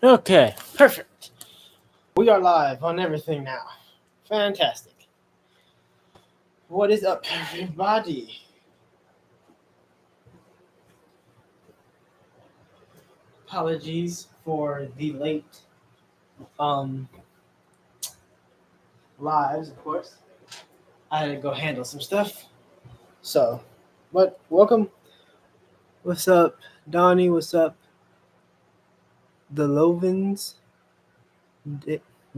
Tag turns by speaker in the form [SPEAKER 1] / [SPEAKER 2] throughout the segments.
[SPEAKER 1] Okay, perfect. We are live on everything now. Fantastic. What is up, everybody? Apologies for the late um lives, of course. I had to go handle some stuff. So, but welcome. What's up, Donnie? What's up, the Lovins?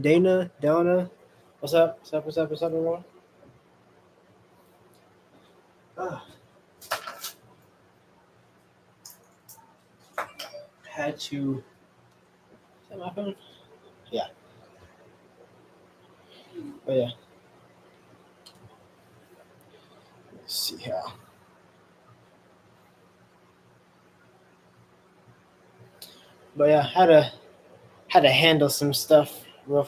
[SPEAKER 1] Dana, Donna. What's up? What's up? What's up? What's up, everyone? Ah, had to. Is that my phone? Yeah. Oh yeah. Let's see how. But yeah, had to handle some stuff real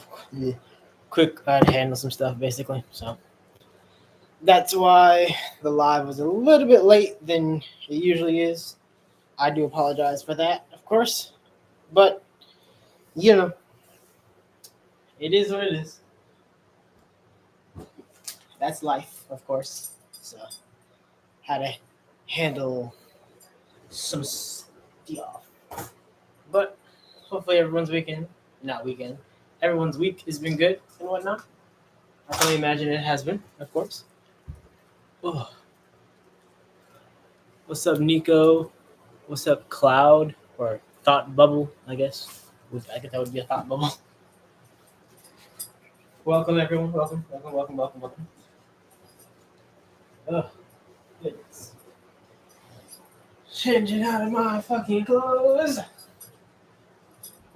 [SPEAKER 1] quick. I had to handle some stuff basically. So that's why the live was a little bit late than it usually is. I do apologize for that, of course. But you know, it is what it is. That's life, of course. So had to handle some stuff. But hopefully everyone's weekend, not weekend, everyone's week has been good and whatnot. I can only imagine it has been, of course. Oh, what's up, Nico? What's up, Cloud? Or Thought Bubble, I guess. I guess that would be a thought bubble. Welcome, everyone. Welcome, welcome, welcome, welcome, welcome. Oh, goodness. Changing out of my fucking clothes.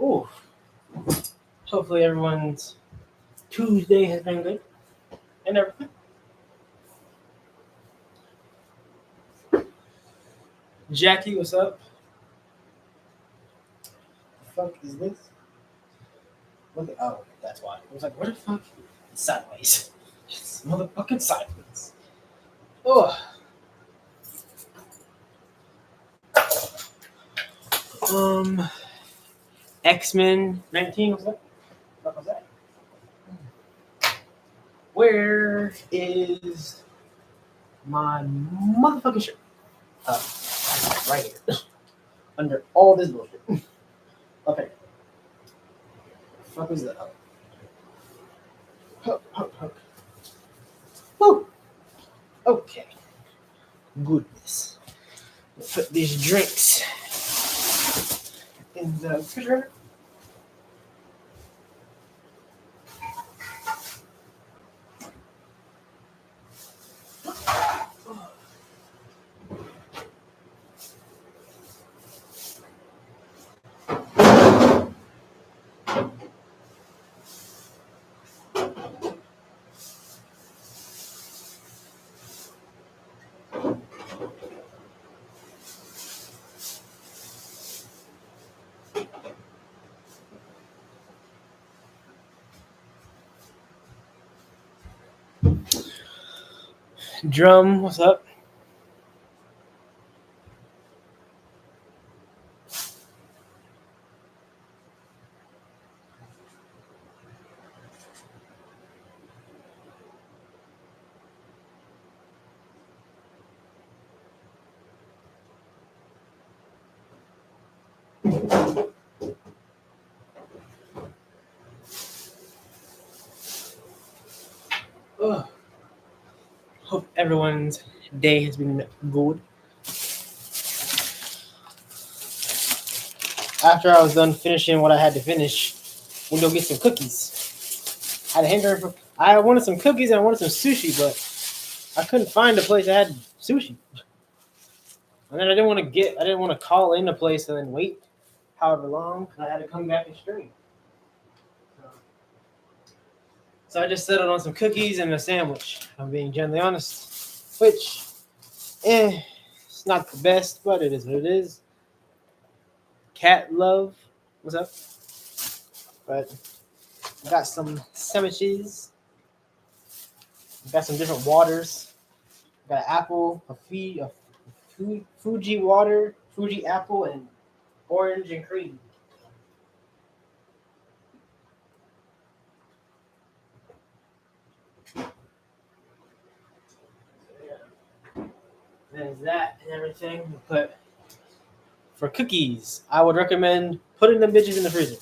[SPEAKER 1] Ooh. Hopefully everyone's Tuesday has been good and everything. Jackie, what's up? The fuck is this? Look at, oh, that's why. I was like, what the fuck? It's sideways. It's motherfucking sideways. Oh. Um, X-Men 19, what's that? What was that? Where is my motherfucking shirt? Right here. Under all this bullshit. Okay. The fuck was that? Oh. Woo. Okay. Goodness. Put these drinks in the refrigerator. Drum, what's up? Ugh. Hope everyone's day has been good. After I was done finishing what I had to finish, we go get some cookies. I had to hinder. I wanted some cookies and I wanted some sushi, but I couldn't find a place that had sushi. And then I didn't want to call in a place and then wait however long. I had to come back and stream. So I just settled on some cookies and a sandwich. I'm being generally honest, which, it's not the best, but it is what it is. Cat love, what's up? But I got some sandwiches. Got some different waters. Got an apple, Fuji water, Fuji apple, and orange and cream. there's that and everything. But for cookies, I would recommend putting them bitches in the freezer.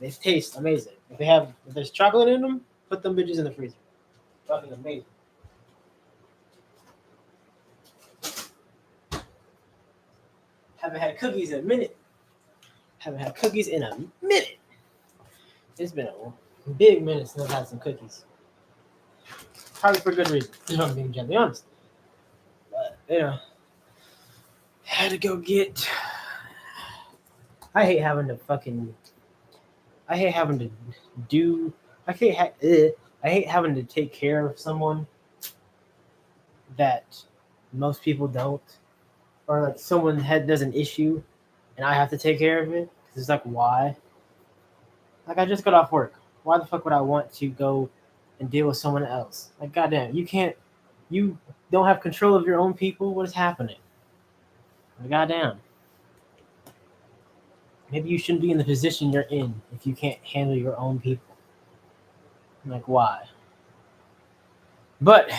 [SPEAKER 1] They taste amazing. If there's chocolate in them, put them bitches in the freezer. Fucking amazing. Haven't had cookies in a minute. Haven't had cookies in a minute. It's been a big minute since I've had some cookies. Probably for good reason. If I'm being gently honest. But had to go get. I hate having to fucking. I hate having to do. I hate. I hate having to take care of someone that most people don't, or like someone does an issue, and I have to take care of it. Cause it's like, why? Like, I just got off work. Why the fuck would I want to go and deal with someone else? Like, goddamn, you can't. You don't have control of your own people. What is happening? Like, goddamn. Maybe you shouldn't be in the position you're in if you can't handle your own people. Like, why? But,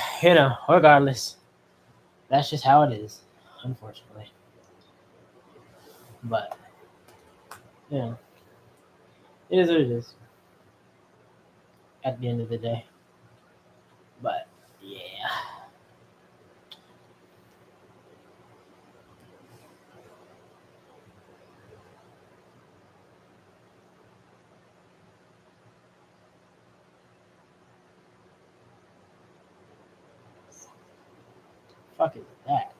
[SPEAKER 1] regardless, that's just how it is, unfortunately. But, it is what it is at the end of the day. But, yeah. Fuck is that?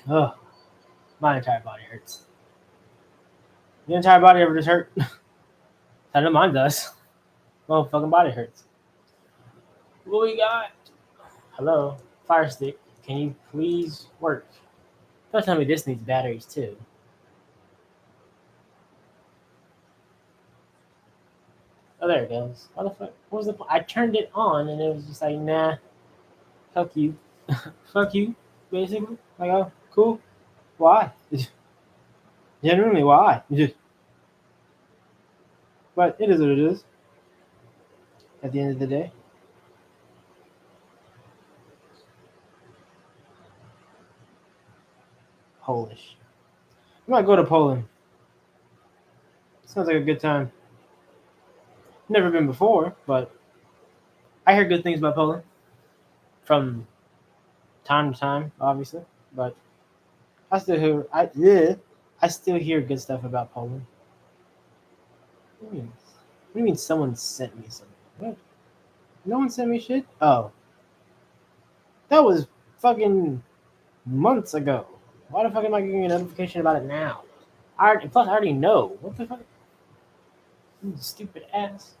[SPEAKER 1] Oh, my entire body hurts. Your entire body ever just hurt? I know mine does. My fucking body hurts. What we got? Hello, Fire Stick. Can you please work? Don't tell me this needs batteries too. Oh, there it goes. What the fuck? What was the? I turned it on and it was just like, nah, fuck you, fuck you, basically. Like, oh, cool. Why? Genuinely, why? But it is what it is. At the end of the day, Polish. I might go to Poland. Sounds like a good time. Never been before, but I hear good things about Poland from time to time, obviously. But I still hear good stuff about Poland. What do you mean someone sent me something? What? No one sent me shit? Oh. That was fucking months ago. Why the fuck am I getting a notification about it now? Plus, I already know. What the fuck? You stupid ass.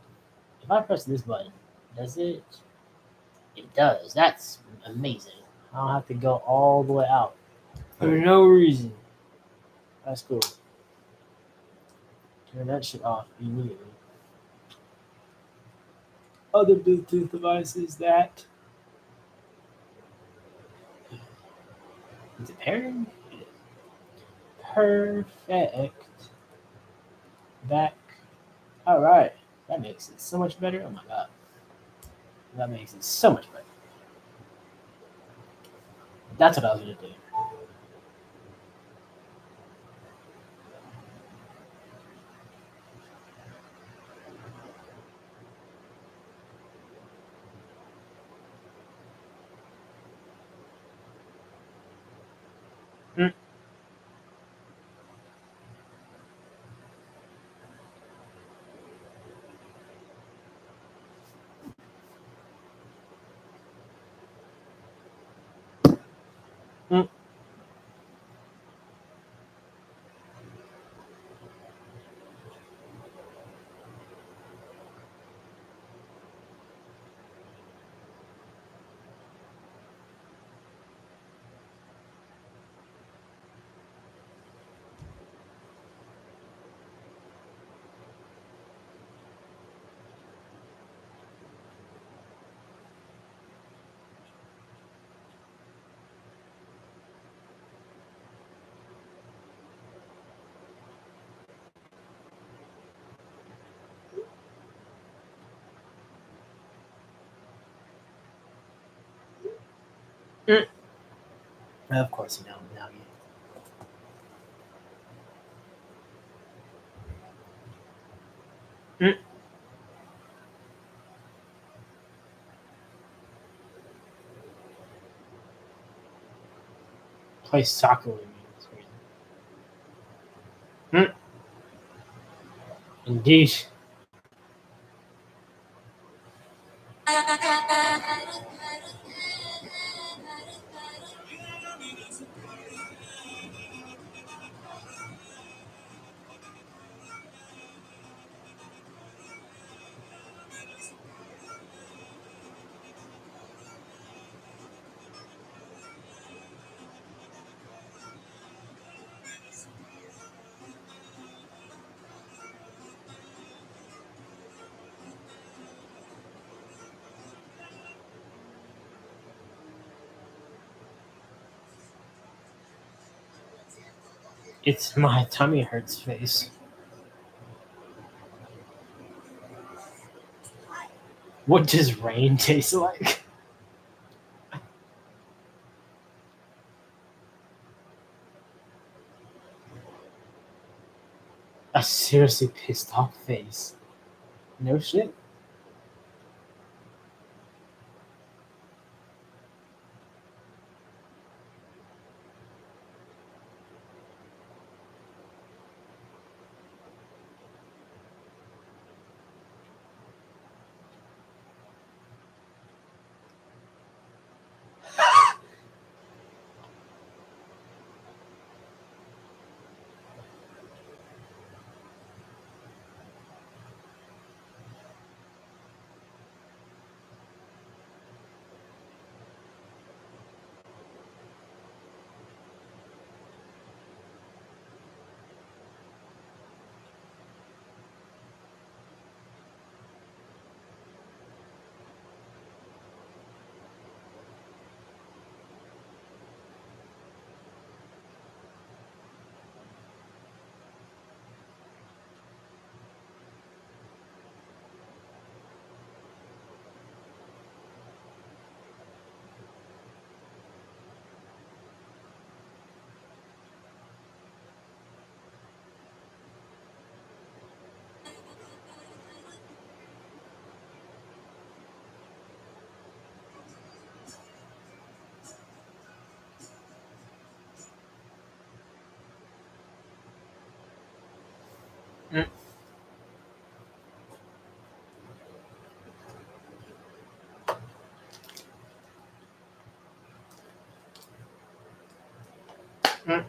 [SPEAKER 1] If I press this button, does it? It does. That's amazing. I don't have to go all the way out for no reason. That's cool. Turn that shit off immediately. Other Bluetooth devices that. Is it pairing? Perfect. Back. Alright. That makes it so much better. Oh my god. That makes it so much better. That's what I was gonna do. Mm. Mm. Mm. Of course, you know. Mm. Play soccer with me. That's crazy. Mm. Indeed. It's my tummy hurts face. What does rain taste like? A seriously pissed off face. No shit. Mm. Mm.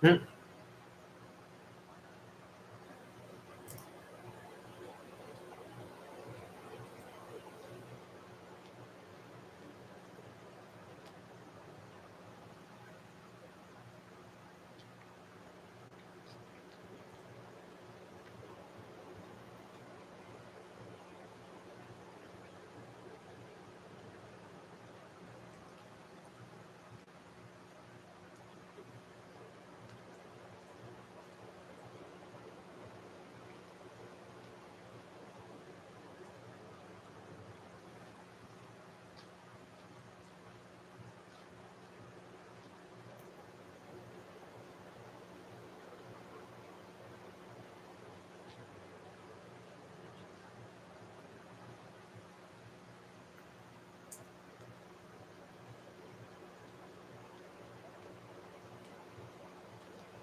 [SPEAKER 1] Mm.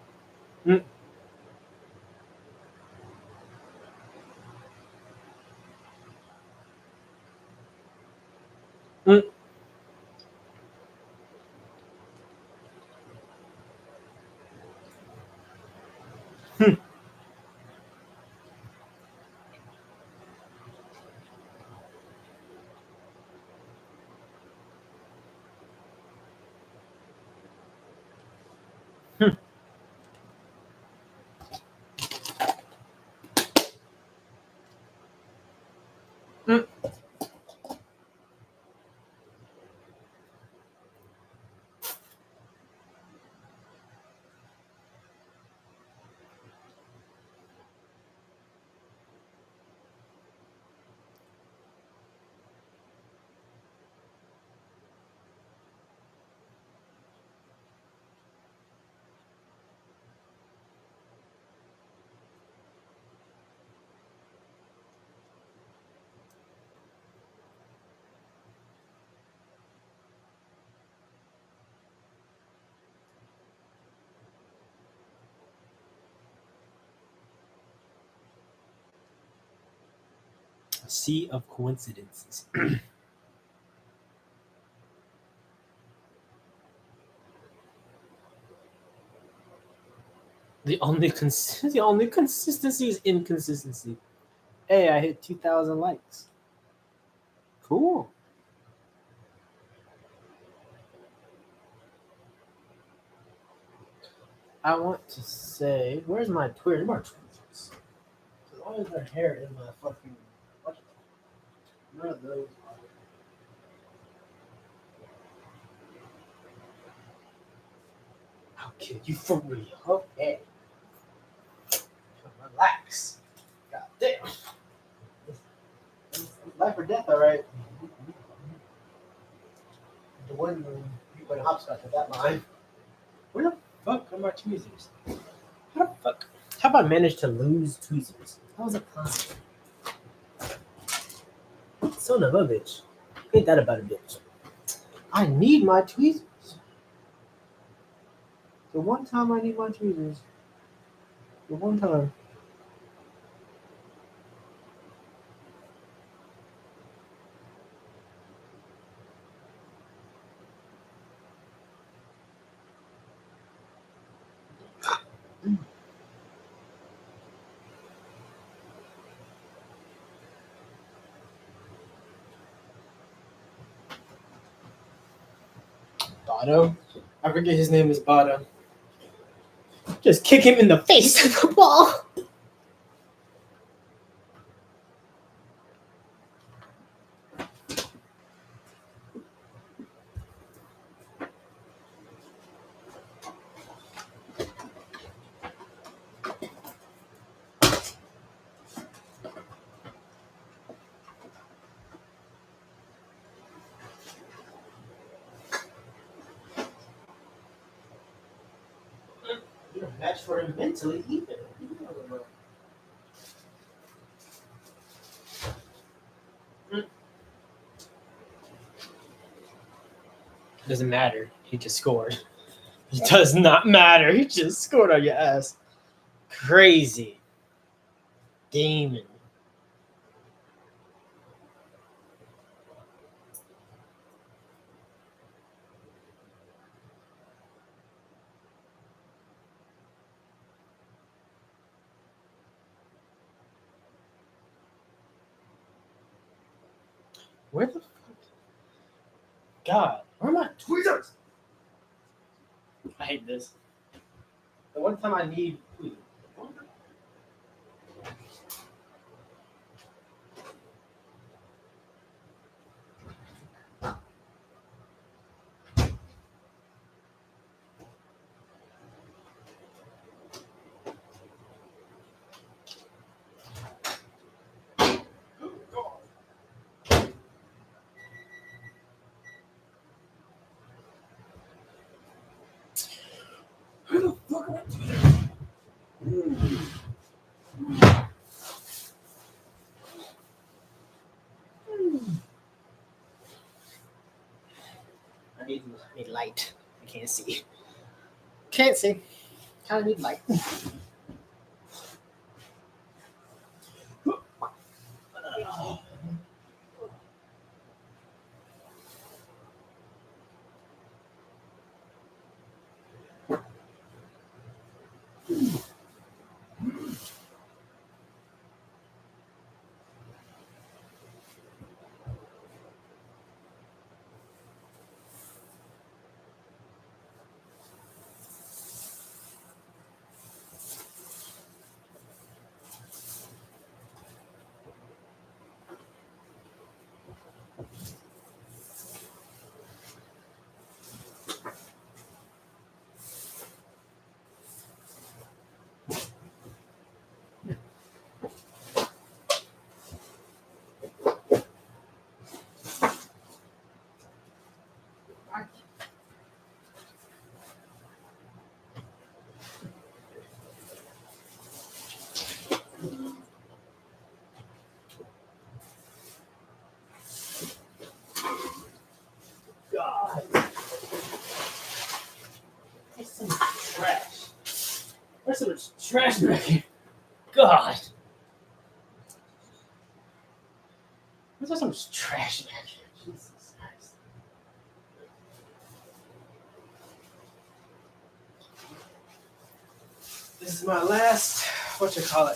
[SPEAKER 1] Mm. Mm. Mm. Mm. Mm. sea of coincidences. The only consistency is inconsistency. Hey, I hit 2,000 likes. Cool. I want to say, where's my Twitter? My tweets. Why is there hair in my fucking? What? None of those. I'll kill you for real. Okay. Relax. God damn. It's life or death, all right. The one you went hopscotch with that line. Where the fuck are my tweezers? How the fuck? How have I managed to lose tweezers? How was it possible? Son of a bitch. Ain't that about a bitch? I need my tweezers. The one time I need my tweezers. The one time. Botto? I forget his name is Botto. Just kick him in the face with the ball. You're a match for him mentally, either. Doesn't matter. He just scored. It does not matter. He just scored on your ass. Crazy. Demon. Where the fuck? God, where are my tweezers? I hate this. The one time I need tweezers. Where the fuck are my tweezers? I need light. I can't see. Can't see. Kind of need light. God. There's so much trash. There's so much trash back here. God. What's that so much trash back here? Jesus Christ. This is my last,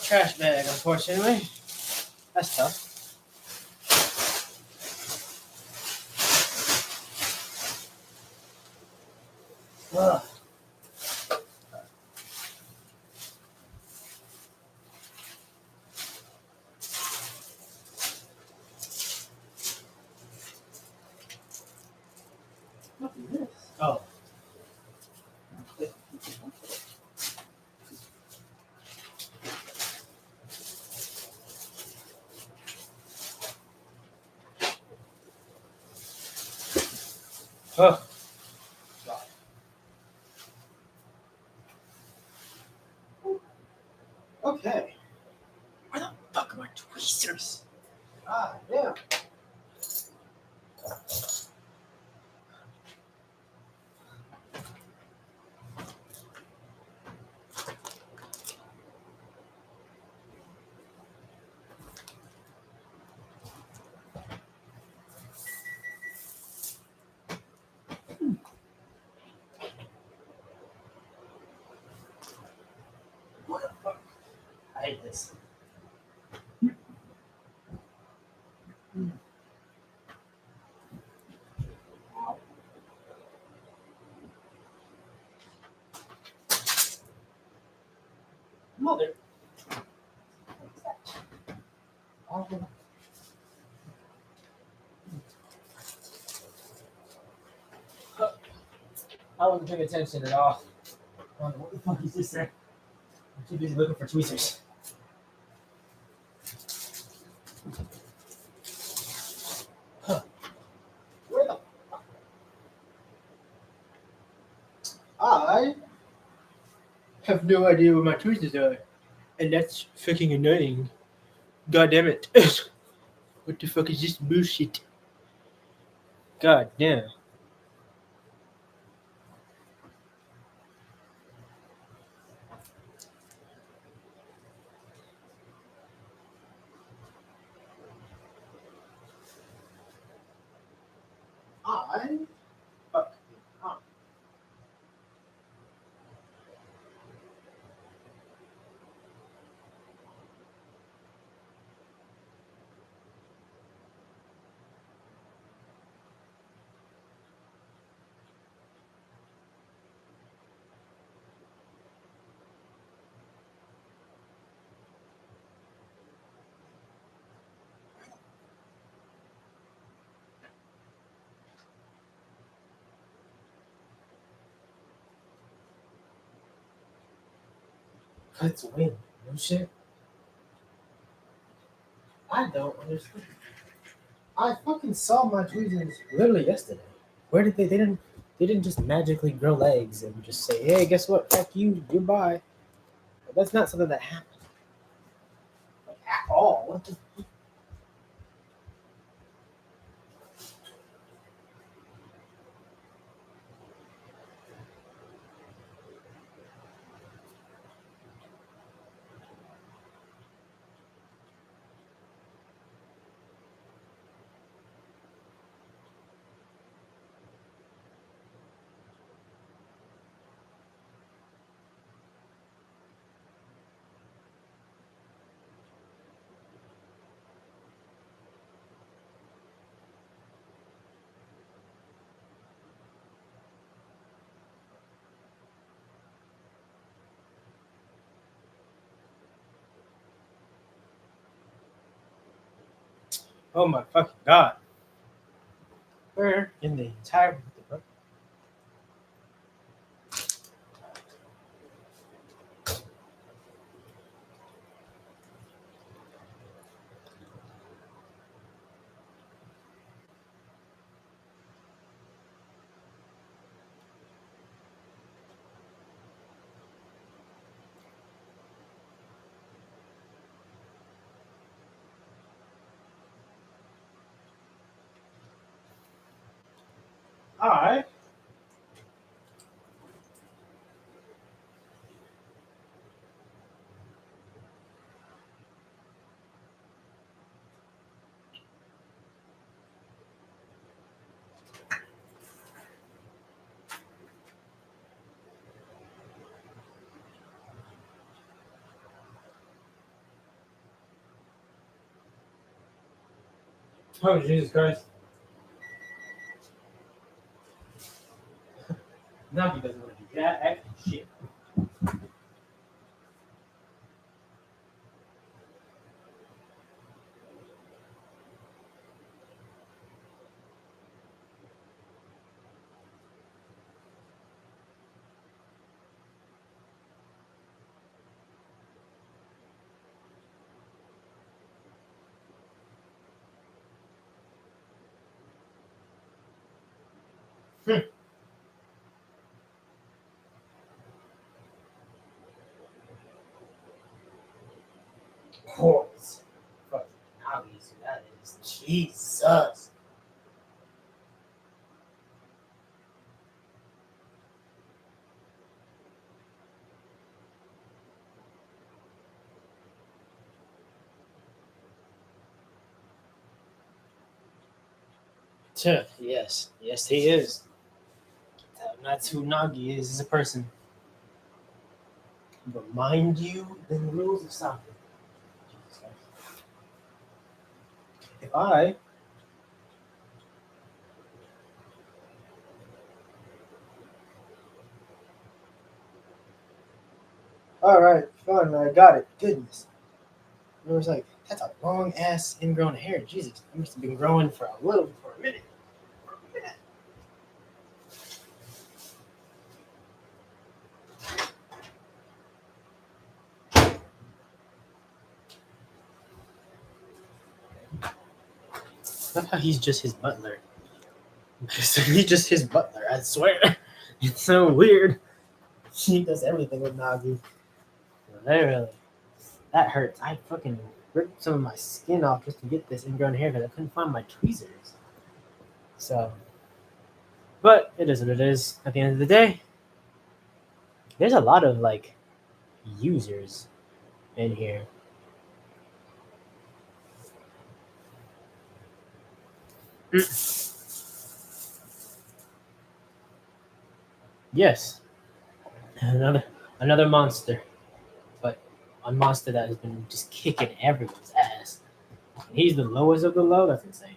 [SPEAKER 1] trash bag, unfortunately. That's tough. Ugh. What is this? Oh. Huh. Okay. Where the fuck are my tweezers? Ah, damn. What the fuck? I hate this. Mother. Oh, I wasn't paying attention at all. What the fuck is this there? I'm too busy looking for tweezers. Huh. Where the fuck? I have no idea where my tweezers are. And that's fucking annoying. God damn it. What the fuck is this bullshit? God damn. I fuck. Huh. Cuts wind. No shit. I don't understand. I fucking saw my tweezers literally yesterday. Where did they didn't just magically grow legs and just say, hey, guess what? Fuck you, goodbye. That's not something that happened. Like, at all. What the Oh my fucking god. Where in the entire I Oh, Jesus Christ. Nagi doesn't want to do that. Actually, shit. Course. Fucking Nagis. That is Jesus. Yes. Yes, he is. That's who Nagi is as a person. But mind you, the rules of soccer. Jesus Christ. If I All right, fine, I got it. Goodness. And it was like, that's a long ass ingrown hair. Jesus, it must have been growing for a minute. Not how he's just his butler. He's just his butler, I swear. It's so weird. He does everything with Nagi. Literally. That hurts. I fucking ripped some of my skin off just to get this ingrown hair because I couldn't find my tweezers. So, but it is what it is. At the end of the day, there's a lot of like users in here. Yes, another monster, but a monster that has been just kicking everyone's ass. He's the lowest of the low. That's insane.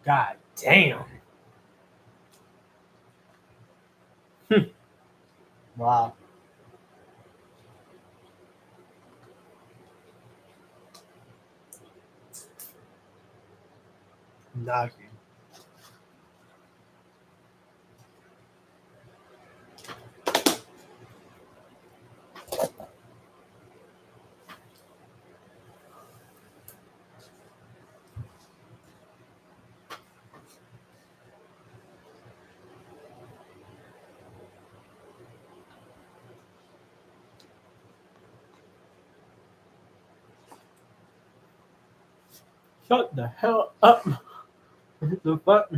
[SPEAKER 1] God damn. Wow. Nagi. Shut the hell up. The fuck?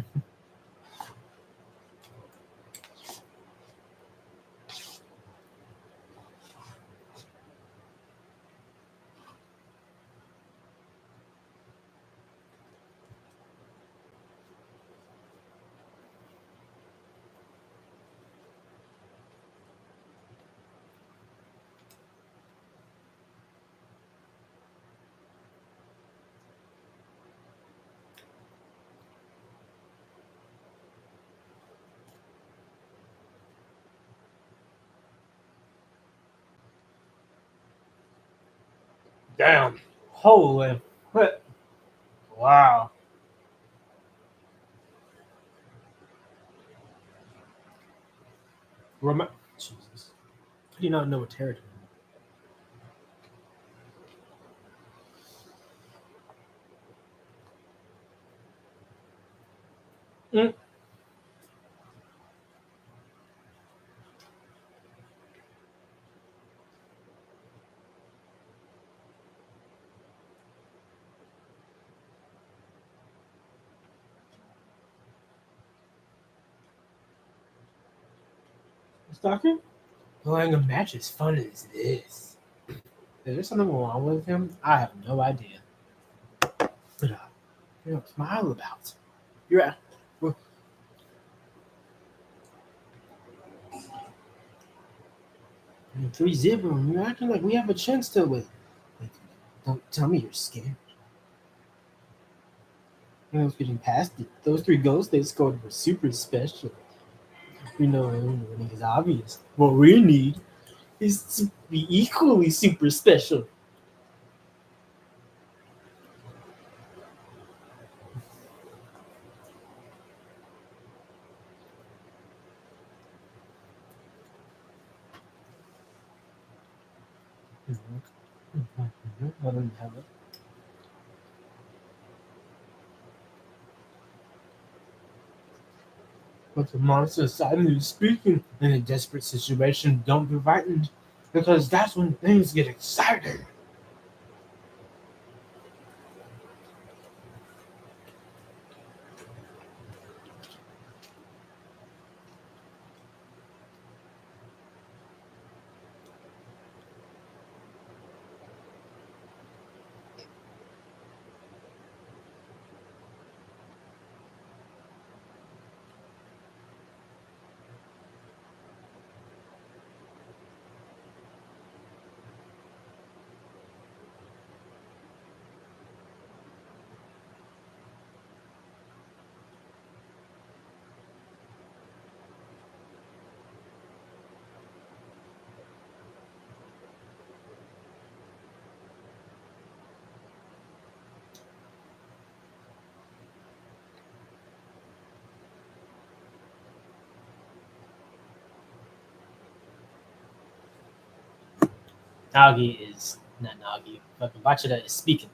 [SPEAKER 1] Damn. Holy shit. Wow. Jesus. I do not know what territory. Mm. Stalker? Playing a match as fun as this. Is there something wrong with him? I have no idea. But smile about. You're at we're 3-0, and you're acting like we have a chance to win. Like, don't tell me you're scared. You know, getting past it. Those 3 goals they scored were super special. We know winning is obvious. What we need is to be equally super special. Let him have it. But the monster silently speaking in a desperate situation, don't be frightened. Because that's when things get exciting. Nagi is not Nagi, but Machida is speaking.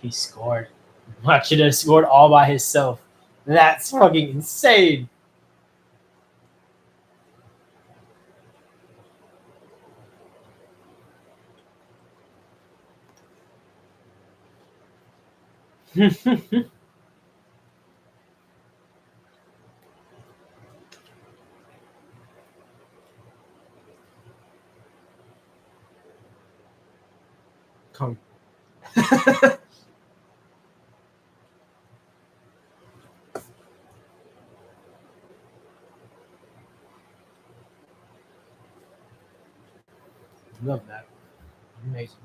[SPEAKER 1] He scored. Machida scored all by himself. That's fucking insane. Come. Love that. Amazing.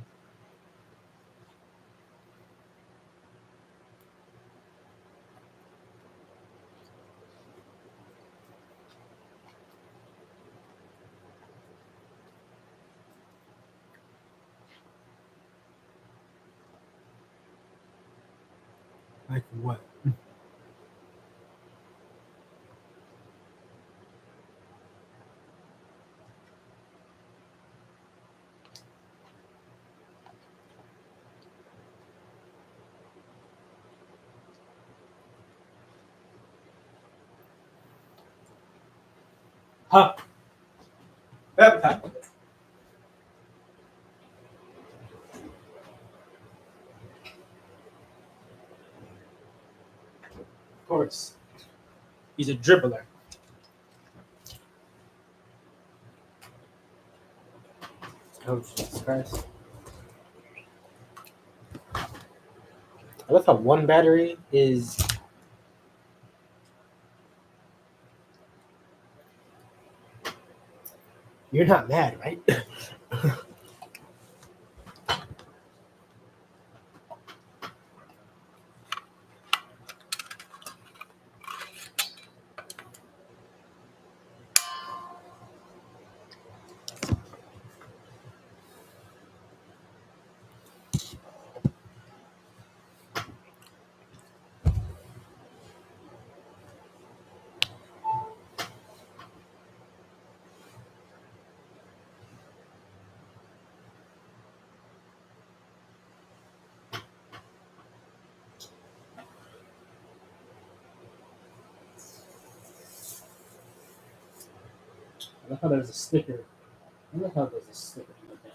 [SPEAKER 1] Like what? Huh. Of course. He's a dribbler. Oh, Jesus Christ. I love how one battery is. You're not mad, right? I thought there was a sticker. I wonder how there's a sticker to look at.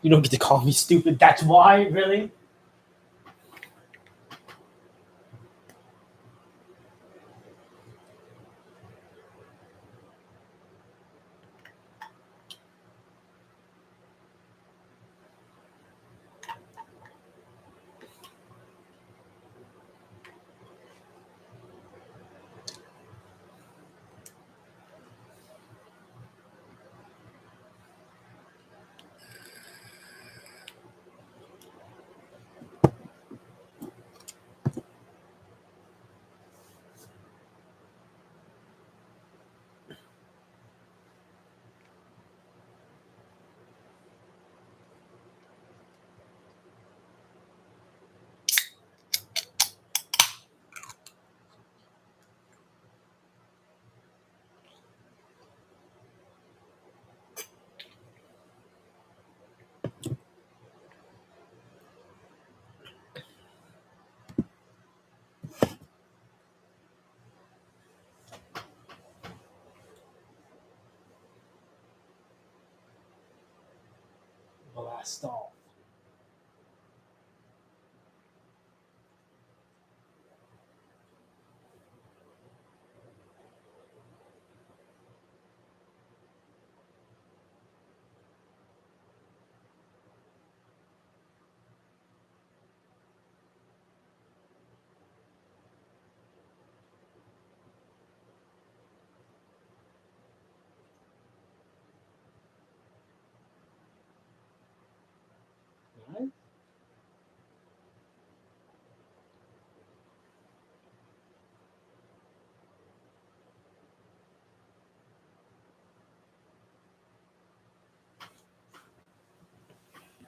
[SPEAKER 1] You don't get to call me stupid. That's why, really? Blast off.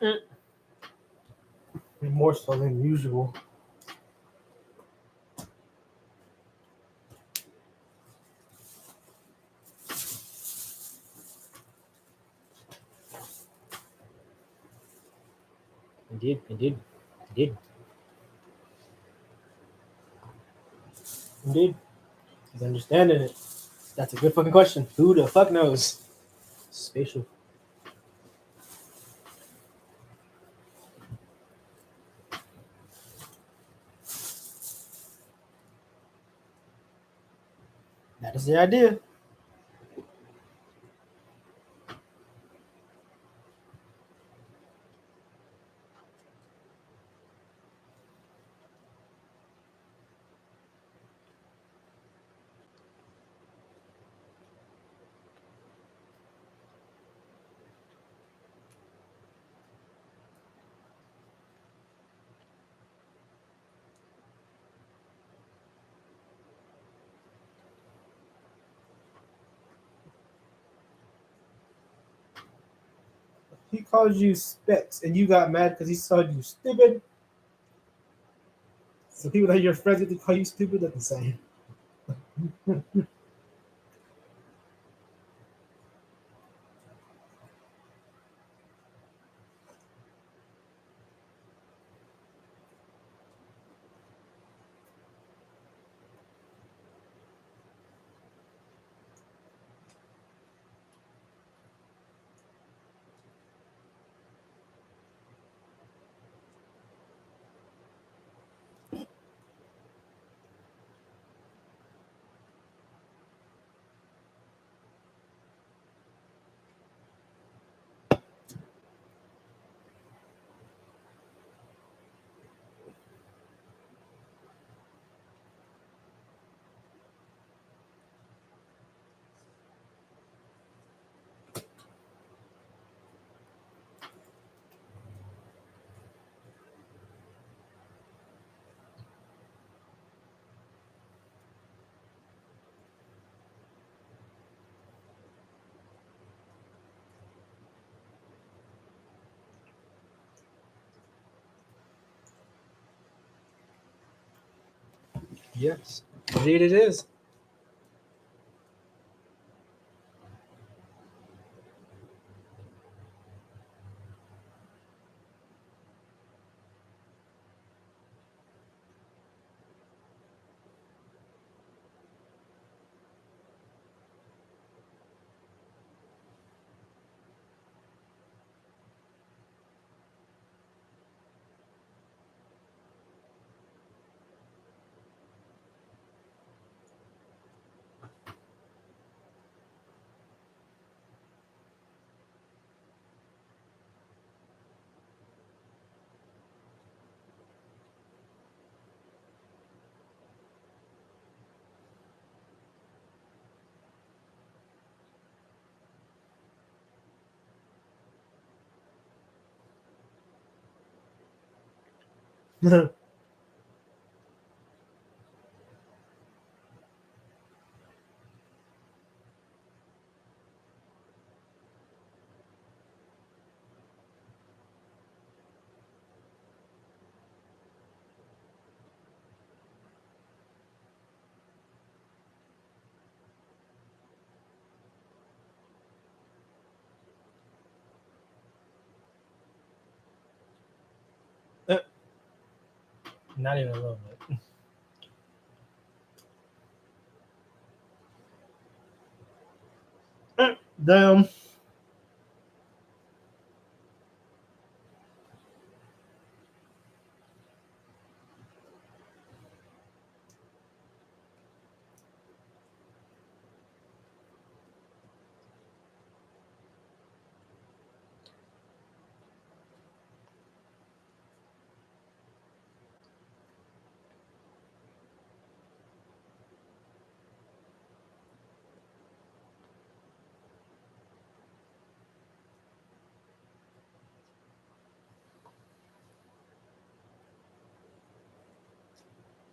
[SPEAKER 1] Right? More so than usual. Indeed. He's understanding it. That's a good fucking question. Who the fuck knows? Spatial. That is the idea. He called you specs and you got mad because he saw you stupid. So people that you're friends with to call you stupid, that's insane. Yes, indeed it is. Not even a little bit. Damn.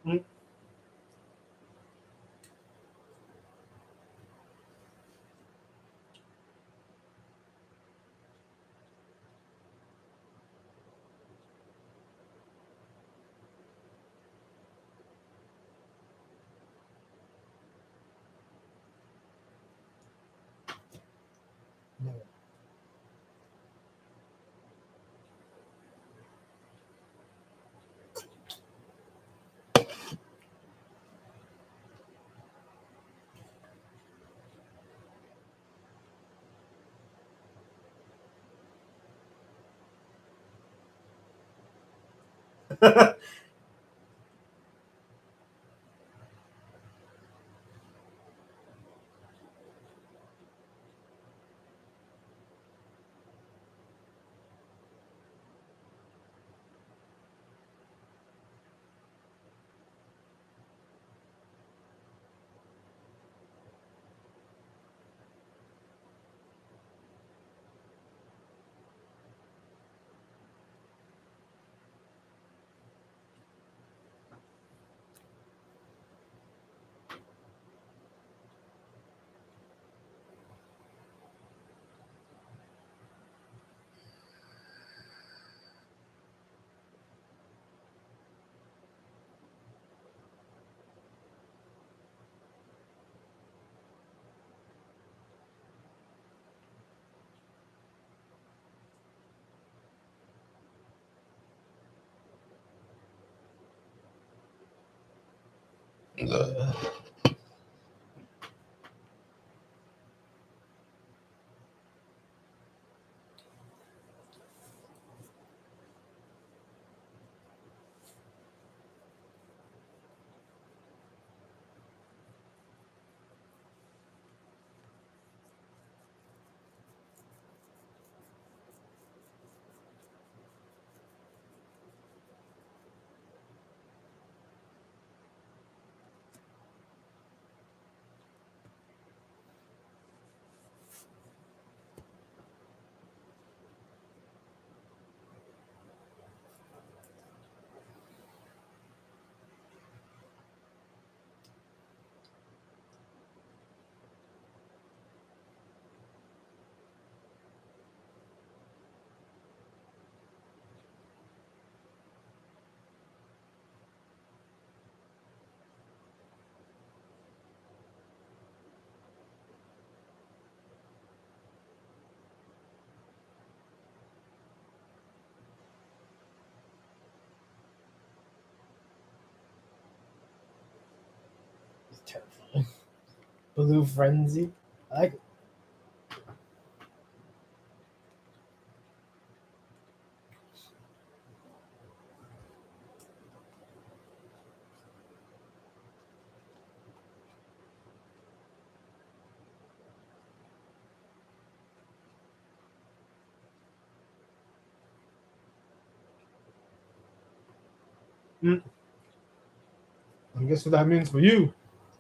[SPEAKER 1] Mm. Terrifying. Blue Frenzy. I like it. Mm. I guess what that means for you.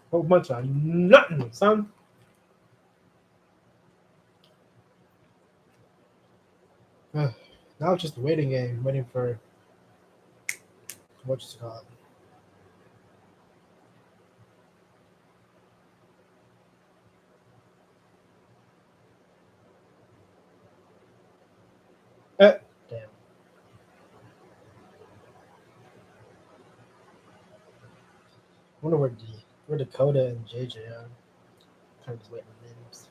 [SPEAKER 1] Whole bunch of nothing, son. Now it's just a waiting game, waiting for what's it called. Damn. I wonder where Dakota and JJ are. Kind of just waiting on names.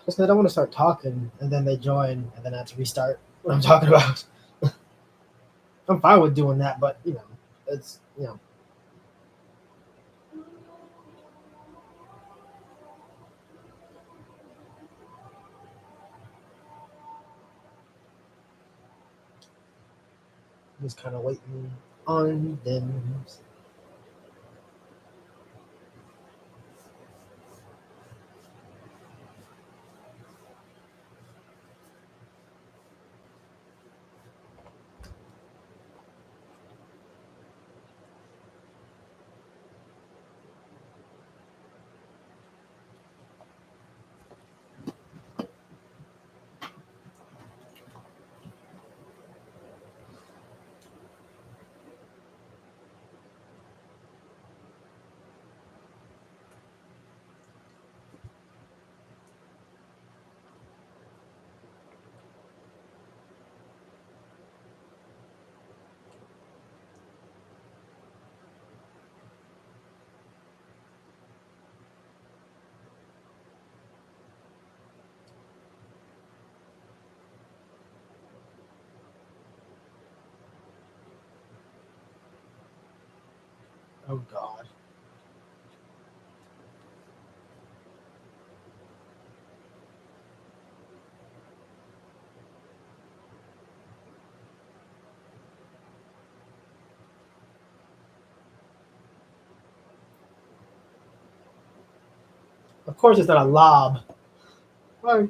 [SPEAKER 1] Just I don't want to start talking and then they join and then I have to restart what I'm talking about. I'm fine with doing that, but it's just kind of waiting on them. Oh God. Of course, it's not a lob. Right.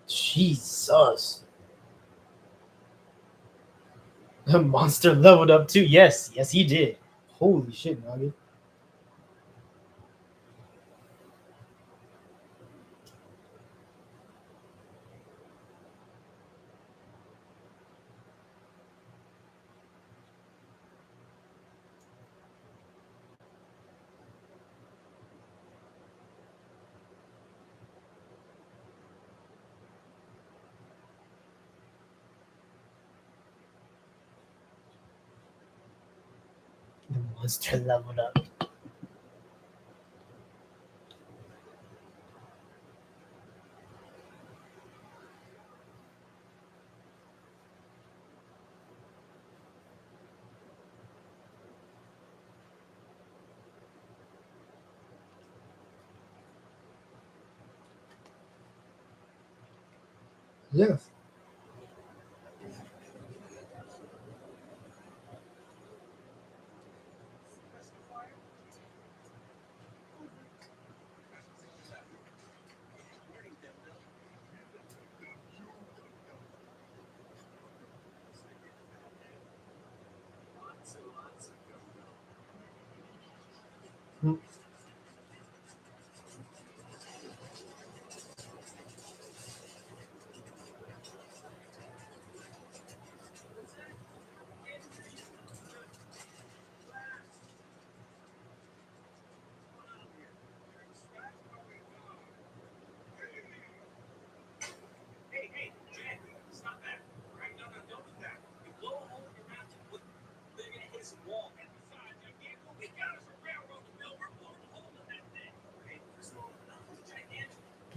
[SPEAKER 1] Jesus. The monster leveled up too. Yes, yes, he did. Holy shit, Nagi. The monster leveled up. Yes.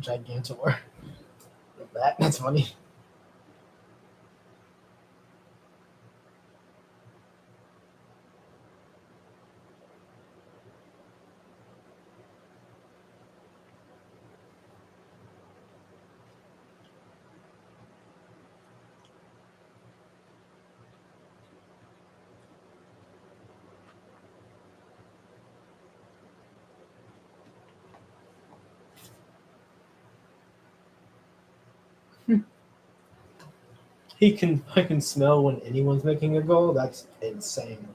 [SPEAKER 1] Gigantor. That's funny. I can smell when anyone's making a goal. That's insane.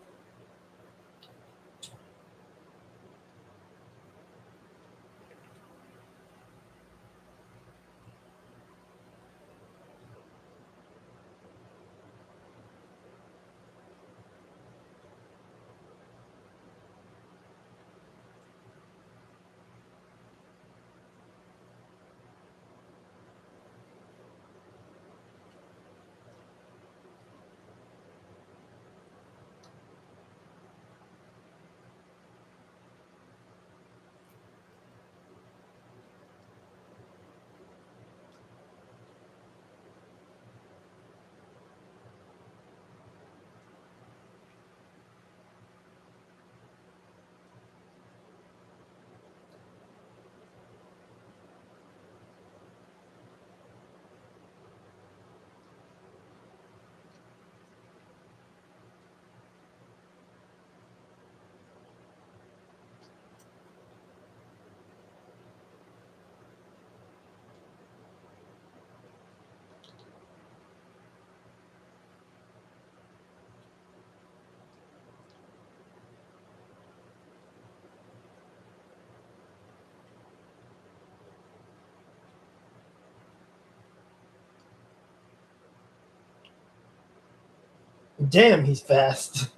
[SPEAKER 1] Damn, he's fast.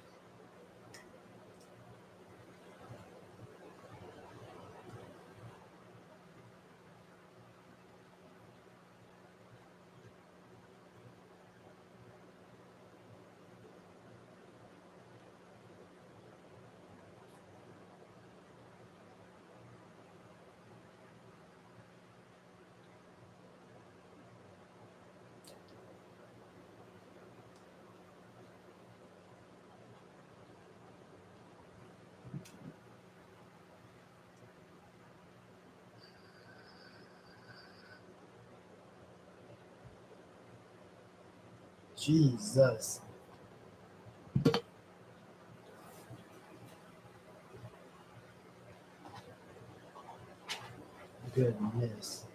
[SPEAKER 1] Jesus. Goodness.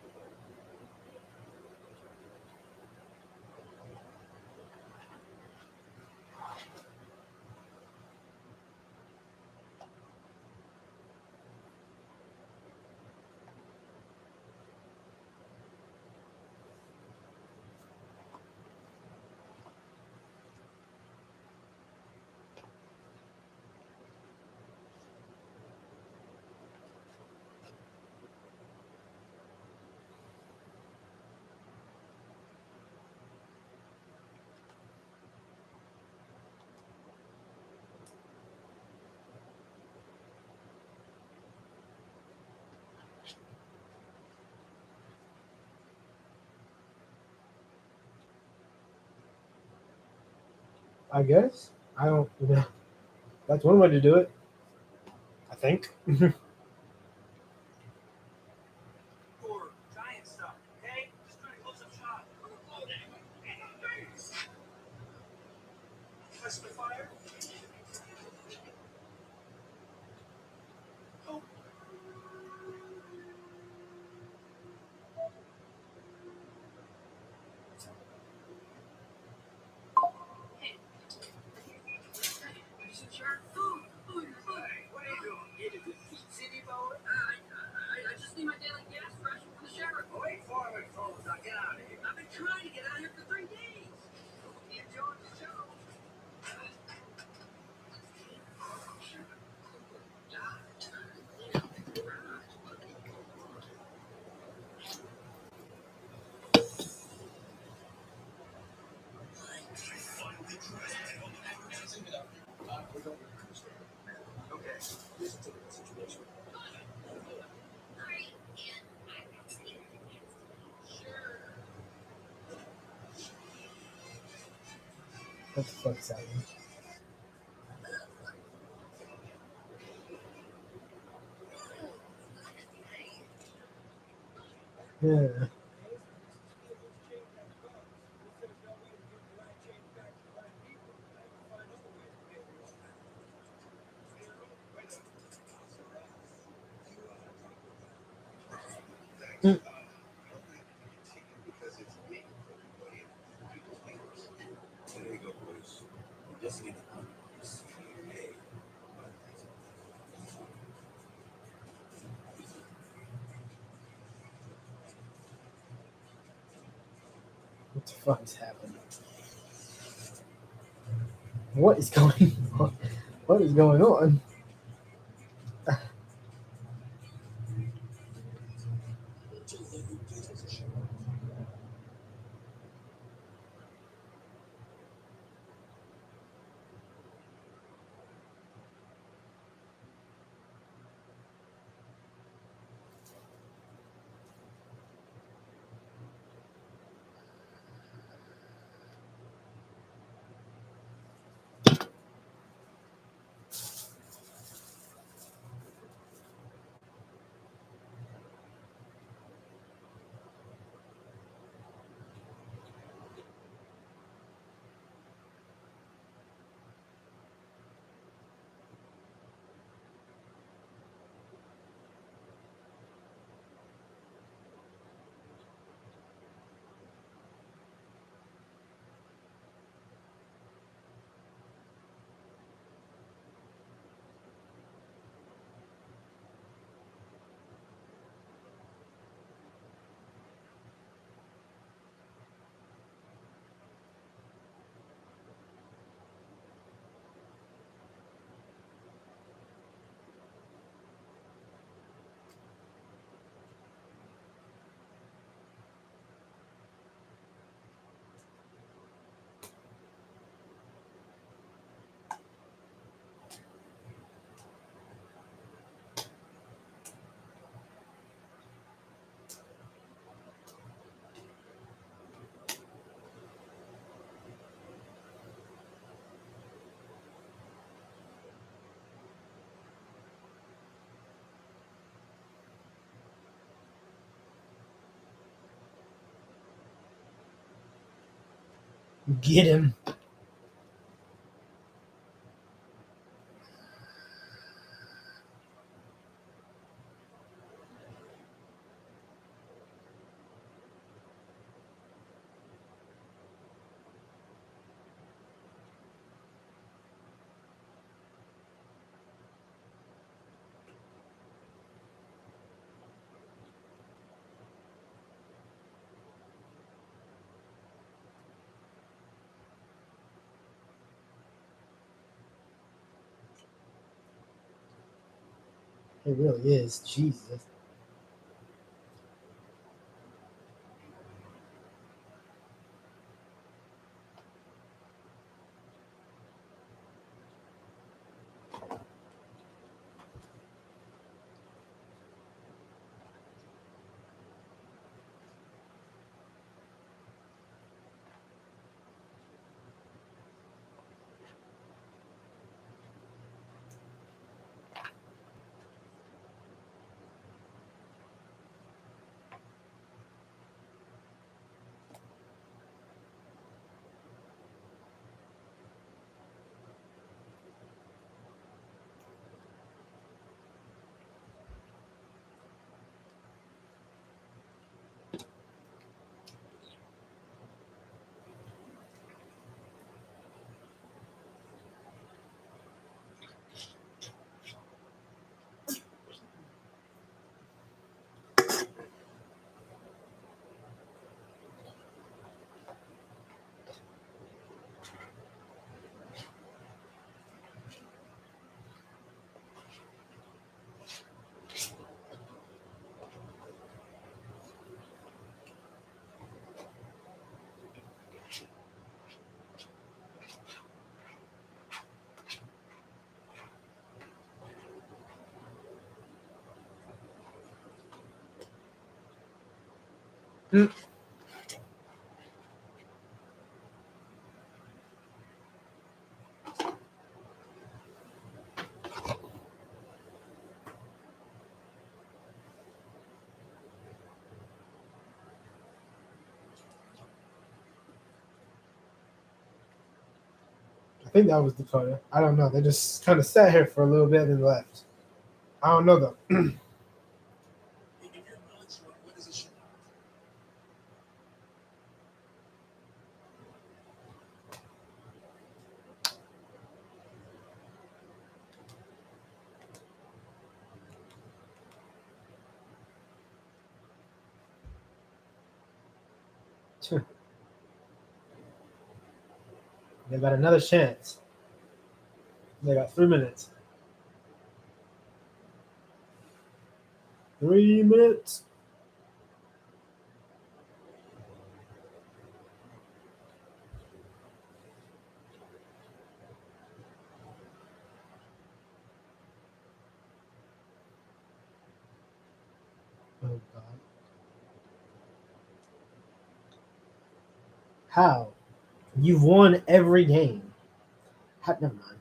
[SPEAKER 1] I guess. I don't. That's one way to do it. I think. What the fuck is happening? Yeah. Mm. What the fuck is happening? What is going on? What is going on? Get him. It really is. Jesus. think that was Dakota. I don't know. They just kind of sat here for a little bit and left. I don't know though. They got another chance. They got 3 minutes. 3 minutes. Oh God. How? You've won every game. Never mind.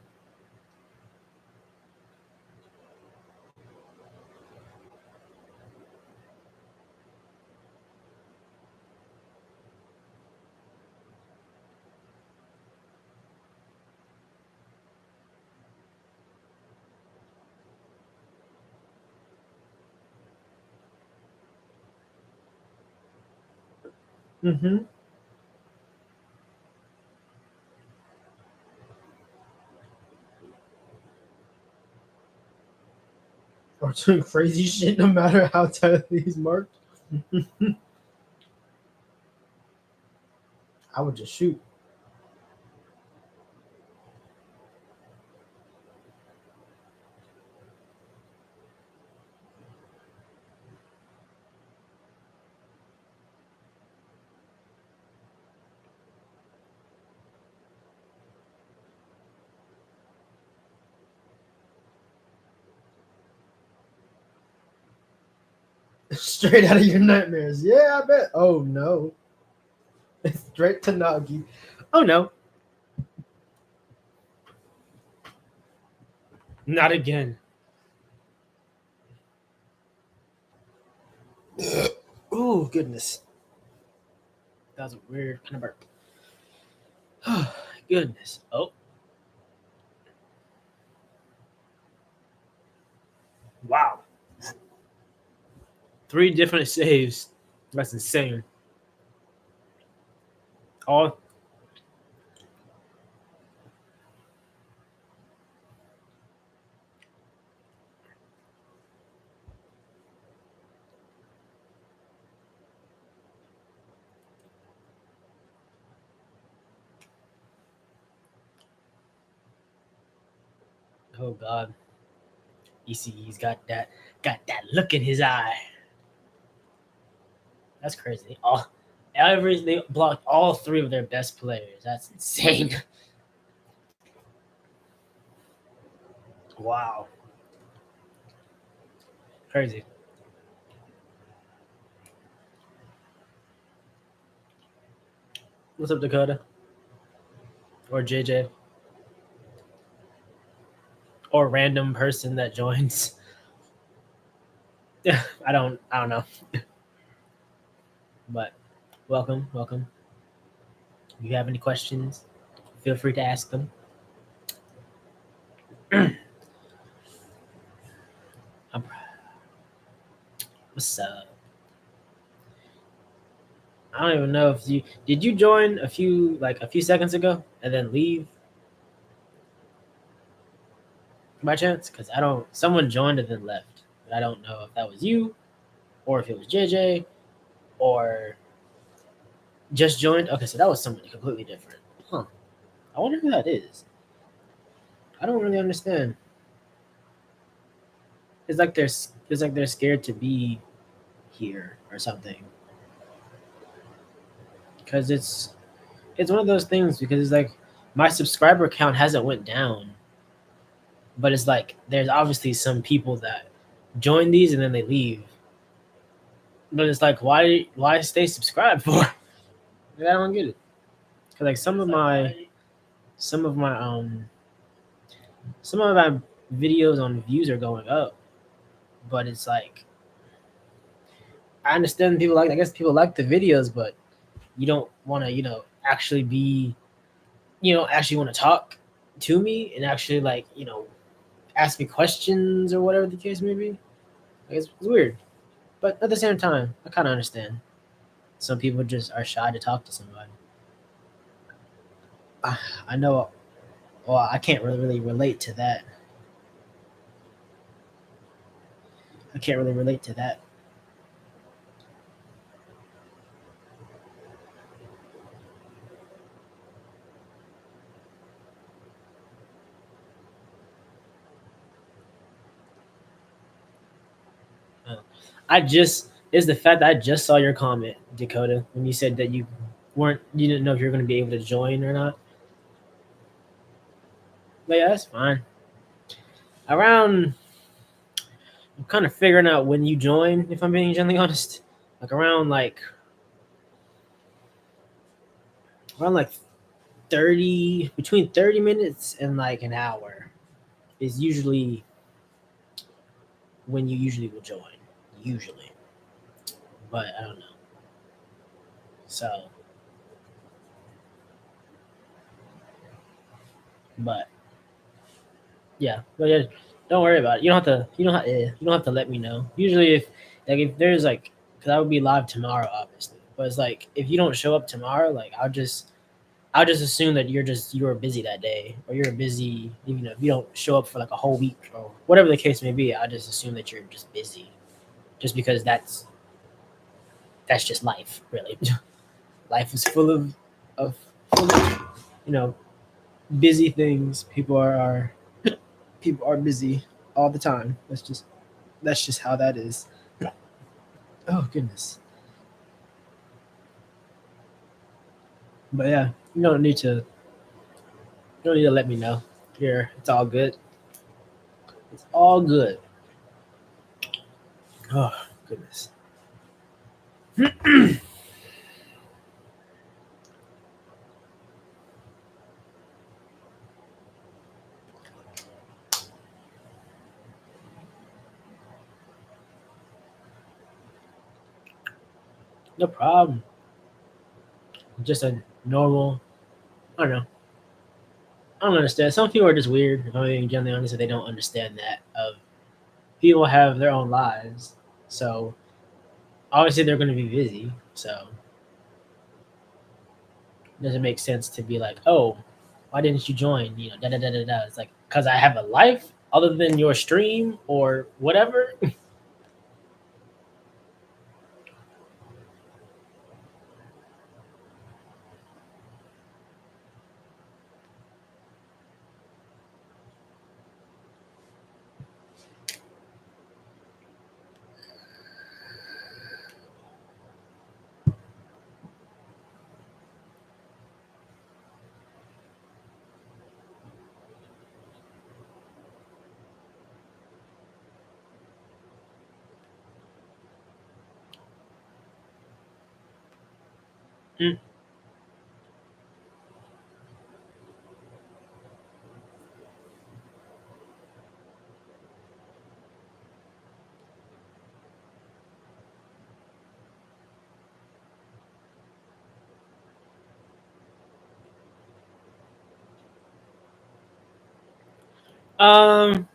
[SPEAKER 1] Mm-hmm. Or doing crazy shit no matter how tightly he's marked. I would just shoot. Straight out of your nightmares. Yeah, I bet. Oh no. Straight to Nagi. Oh no. Not again. Oh goodness. That was a weird kind of burp. Oh goodness. Oh. Wow. 3 different saves. That's insane. All. Oh God. ECE's got that look in his eye. That's crazy. They blocked all 3 of their best players. That's insane. Wow. Crazy. What's up, Dakota? Or JJ? Or random person that joins. Yeah, I don't know. But welcome. If you have any questions, feel free to ask them. What's up? I don't even know if did you join a few seconds ago and then leave by chance? Because someone joined and then left. But I don't know if that was you or if it was JJ or just joined. Okay, so that was somebody completely different. Huh. I wonder who that is. I don't really understand. It's like they're scared to be here or something. Because it's one of those things because it's like my subscriber count hasn't went down. But it's like there's obviously some people that join these and then they leave. But it's like why stay subscribed for? I don't get it. Cause like some of my videos on views are going up, but it's like I understand people I guess people like the videos, but you don't want to actually be actually want to talk to me and actually like ask me questions or whatever the case may be. Like, it's weird, but at the same time, I kind of understand. Some people just are shy to talk to somebody. I know. Well, I can't really relate to that. I can't really relate to that. Uh, I just is the fact that I just saw your comment, Dakota, when you said that you didn't know if you were going to be able to join or not. But yeah, that's fine. Around, I'm kind of figuring out when you join. If I'm being generally honest, like around like 30 between 30 minutes and like an hour is usually when you usually will join. Usually, but I don't know. So, but yeah, but yeah, don't worry about it. You don't have to. You don't have to let me know. Usually, if there's like, because I would be live tomorrow, obviously. But it's like if you don't show up tomorrow, like I'll just assume that you're busy that day, or you're busy. Even if you don't show up for like a whole week or whatever the case may be, I'll just assume that you're just busy, just because that's just life, really. Life is of full of you know busy things. People are busy all the time. That's just how that is. Oh goodness. But yeah, you don't need to let me know. Here, it's all good. It's all good. Oh goodness. No problem. Just a normal. I don't know. I don't understand. Some people are just weird. If I'm being generally honest, they don't understand that of people have their own lives. So obviously they're going to be busy. So it doesn't make sense to be like, oh, why didn't you join? Da da da da da. It's like because I have a life other than your stream or whatever. Mm.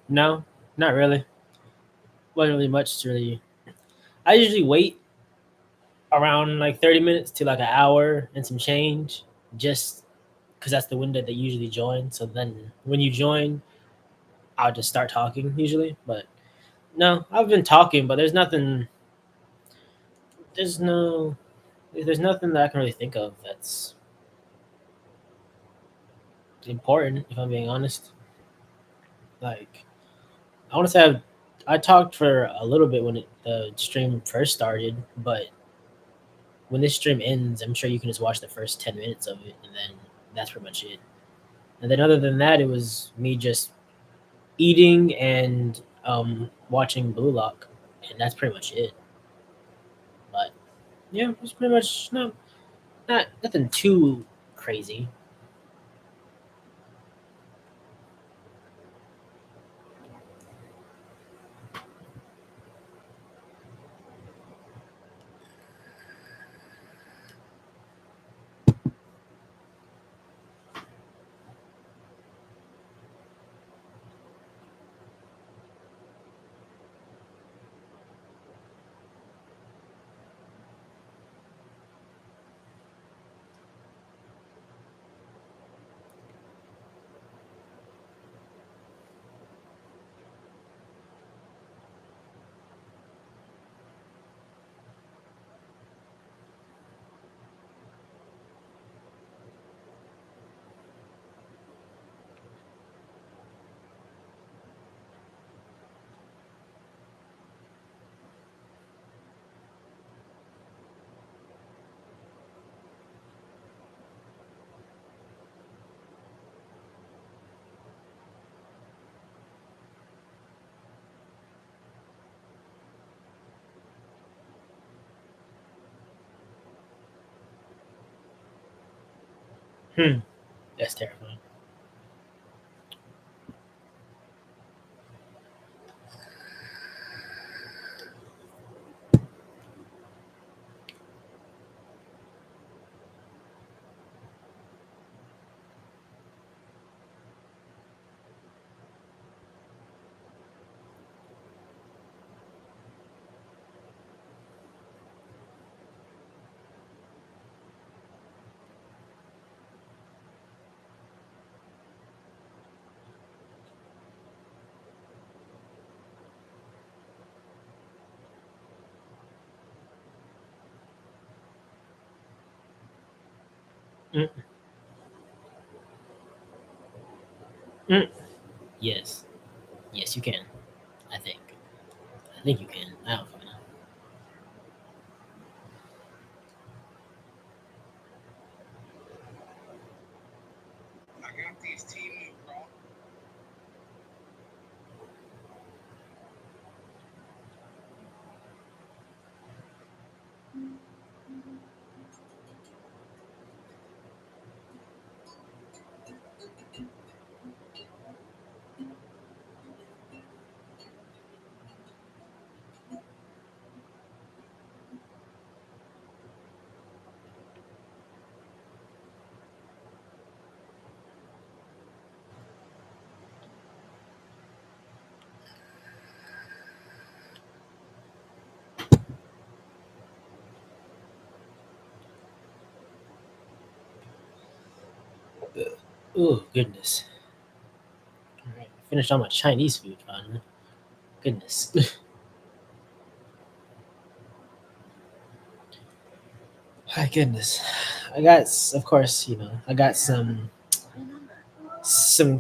[SPEAKER 1] No, not really. Wasn't really much to really. I usually wait around like 30 minutes to like an hour and some change, just because that's the window they usually join. So then when you join, I'll just start talking usually. But no, I've been talking, but there's no, there's nothing that I can really think of that's important. If I'm being honest, like I want to say I talked for a little bit when the stream first started, but when this stream ends, I'm sure you can just watch the first 10 minutes of it, and then that's pretty much it. And then other than that, it was me just eating and watching Blue Lock, and that's pretty much it. But yeah, it's pretty much not nothing too crazy. Hmm. That's terrifying. Mm, mm. Yes. Yes, you can. I think. I think you can. I don't fucking know. Oh goodness. All right. Finished all my Chinese food finally. Goodness. My goodness. I got, of course, I got some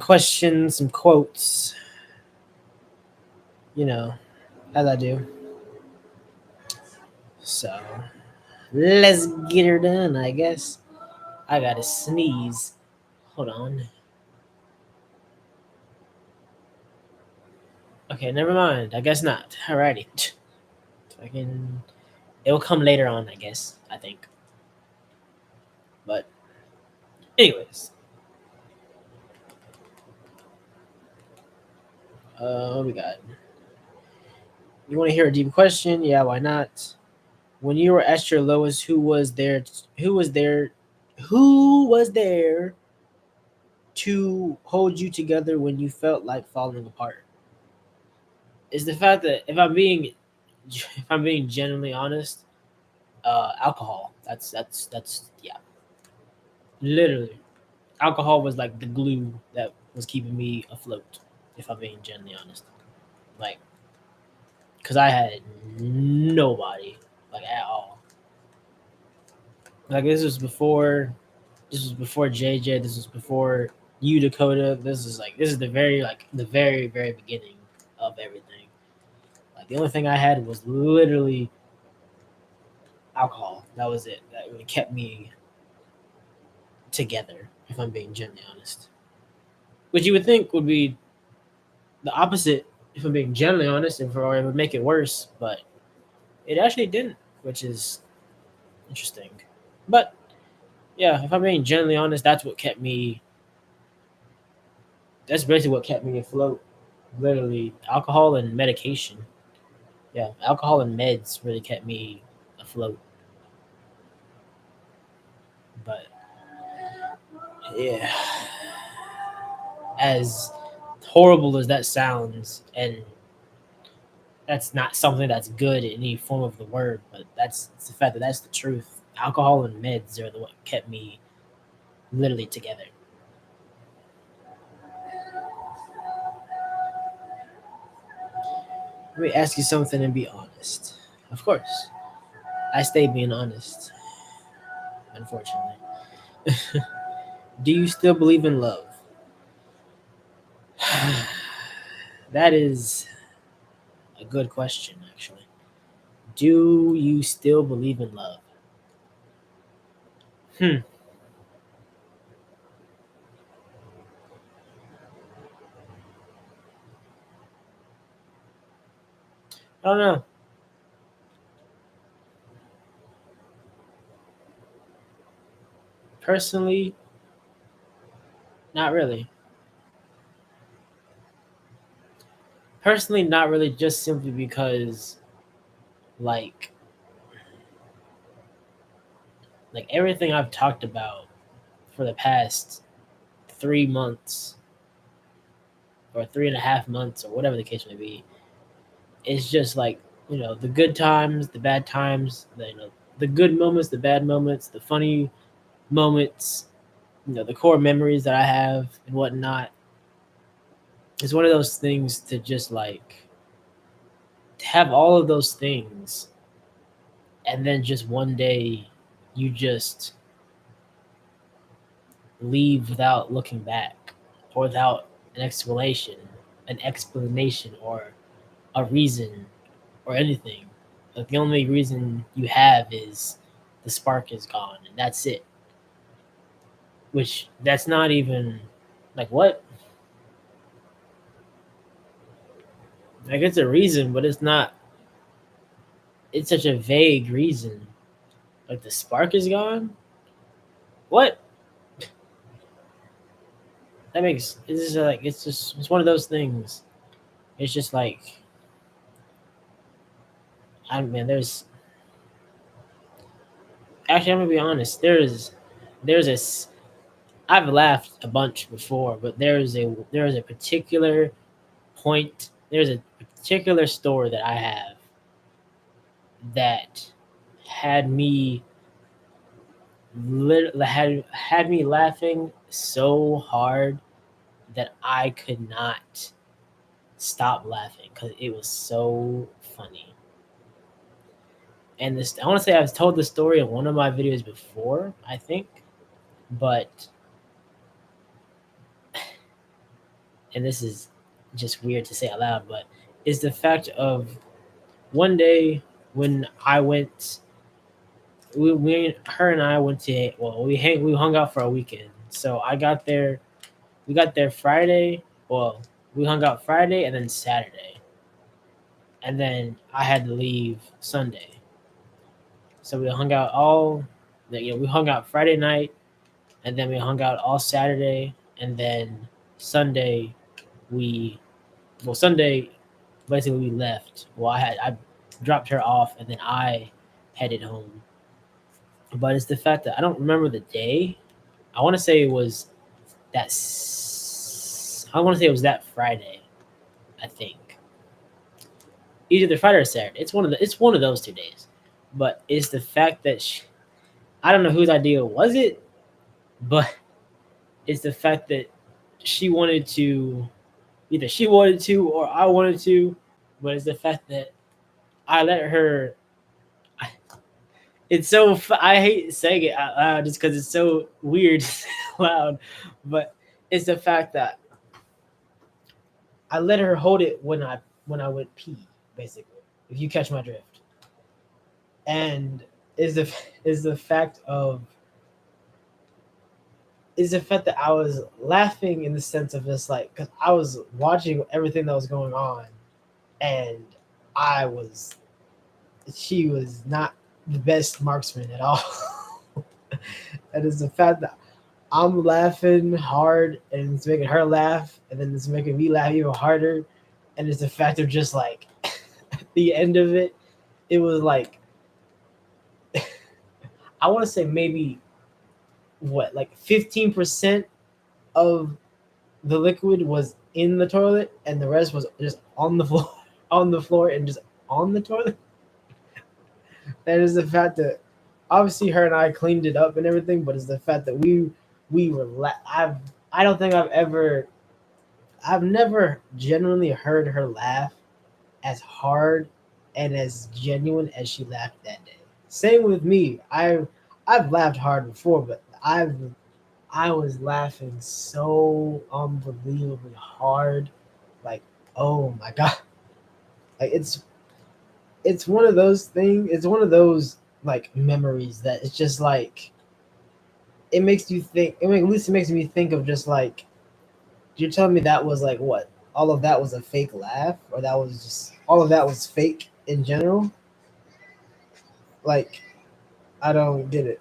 [SPEAKER 1] questions, some quotes, you know, as I do. So let's get her done, I guess. I gotta sneeze. Hold on. Okay, never mind. I guess not. Alrighty. Fucking, it'll come later on, I guess. I think. But anyways, what we got? You want to hear a deep question? Yeah, why not? When you were at your lowest, who was there? Who was there? Who was there to hold you together when you felt like falling apart? Is the fact that if I'm being genuinely honest, alcohol. That's yeah. Literally, alcohol was like the glue that was keeping me afloat. If I'm being genuinely honest, like, because I had nobody like at all. Like this was before JJ. This was before you, Dakota. This is the very beginning of everything. Like the only thing I had was literally alcohol. That was it. That really kept me together. If I'm being genuinely honest, which you would think would be the opposite. If I'm being genuinely honest, and for it would make it worse, but it actually didn't, which is interesting. But yeah, if I'm being genuinely honest, that's what kept me. That's basically what kept me afloat. Literally, alcohol and medication. Yeah, alcohol and meds really kept me afloat. But yeah, as horrible as that sounds, and that's not something that's good in any form of the word, but that's it's the fact that that's the truth. Alcohol and meds are the what kept me literally together. Let me ask you something and be honest. Of course, I stay being honest. Unfortunately, do you still believe in love? That is a good question, actually. Do you still believe in love? Hmm. I don't know. Personally, Not really. Personally, not really. Just simply because, like, everything I've talked about for the past 3 months or 3.5 months or whatever the case may be, is just like, the good times, the bad times, the good moments, the bad moments, the funny moments, the core memories that I have and whatnot. It's one of those things to just like to have all of those things, and then just one day you just leave without looking back, or without an explanation or a reason or anything. Like, the only reason you have is the spark is gone, and that's it. Which that's not even like what? Like, it's a reason, but it's not. It's such a vague reason. Like, the spark is gone. What? That makes it's just like it's one of those things. It's just like, I mean, there's actually, I'm gonna be honest. There's a I've laughed a bunch before, but there is a particular point. There's a particular story that I have that had me had me laughing so hard that I could not stop laughing because it was so funny. And this, I want to say I've told the story in one of my videos before, I think, but and this is just weird to say out loud, but is the fact of one day when I went, her and I went to, well, we hung out for a weekend. So we got there Friday. Well, we hung out Friday and then Saturday, and then I had to leave Sunday. So we hung out we hung out Friday night, and then we hung out all Saturday, and then Sunday we, Sunday basically we left. Well, I dropped her off, and then I headed home. But it's the fact that I don't remember the day. I want to say it was I want to say it was that Friday. I think either the Friday or Saturday. It's one of those 2 days. But it's the fact that I don't know whose idea was it, but it's the fact that she wanted to, either she wanted to or I wanted to, but it's the fact that I let her. It's so I hate saying it out loud just because it's so weird to say out loud, but it's the fact that I let her hold it when I went pee, basically. If you catch my drift, and is the is the fact of is the fact that I was laughing in the sense of just like, because I was watching everything that was going on, and I was she was not the best marksman at all. And it's the fact that I'm laughing hard and it's making her laugh, and then it's making me laugh even harder. And it's the fact of just like at the end of it, it was like I want to say maybe what, like 15% of the liquid was in the toilet, and the rest was just on the floor, on the floor, and just on the toilet. That is the fact that obviously her and I cleaned it up and everything, but it's the fact that we were I don't think I've never genuinely heard her laugh as hard and as genuine as she laughed that day. Same with me. I've laughed hard before, but I was laughing so unbelievably hard. Like, oh my god. Like, it's one of those things, it's one of those like memories that it's just like it makes you think, at least it makes me think of just like, you're telling me that was like what? All of that was a fake laugh, or that was just all of that was fake in general? Like, I don't get it.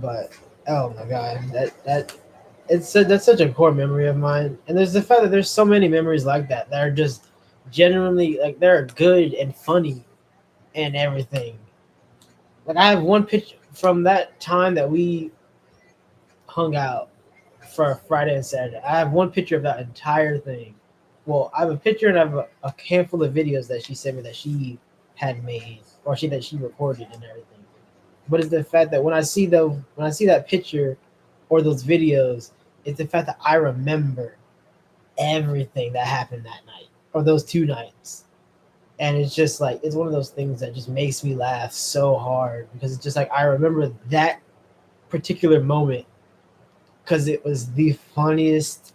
[SPEAKER 1] But oh my god, that's such a core memory of mine. And there's the fact that there's so many memories like that are just genuinely like they're good and funny and everything. Like I have one picture from that time that we hung out for Friday and Saturday. I have one picture of that entire thing. Well, I have a picture and I have a handful of videos that she sent me that she had made or that she recorded and everything. But it's the fact that when I see that picture or those videos, it's the fact that I remember everything that happened that night or those 2 nights. And it's just like it's one of those things that just makes me laugh so hard because it's just like I remember that particular moment because it was the funniest.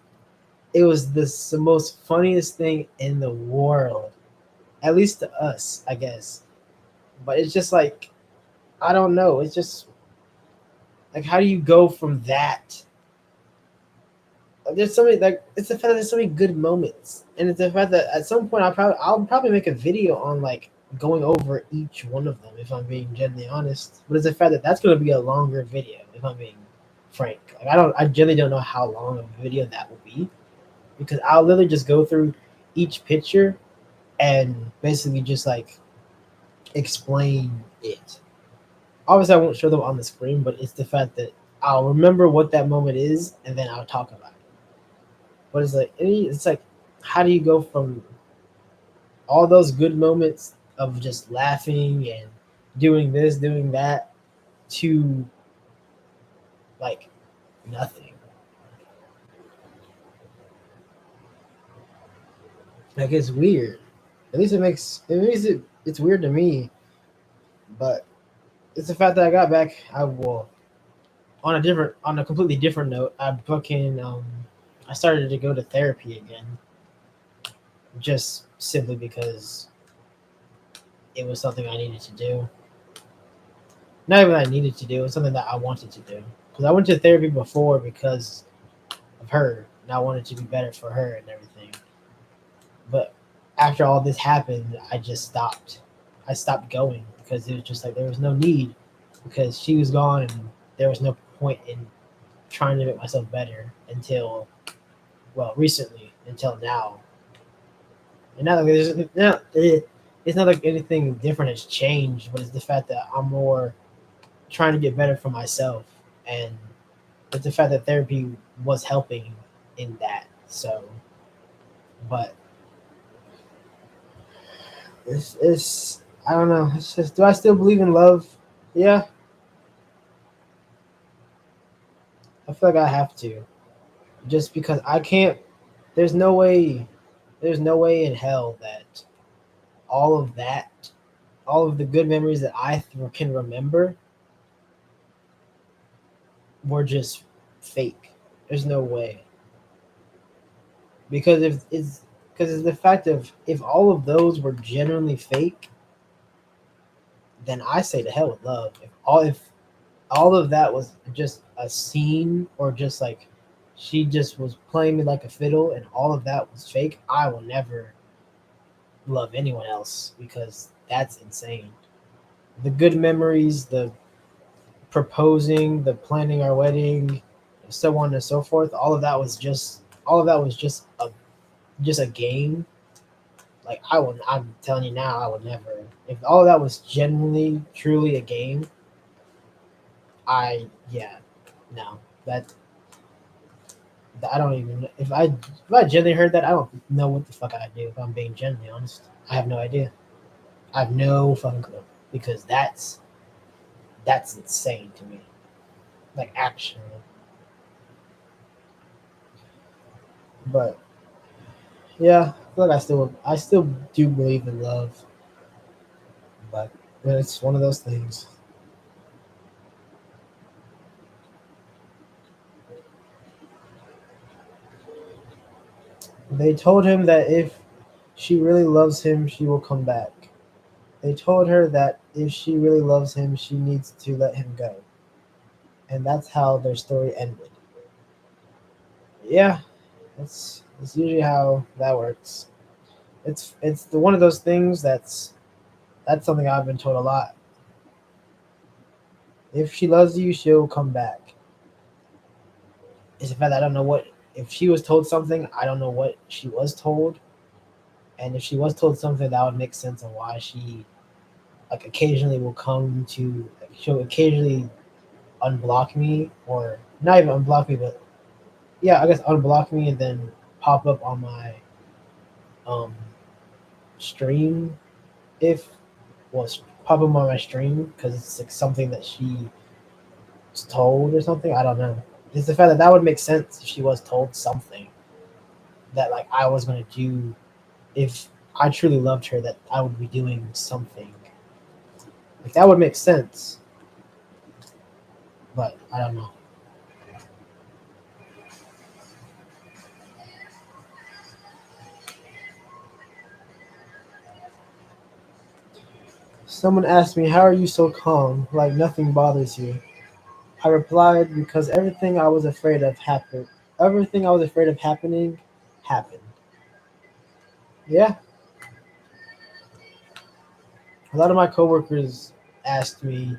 [SPEAKER 1] It was the most funniest thing in the world, at least to us, I guess. But it's just like I don't know. It's just like how do you go from that? There's so many like it's the fact that there's so many good moments, and it's the fact that at some point I'll probably make a video on like going over each one of them if I'm being genuinely honest. But it's the fact that that's going to be a longer video if I'm being frank. Like I generally don't know how long of a video that will be because I'll literally just go through each picture and basically just like explain it. Obviously, I won't show them on the screen, but it's the fact that I'll remember what that moment is and then I'll talk about it. But it's like, how do you go from all those good moments of just laughing and doing this, doing that, to like nothing? Like it's weird. At least it's weird to me. But it's the fact that I got back. I will on a completely different note. I started to go to therapy again, just simply because it was something I needed to do. Not even I needed to do. It's something that I wanted to do because I went to therapy before because of her, and I wanted to be better for her and everything. But after all this happened, I just stopped. I stopped going because it was just like there was no need because she was gone and there was no point in trying to make myself better until well recently until now. And now it's not like anything different has changed, but it's the fact that I'm more trying to get better for myself, and it's the fact that therapy was helping in that. So, but it's I don't know. It's just do I still believe in love? Yeah, I feel like I have to, just because I can't. There's no way. There's no way in hell that all of that, all of the good memories that can remember, were just fake. There's no way because if it's because it's the fact of if all of those were genuinely fake, then I say to hell with love. If all of that was just a scene or just like she just was playing me like a fiddle and all of that was fake, I will never love anyone else because that's insane. The good memories, the proposing, the planning our wedding, so on and so forth, all of that was just a game. Like I'm telling you now, I would never. If all of that was genuinely, truly a game, yeah, no, that I don't even. If I genuinely heard that, I don't know what the fuck I'd do. If I'm being genuinely honest, I have no idea. I have no fucking clue because that's insane to me. Like actually, but yeah, I feel like I still do believe in love, but it's one of those things. They told him that if she really loves him, she will come back. They told her that if she really loves him, she needs to let him go. And that's how their story ended. Yeah, that's usually how that works. One of those things that's something I've been told a lot. If she loves you, she'll come back. It's the fact that I don't know what if she was told something, I don't know what she was told. And if she was told something, that would make sense of why she like occasionally will come to like, she'll occasionally unblock me or not even unblock me, but yeah, I guess unblock me and then pop up on my um stream if was pop up on my stream because it's like something that she was told or something. I don't know. It's the fact that that would make sense if she was told something that like I was gonna do if I truly loved her that I would be doing something like that would make sense. But I don't know. Someone asked me, "How are you so calm? Like nothing bothers you?" I replied, "Because everything I was afraid of happened. Everything I was afraid of happening happened." Yeah, a lot of my coworkers asked me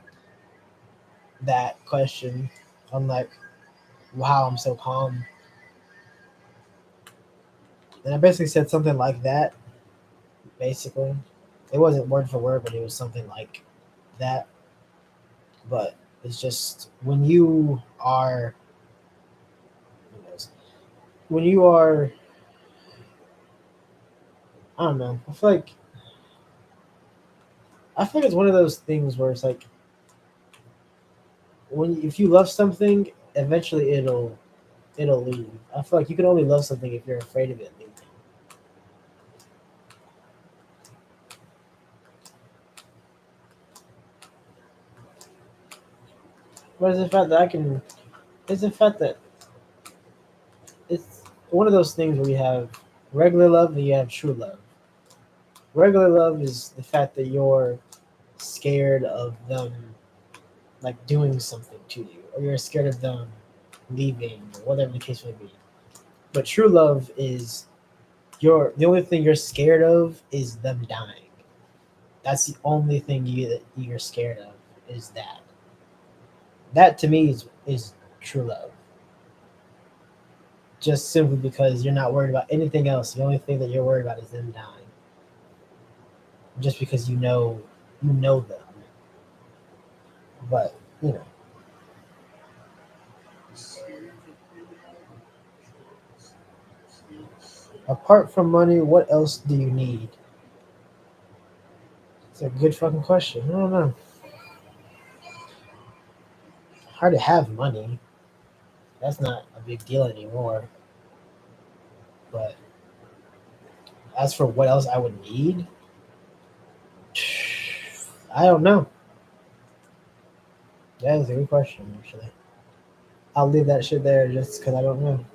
[SPEAKER 1] that question. I'm like, "Wow, I'm so calm," and I basically said something like that. Basically, it wasn't word for word, but it was something like that. But it's just when you are, I don't know. I feel like it's one of those things where it's like when if you love something, eventually it'll leave. I feel like you can only love something if you're afraid of it leaving. But it's the fact that I can. It's the fact that it's one of those things where you have regular love and you have true love. Regular love is the fact that you're scared of them like doing something to you, or you're scared of them leaving, or whatever the case may be. But true love is the only thing you're scared of is them dying. That's the only thing that you're scared of is that. That to me is true love. Just simply because you're not worried about anything else. The only thing that you're worried about is them dying. Just because you know them. But, you know, apart from money, what else do you need? It's a good fucking question. I don't know. Hard to have money. That's not a big deal anymore. But as for what else I would need, I don't know. That is a good question, actually. I'll leave that shit there just because I don't know.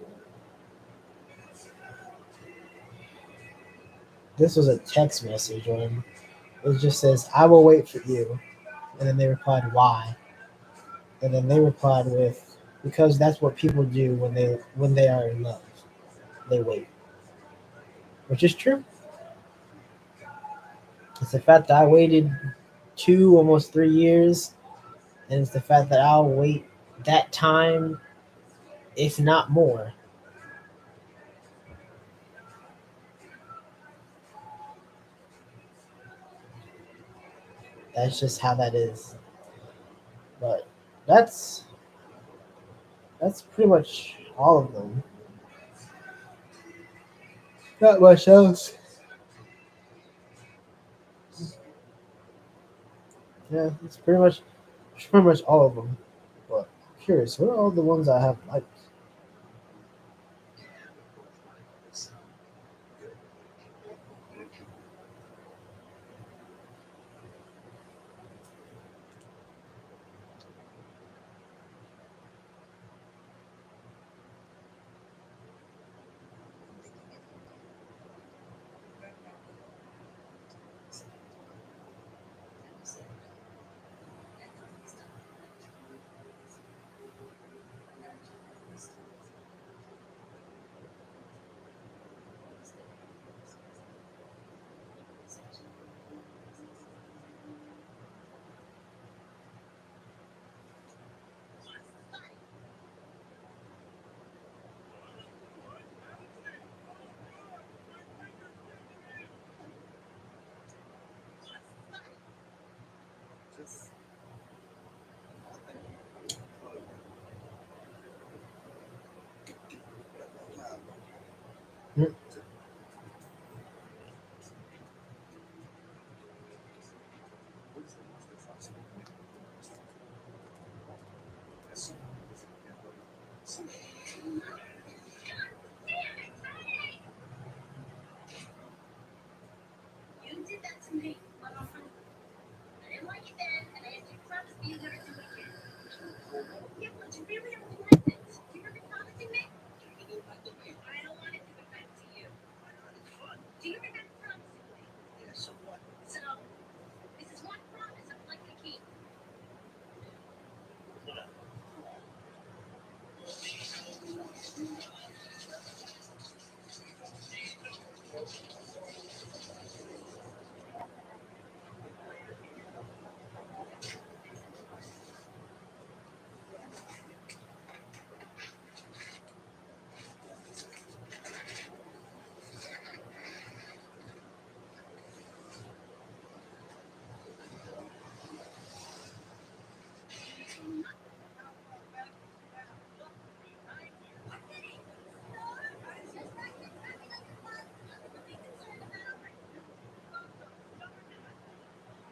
[SPEAKER 1] This was a text message one. It just says, "I will wait for you." And then they replied, "Why?" And then they replied with, "Because that's what people do when they are in love. They wait." Which is true. It's the fact that I waited 2 almost 3 years, and it's the fact that I'll wait that time, if not more. That's just how that is. But that's that's pretty much all of them. Not much else. Yeah, it's pretty much all of them. But I'm curious, what are all the ones I have liked?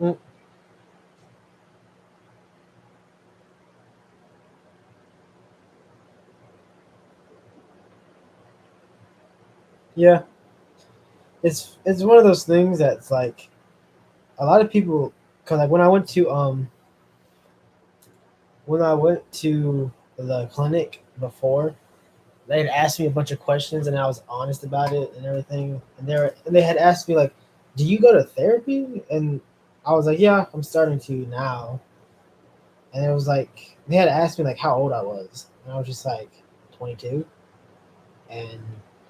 [SPEAKER 1] Mm, yeah, it's one of those things that's like a lot of people, because like when I went to the clinic before, they had asked me a bunch of questions and I was honest about it and everything. And they had asked me like, "Do you go to therapy?" And I was like, "Yeah, I'm starting to now." And it was like they had asked me like how old I was, and I was just like 22, and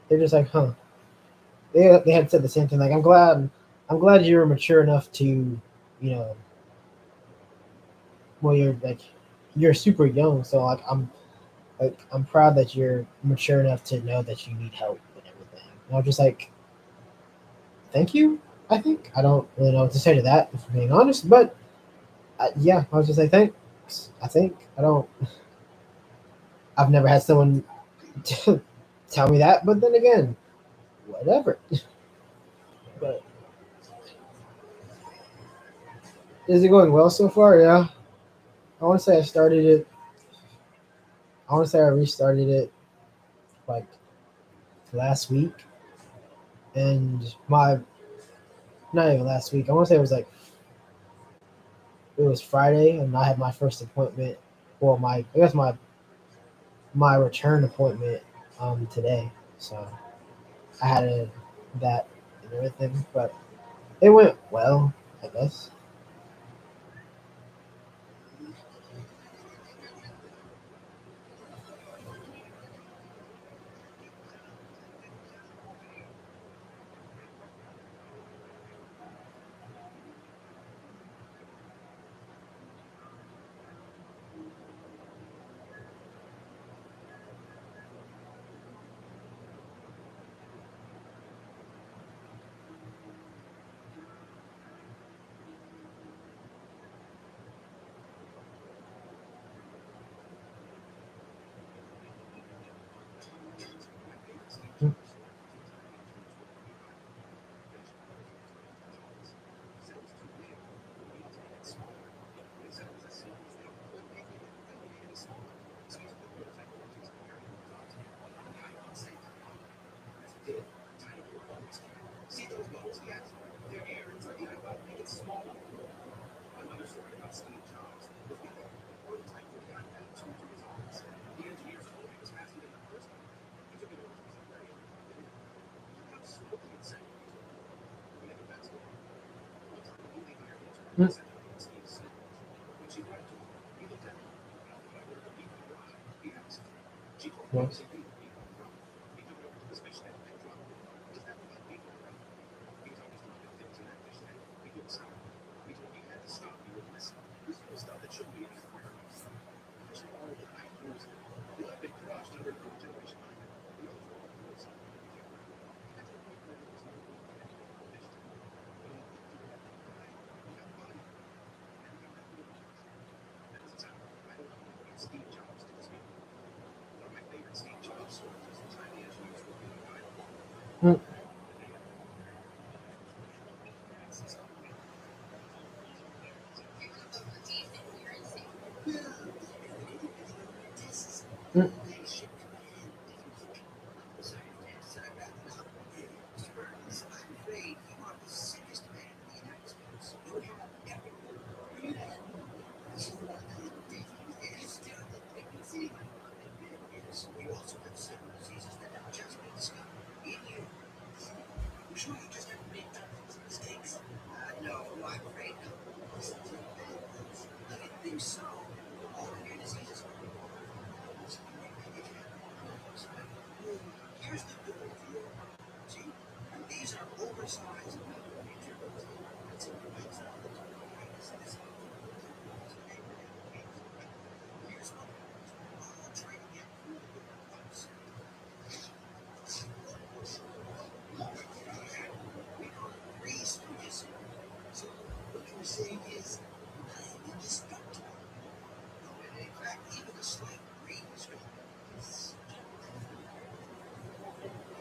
[SPEAKER 1] they're just like, "Huh." They had said the same thing. Like, I'm glad you're mature enough to, know, well, you're super young, so I'm proud that you're mature enough to know that you need help and everything. And I was just like, thank you. I think I don't really know what to say to that, if I'm being honest, but yeah, I was just like, thanks. I think I don't. I've never had someone tell me that, but then again, whatever. But is it going well so far? Yeah, I want to say I started it. I want to say I restarted it like last week, and my not even last week. I want to say it was Friday, and I had my first appointment. Well, I guess my return appointment today. So I had that and everything, but it went well, I guess. Mm, yeah. Mm, mm,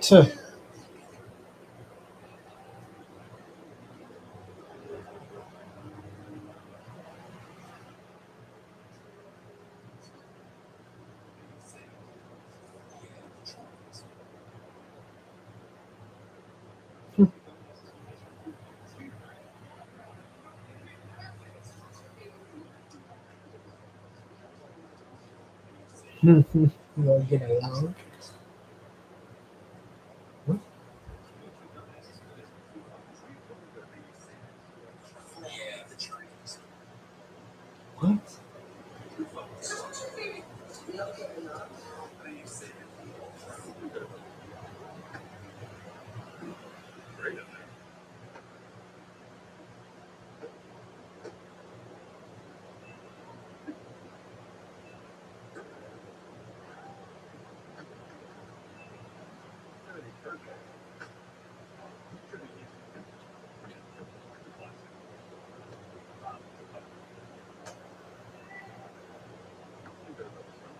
[SPEAKER 1] tuh. We'll get along. What?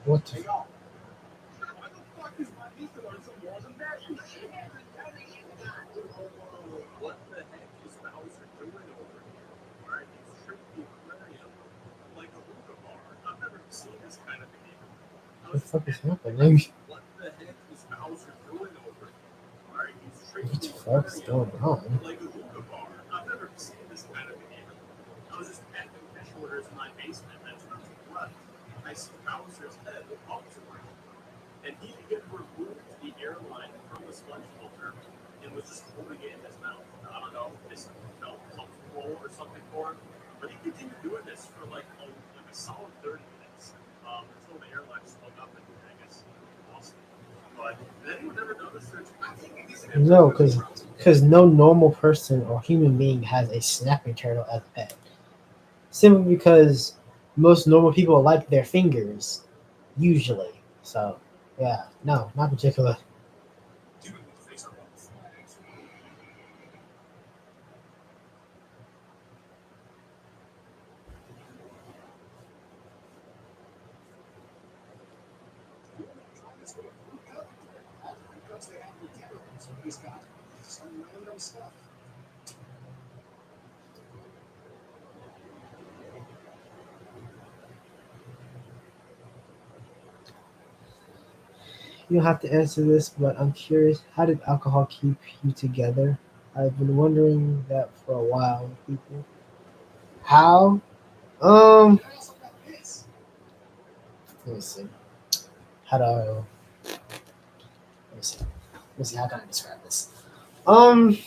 [SPEAKER 1] What the what the fuck is happening? What the fuck is going on? No, because no normal person or human being has a snapping turtle as a pet. Simply because most normal people like their fingers, usually. So, yeah, no, not particular. You don't have to answer this, but I'm curious. How did alcohol keep you together? I've been wondering that for a while. People, how? Um, let me see. How do I? Let me see. Let me see. How can I describe this? Um,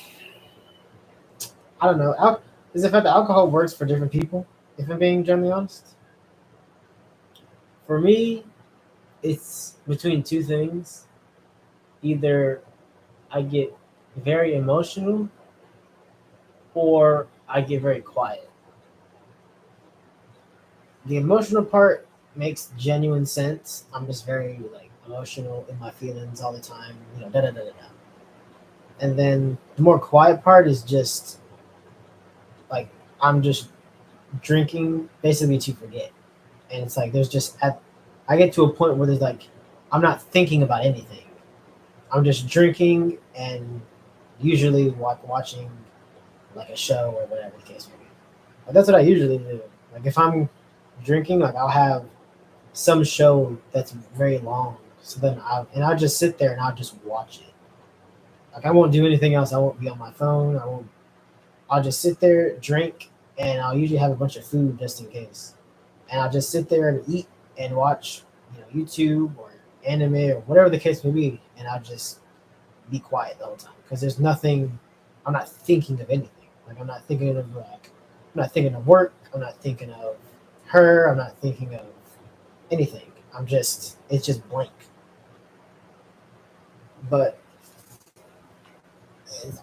[SPEAKER 1] I don't know. Is the fact that alcohol works for different people? If I'm being generally honest, for me, it's between two things. Either I get very emotional, or I get very quiet. The emotional part makes genuine sense. I'm just very like emotional in my feelings all the time. Da da da da da. And then the more quiet part is just like I'm just drinking basically to forget. And it's like there's just I get to a point where there's like I'm not thinking about anything. I'm just drinking and usually watching like a show or whatever the case may be. Like, that's what I usually do. Like if I'm drinking, like I'll have some show that's very long. So then I'll just sit there and I'll just watch it. Like I won't do anything else. I won't be on my phone. I won't. I'll just sit there, drink, and I'll usually have a bunch of food just in case. And I'll just sit there and eat and watch, YouTube or anime or whatever the case may be, and I'll just be quiet the whole time because there's nothing. I'm not thinking of anything. Like I'm not thinking of work. I'm not thinking of her. I'm not thinking of anything. It's just blank. But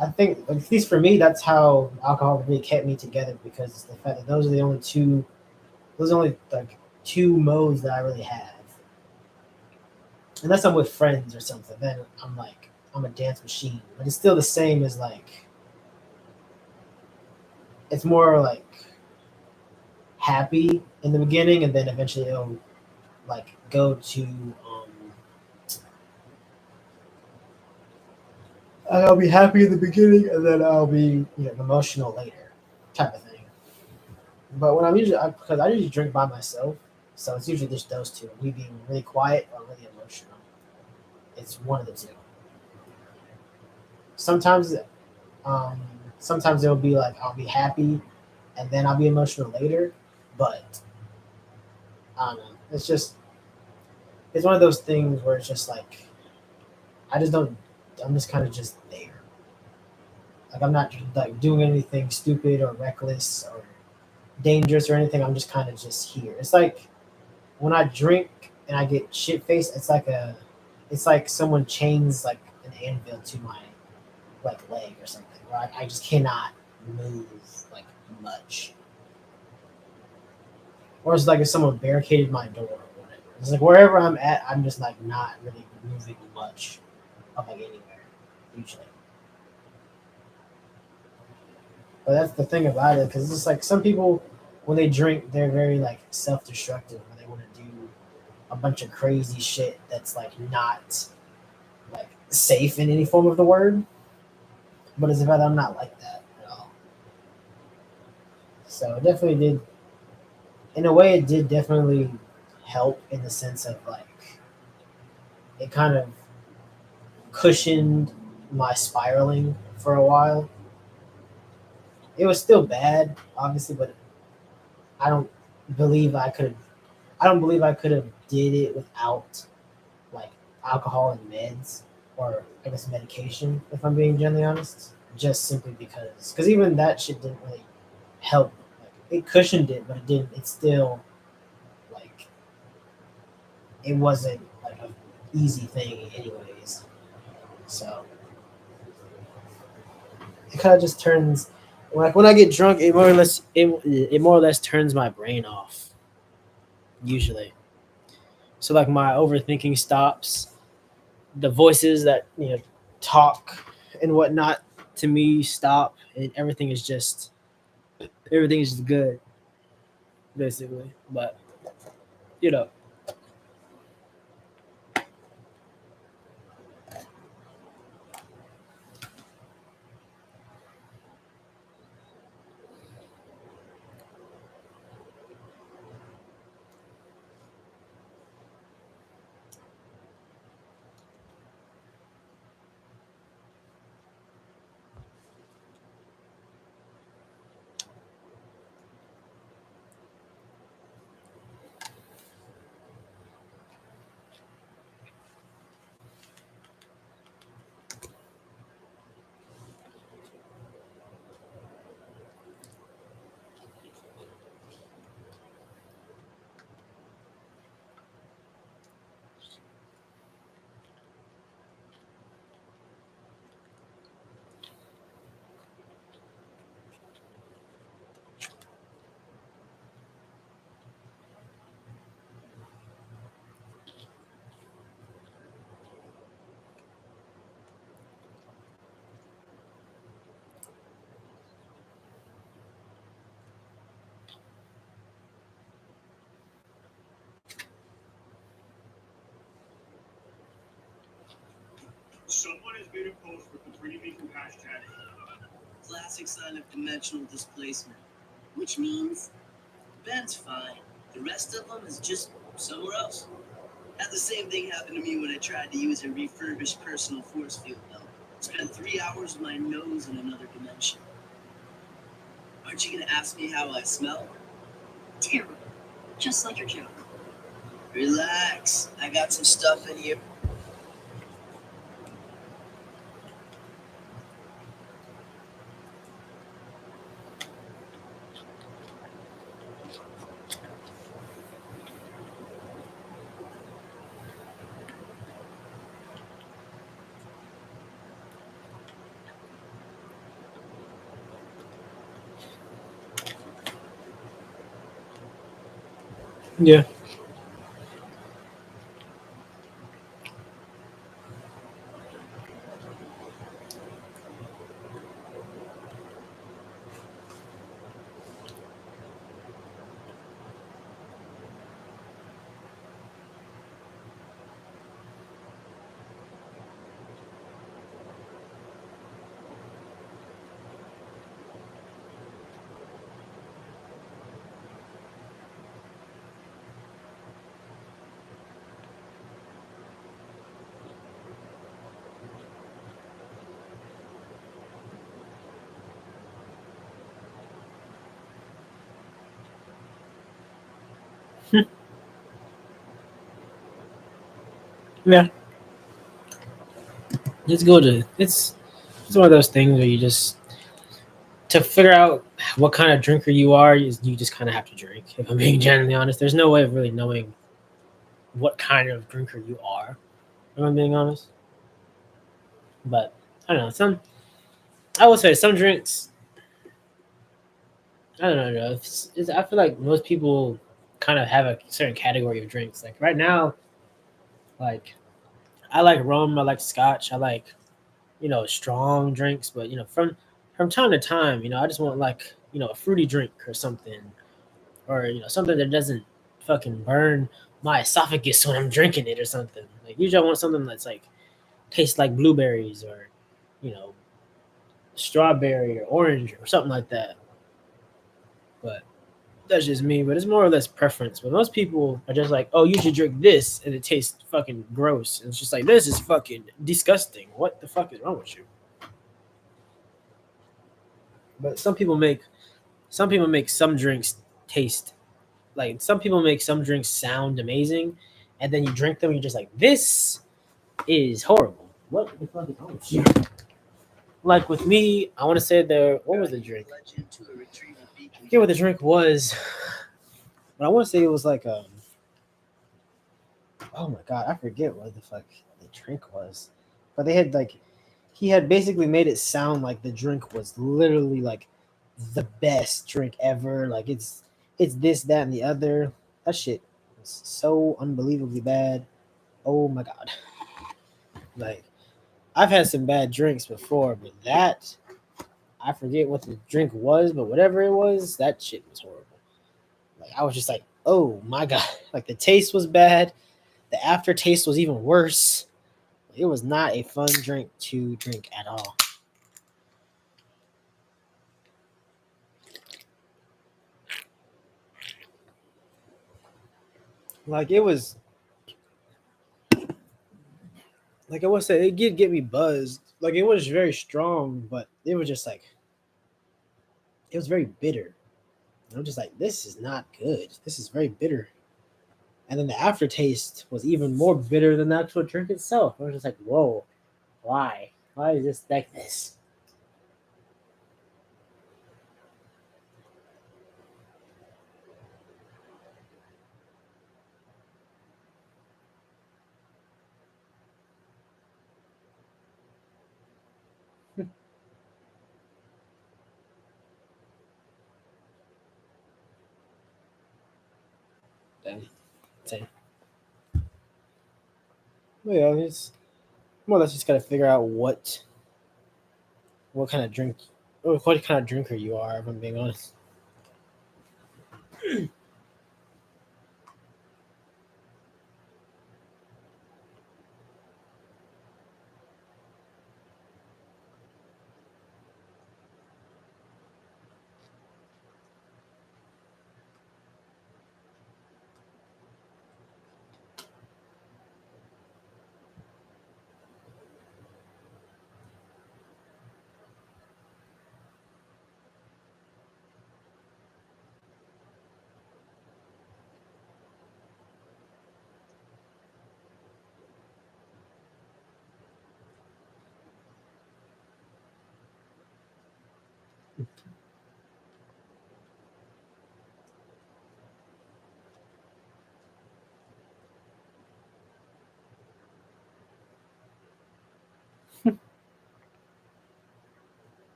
[SPEAKER 1] I think, at least for me, that's how alcohol really kept me together because it's the fact that those are only like two modes that I really have. Unless I'm with friends or something, then I'm a dance machine. But it's still the same as like, it's more like happy in the beginning and then eventually it'll like go to, I'll be happy in the beginning and then I'll be emotional later, type of thing. But when because I usually drink by myself, so it's usually just those two: me being really quiet or really emotional. It's one of the two. Sometimes, um, sometimes it'll be like I'll be happy and then I'll be emotional later. But I don't know. It's just it's one of those things where it's just like I just don't. I'm just kind of just there. Like I'm not like doing anything stupid or reckless or dangerous or anything. I'm just kind of just here. It's like when I drink and I get shit faced. It's like someone chains like an anvil to my like leg or something. Where I just cannot move like much. Or it's like if someone barricaded my door or whatever. It's like wherever I'm at, I'm just like not really moving much of like anywhere usually. But that's the thing about it, because it's just like some people, when they drink, they're very like self-destructive, where they want to do a bunch of crazy shit that's like not like safe in any form of the word. But it's about I'm not like that at all. So it definitely did, in a way, it did definitely help in the sense of like it kind of cushioned my spiraling for a while. It was still bad, obviously, but I don't believe I could. I don't believe I could have did it without like alcohol and meds, or I guess medication, if I'm being generally honest. Just simply because even that shit didn't really help. Like it cushioned it, but it didn't. It's still like it wasn't like a easy thing, anyways. So it kind of just turns. Like when I get drunk, it more or less turns my brain off usually. So like my overthinking stops. The voices that talk and whatnot to me stop, and everything is just good basically. But you know,
[SPEAKER 2] Someone has made a post with the 3D hashtag. Classic sign of dimensional displacement, which means Ben's fine. The rest of them is just somewhere else. Had the same thing happen to me when I tried to use a refurbished personal force field, though. Spent 3 hours with my nose in another dimension. Aren't you gonna ask me how I smell? Terrible. Just like your joke. Relax. I got some stuff in here.
[SPEAKER 1] yeah, Yeah, it's good. It's one of those things where you just to figure out what kind of drinker you are. You just kind of have to drink. If I'm being genuinely honest, there's no way of really knowing what kind of drinker you are. If I'm being honest, but I don't know. I would say some drinks. I don't know. I feel like most people kind of have a certain category of drinks. Like right now, like I like rum. I like scotch. I like strong drinks. But from time to time, I just want like a fruity drink or something, or something that doesn't fucking burn my esophagus when I'm drinking it or something. Like usually I want something that's like tastes like blueberries or you know strawberry or orange or something like that. But that's just me. But it's more or less preference. But most people are just like, oh, you should drink this, and it tastes fucking gross. And it's just like this is fucking disgusting. What the fuck is wrong with you? But some people make some drinks taste like some people make some drinks sound amazing, and then you drink them, and you're just like, this is horrible. What the fuck is wrong with you? Like with me, I want to say what was the drink?
[SPEAKER 2] Legend to a retrieval
[SPEAKER 1] I
[SPEAKER 2] beacon.
[SPEAKER 1] forget what the drink was, but I want to say it was like oh my god, I forget what the fuck the drink was. But they had like he had basically made it sound like the drink was literally like the best drink ever. Like it's this, that, and the other. That shit was so unbelievably bad. Oh my god. Like I've had some bad drinks before, but that I forget what the drink was, but whatever it was, that shit was horrible. Like I was just like, oh my god. Like the taste was bad. The aftertaste was even worse. It was not a fun drink to drink at all. Like it was like I would say it did get me buzzed. Like it was very strong, but it was just like it was very bitter. And I'm just like, this is not good. This is very bitter. And then the aftertaste was even more bitter than the actual drink itself. I was just like, whoa, why? Why is this like this? Damn. Same. Well, yeah, it's more or less just gotta figure out what kind of drink or what kind of drinker you are, if I'm being honest.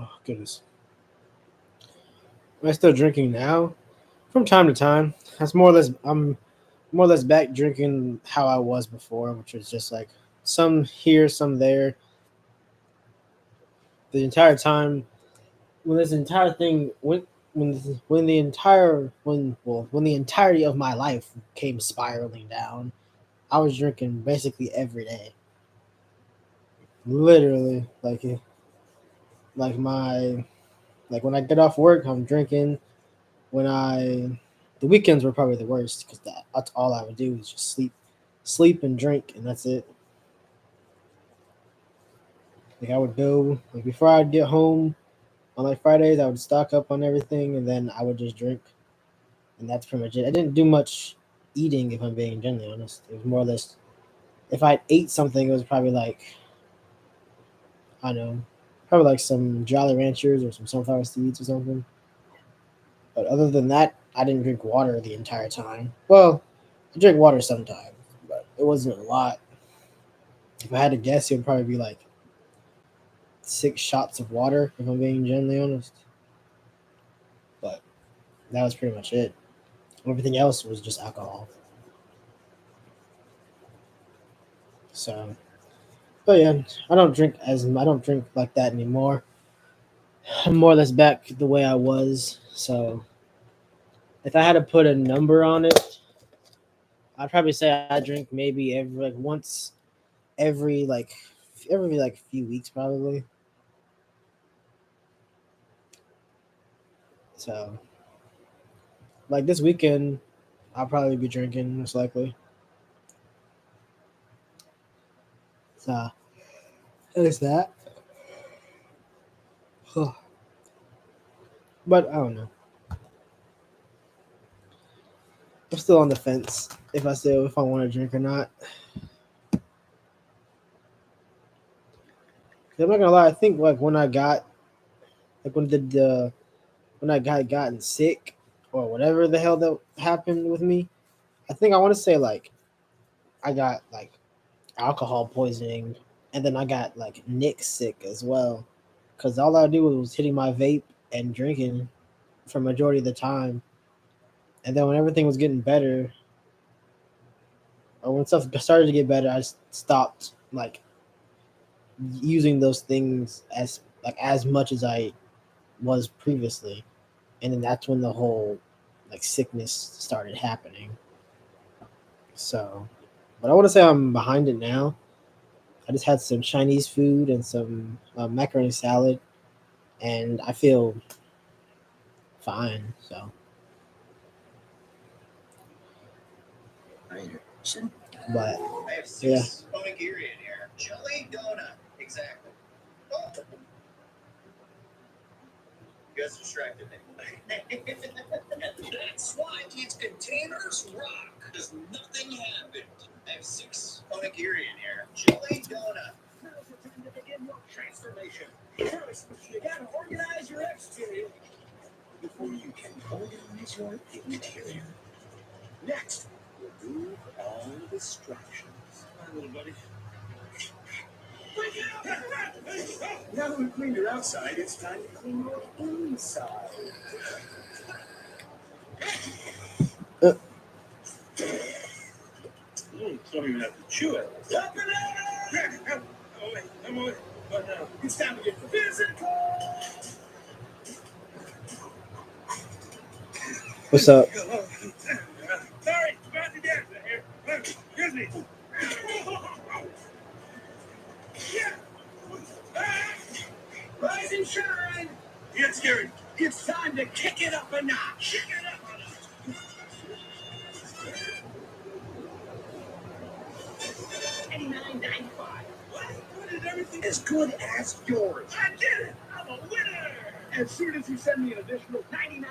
[SPEAKER 1] Oh goodness. Am I still drinking now? From time to time. That's more or less. I'm more or less back drinking how I was before, which was just like some here, some there. The entire time when this entire thing when the entire when the entirety of my life came spiraling down, I was drinking basically every day. Literally, like my like when I get off work, I'm drinking. When I the weekends were probably the worst because that's all I would do is just sleep and drink, and that's it. Like I would go like before I'd get home on like Fridays, I would stock up on everything, and then I would just drink, and that's pretty much it. I didn't do much eating, if I'm being genuinely honest. It was more or less if I ate something, it was probably like I don't know, probably like some Jolly Ranchers or some sunflower seeds or something. But other than that, I didn't drink water the entire time. Well, I drink water sometimes, but it wasn't a lot. If I had to guess, it would probably be like 6 shots of water, if I'm being genuinely honest. But that was pretty much it. Everything else was just alcohol. So, but yeah, I don't drink like that anymore. I'm more or less back the way I was. So, if I had to put a number on it, I'd probably say I drink maybe every like once every like every like few weeks probably. So, like this weekend, I'll probably be drinking most likely. So, there's that. But I don't know. I'm still on the fence if I want to drink or not. I'm not gonna lie. I think like like when I got gotten sick or whatever the hell that happened with me. I think I want to say like I got like alcohol poisoning, and then I got like Nick sick as well, because all I do was hitting my vape and drinking for majority of the time, and then when everything was getting better, or when stuff started to get better, I stopped like using those things as much as I was previously, and then that's when the whole like sickness started happening. So, but I want to say I'm behind it now. I just had some Chinese food and some macaroni salad, and I feel fine. So, but
[SPEAKER 2] I have
[SPEAKER 1] yeah,
[SPEAKER 2] six onigiri in here. Jelly donut. Exactly. Oh, you guys distracted me. That's why these containers rock. Because nothing happened. I have six onigiri in here. Jelly donut. Now's the time to begin your transformation. First, you gotta organize your exterior before you can organize your interior. Next, remove all distractions. Hi, little buddy. Now that we've cleaned your outside, it's time to clean your inside.
[SPEAKER 1] uh,
[SPEAKER 2] Don't even have to chew it. Up and out! I'm away. But it's time to get physical.
[SPEAKER 1] what's up?
[SPEAKER 2] Sorry, about to dance here. Excuse me. Yeah. Rise and shine. Get scared. It's time to kick it up a notch. Kick it up a notch. 89.95. What is everything as good as yours? I did it. I'm a winner. As soon as you send me an additional 99.95.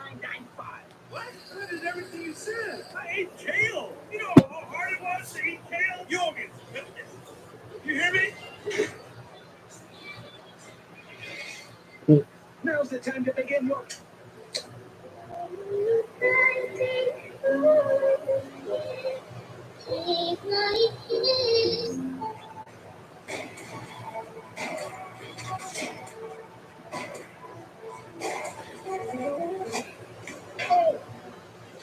[SPEAKER 2] What? That is everything you said. I ate kale. You know how hard it was to eat kale? You owe me. You hear me? Now's the time to begin your.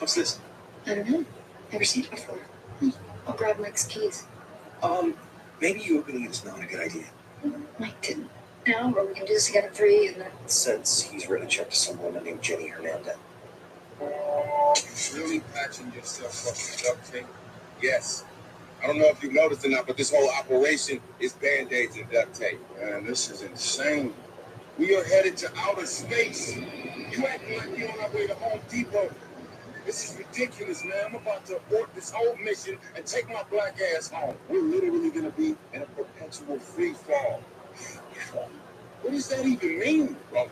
[SPEAKER 2] What's this?
[SPEAKER 3] I don't know. Never seen it before. I'll grab Mike's keys.
[SPEAKER 2] Maybe you opening it is not a good idea.
[SPEAKER 3] Mike didn't. Now, or we can do this again at 3 and then.
[SPEAKER 2] Since he's written a check to someone named Jenny Hernandez.
[SPEAKER 4] Really patching yourself up with duct tape? Yes. I don't know if you noticed or not, but this whole operation is Band-Aids and duct tape. Man, this is insane. We are headed to outer space. You acting like you're on our way to Home Depot. This is ridiculous, man. I'm about to abort this whole mission and take my black ass home. We're literally going to be in a perpetual free fall. What does that even mean, bro?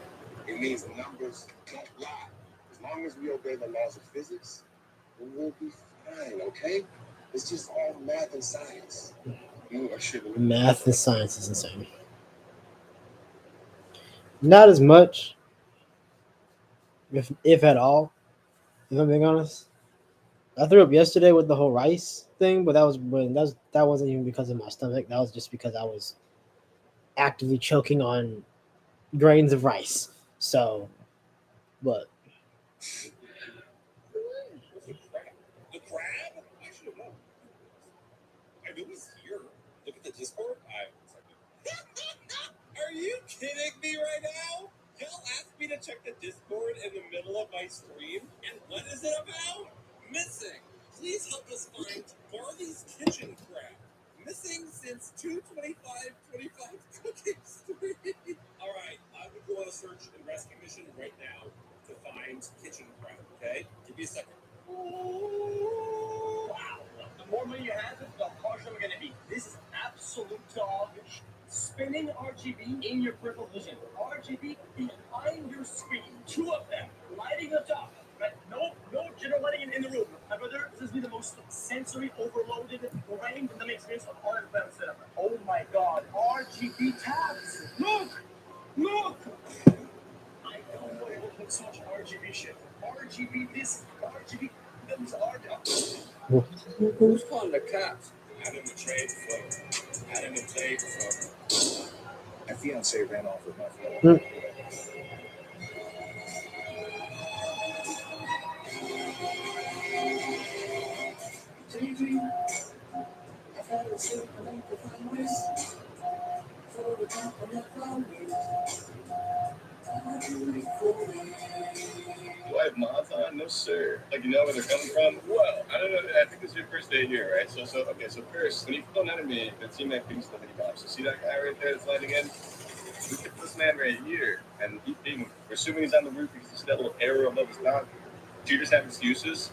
[SPEAKER 4] It means the numbers don't lie. As long as we obey the laws of physics, we'll be fine, okay? It's just all math and science.
[SPEAKER 1] Math and science is insane. Not as much, if at all, if I'm being honest. I threw up yesterday with the whole rice thing, but that wasn't even because of my stomach. That was just because I was actively choking on grains of rice. So, but
[SPEAKER 4] The crab? I should have known. I knew it was here. Look at the Discord. Are you kidding me right now? Y'all asked me to check the Discord in the middle of my stream, and what is it about? Missing. Please help us find Barley's Kitchen Crab. Missing since 2/25/25 cooking stream. All right, I would go on a search and rescue mission right now to find Kitchen Crab. Okay, give me a second. Wow. The more money you have, the harsher I'm gonna be. This is absolute dog. Spinning RGB in your peripheral vision. RGB behind your screen. 2 of them lighting up top. Right? No general lighting in the room. My brother, this is the most sensory overloaded brain dynamic experience of all I've ever set up. Oh my god. RGB tabs. Look! I don't know what looks so much RGB shit. RGB this, RGB those Who's calling the cops? Adam the trade for. Adam the trade for.
[SPEAKER 2] My fiance ran off with my phone.
[SPEAKER 4] Do I have mods on? No, sir. Like, you know where they're coming from? Well, I don't know. I think this is your first day here, right? So first, when you click on enemy, the teammate brings the mini map. So see that guy right there that's lighting in? We get this man right here, and we're assuming he's on the roof because he's that little arrow above his mouth. Do you just have excuses?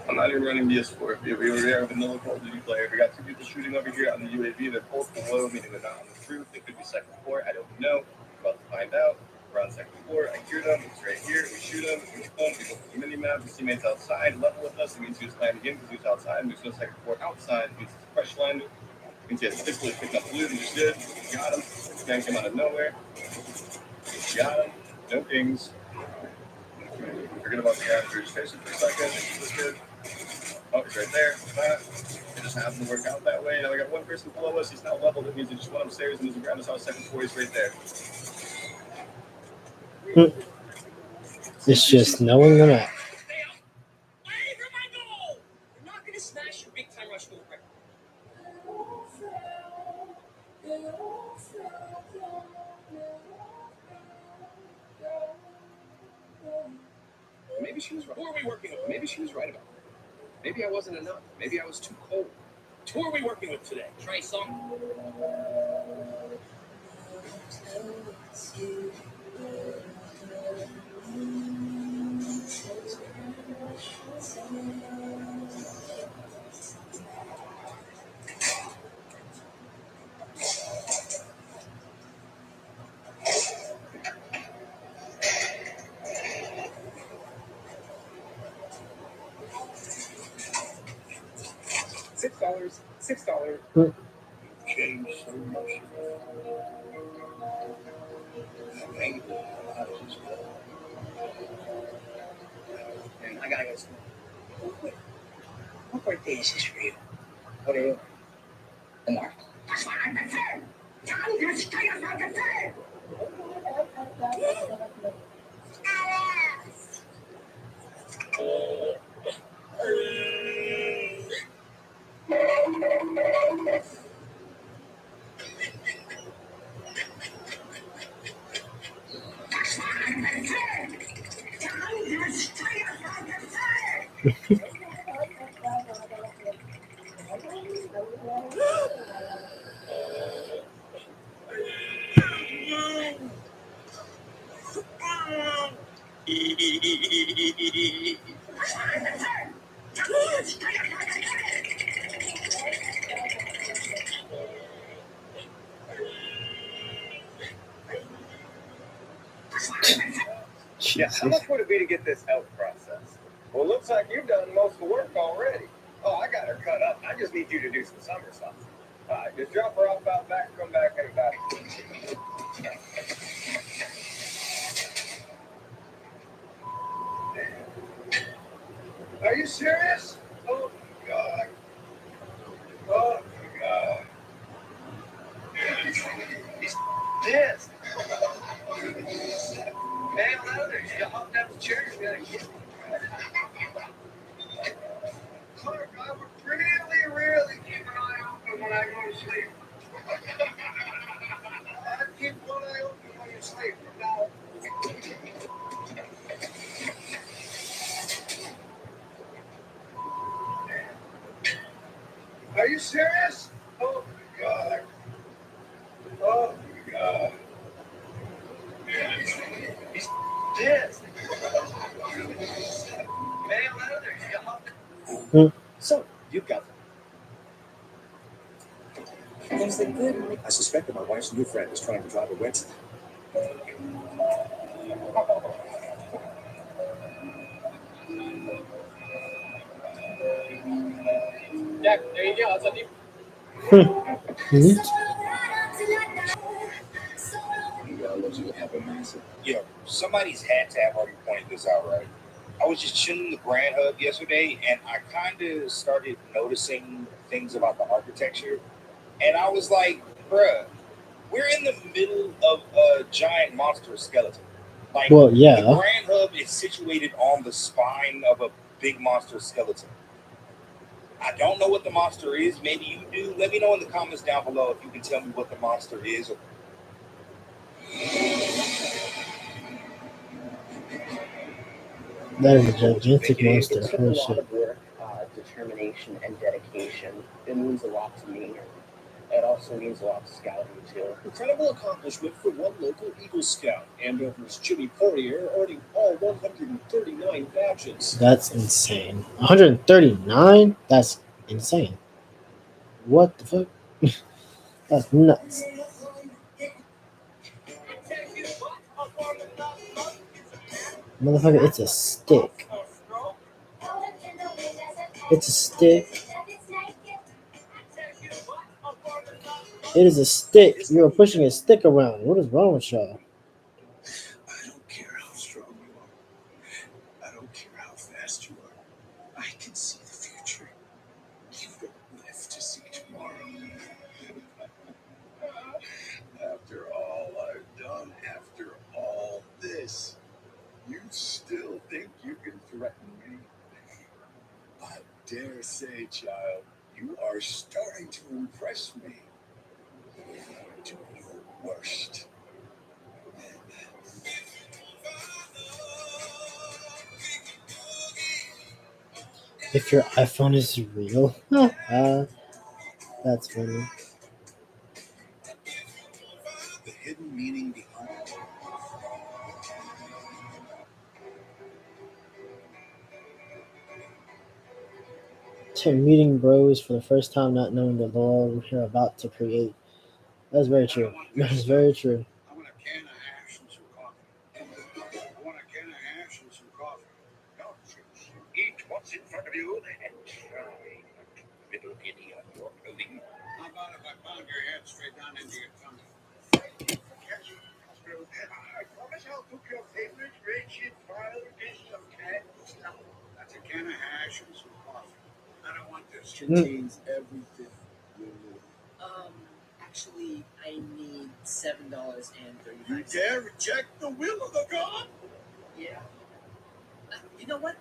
[SPEAKER 4] I'm not even running DS4. We already have a vanilla Call of Duty player. We got 2 people shooting over here on the UAV. They're both below, meaning they're not on the roof. They could be second floor. I don't know. We're about to find out. We're on second floor. I hear them. It's right here. We shoot them. We shoot them. We go to the mini map. The teammate's outside, level with us. It means he was landing again because he was outside. There's no second floor outside. It means it's a fresh land. It means he has typically picked up loot and just did. Got him. This man came out of nowhere. Got him. No pings. Forget about the after. Just face it for a second. This is good. Oh, it's right there. It just happened to work out that way. Now we got one person below us. He's not leveled. That means he just went upstairs and he's around his house. Second floor. He's right there.
[SPEAKER 1] it's just knowing the map.
[SPEAKER 4] You're not going to smash your big time rush goal record. Maybe she was right. Who are we working with? Maybe she was right about that. Maybe I wasn't enough. Maybe I was too cold. Who are we working with today? Trey Songz. $6. Change so much. And I gotta go to school. What birthday is this for you? What are you? The Mark. That's what I'm concerned. Tell me to stay as I'm concerned. Yeah, how much would it be to get this out processed? Well, looks like you've done most of the work already. Oh, I got her cut up. I just need you to do some somersaults. Just drop her off out back, come back in about. Are you serious? Oh, my God. Oh, my God. He's pissed. Man, Leather, you hopped out the chair. You gotta get. Clark, I would really keep an eye open when I go to sleep. I keep one eye open when you sleep. Now, are you serious? Oh my God. Oh my God. He's pissed. Man, Leather, you hopped. So, you got them.
[SPEAKER 5] There's a good. I suspect that my wife's new friend is trying to drive a wedge.
[SPEAKER 4] Jack, there you go. That's a deep.
[SPEAKER 6] Yeah, somebody's had to have already pointed this out, right? I was just chilling the Grand Hub yesterday, and I kind of started noticing things about the architecture, and I was like, bruh, we're in the middle of a giant monster skeleton. Like,
[SPEAKER 1] Well,
[SPEAKER 6] the
[SPEAKER 1] yeah.
[SPEAKER 6] Grand Hub is situated on the spine of a big monster skeleton. I don't know what the monster is. Maybe you do. Let me know in the comments down below if you can tell me what the monster is.
[SPEAKER 1] That is a gigantic monster.
[SPEAKER 2] It took a
[SPEAKER 1] Holy
[SPEAKER 2] lot
[SPEAKER 1] shit.
[SPEAKER 2] of work, determination, and dedication. It means a lot to me. It also means a lot to Scouting too.
[SPEAKER 5] Incredible accomplishment for one local Eagle Scout. Andover's Jimmy Poirier earning all 139 badges.
[SPEAKER 1] That's insane. 139? That's insane. What the fuck? That's nuts. Motherfucker, it's a stick. It's a stick. It is a stick. You are pushing a stick around. What is wrong with y'all?
[SPEAKER 5] I don't care how strong you are. I don't care how fast you are. I can see the future. You don't live to see tomorrow. After all I've done, after all this, you still think you can threaten me? I dare say, child, you are starting to impress me. Do your worst.
[SPEAKER 1] If your iPhone is real, that's funny.
[SPEAKER 5] The hidden meaning behind it.
[SPEAKER 1] To meeting bros for the first time, not knowing the law you're about to create. That's very true. That's very true.
[SPEAKER 5] I want a can of hash and some coffee. I want a can of hash and some coffee.
[SPEAKER 6] Nonsense. Eat what's in front of you and try. Little idiot, you're clothing.
[SPEAKER 5] How about if I pound your head straight down into your tummy?
[SPEAKER 6] I promise I'll cook your favorite red chip file dish of canned stuff.
[SPEAKER 5] That's a can of hash and some coffee. I don't want this. Contains everything you need.
[SPEAKER 2] Actually, I need $7.35.
[SPEAKER 5] You dare reject the will of the god?
[SPEAKER 2] Yeah. You know what?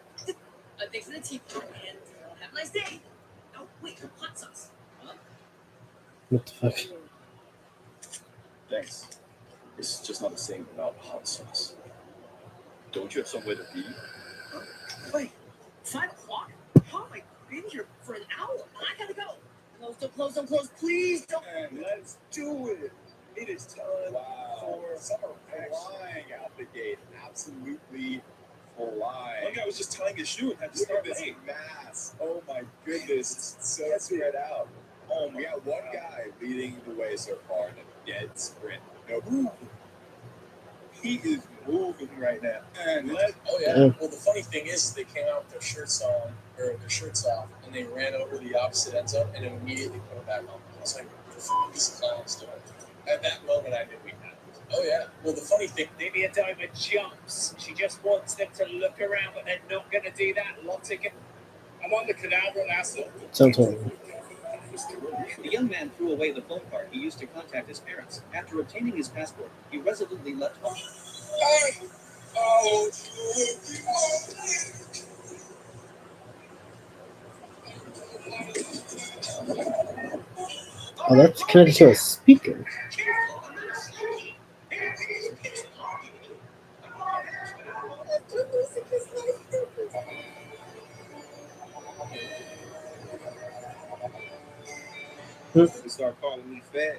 [SPEAKER 2] Thanks for the teapot and have a nice day. Oh, wait, hot sauce. Huh?
[SPEAKER 1] What the fuck?
[SPEAKER 5] Thanks. It's just not the same without hot sauce. Don't you have somewhere to be?
[SPEAKER 2] Wait, 5 o'clock? Tom, I've been here for an hour. I gotta go. Don't close, please don't.
[SPEAKER 5] And let's do it. It is time for summer flying out the gate. Absolutely flying.
[SPEAKER 4] One guy was just tying his shoe and had to start his
[SPEAKER 5] mass. Oh my goodness. It's so spread out. We got one guy leading the way so far in a dead sprint. No, he is moving right now. And
[SPEAKER 7] Oh yeah.
[SPEAKER 1] Yeah.
[SPEAKER 7] Well, the funny thing is, they came out with their shirts on or their shirts off, and they ran over the opposite end zone and immediately put them back on. I was like, "What the fuck are these clowns doing?" At that moment, I knew we had it. Oh yeah. Well, the funny thing,
[SPEAKER 8] Maybe a diver jumps. She just wants them to look around, but they're not going to do that. Lotte can.
[SPEAKER 4] I'm on the Canaveral NASA.
[SPEAKER 1] Sounds horrible.
[SPEAKER 2] The young man threw away the phone card he used to contact his parents. After obtaining his passport, he resolutely left home.
[SPEAKER 1] Oh, that's connected to a speaker.
[SPEAKER 4] They start calling me fat.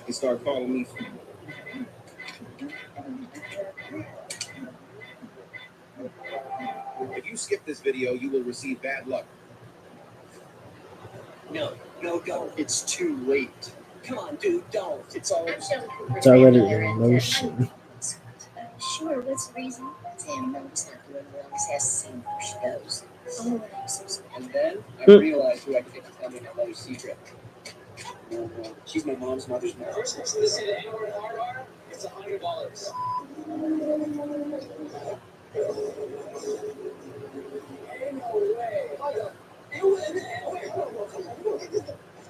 [SPEAKER 4] They start calling me fat. If you skip this video, you will receive bad luck.
[SPEAKER 2] No, don't. It's too late. Come on, dude, don't. It's all.
[SPEAKER 1] It's already in motion.
[SPEAKER 3] Sure, what's the reason? Sam knows not doing well. He has to see where she goes. Oh, I'm so sorry.
[SPEAKER 2] And then I realized who I could get to tell me my mother's secret. She's my mom's mother's mom. First person to see the N-word RR, it's $100.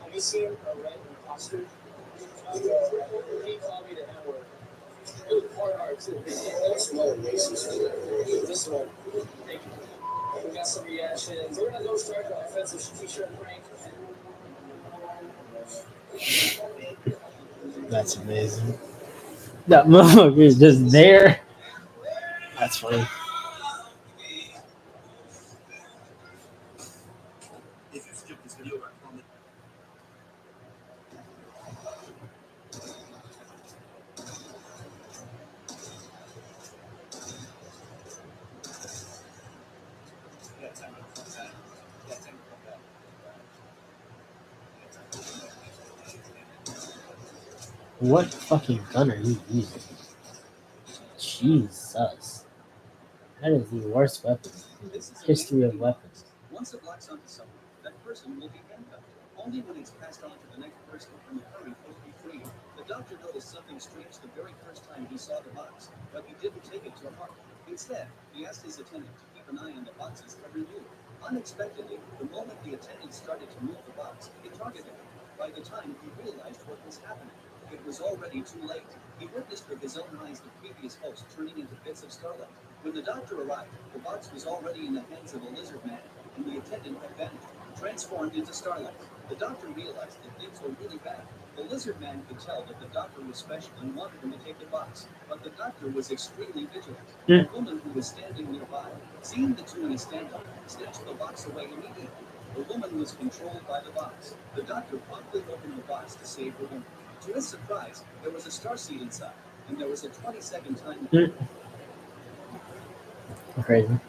[SPEAKER 8] Have you seen a red imposter? He called me the N-word. It was RR too. That's no racist. This one. Thank you. We got some reactions. We're gonna go start the offensive t-shirt prank.
[SPEAKER 1] That's amazing. That motherfucker is just there. That's funny.
[SPEAKER 2] If you skip this video, I promise.
[SPEAKER 1] What fucking gun are you using? Jesus. That is the worst weapon in the history of weapons.
[SPEAKER 2] Once it locks onto someone, that person will be handcuffed. Only when it's passed on to the next person can the current hope be freed. The doctor noticed something strange the very first time he saw the box, but he didn't take it to heart. Instead, he asked his attendant to keep an eye on the box's every move. Unexpectedly, the moment the attendant started to move the box, it targeted him. By the time he realized what was happening, it was already too late. He witnessed with his own eyes the previous host turning into bits of starlight. When the doctor arrived, the box was already in the hands of a lizard man, and the attendant had vanished, transformed into starlight. The doctor realized that things were really bad. The lizard man could tell that the doctor was special and wanted him to take the box, but the doctor was extremely vigilant. A woman who was standing nearby, seeing the two in a standoff, snatched the box away immediately. The woman was controlled by the box. The doctor promptly opened the box to save the woman. To his surprise, there was a starseed inside, and there was a 20-second time limit.
[SPEAKER 1] Crazy.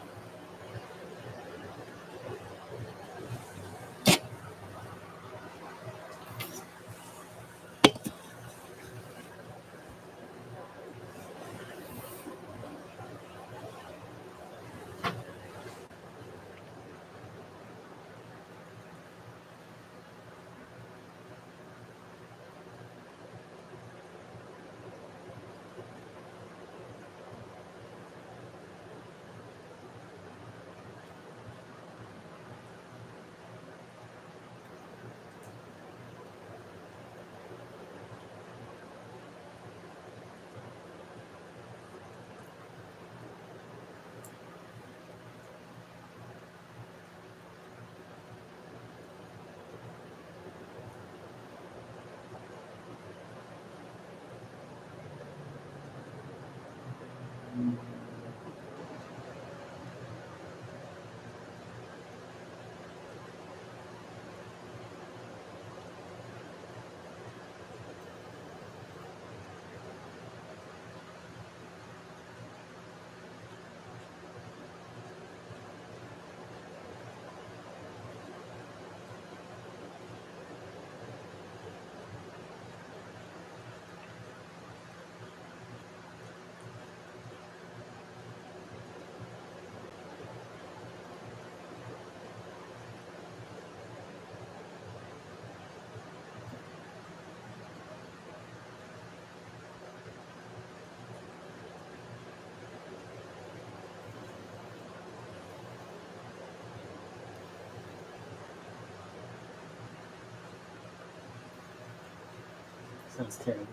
[SPEAKER 1] Sounds terrible.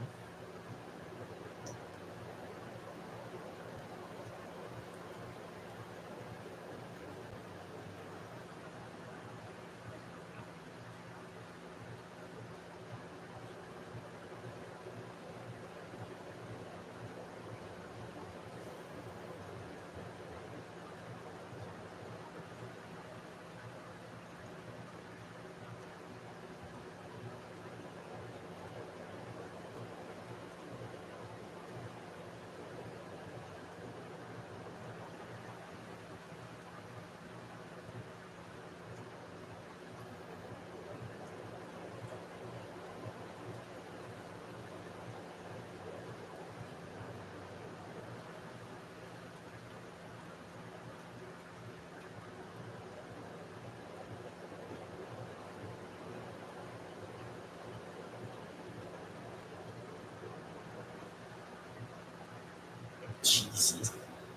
[SPEAKER 1] Jesus,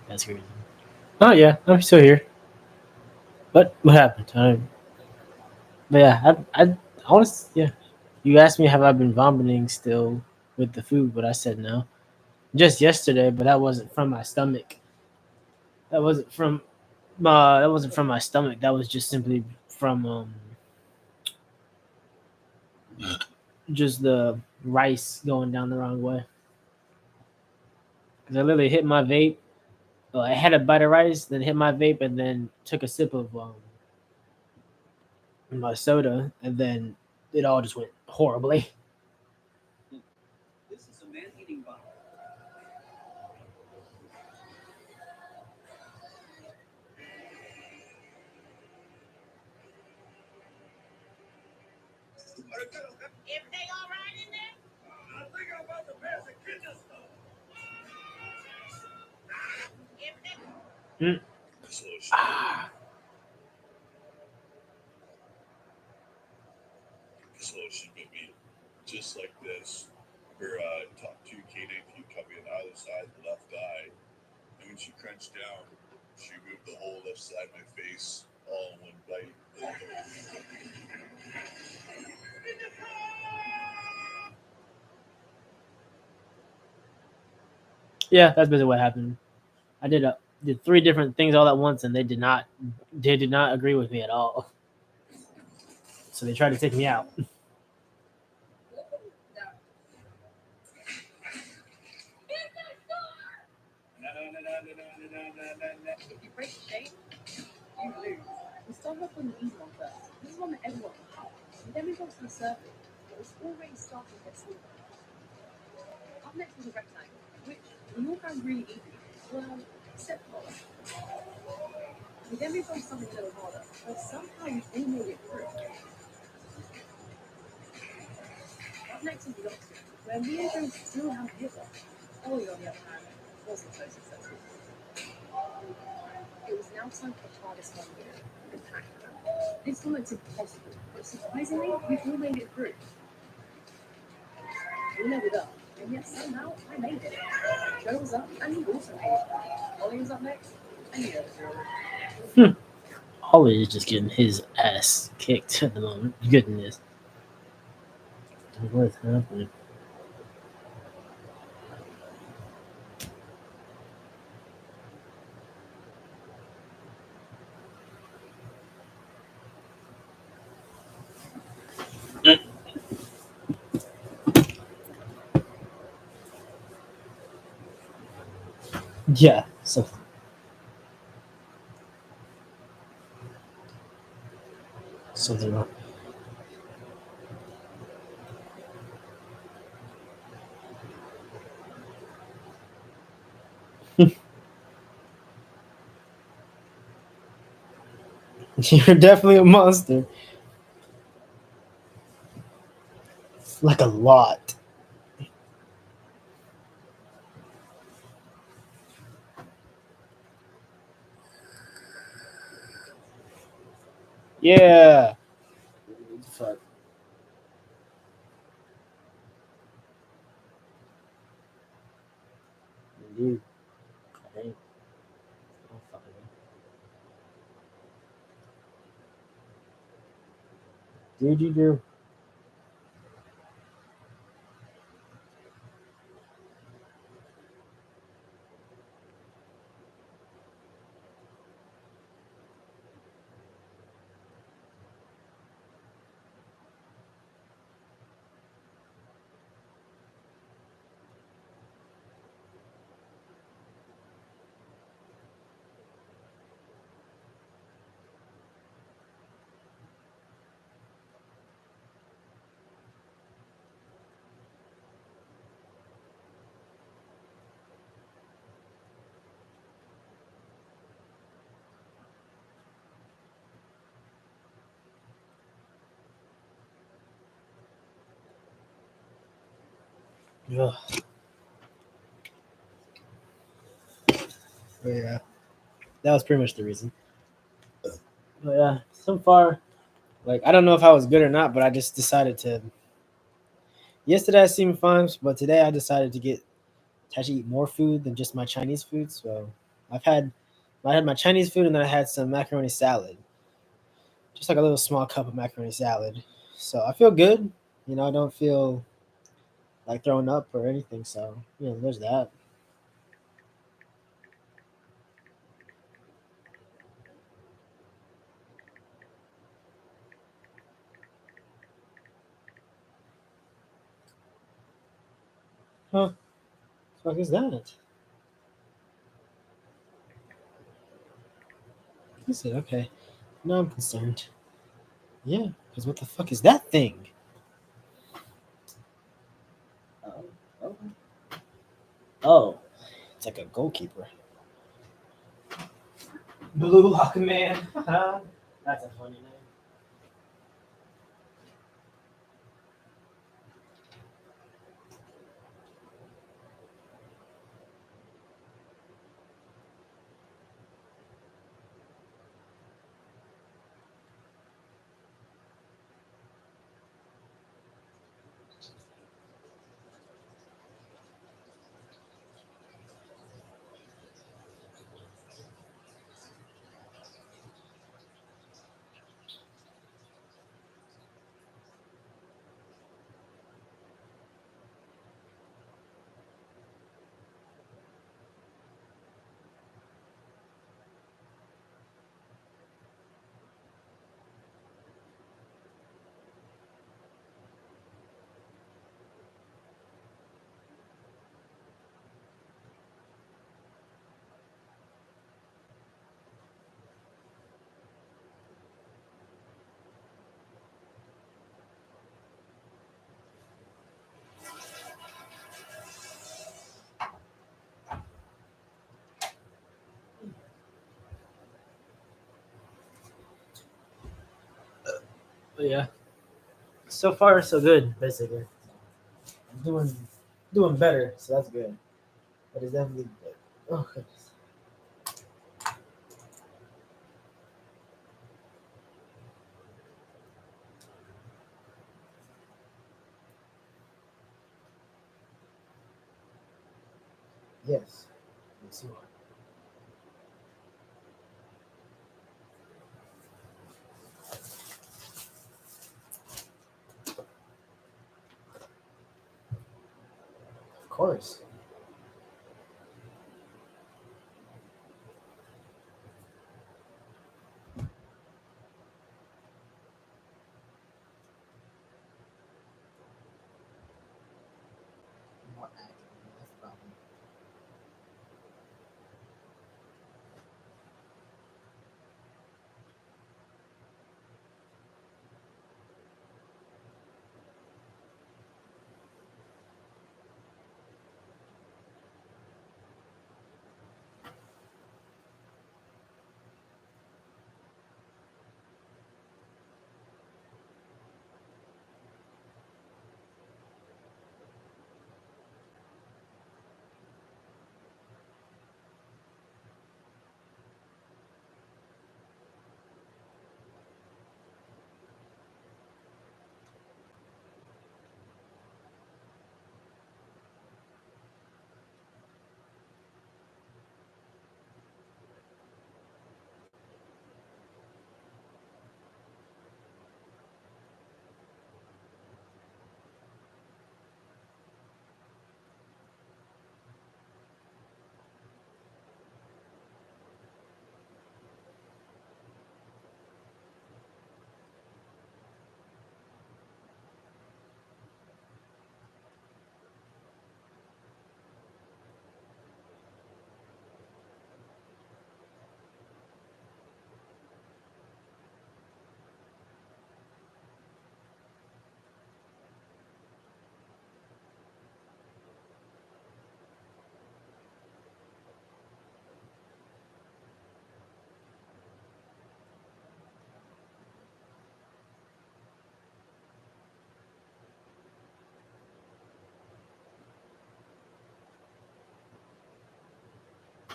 [SPEAKER 1] that's crazy. Oh yeah, I'm still here. What happened? But yeah, I honestly, yeah. You asked me have I been vomiting still with the food, but I said no. Just yesterday, but that wasn't from my stomach. That wasn't from that wasn't from my stomach. That was just simply from just the rice going down the wrong way. Because I literally hit my vape. I had a bite of rice, then hit my vape, and then took a sip of my soda, and then it all just went horribly.
[SPEAKER 2] This is a man-eating bottle.
[SPEAKER 3] Everything all right in there?
[SPEAKER 5] I think I'm about to pass a kitchen stone.
[SPEAKER 3] Everything.
[SPEAKER 5] This lotion. This lotion would be just like this. Her top two canine teeth coming on either side of the left eye. And when she crunched down, she moved the whole left side of my face all in one bite.
[SPEAKER 1] Yeah, that's basically what happened. I did three different things all at once, and they did not agree with me at all. So they tried to take me out.
[SPEAKER 9] If you break the shape, you lose. We start off on the easy one first. This is one that everyone can help. And then we go to the surface, but it's already starting to get smaller. Up next is a rectangle, which we all found really easy. Well, except for us. We then move on to something a little harder, but somehow you all made it through. Up next is the opposite, where me and Joe still have hit one. Ollie, on the other hand, wasn't so successful. It was now time for the hardest one here, the Pac-Man. This one looks impossible, but surprisingly, we've all made it through. We leveled up, and yet somehow I made it. Joe was up, and he also made it. Ollie was up next, and he never through.
[SPEAKER 1] Ollie is just getting his ass kicked at the moment. Goodness. What's happening? Yeah, something wrong. You're definitely a monster. Like a lot. Yeah. Fuck. Indeed. I think. Oh, fucking hell. Did you do? Ugh. But yeah, that was pretty much the reason. But yeah, so far, like I don't know if I was good or not, but I just decided to. Yesterday I seemed fine, but today I decided to actually eat more food than just my Chinese food. So I've had I had my Chinese food and then I had some macaroni salad, just like a little small cup of macaroni salad. So I feel good. I don't feel like throwing up or anything. So there's that. Huh? What the fuck is that? Is it okay? No, I'm concerned. Yeah, because what the fuck is that thing? Oh, oh, oh, it's like a goalkeeper. Blue Lock Man. That's a funny name. But yeah, so far so good. Basically, I'm doing better, so that's good. But it's definitely good. Oh goodness. Yes. Yes, you are. Of course. More active. That's the problem.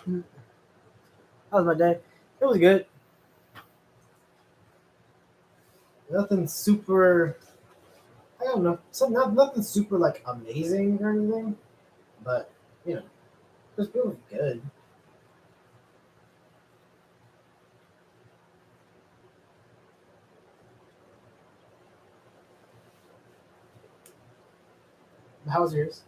[SPEAKER 1] That was my day. It was good. Nothing super. I don't know. Nothing super like amazing or anything, but you know, it was good. How was yours?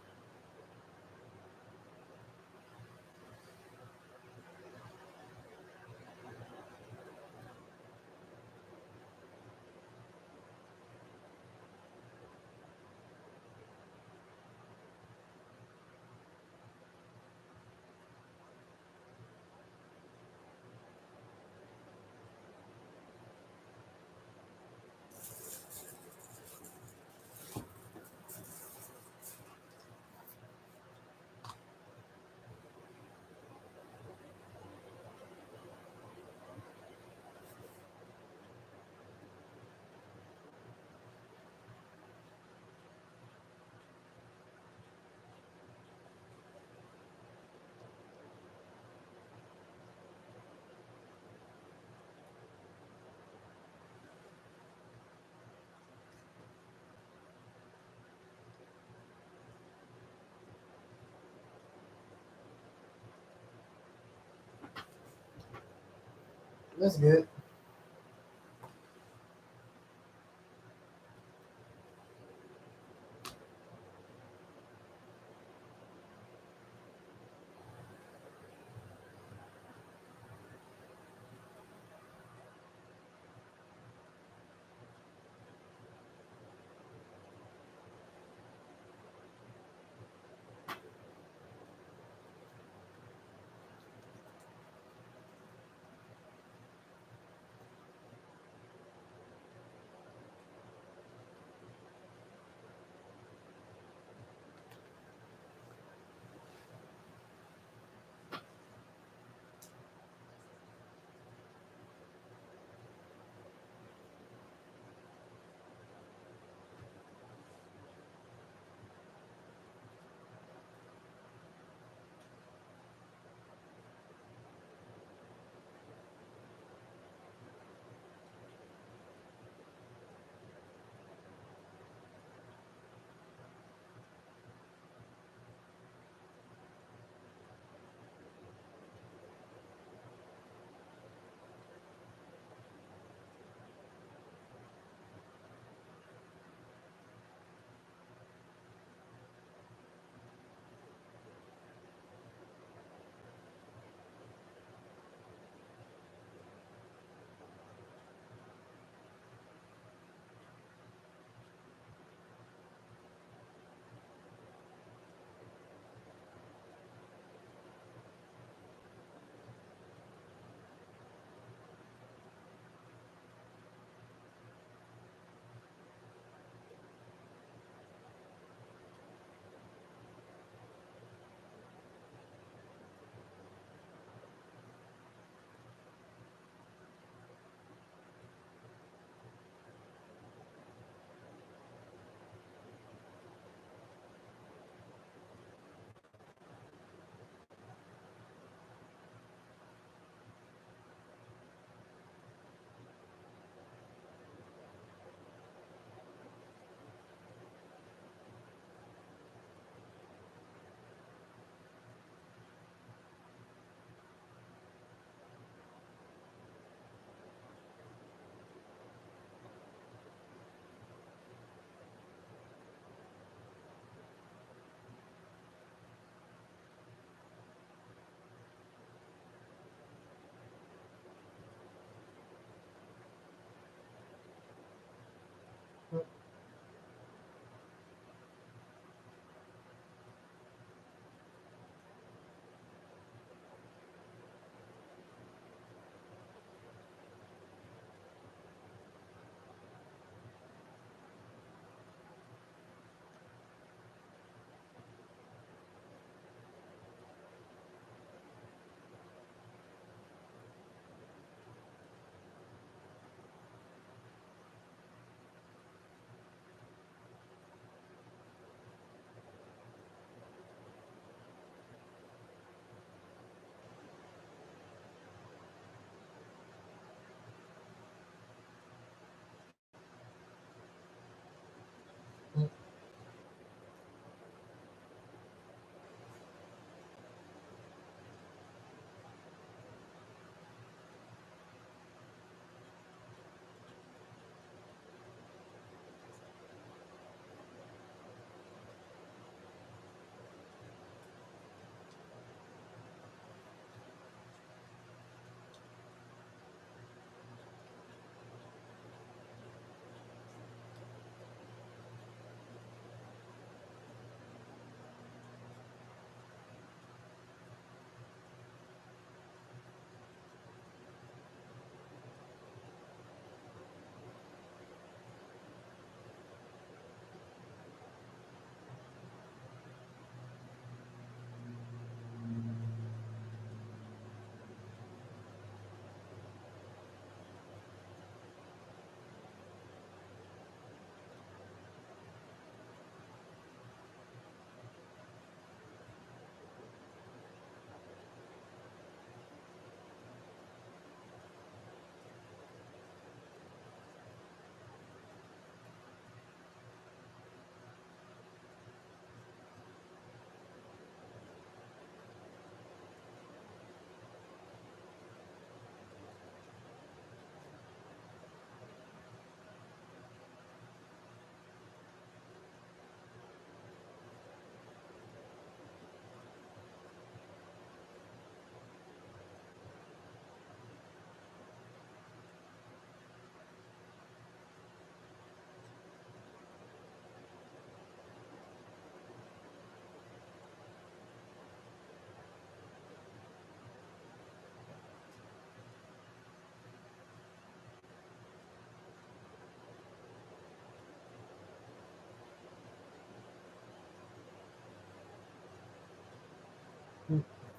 [SPEAKER 1] That's good.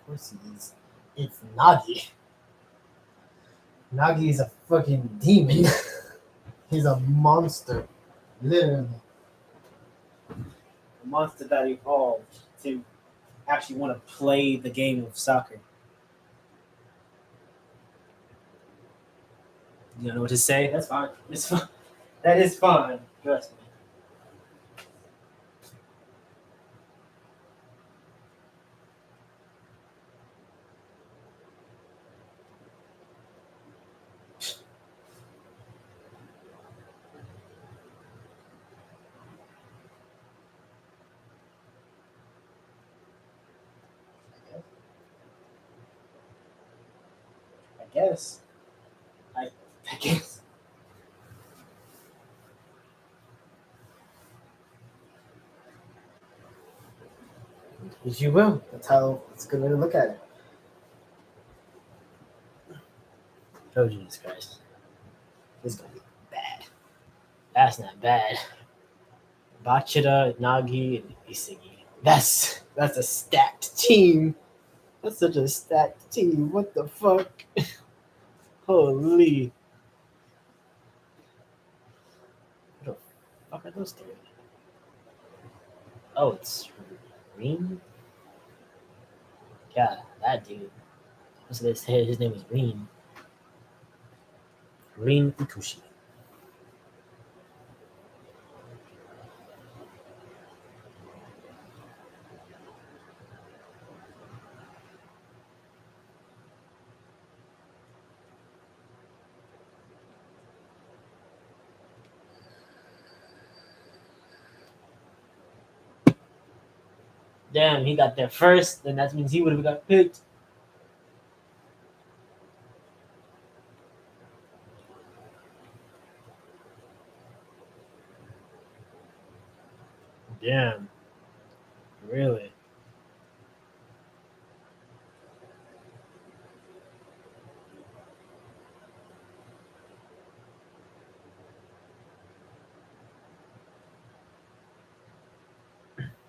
[SPEAKER 1] course he is. It's Nagi. Nagi is a fucking demon. He's a monster. Literally. A monster that evolved to actually want to play the game of soccer. You don't know what to say? That's fine. It's fine. That is fine. Trust me. I guess. I guess. Yes, you will. That's how it's a good way to look at it. Oh, Jesus Christ. This is going to be bad. That's not bad. Bachida, Nagi, and Isigi. That's a stacked team. That's such a stacked team. What the fuck? Holy. What the fuck are those three? Oh, it's Reen? Yeah, that dude. What's this? His name is Reen. Reen Ikushi. Damn, he got there first, then that means he would have got picked. Damn. Really?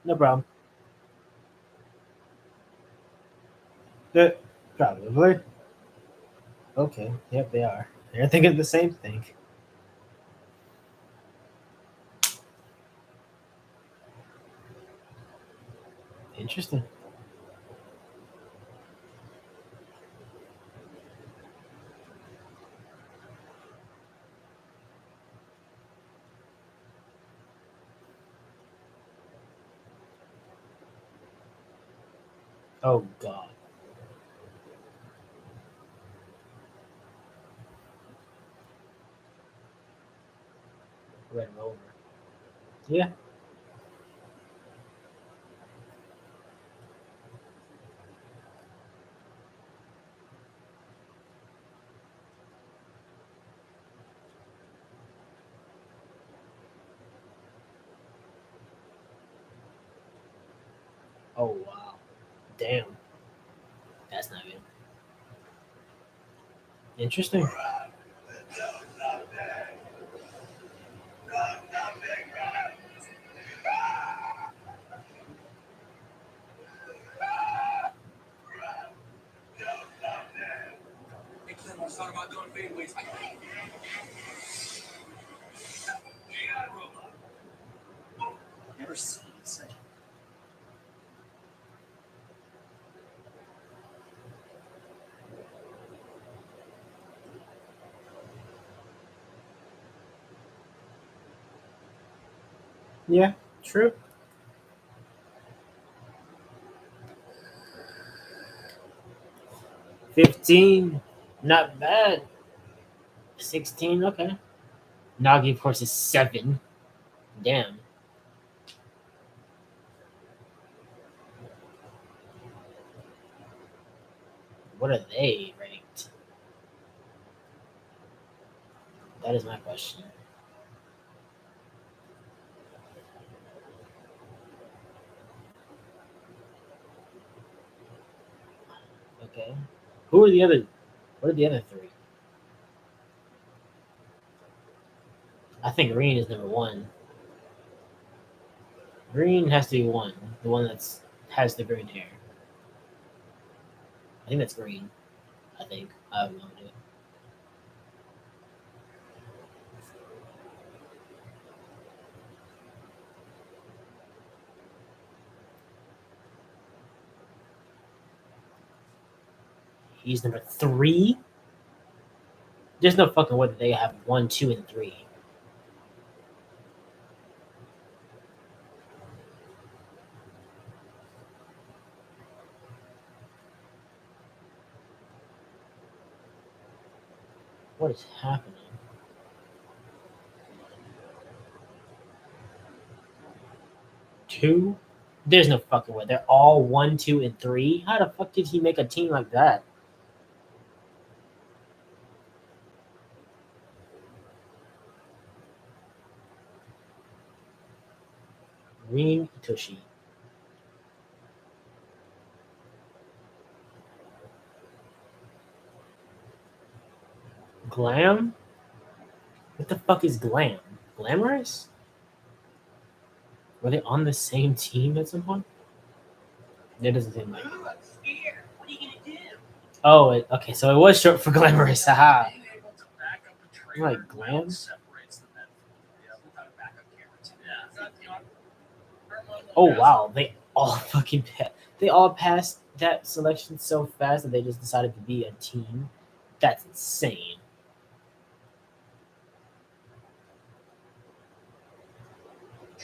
[SPEAKER 1] No problem. Probably. Okay. Yep, they are. They're thinking the same thing. Interesting. Oh, God. Red Rover. Yeah. Oh, wow. Damn. That's not good. Interesting.
[SPEAKER 2] Never seen such.
[SPEAKER 1] Yeah, true. $15, not bad. 16, okay. Nagi, of course, is 7. Damn. What are they ranked? That is my question. Okay. Who are the other? What are the other 3? I think Green is number 1. Green has to be 1. The one that's has the green hair. I think that's green. I think. I have no idea. He's number 3. There's no fucking way that they have 1, 2, and 3. What is happening? Two? There's no fucking way. They're all 1, 2, and 3. How the fuck did he make a team like that? Ring Itoshi. Glam? What the fuck is Glam? Glamorous? Were they on the same team at some point? That doesn't seem like.
[SPEAKER 2] Ooh, I'm scared. What are you gonna do?
[SPEAKER 1] Oh, okay, so it was short for Glamorous. Haha.
[SPEAKER 7] Being able to back up a trailer
[SPEAKER 1] Like glam?
[SPEAKER 7] well separates the men from the without a backup camera too. Yeah, it's not, you know,
[SPEAKER 1] Oh wow, they all fucking they all passed that selection so fast that they just decided to be a team. That's insane.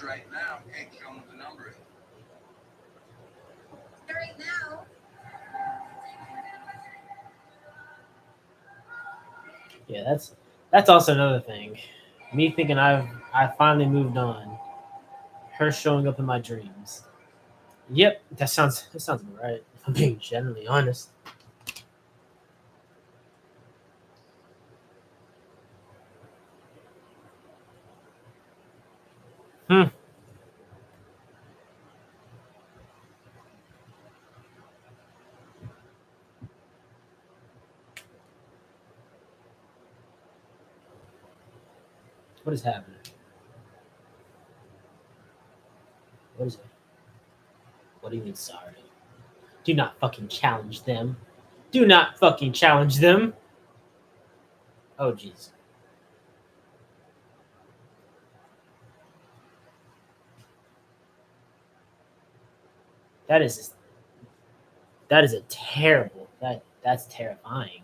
[SPEAKER 6] Right now, can't show them the number.
[SPEAKER 3] Right now.
[SPEAKER 1] Yeah, that's also another thing. Me thinking I finally moved on. Her showing up in my dreams. Yep, that sounds about right. If I'm being generally honest. What is happening? What is it? What do you mean sorry? Do not fucking challenge them. Do not fucking challenge them. Oh jeez. That is a terrible. That's terrifying.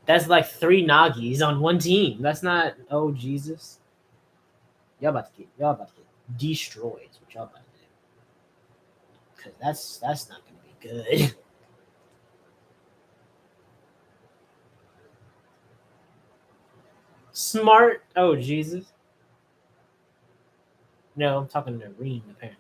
[SPEAKER 1] That's like 3 Nagis on one team. That's not. Oh Jesus. Y'all about to get destroyed. Is what y'all about to do. Because that's not gonna be good. Smart. Oh Jesus. No, I'm talking to Reem apparently.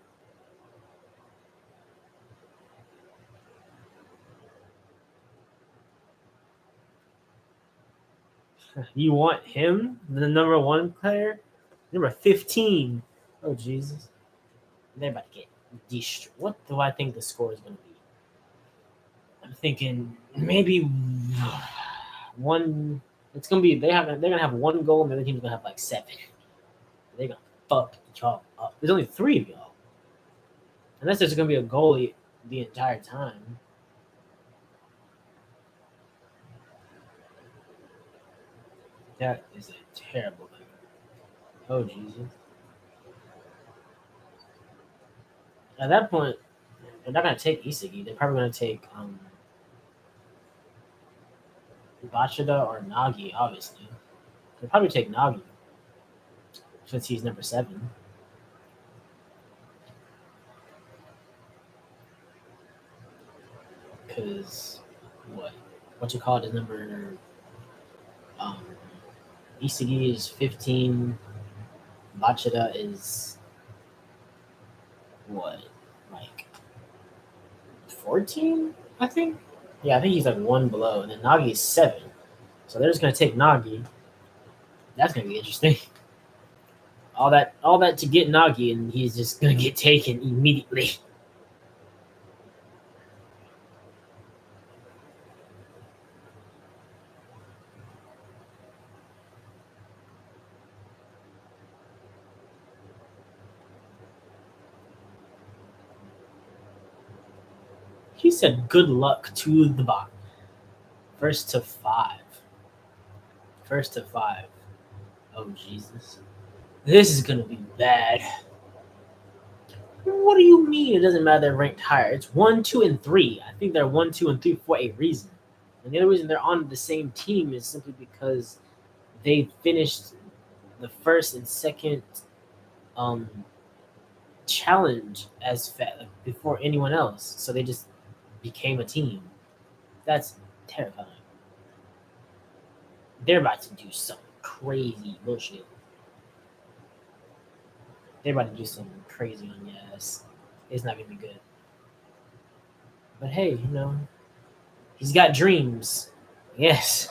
[SPEAKER 1] You want him, the number 1 player? Number 15. Oh, Jesus. They're about to get destroyed. What do I think the score is going to be? I'm thinking maybe 1. It's going to be, they're going to have 1 goal, and the other team's going to have like 7. They're going to fuck each other up. There's only 3 of y'all. Unless there's going to be a goalie the entire time. That is a terrible thing. Oh, Jesus. At that point, they're not going to take Isagi. They're probably going to take Bachida or Nagi, obviously. They'll probably take Nagi since he's number 7. Because what you call it is number Isagi is 15. Bachida is like 14, I think? Yeah, I think he's like 1 below, and then Nagi is 7. So they're just gonna take Nagi. That's gonna be interesting. All that to get Nagi, and he's just gonna get taken immediately. He said good luck to the bot. First to five. First to five. Oh, Jesus. This is going to be bad. What do you mean it doesn't matter they're ranked higher? It's 1, 2, and 3. I think they're 1, 2, and 3 for a reason. And the other reason they're on the same team is simply because they finished the first and second challenge as before anyone else. So they just became a team. That's terrifying. They're about to do some crazy bullshit. They're about to do something crazy on your ass. It's not gonna be good. But hey, he's got dreams. Yes.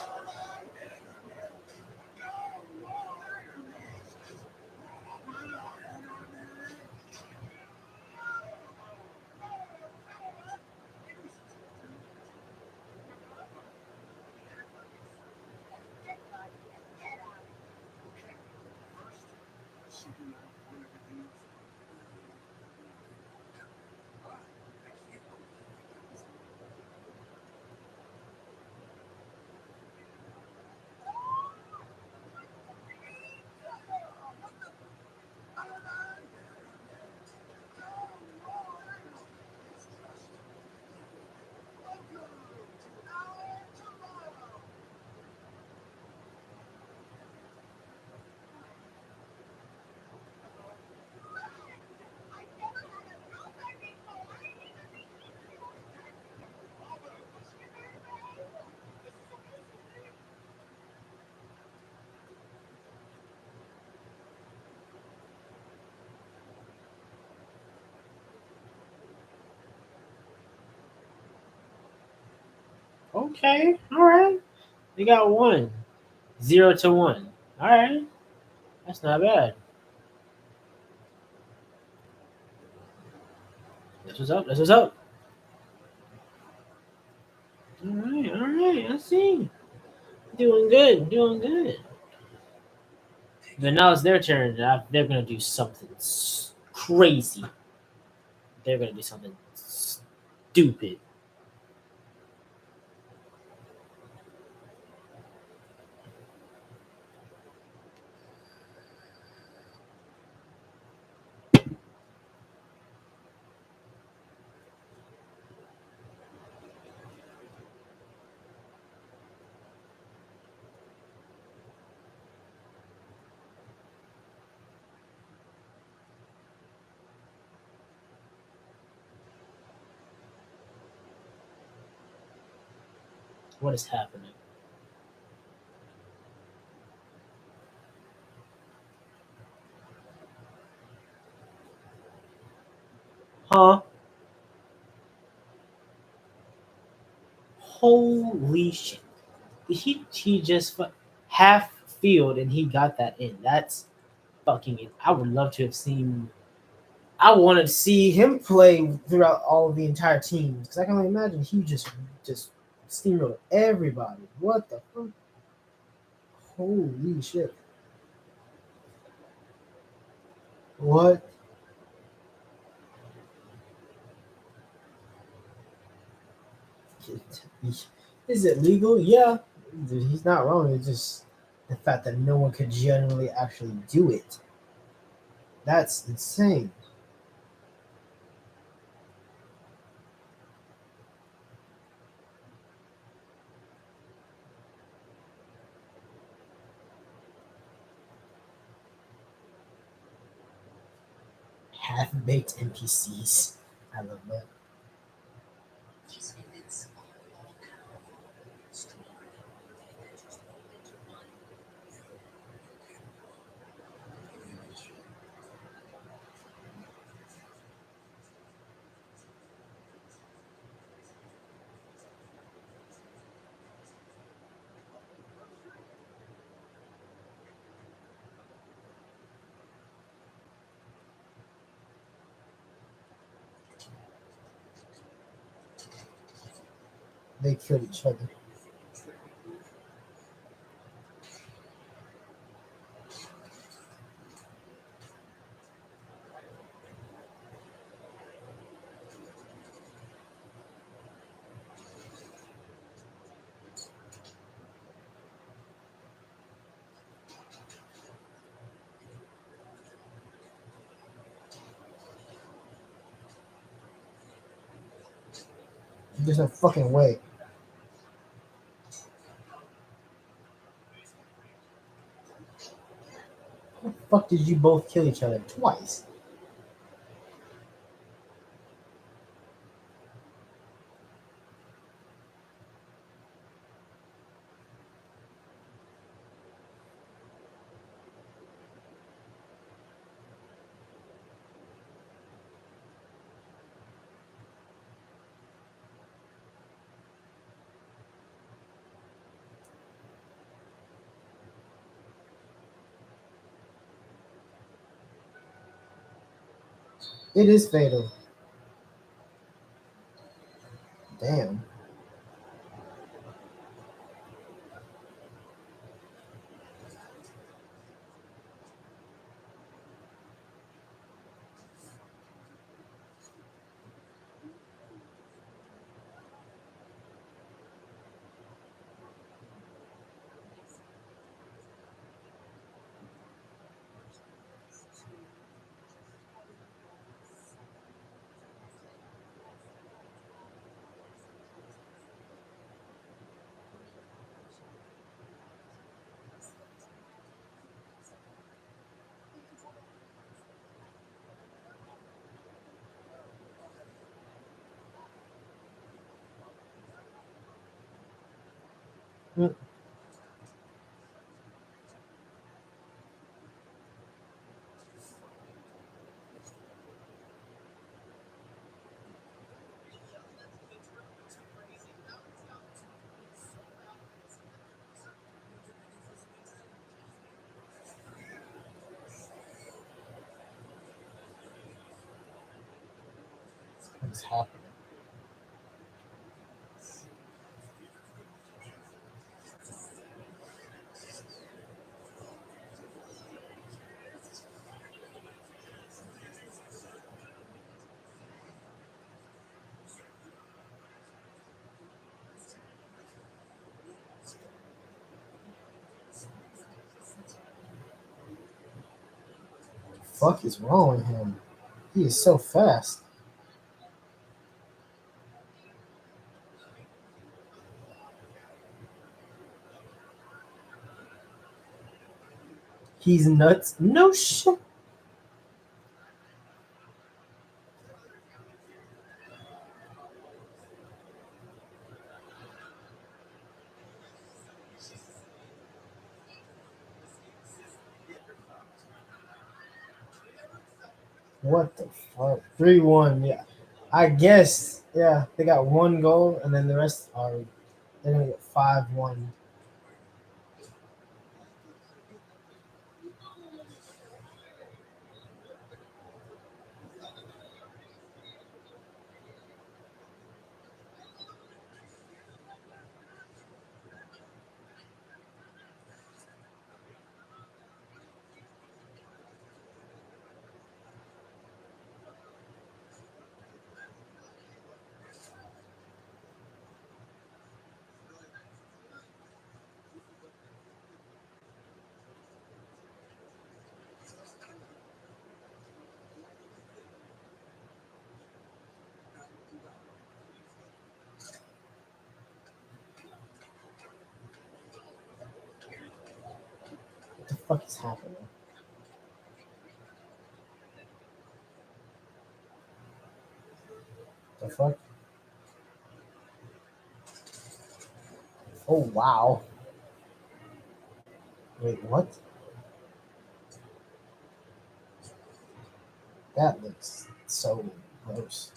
[SPEAKER 1] Okay. All right. They got 1. 0 to 1. All right. That's not bad. That's what's up. That's what's up. All right. All right. I see. Doing good. Doing good. But now it's their turn. They're going to do something crazy. They're going to do something stupid. What is happening? Huh? Holy shit. He just half field and he got that in. That's fucking it. I would love to have seen. I wanted to see him play throughout all of the entire teams because I can only imagine he just steamrolled everybody. What the fuck? Holy shit! What? Is it legal? Yeah, he's not wrong. It's just the fact that no one could genuinely actually do it. That's insane. Half-baked NPCs. I love that.
[SPEAKER 3] These villains are all powerful, stronger than they just rolled into one.
[SPEAKER 1] They killed each other. There's no fucking way. How the fuck did you both kill each other twice? It is fatal. Damn. Mm. What's happening? Fuck is wrong with him? He is so fast. He's nuts. No shit. What the fuck? 3-1. Yeah. I guess. Yeah. They got one goal, and then the rest are. They're gonna get 5-1. What the fuck is happening? The fuck? Oh wow. Wait, what? That looks so gross.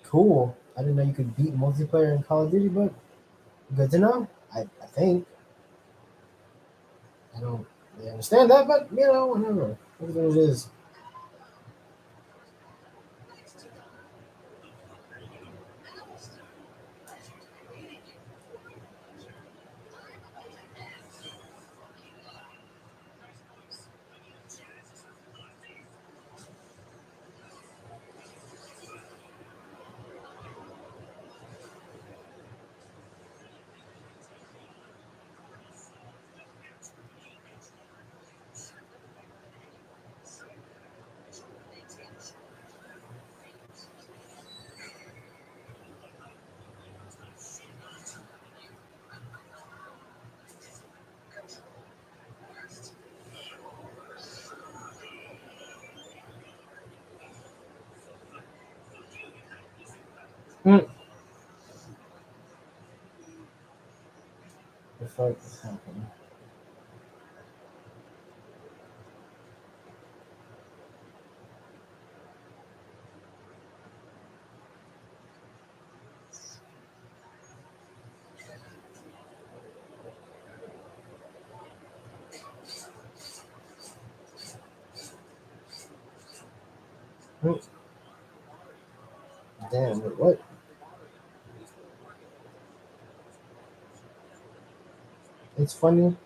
[SPEAKER 1] Cool. I didn't know you could beat multiplayer in Call of Duty, but good to know. I think. I don't really understand that, but whatever. It is what it is. The fuck is happening? Damn, what? It's funny.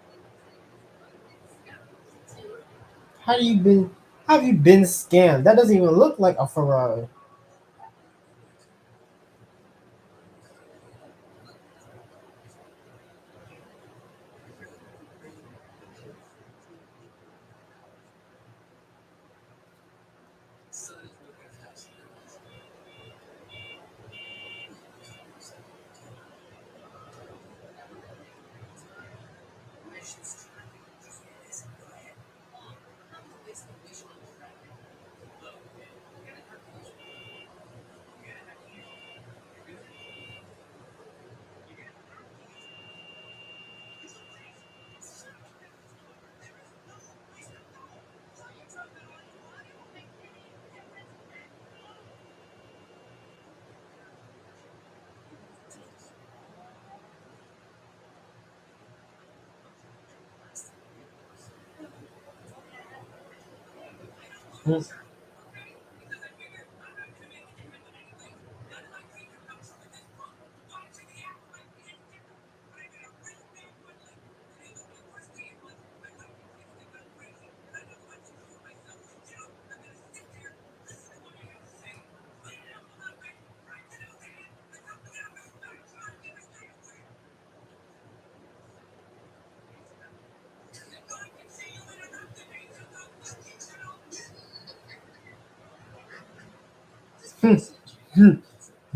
[SPEAKER 1] How have you been scammed? That doesn't even look like a Ferrari.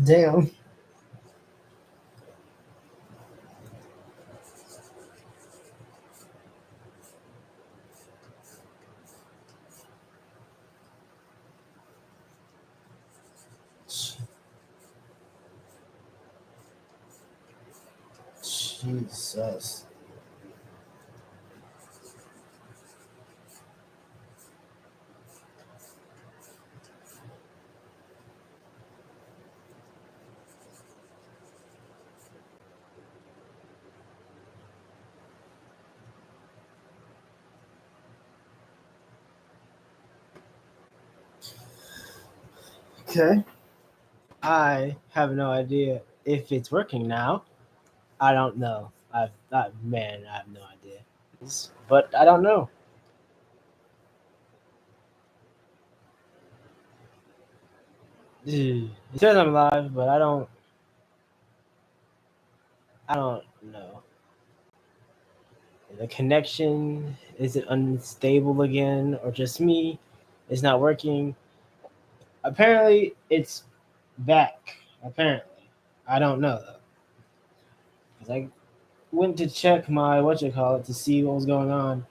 [SPEAKER 1] Damn. Jesus. Okay. I have no idea if it's working now. I don't know. I have no idea. But I don't know. It says I'm live, but I don't know. The connection, is it unstable again or just me? It's not working. Apparently it's back. Apparently. I don't know though. 'Cause I went to check my to see what was going on.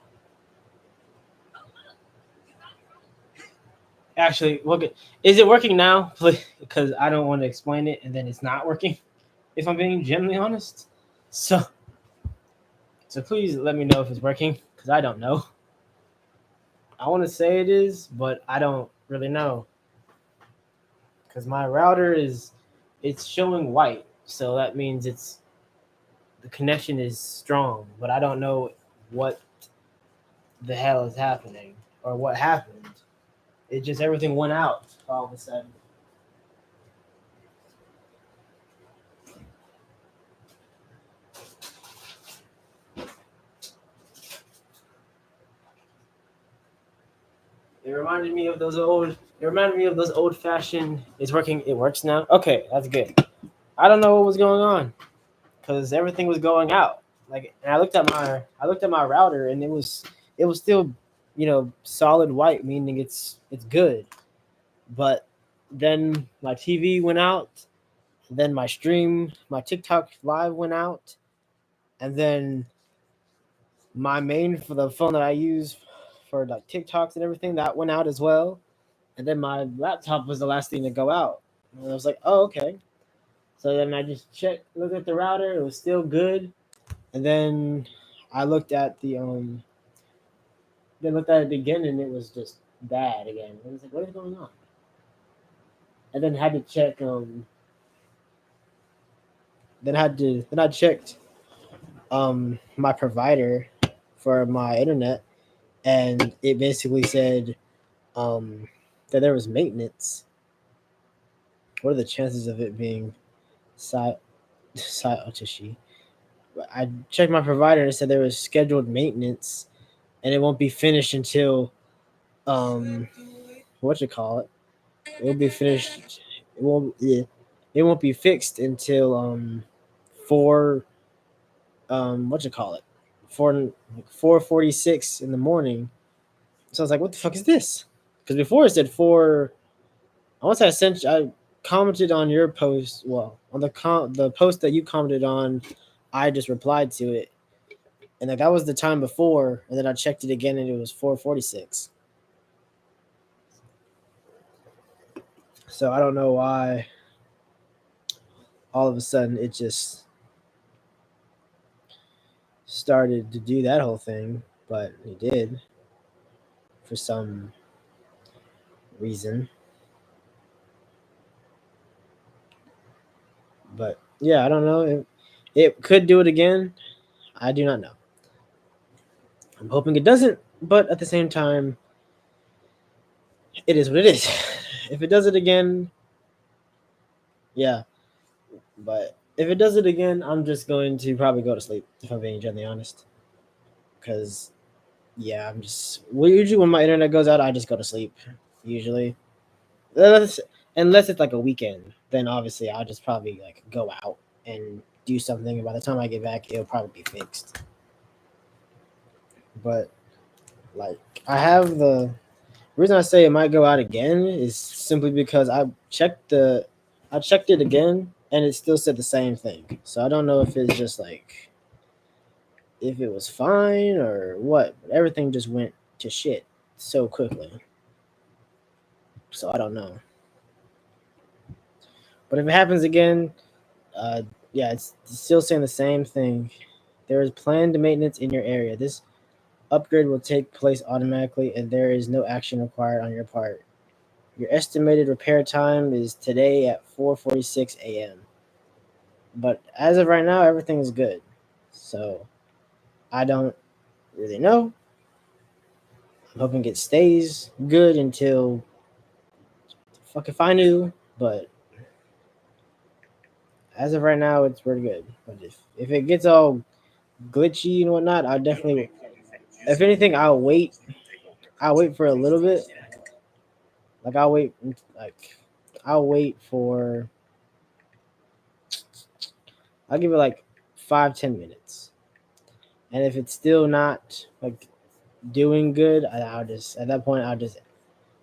[SPEAKER 1] Actually, look, is it working now? Please, because I don't want to explain it and then it's not working. If I'm being genuinely honest, so please let me know if it's working because I don't know. I want to say it is, but I don't really know because my router it's showing white, so that means the connection is strong, but I don't know what the hell is happening or what happened. It just everything went out all of a sudden. It reminded me of those old. It reminded me of those old-fashioned. It's working. It works now. Okay, that's good. I don't know what was going on because everything was going out. Like, and I looked at my router, and it was still, solid white, meaning it's good. But then my TV went out. Then my TikTok live went out, and then my main for the phone that I use for like TikToks and everything that went out as well. And then my laptop was the last thing to go out. And I was like, oh, okay. So then I just looked at the router. It was still good. And then I looked at then looked at it again, and it was just bad again. I was like, what is going on? And then had to check. Then I checked my provider for my internet, and it basically said that there was maintenance. What are the chances of it being Otoshi? I checked my provider and it said there was scheduled maintenance, and it won't be finished until what you call it? It won't be finished. It won't. Yeah, it won't be fixed until 4 what you call it 4:46 in the morning. So I was like, what the fuck is this? Because before it said 4. I commented on your post. Well, on the post that you commented on, I just replied to it, and like that was the time before, and then I checked it again, and it was 4:46. So I don't know why all of a sudden it just started to do that whole thing, but it did for some reason. But yeah, I don't know. It could do it again. I do not know. I'm hoping it doesn't, but at the same time, it is what it is. If it does it again, yeah. But if it does it again, I'm just going to probably go to sleep, if I'm being genuinely honest. Because, yeah, usually when my internet goes out, I just go to sleep, usually. Unless it's like a weekend, then obviously I'll just probably like go out and do something. And by the time I get back, it'll probably be fixed. But, like, the reason I say it might go out again is simply because I checked it again, and it still said the same thing. So I don't know if it's just like if it was fine or what. But everything just went to shit so quickly. So I don't know. But if it happens again, yeah, it's still saying the same thing. There is planned maintenance in your area. This upgrade will take place automatically, and there is no action required on your part. Your estimated repair time is today at 4:46 a.m. But as of right now, everything is good. So I don't really know. I'm hoping it stays good until fuck if I knew. But as of right now, it's pretty good. But if it gets all glitchy and whatnot, I'll definitely. If anything, I'll wait. I'll wait for a little bit. Like I'll wait for. I'll give it like 5-10 minutes, and if it's still not like doing good, I'll just at that point I'll just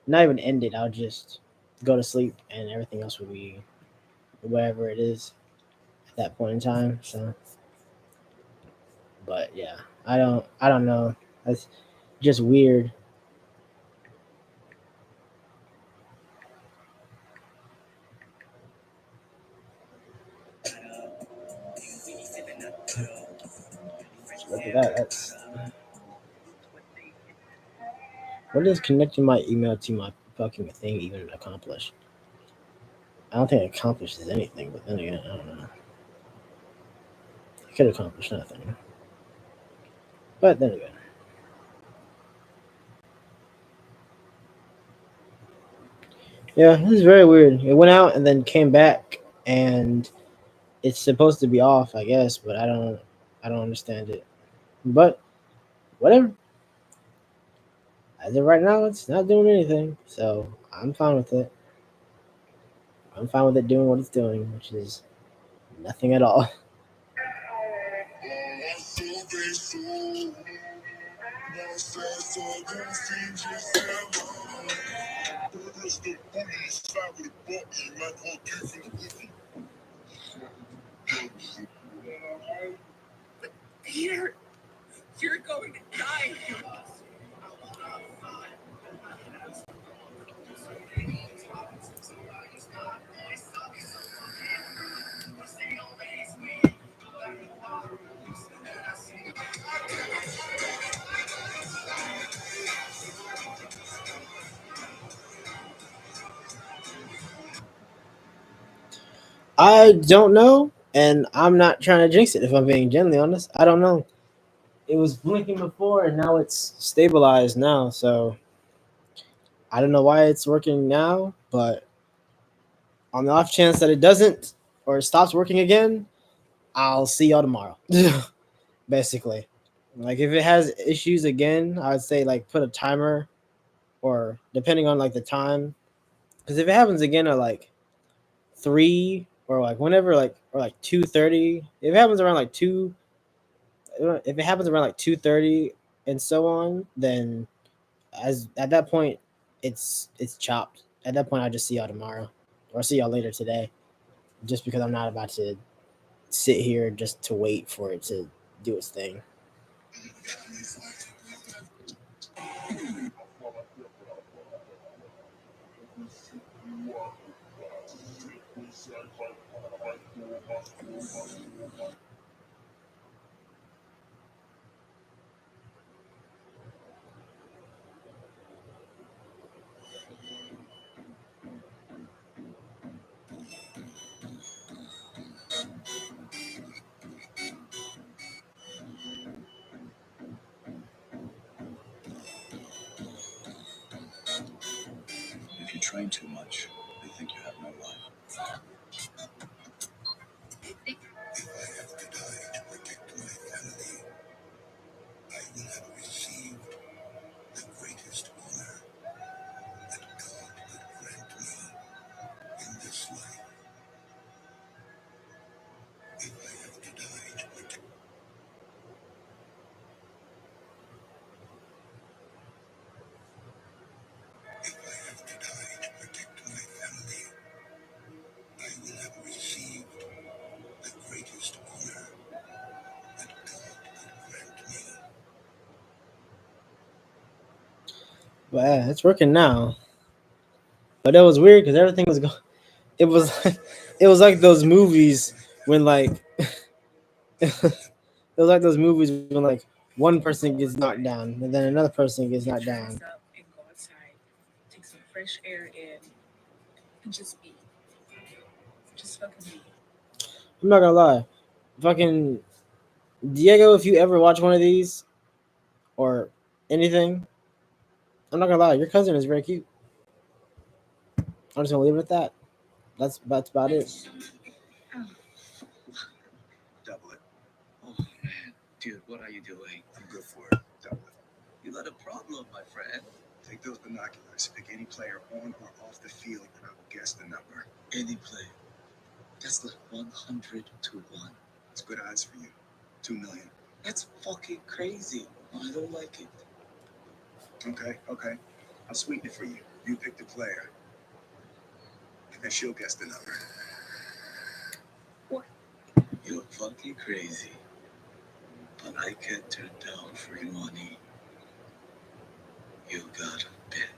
[SPEAKER 1] not even end it. I'll just go to sleep, and everything else will be whatever it is at that point in time. So, but yeah, I don't know. That's just weird. Look at that. That's what does connecting my email to my fucking thing even accomplish? I don't think it accomplishes anything, but then again, I don't know. It could accomplish nothing. But then again. Yeah, this is very weird. It went out and then came back, and it's supposed to be off, I guess, but I don't understand it. But whatever. As of right now, it's not doing anything, so I'm fine with it. I'm fine with it doing what it's doing, which is nothing at all.
[SPEAKER 9] Peter, you're going to die.
[SPEAKER 1] I don't know, and I'm not trying to jinx it. If I'm being genuinely honest, I don't know. It was blinking before, and now it's stabilized now. So I don't know why it's working now, but on the off chance that it doesn't or it stops working again, I'll see y'all tomorrow. Basically, like if it has issues again, I would say like put a timer or depending on like the time, because if it happens again at like 3 or like whenever like or like 2:30, if it happens around like 2, if it happens around like 2:30 and so on, then as at that point it's chopped. At that point I'll just see y'all tomorrow or see y'all later today, just because I'm not about to sit here just to wait for it to do its thing.
[SPEAKER 5] If you train too much, they think you have no life. If I have to die to protect my family, I will have received the greatest honor that God could grant me in this life. If I have to die to protect If I have to die to protect my family, I will have received the greatest honor that God could grant me.
[SPEAKER 1] But yeah, it's working now. But that was weird because everything was going. It was it was like those movies when like it was like those movies when like one person gets knocked down and then another person gets knocked down.
[SPEAKER 9] Up and go outside, take some fresh air in, and just be. Just fucking be.
[SPEAKER 1] I'm not gonna lie, fucking Diego. If you ever watch one of these or anything, I'm not gonna lie, your cousin is very cute. I'm just gonna leave it at that. That's about it.
[SPEAKER 5] Double it. Oh, man. Dude, what are you doing? I'm good for it. Double it. You got a problem, my friend. Take those binoculars. Pick any player on or off the field, and I will guess the number. Any player. That's like 100 to 1. It's good odds for you. 2 million. That's fucking crazy. I don't like it. Okay. I'll sweeten it for you. You pick the player. And then she'll guess the number.
[SPEAKER 9] What?
[SPEAKER 5] You're fucking crazy. But I can't turn down free money. You got a bet.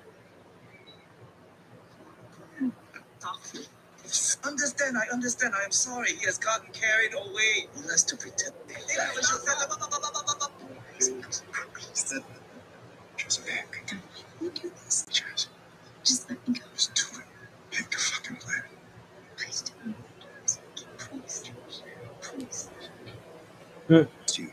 [SPEAKER 5] I understand. I am sorry. He has gotten carried away. He has to pretend. Just pick.
[SPEAKER 3] You do this.
[SPEAKER 5] Just
[SPEAKER 3] Just let me go.
[SPEAKER 5] do it. Pick the fucking player.
[SPEAKER 3] Please do it. Please. Please.
[SPEAKER 5] It's you.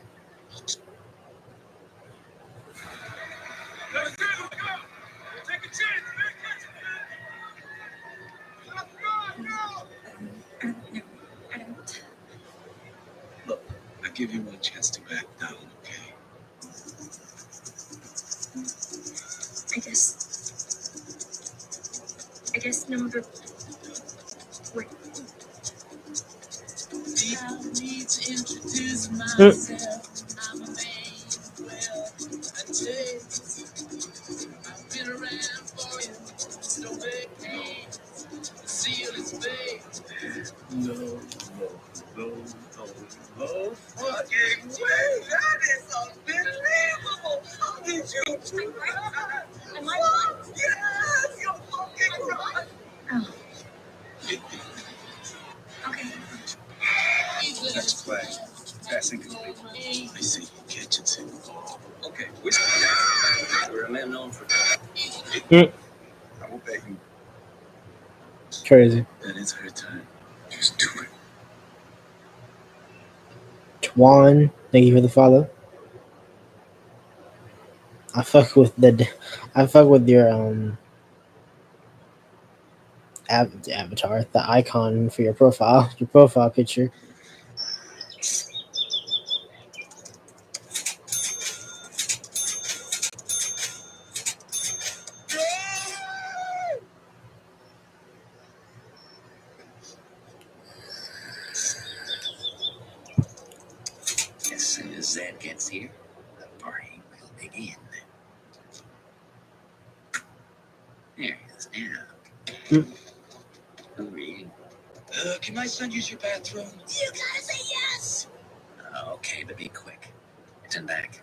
[SPEAKER 5] give you one chance to back down, okay?
[SPEAKER 3] I guess number. Wait.
[SPEAKER 2] Allow me to introduce myself. I'm a man, well, I taste. I've been around for you, so big hands. The seal is baked.
[SPEAKER 5] No fucking way! That is unbelievable! How did you do that?
[SPEAKER 3] Am I what?
[SPEAKER 5] Yes! You're fucking right!
[SPEAKER 3] Oh. Okay.
[SPEAKER 5] Next play. Passing complete. I see. Catch it, see. Okay, which
[SPEAKER 2] We're a man known for
[SPEAKER 5] I will bet you
[SPEAKER 1] Crazy.
[SPEAKER 5] that it's her time. Just do it.
[SPEAKER 1] Twan, thank you for the follow. I fuck with your avatar, the icon for your profile picture.
[SPEAKER 2] As soon as Zed gets here, the party will begin. There he is now. Who are you?
[SPEAKER 6] Can my son use your bathroom?
[SPEAKER 3] You gotta say yes!
[SPEAKER 2] Okay, but be quick. Turn back.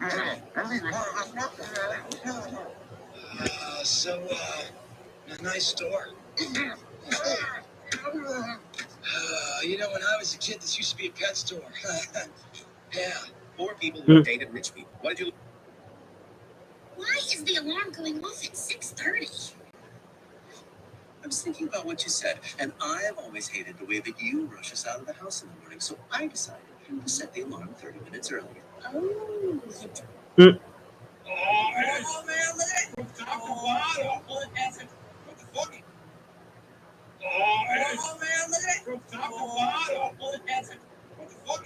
[SPEAKER 6] A nice store. You know, when I was a kid, this used to be a pet store. Yeah.
[SPEAKER 2] Poor people who dated rich people. What did you?
[SPEAKER 3] Why is the alarm going off at 6:30?
[SPEAKER 2] I was thinking about what you said, and I have always hated the way that you rush us out of the house in the morning, so I decided to set the alarm 30 minutes earlier.
[SPEAKER 3] Oh.
[SPEAKER 6] Oh, man, look at it. From top to bottom. What the fuck? Oh, man, look at it. From top to bottom. What the fuck?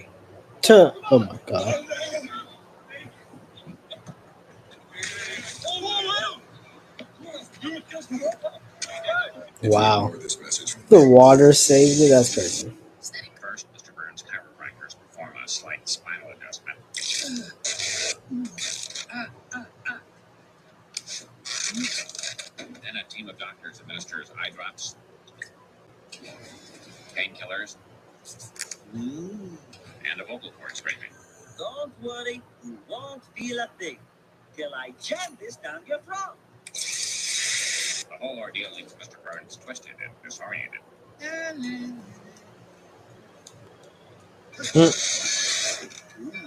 [SPEAKER 1] Oh my god. Wow. The water saved it. That's crazy.
[SPEAKER 2] Steady. First, Mr. Burns' chiropractors perform a slight spinal adjustment. Then a team of doctors administers eye drops, painkillers, and a vocal cord scraping.
[SPEAKER 10] Don't worry, you won't feel a thing till I jam this down your throat.
[SPEAKER 2] The whole ordeal leaves Mr. Burns twisted and disoriented.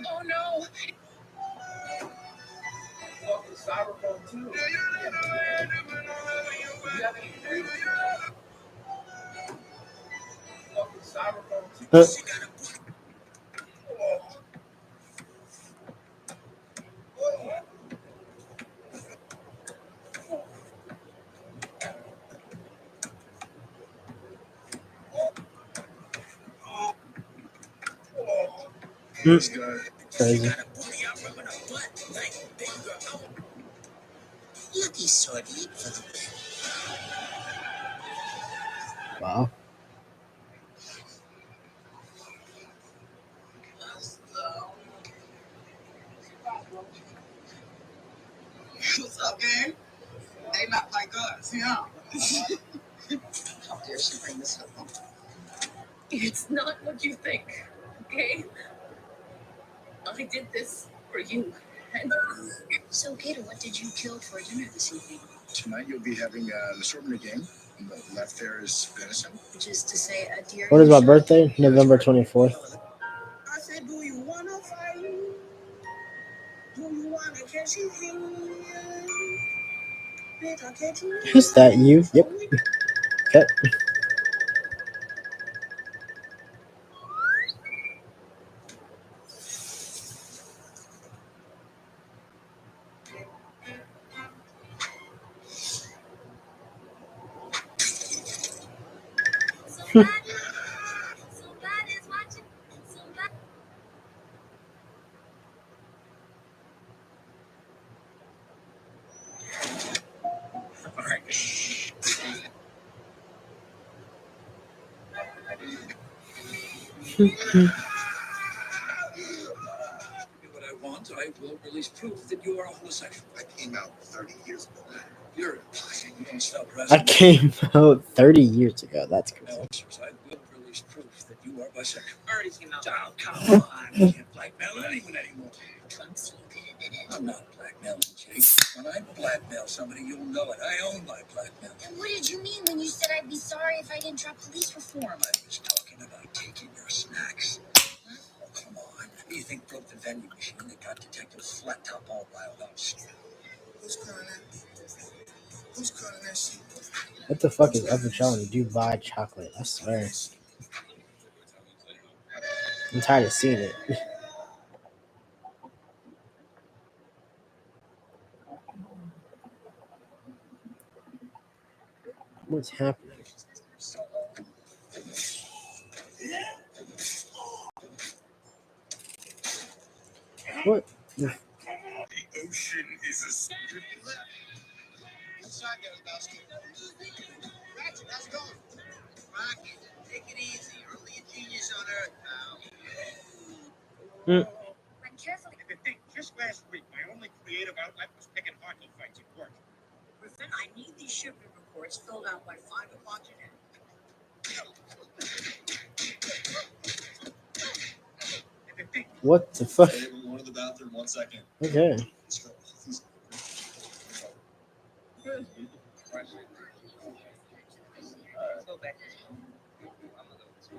[SPEAKER 10] Oh no!
[SPEAKER 8] Fucking styrofoam too. Fucking styrofoam too.
[SPEAKER 5] This guy.
[SPEAKER 1] Crazy.
[SPEAKER 2] Lucky sword leap for the win.
[SPEAKER 1] Wow.
[SPEAKER 6] What's up, gang? They not like us, yeah.
[SPEAKER 2] How dare she bring this up?
[SPEAKER 9] It's not what you think, okay? I did this for you. And
[SPEAKER 3] So, Gator, what did you kill for dinner this evening?
[SPEAKER 5] Tonight you'll be having an assortment game. And the left there is venison.
[SPEAKER 3] Which is to say, a deer.
[SPEAKER 1] What is my birthday? November 24th.
[SPEAKER 6] I said, do you wanna fight? Do you wanna catch you?
[SPEAKER 1] Is that you? Yep. Okay.
[SPEAKER 11] what I want, I will release proof that you are a homosexual.
[SPEAKER 5] I came out 30 years ago.
[SPEAKER 11] You're implying you don't stop
[SPEAKER 1] I
[SPEAKER 11] wrestling.
[SPEAKER 1] came out 30 years ago. That's crazy.
[SPEAKER 11] No, officers, I will release proof that you are bisexual.
[SPEAKER 10] Already came out.
[SPEAKER 11] Oh, come on. I can't blackmail anyone anymore. I'm not blackmailing, Jake. When I blackmail somebody, you'll know it. I own my blackmail.
[SPEAKER 3] And what did you mean when you said I'd be sorry if I didn't drop police reform?
[SPEAKER 11] I was talking about taking your snacks. Oh, come on. Who do you think broke the vending machine that got Detective Flat Top all riled up?
[SPEAKER 5] Who's calling that? Who's calling that shit?
[SPEAKER 1] What the fuck is up with y'all and Dubai chocolate? I swear. I'm tired of seeing it. What's happening? What?
[SPEAKER 5] The ocean is a secret.
[SPEAKER 2] Inside there, Lebowski. Ratchet, how's it going? Rocket, take it easy. You're only a genius on Earth, pal.
[SPEAKER 1] Mm.
[SPEAKER 3] I'm careful.
[SPEAKER 6] Just last week, my only creative outlet was picking hockey fights at work.
[SPEAKER 10] Griffin, I need these shipment reports filled out by 5 o'clock today.
[SPEAKER 1] What the fuck?
[SPEAKER 5] Hey, we're going to the bathroom. 1 second.
[SPEAKER 1] Okay.
[SPEAKER 5] Let's go.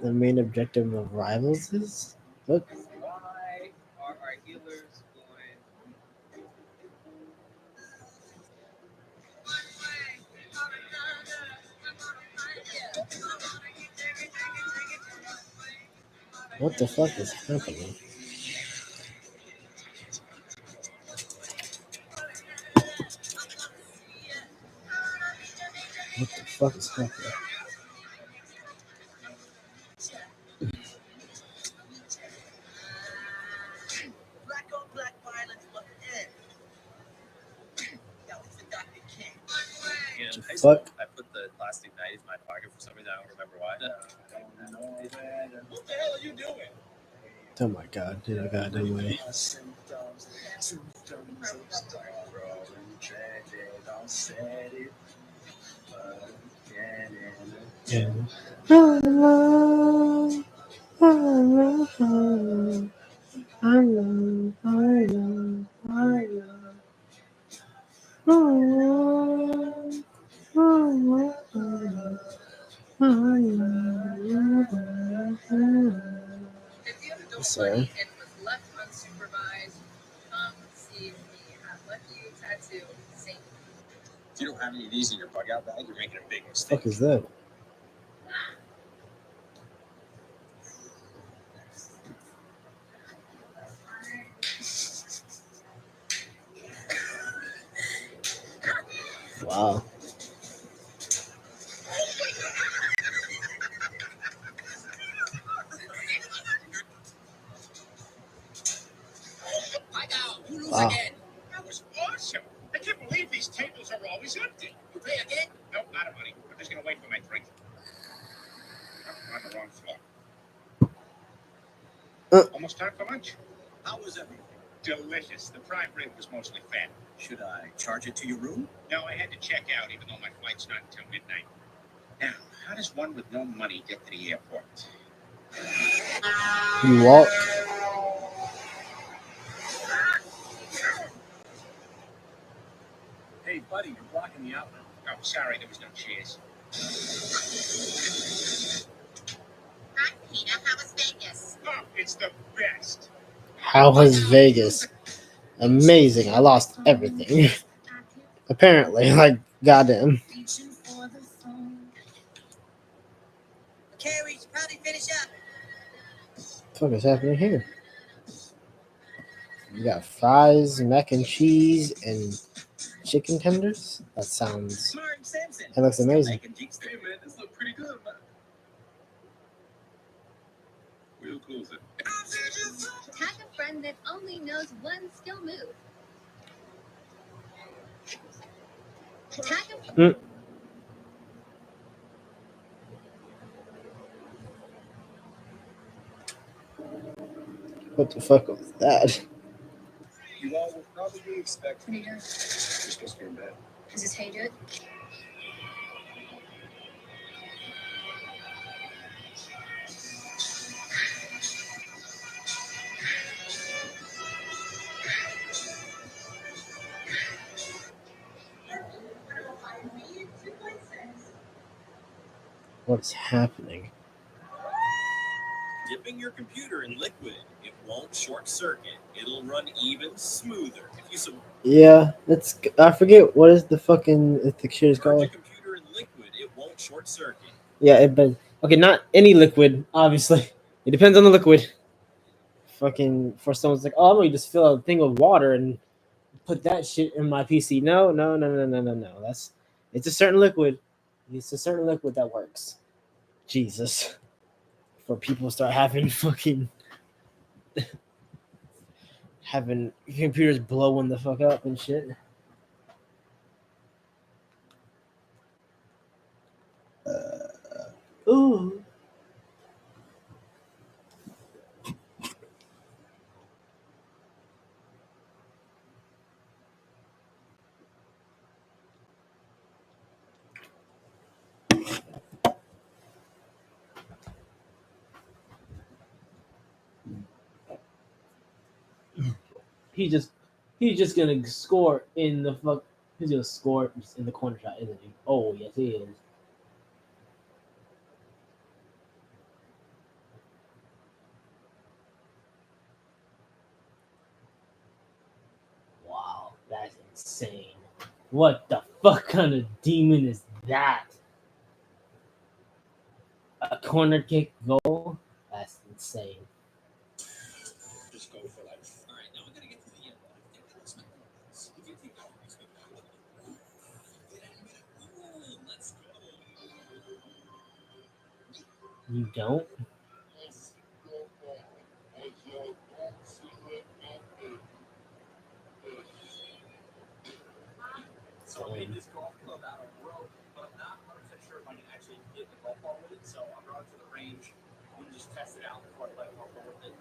[SPEAKER 1] The main objective of Rivals is what?
[SPEAKER 10] Why are our healers going?
[SPEAKER 1] What the fuck is happening? What the fuck is happening?
[SPEAKER 10] Black on black violence will end. That was the Dr. King.
[SPEAKER 12] In
[SPEAKER 1] What the
[SPEAKER 12] high school,
[SPEAKER 1] fuck?
[SPEAKER 12] I put the plastic knife in my pocket for some reason. I don't remember why.
[SPEAKER 7] What the hell are you doing?
[SPEAKER 1] Oh my god, dude, I got no way. Yeah.
[SPEAKER 9] If you have
[SPEAKER 1] Sorry.
[SPEAKER 9] money and was left unsupervised, come see me. I left you tattoo. Same.
[SPEAKER 12] If you don't have any of these in your bug out bag, you're making a big
[SPEAKER 1] What the
[SPEAKER 12] mistake.
[SPEAKER 1] fuck is that? Wow.
[SPEAKER 10] I know. You lose
[SPEAKER 1] Wow.
[SPEAKER 10] again.
[SPEAKER 6] That was awesome. I can't believe these tables are always empty.
[SPEAKER 10] You pay again?
[SPEAKER 6] Nope, not a money. I'm just going to wait for my drink. I'm on the wrong floor. Almost time for lunch.
[SPEAKER 10] How was everything?
[SPEAKER 6] Delicious. The prime rib was mostly fat.
[SPEAKER 10] Should I charge it to your room?
[SPEAKER 6] No, I had to check out, even though my flight's not until midnight. Now, how does one with no money get to the airport?
[SPEAKER 1] You walk.
[SPEAKER 7] Hey, buddy, you're blocking the outlet.
[SPEAKER 6] Oh, sorry, there was no chairs.
[SPEAKER 3] Hi, Peter. How was Vegas?
[SPEAKER 6] Oh, it's the best.
[SPEAKER 1] How was Vegas? Amazing. I lost everything. Apparently, like goddamn.
[SPEAKER 3] Reaching for the phone.
[SPEAKER 10] Okay, we should probably finish up.
[SPEAKER 1] What the fuck is happening here? You got fries, mac and cheese, and chicken tenders? That sounds.
[SPEAKER 10] Martin Simpson.
[SPEAKER 1] That looks amazing.
[SPEAKER 7] Hey, man, this looks pretty good, man.
[SPEAKER 5] We'll close it.
[SPEAKER 3] Attack a friend that only knows one skill move. Attack a
[SPEAKER 1] What the fuck was that?
[SPEAKER 11] You all would probably expect
[SPEAKER 3] What are you doing?
[SPEAKER 11] you're supposed to be in bed.
[SPEAKER 3] Is this how you do it?
[SPEAKER 1] What's happening?
[SPEAKER 12] Dipping your computer in liquid, it won't short circuit. It'll run even smoother. If you
[SPEAKER 1] Yeah, that's. I forget what is the fucking if the shit is
[SPEAKER 12] submerge
[SPEAKER 1] called.
[SPEAKER 12] your computer in liquid, it won't short circuit.
[SPEAKER 1] Yeah, but okay, not any liquid. Obviously, it depends on the liquid. Fucking for someone's like, oh, I'm gonna just fill a thing with water and put that shit in my PC. No, no, no, no, no, no, no. It's a certain liquid. It's a certain liquid that works. Jesus, for people to start having fucking having computers blowing the fuck up and shit. Ooh. He's just gonna score in the fuck. He's gonna score in the corner shot, isn't he? Oh yes, he is. Wow, that's insane. What the fuck kind of demon is that? A corner kick goal? That's insane.
[SPEAKER 11] Just go for like.
[SPEAKER 12] All right, now we're gonna get to the end. If you take out these people, let's go.
[SPEAKER 1] You don't?
[SPEAKER 12] So I made this golf club out of rope, but I'm not 100% sure if I can actually hit the golf ball with it. So I brought it to the range. I'm gonna just test it out before I play a golf ball with it.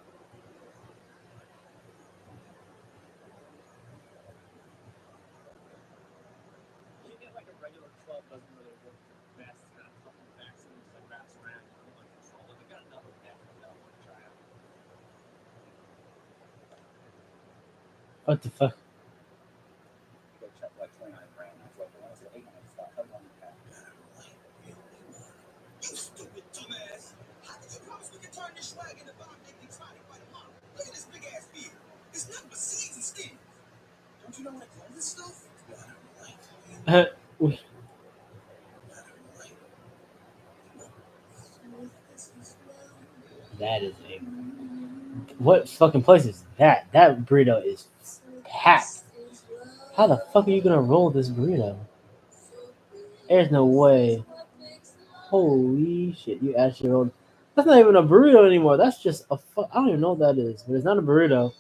[SPEAKER 12] You get like a regular club, doesn't really work the best. It's got a couple of backs and just like wraps around. You don't like control it. I got another deck that I want to try out.
[SPEAKER 1] What the fuck?
[SPEAKER 6] Go check like 29 grand. That's what the ones that 8 months start coming on the path.
[SPEAKER 11] You stupid dumbass. How did you promise we could turn this swag into bomb dick exotic by tomorrow? Look at this big ass beard. It's nothing but seeds and skin. Don't you know what I call this stuff?
[SPEAKER 1] That is a. What fucking place is that? That burrito is packed. How the fuck are you gonna roll this burrito? There's no way. Holy shit, you actually rolled. That's not even a burrito anymore. That's just a fuck. I don't even know what that is, but it's not a burrito.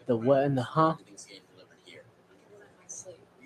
[SPEAKER 1] The what and the huh?
[SPEAKER 11] You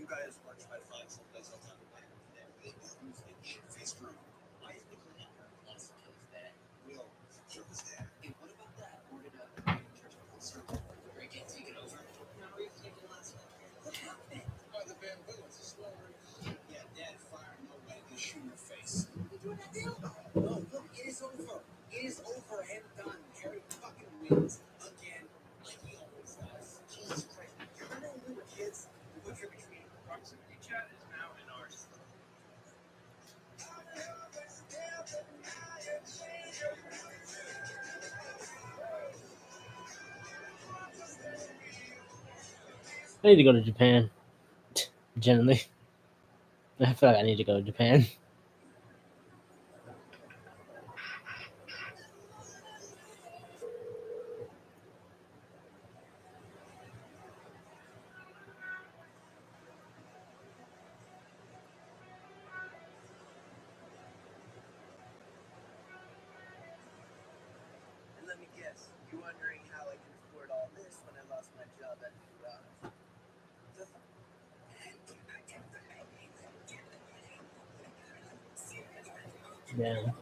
[SPEAKER 11] guys are trying to find someplace else on the planet that we use the shit-face room. I used to clean up her plus kills that. Will, sure was that. Hey, what about that? We're gonna church full circle. We're gonna take it over. No, we take it last one. What happened? Oh, the bamboo. It's a slow release. Yeah, Dad fired no way to shoot in your face. You doing that deal? No, look, it is over. It is over and done. Harry fucking wins again, like he always does. Jesus Christ. You remember when we were kids? We went trick-or-treating.
[SPEAKER 12] Proximity chat is now in ours.
[SPEAKER 1] I need to go to Japan. Generally, I feel like I need to go to Japan.
[SPEAKER 2] this when I lost my job at McDonald's.
[SPEAKER 1] Damn.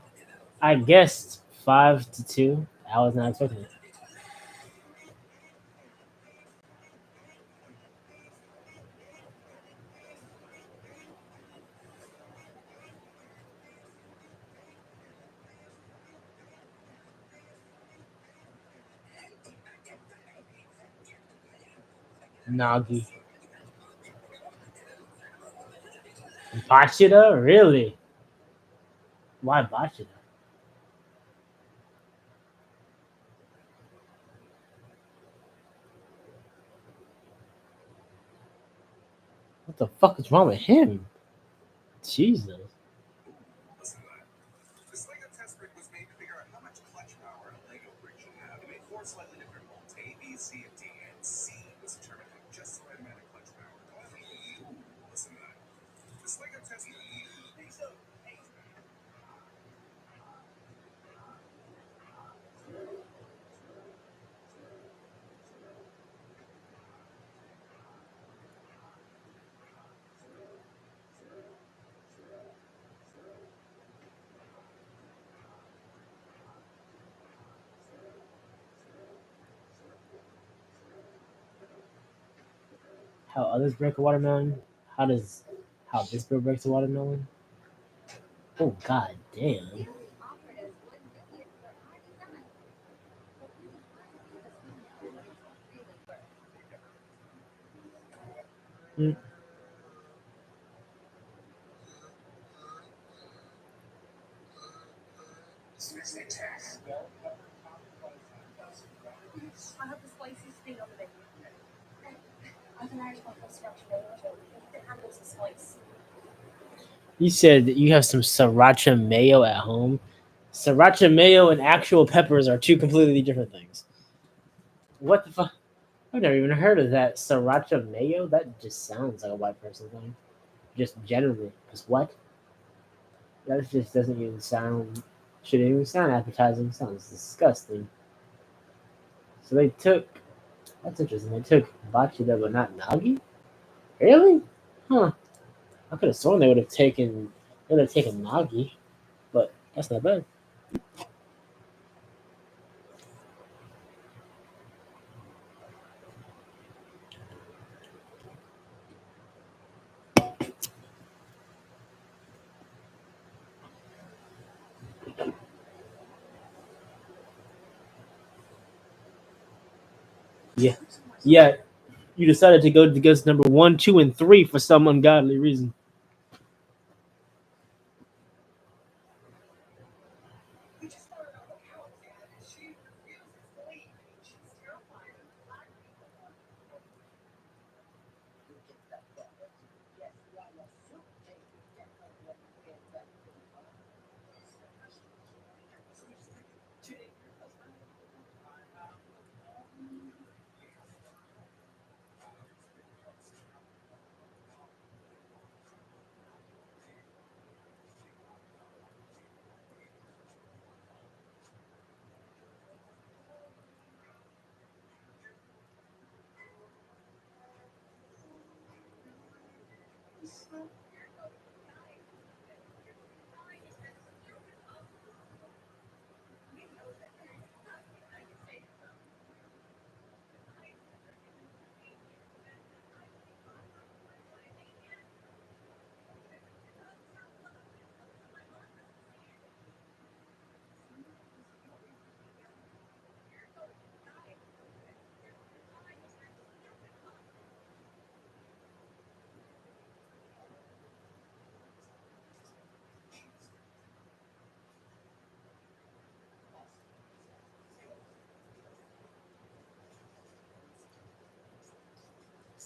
[SPEAKER 1] I guessed 5-2. I was not expecting it. Nagi. Bachida? Really? Why Bachida? What the fuck is wrong with him? Jesus.
[SPEAKER 11] This Lego test rig was made to figure out how much clutch power a Lego brick should have. They made 4 slightly different molds, A, B, C, and D, and C was determined to have just the right amount of clutch power. Listen to that. This Lego test rig.
[SPEAKER 1] How others break a watermelon? How this bird breaks a watermelon? Oh god damn. Mm.
[SPEAKER 9] I have the spiciest thing on the menu. I can actually put sriracha mayo. It handles the spice.
[SPEAKER 1] You said that you have some sriracha mayo at home. Sriracha mayo and actual peppers are two completely different things. What the fuck? I've never even heard of that. Sriracha mayo? That just sounds like a white person thing. Just generally. Because what? That just doesn't even sound. Shouldn't even sound appetizing. Sounds disgusting. So they took. That's interesting. They took Bachida but not Nagi? Really? Huh. I could have sworn they would have taken. They would have taken Nagi. But that's not bad. Yeah. Yeah. You decided to go against number 1, 2, and 3 for some ungodly reason.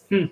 [SPEAKER 1] Hmm.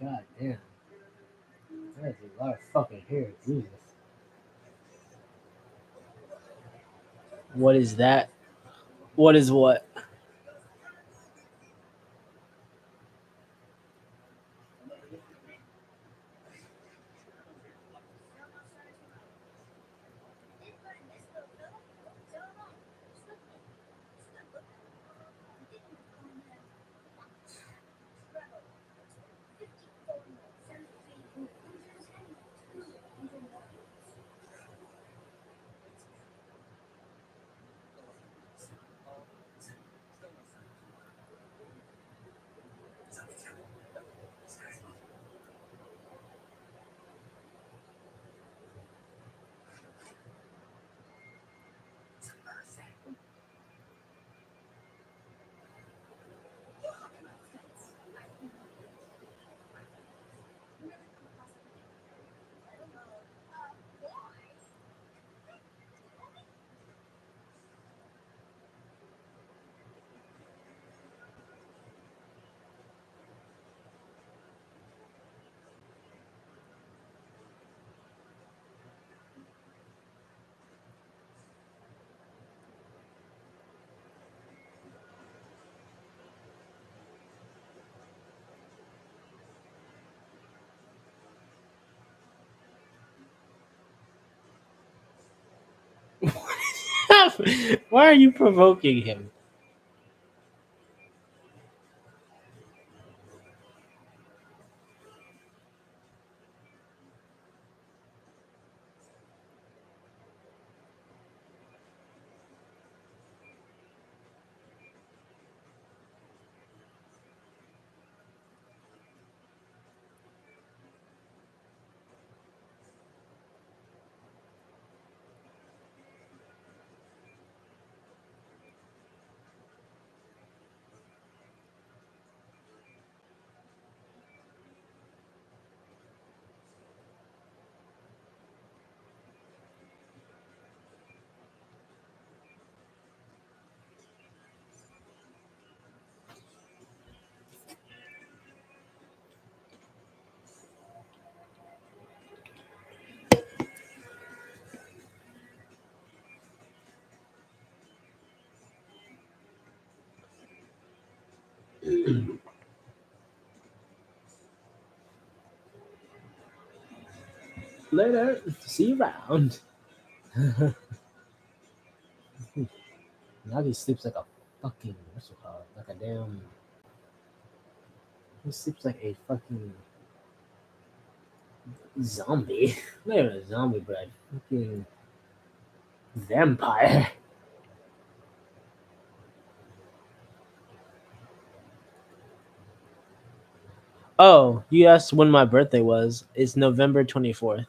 [SPEAKER 1] God damn. That's a lot of fucking hair. Jesus. What is that? What is what? Why are you provoking him? Later. See you around. Now he sleeps like a fucking what's it called? Like a damn. He sleeps like a fucking zombie. Not even a zombie, but a fucking vampire. Oh, you asked when my birthday was. It's November 24th.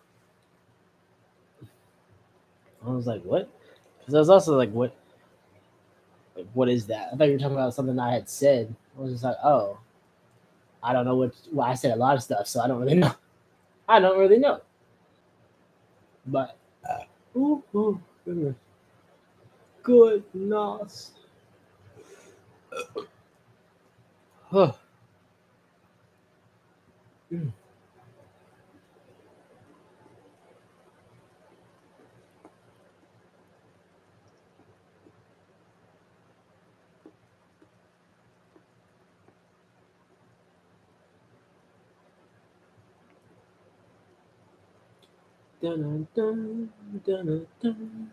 [SPEAKER 1] I was like, what? Because I was also like, what? Like, what is that? I thought you were talking about something I had said. I was just like, oh, I don't know what. Well, I said a lot of stuff, so I don't really know. I don't really know. But, goodness. Goodness. Huh. Mm. Dun, dun, dun, dun, dun,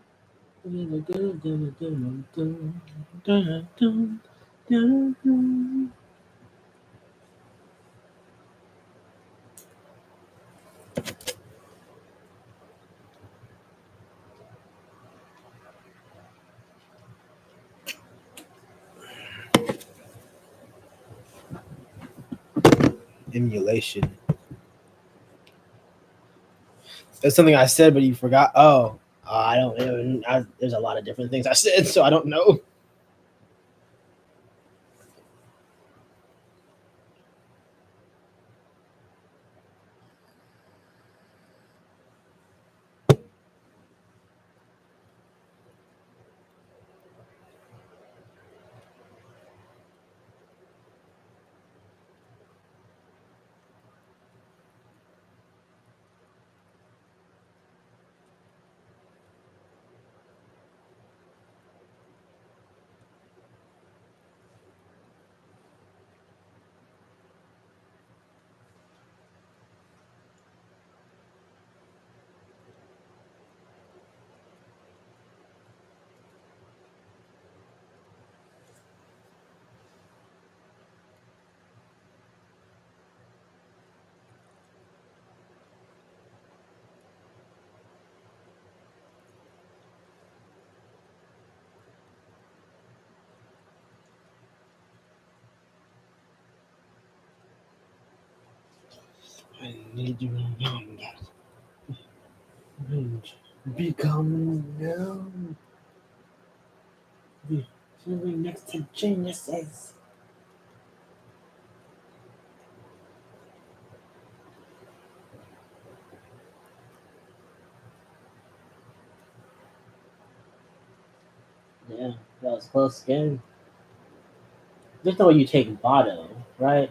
[SPEAKER 1] dun, dun, dun, dun, dun, dun, dun, dun, dun. Emulation. That's something I said, but you forgot. Oh, I don't even. There's a lot of different things I said, so I don't know. I need to remember that. And become known. Be feeling next to geniuses. Yeah, that was close again. There's no way you take Bado, right?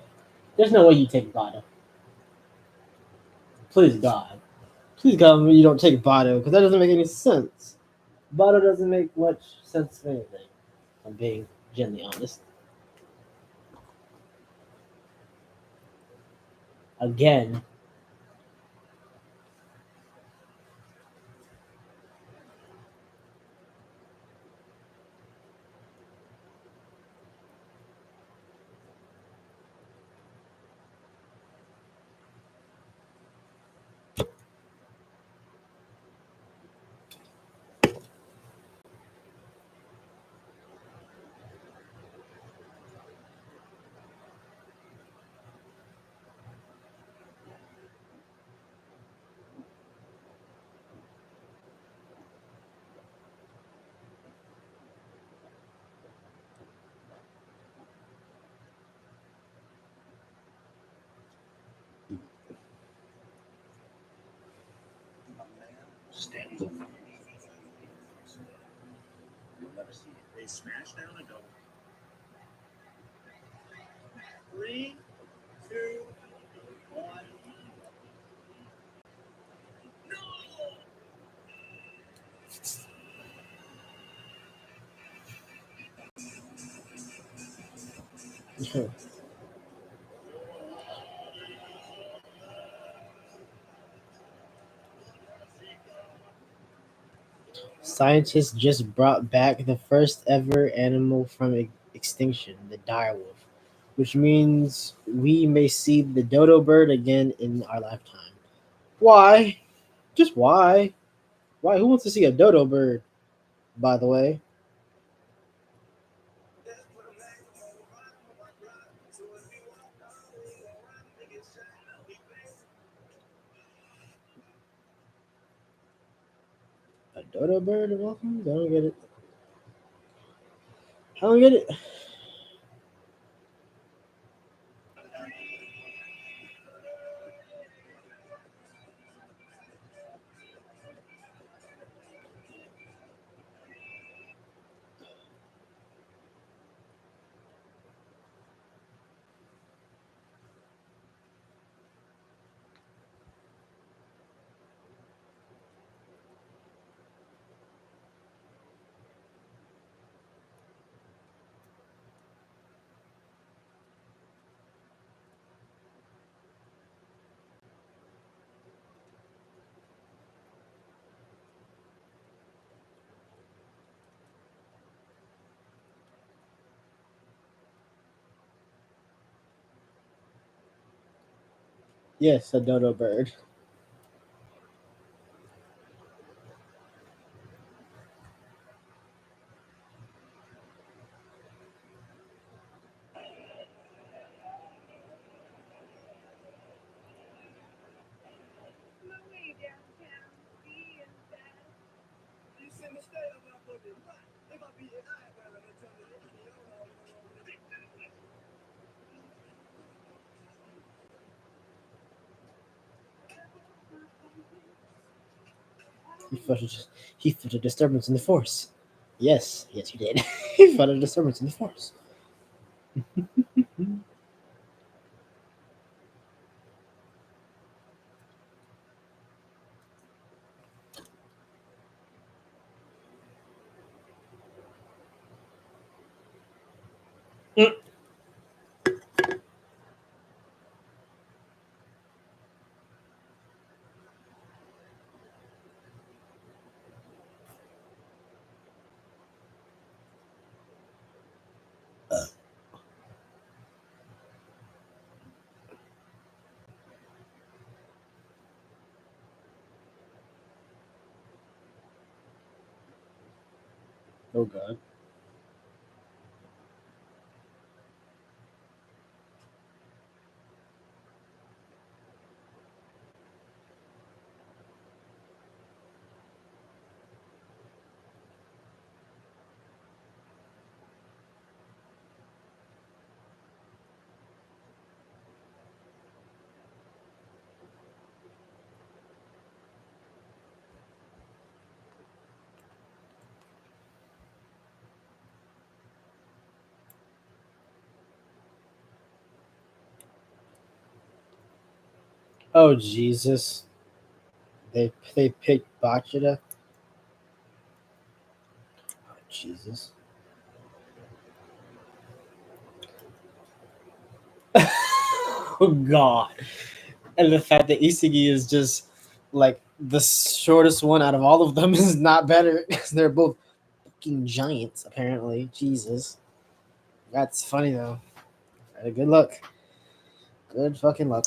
[SPEAKER 1] There's no way you take Bado. Please God. Please God you don't take Bado, because that doesn't make any sense. Bado doesn't make much sense of anything. I'm being gently honest. Again.
[SPEAKER 10] Standing over. You'll never see it. They smash down a double. 3, 2, 1. Scientists just brought back the first ever animal from extinction, the direwolf, which means we may see the dodo bird again in our lifetime. Why? Just why? Why? Who wants to see a dodo bird, by the way? A dodo bird? Welcome? I don't get it. I don't get it. Yes, a dodo bird. He felt a disturbance in the force. Yes, he did. He felt a disturbance in the force. Oh God. Oh Jesus! They picked Bachata. Oh Jesus! Oh God! And the fact that Isigi is just like the shortest one out of all of them is not better because they're both fucking giants. Apparently, Jesus. That's funny though. Good luck. Good fucking luck.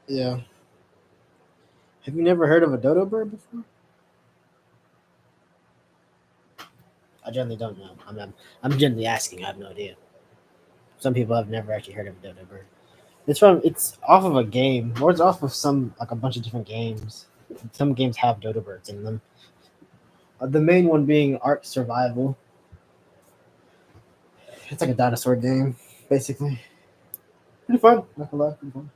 [SPEAKER 10] Yeah. Have you never heard of a dodo bird before? I generally don't know. I'm generally asking. I have no idea. Some people have never actually heard of a dodo bird. It's off of a game, or it's off of some like a bunch of different games. Some games have dodo birds in them. The main one being Ark Survival. It's like a dinosaur game, basically. Pretty fun. Not gonna lie, pretty fun.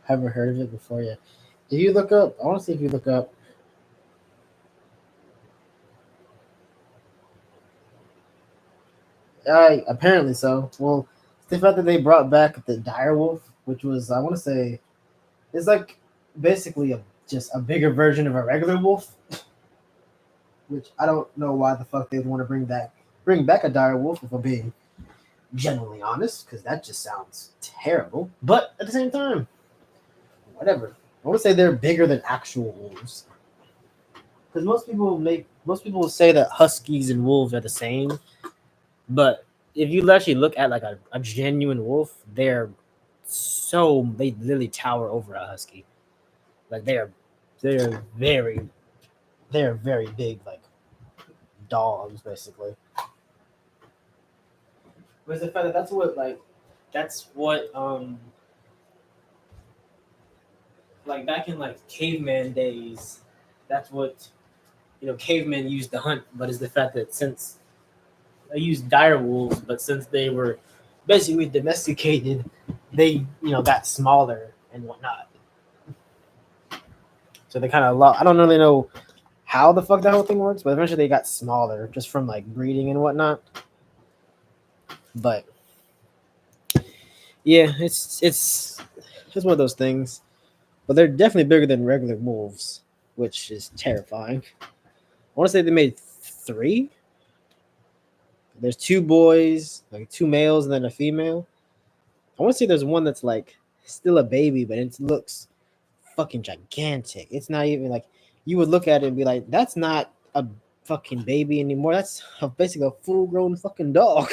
[SPEAKER 10] Haven't heard of it before yet. Did you look up? I want to see if you look up. Apparently so. Well, the fact that they brought back the direwolf, which was I want to say, it's like basically just a bigger version of a regular wolf. which I don't know why the fuck they would want to bring back a dire wolf if I'm being genuinely honest, because that just sounds terrible. But at the same time, whatever. I want to say they're bigger than actual wolves, because most people will say that huskies and wolves are the same, but if you actually look at like a genuine wolf, they literally tower over a husky. Like they're very big, like dogs basically. But the fact that that's what like back in like caveman days, that's what cavemen used to hunt. But it's the fact that since they used dire wolves, but since they were basically domesticated, they got smaller and whatnot. So they kind of I don't really know how the fuck that whole thing works, but eventually they got smaller just from like breeding and whatnot. But yeah, it's one of those things. But they're definitely bigger than regular wolves, which is terrifying. I want to say they made 3. There's 2 boys, like 2 males, and then a female. I want to say there's one that's like still a baby, but it looks fucking gigantic. It's not even like you would look at it and be like, that's not a fucking baby anymore. That's basically a full-grown fucking dog.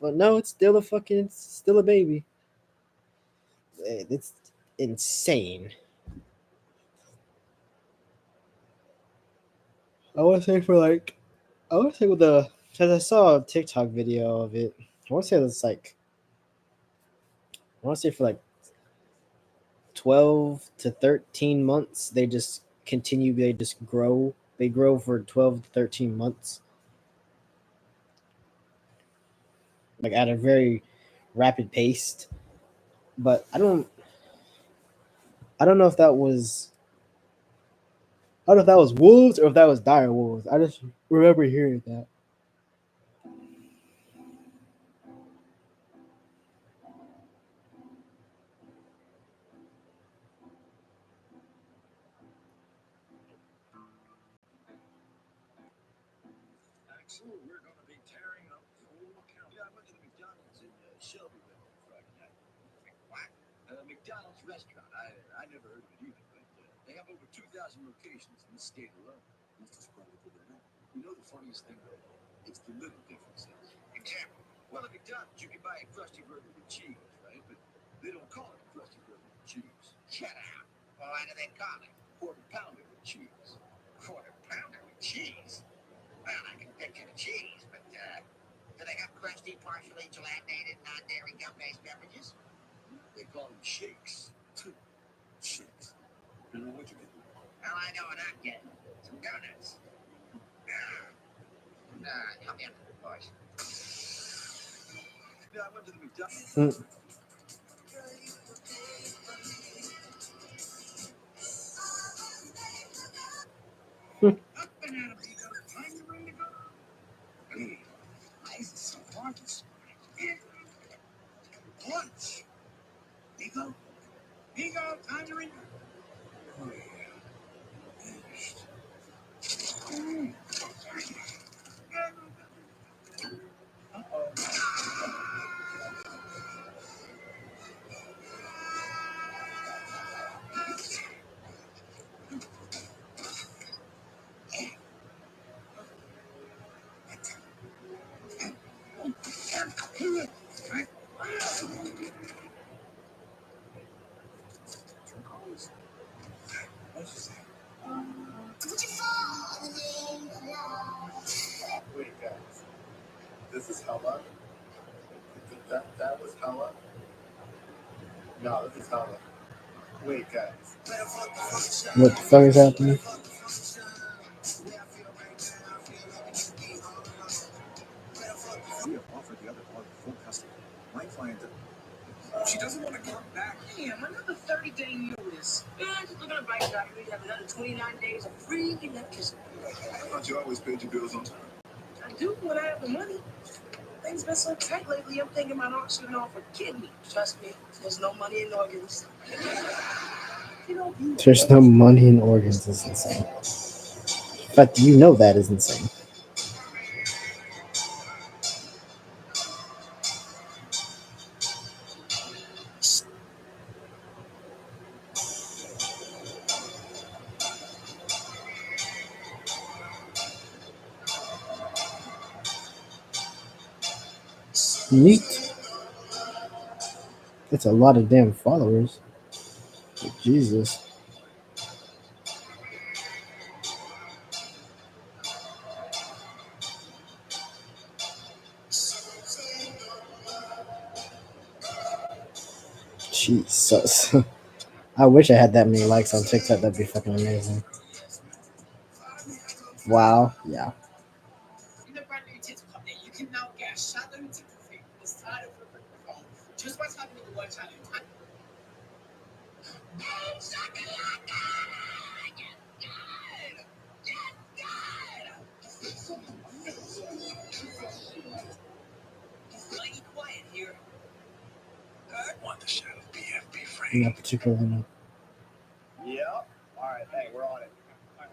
[SPEAKER 10] But no, it's still a baby. It's insane. I want to say because I saw a TikTok video of it. I want to say for like 12 to 13 months, they just grow. They grow for 12 to 13 months. Like at a very rapid pace. But I don't know if that was wolves or if that was dire wolves. I just remember hearing that.
[SPEAKER 5] Axel, we're going to be tearing up Full County. Yeah, I went to the McDonald's in Shelbyville on Friday night. What? McDonald's restaurant. I never heard of it either, but they have over 2,000 locations in the state alone. That's just probably for the rent. You know the funniest thing, though? It's the little differences. Example. Well, at McDonald's, you can buy a Krusty Burger with cheese, right? But they don't call it a Krusty Burger with cheese. Shut up. Well, why do they call it? Quarter pounder with cheese. Quarter pounder with cheese? Well, I can picture the cheese, but do they have crusty, partially gelatinate, non-dairy gum-based beverages? They call them shakes. Shakes. I don't know what you get. Well, I know what I'm getting. Some donuts. Help me out, boys. Yeah, I went to the McDonald's. Up and out of Vigo. Find the room to go. Why is it so hard to spot? Lunch. Vigo. Vigo, time to ring. Oh, yeah. Finished. Wait, guys. This is Hella? That was Hella? No, this is Hella. Wait, guys.
[SPEAKER 10] What the fuck is happening?
[SPEAKER 5] We have offered the other party full custody. My client, she doesn't want to come back.
[SPEAKER 2] Damn, another 30-day notice. Man, just looking at bike documents, have another 29 days of free electricity.
[SPEAKER 5] I thought you always paid your bills on time.
[SPEAKER 2] I do when I have the money. Things been so tight lately, I'm thinking about auctioning off a kidney. Trust me, there's no money in organs.
[SPEAKER 10] There's no money in organs. Is insane. The fact that you know that is insane. Neat. That's a lot of damn followers. Jesus. Jesus. I wish I had that many likes on TikTok. That'd be fucking amazing. Wow. Yeah.
[SPEAKER 11] In the brand new TikTok update, you can now get a shadow TikTok thing for the side of your phone just by typing in the word shadow. Mighty quiet here.
[SPEAKER 5] Want the shadow PFP frame?
[SPEAKER 10] Not particularly. No.
[SPEAKER 11] Yeah. All right, hey, we're on it.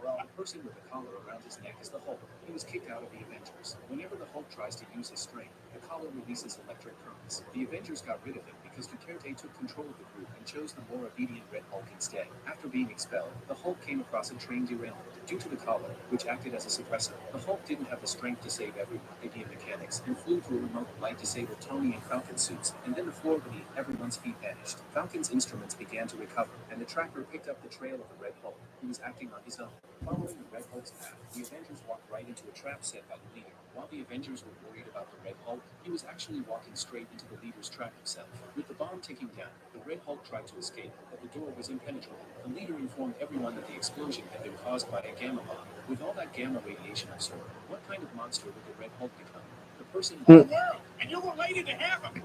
[SPEAKER 12] The person with the collar around his neck is the Hulk. He was kicked out of the Avengers. Whenever the Hulk tries to use his strength, the collar releases electric currents. The Avengers got rid of him because Duterte took control of the group and chose the more obedient Red Hulk instead. After being expelled, the Hulk came across a train derailment. Due to the collar, which acted as a suppressor, the Hulk didn't have the strength to save everyone. Idiot mechanics and flew through a remote light disabled Tony and Falcon suits, and then the floor beneath everyone's feet vanished. Falcon's instruments began to recover, and the tracker picked up the trail of the Red Hulk, who was acting on his own. Following the Red Hulk's path, the Avengers walked right into a trap set by the leader. While the Avengers were worried about the Red Hulk, he was actually walking straight into the leader's trap himself. With the bomb ticking down, the Red Hulk tried to escape, but the door was impenetrable. The leader informed everyone that the explosion had been caused by a gamma bomb. With all that gamma radiation absorbed, what kind of monster would the Red Hulk become? The person in the world, and you were related to half of it.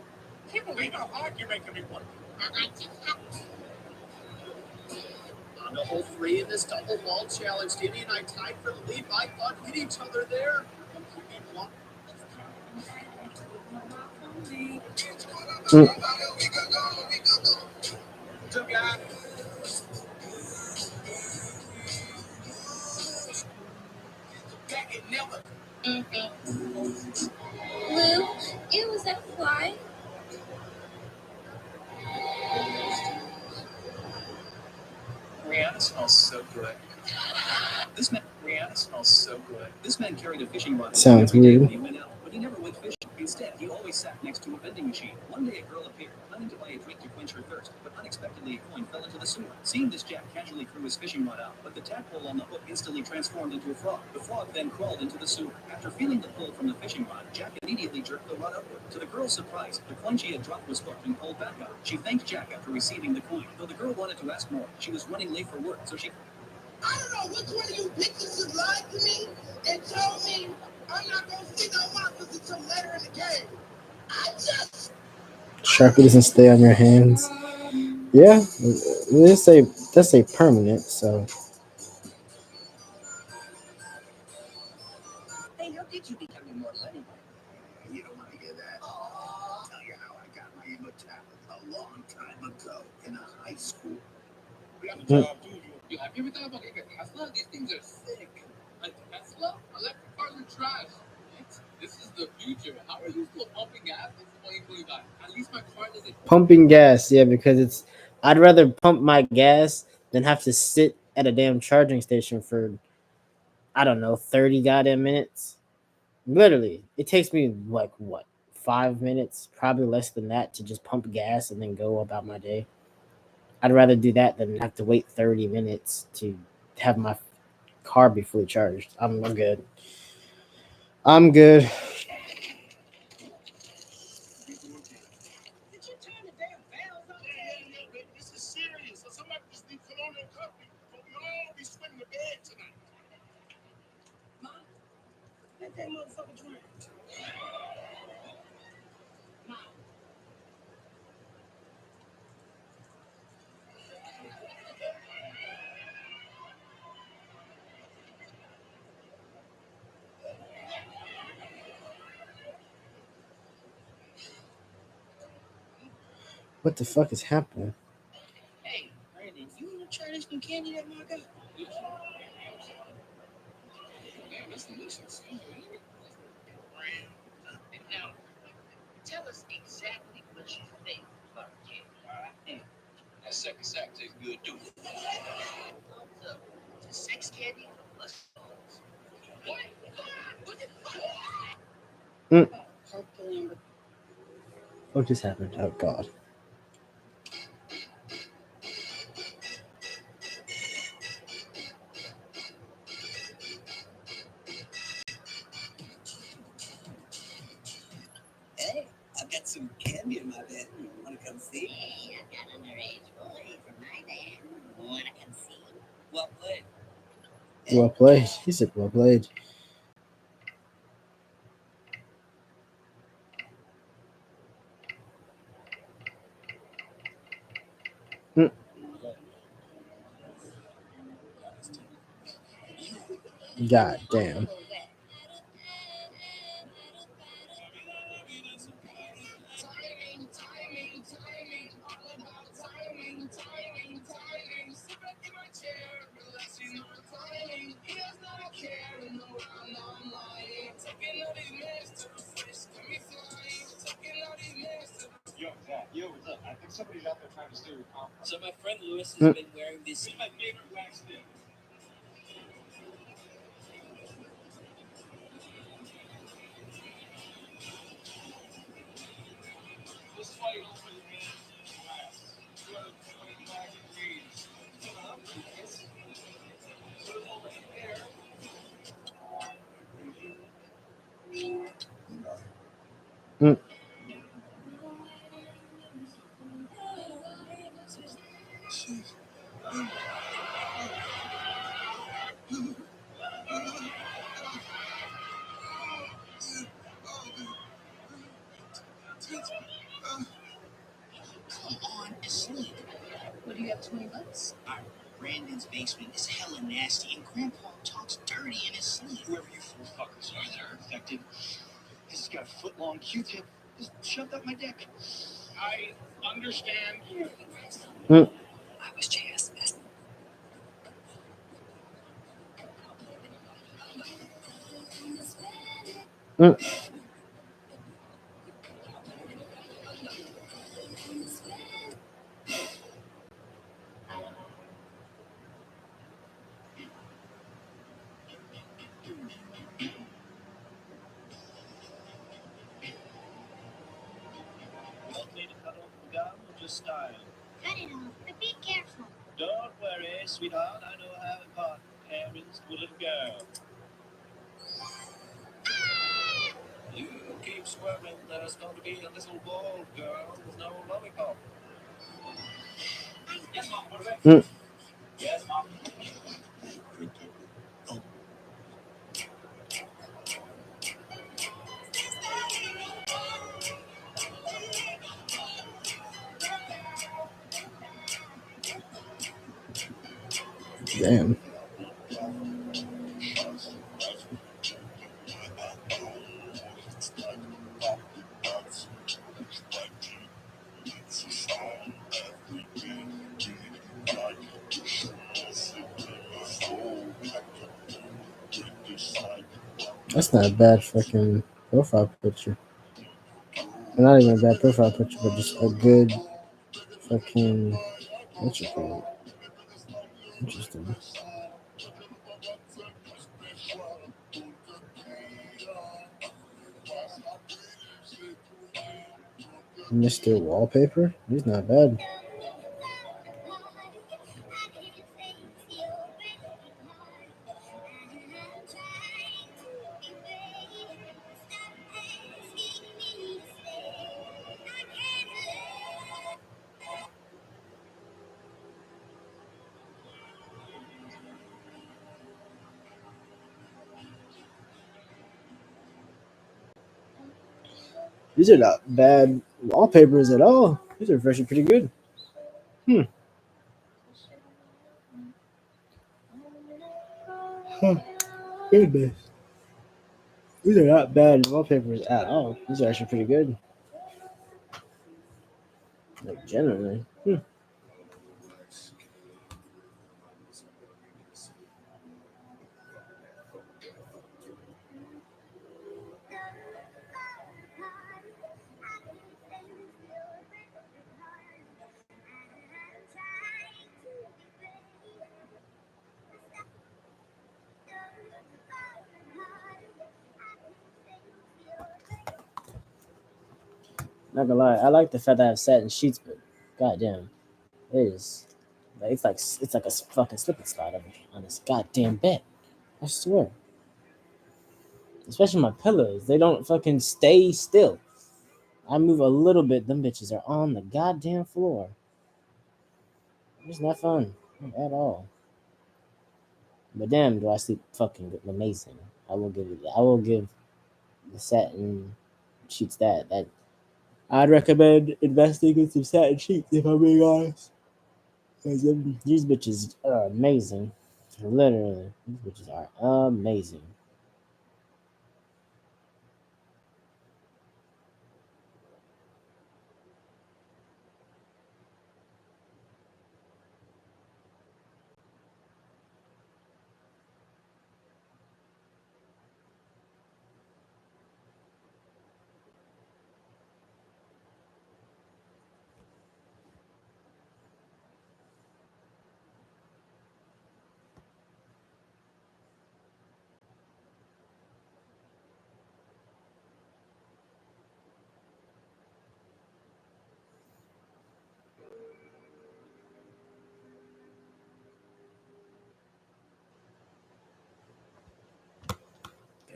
[SPEAKER 12] Can't believe how hard you're making me work.
[SPEAKER 11] On the whole three in this double ball challenge, Danny and I tied for the lead. I thought hit each other there. Took out. Back it never.
[SPEAKER 3] Lou, it was that fly.
[SPEAKER 12] Rihanna smells so good. Rihanna smells so good. This man carried a fishing rod
[SPEAKER 10] Sounds
[SPEAKER 12] every day
[SPEAKER 10] weird.
[SPEAKER 12] when he went out, but he never went fishing. Instead, he always sat next to a vending machine. One day, a girl appeared, planning to buy a drink to quench her thirst, but unexpectedly, a coin fell into the sewer. Seeing this, Jack casually threw his fishing rod out, but the tadpole on the hook instantly transformed into a frog. The frog then crawled into the sewer. After feeling the pull from the fishing rod, Jack immediately jerked the rod upward. To the girl's surprise, the coin she had dropped was hooked and pulled back up. She thanked Jack after receiving the coin. Though the girl wanted to ask more, she was running late for work, so she
[SPEAKER 11] I don't know which one of you bitches has lied to me and told me I'm not gonna see no monsters until later in the game. I just
[SPEAKER 10] Sharpie doesn't stay on your hands. Yeah, that's a permanent. So
[SPEAKER 11] Hey, how did you become immortal anyway? You don't want to hear that? I'll tell you how I got my immortality a long time ago in a high school.
[SPEAKER 12] We have a job, dude. Have you ever thought about getting a Tesla? These things are sick. A Tesla? Electric cars are trash. What? This is the future. How are you still pumping gas in 2025? At least my car doesn't.
[SPEAKER 10] pumping gas, yeah, because it's. I'd rather pump my gas than have to sit at a damn charging station for I don't know 30 goddamn minutes. Literally, it takes me like what 5 minutes, probably less than that, to just pump gas and then go about my day. I'd rather do that than have to wait 30 minutes to have my car be fully charged. I'm good. I'm good.
[SPEAKER 11] Did you turn the damn valves on? Yeah, baby, this is serious. So somebody just need Colonial Company. So we all be sweating the bed tonight. Mom, let that motherfucker drink. Mom.
[SPEAKER 10] What the fuck is happening?
[SPEAKER 11] Hey, Brandon, you want to try this new candy that Mom got?
[SPEAKER 2] delicious. Now, tell us exactly what you think about candy.
[SPEAKER 11] That second sack tastes good too.
[SPEAKER 2] Thumbs up to sex candy from Lush Balls. What? What the
[SPEAKER 10] Mm.
[SPEAKER 2] Purple and
[SPEAKER 10] What just happened? Oh God.
[SPEAKER 2] Hey, I've got some candy in my bed. You want to come see? Hey, I've got underage boys in my bed. Want to come see? Well played.
[SPEAKER 10] Well played. He said well played. Mm. God damn.
[SPEAKER 11] Yo, what's up? I think somebody's out there trying to steal your conference.
[SPEAKER 2] So my friend Lewis has
[SPEAKER 10] Mm.
[SPEAKER 2] been wearing this.
[SPEAKER 11] My favorite wax stick. This fight open, man. Wax. 225 degrees.
[SPEAKER 10] Mm.
[SPEAKER 2] Come on, asleep. What do you have, $20? Brandon's basement is hella nasty, and Grandpa talks dirty in his sleep.
[SPEAKER 11] Whoever you fool fuckers are that are infected, this has got a foot-long Q-tip just shoved up my dick. I understand.
[SPEAKER 10] Mm.
[SPEAKER 2] I was just
[SPEAKER 10] Mm.
[SPEAKER 11] Want me to cut off the gum or just style?
[SPEAKER 3] Cut it off, but be careful.
[SPEAKER 11] Don't worry, sweetheart. I know how important parents to a little girl. You keep squirming. There's going to be a little ball girl with no lollipop. Yes, Mom. What is it?
[SPEAKER 10] Mm.
[SPEAKER 11] Yes, Mom.
[SPEAKER 10] Damn. That's not a bad fucking profile picture. Well, not even a bad profile picture, but just a good fucking what's it called? Interesting. Mr. Wallpaper? He's not bad. These are not bad wallpapers at all. These are actually pretty good. Goodness. These are not bad wallpapers at all. These are actually pretty good. Like generally. Not gonna lie, I like the fact that I have satin sheets, but goddamn, it is like it's like a fucking slip and slide on this goddamn bed. I swear. Especially my pillows, they don't fucking stay still. I move a little bit, them bitches are on the goddamn floor. It's not fun at all. But damn, do I sleep fucking amazing? I will give it. I will give the satin sheets that. I'd recommend investing in some satin sheets if I'm being honest. 'Cause these bitches are amazing. Literally, these bitches are amazing.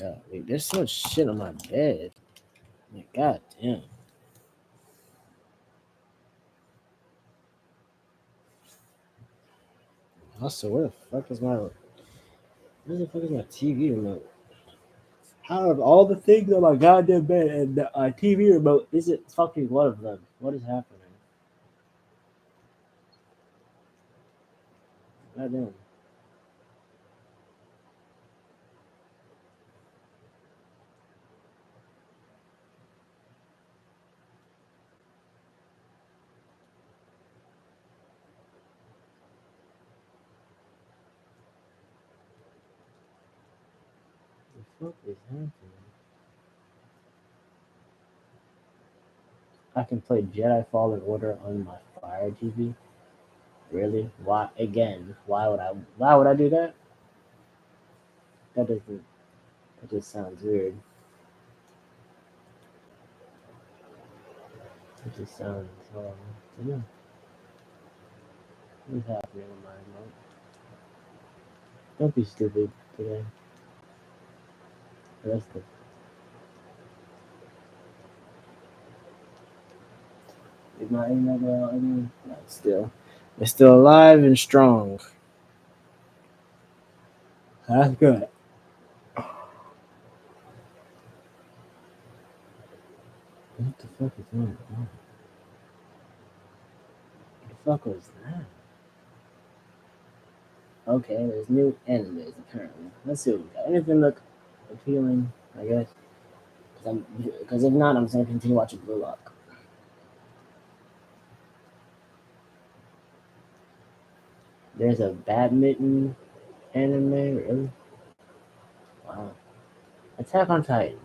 [SPEAKER 10] Yeah, wait, there's so much shit on my bed. Like, god damn. Also, where the fuck is my TV remote? Out of all the things on my goddamn bed and the TV remote, is it fucking one of them? What is happening? Goddamn. The fuck is happening? I can play Jedi Fallen Order on my Fire TV. Really? Why? Again? Why would I? Why would I do that? That doesn't. That just sounds weird. It just sounds. Yeah. What's happening with my remote? Don't be stupid today. That's the. Is my internet again? No, it's still alive and strong. That's good. What the fuck is going on? What the fuck was that? Okay, there's new animes apparently. Let's see what we got. Anything look appealing, I guess. Because if not, I'm just gonna continue watching Blue Lock. There's a badminton anime, really? Wow. Attack on Titan.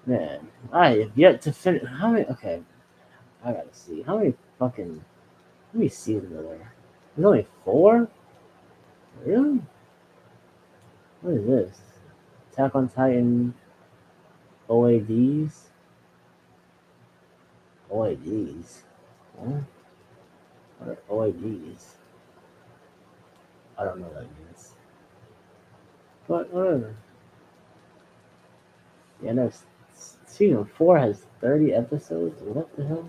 [SPEAKER 10] Man, I have yet to finish. How many? Okay, I gotta see. How many seasons are there? There's only 4? Really? What is this? Attack on Titan OADs? OADs? What? What are OADs? I don't know what that means. But whatever. Yeah, no, season 4 has 30 episodes? What the hell?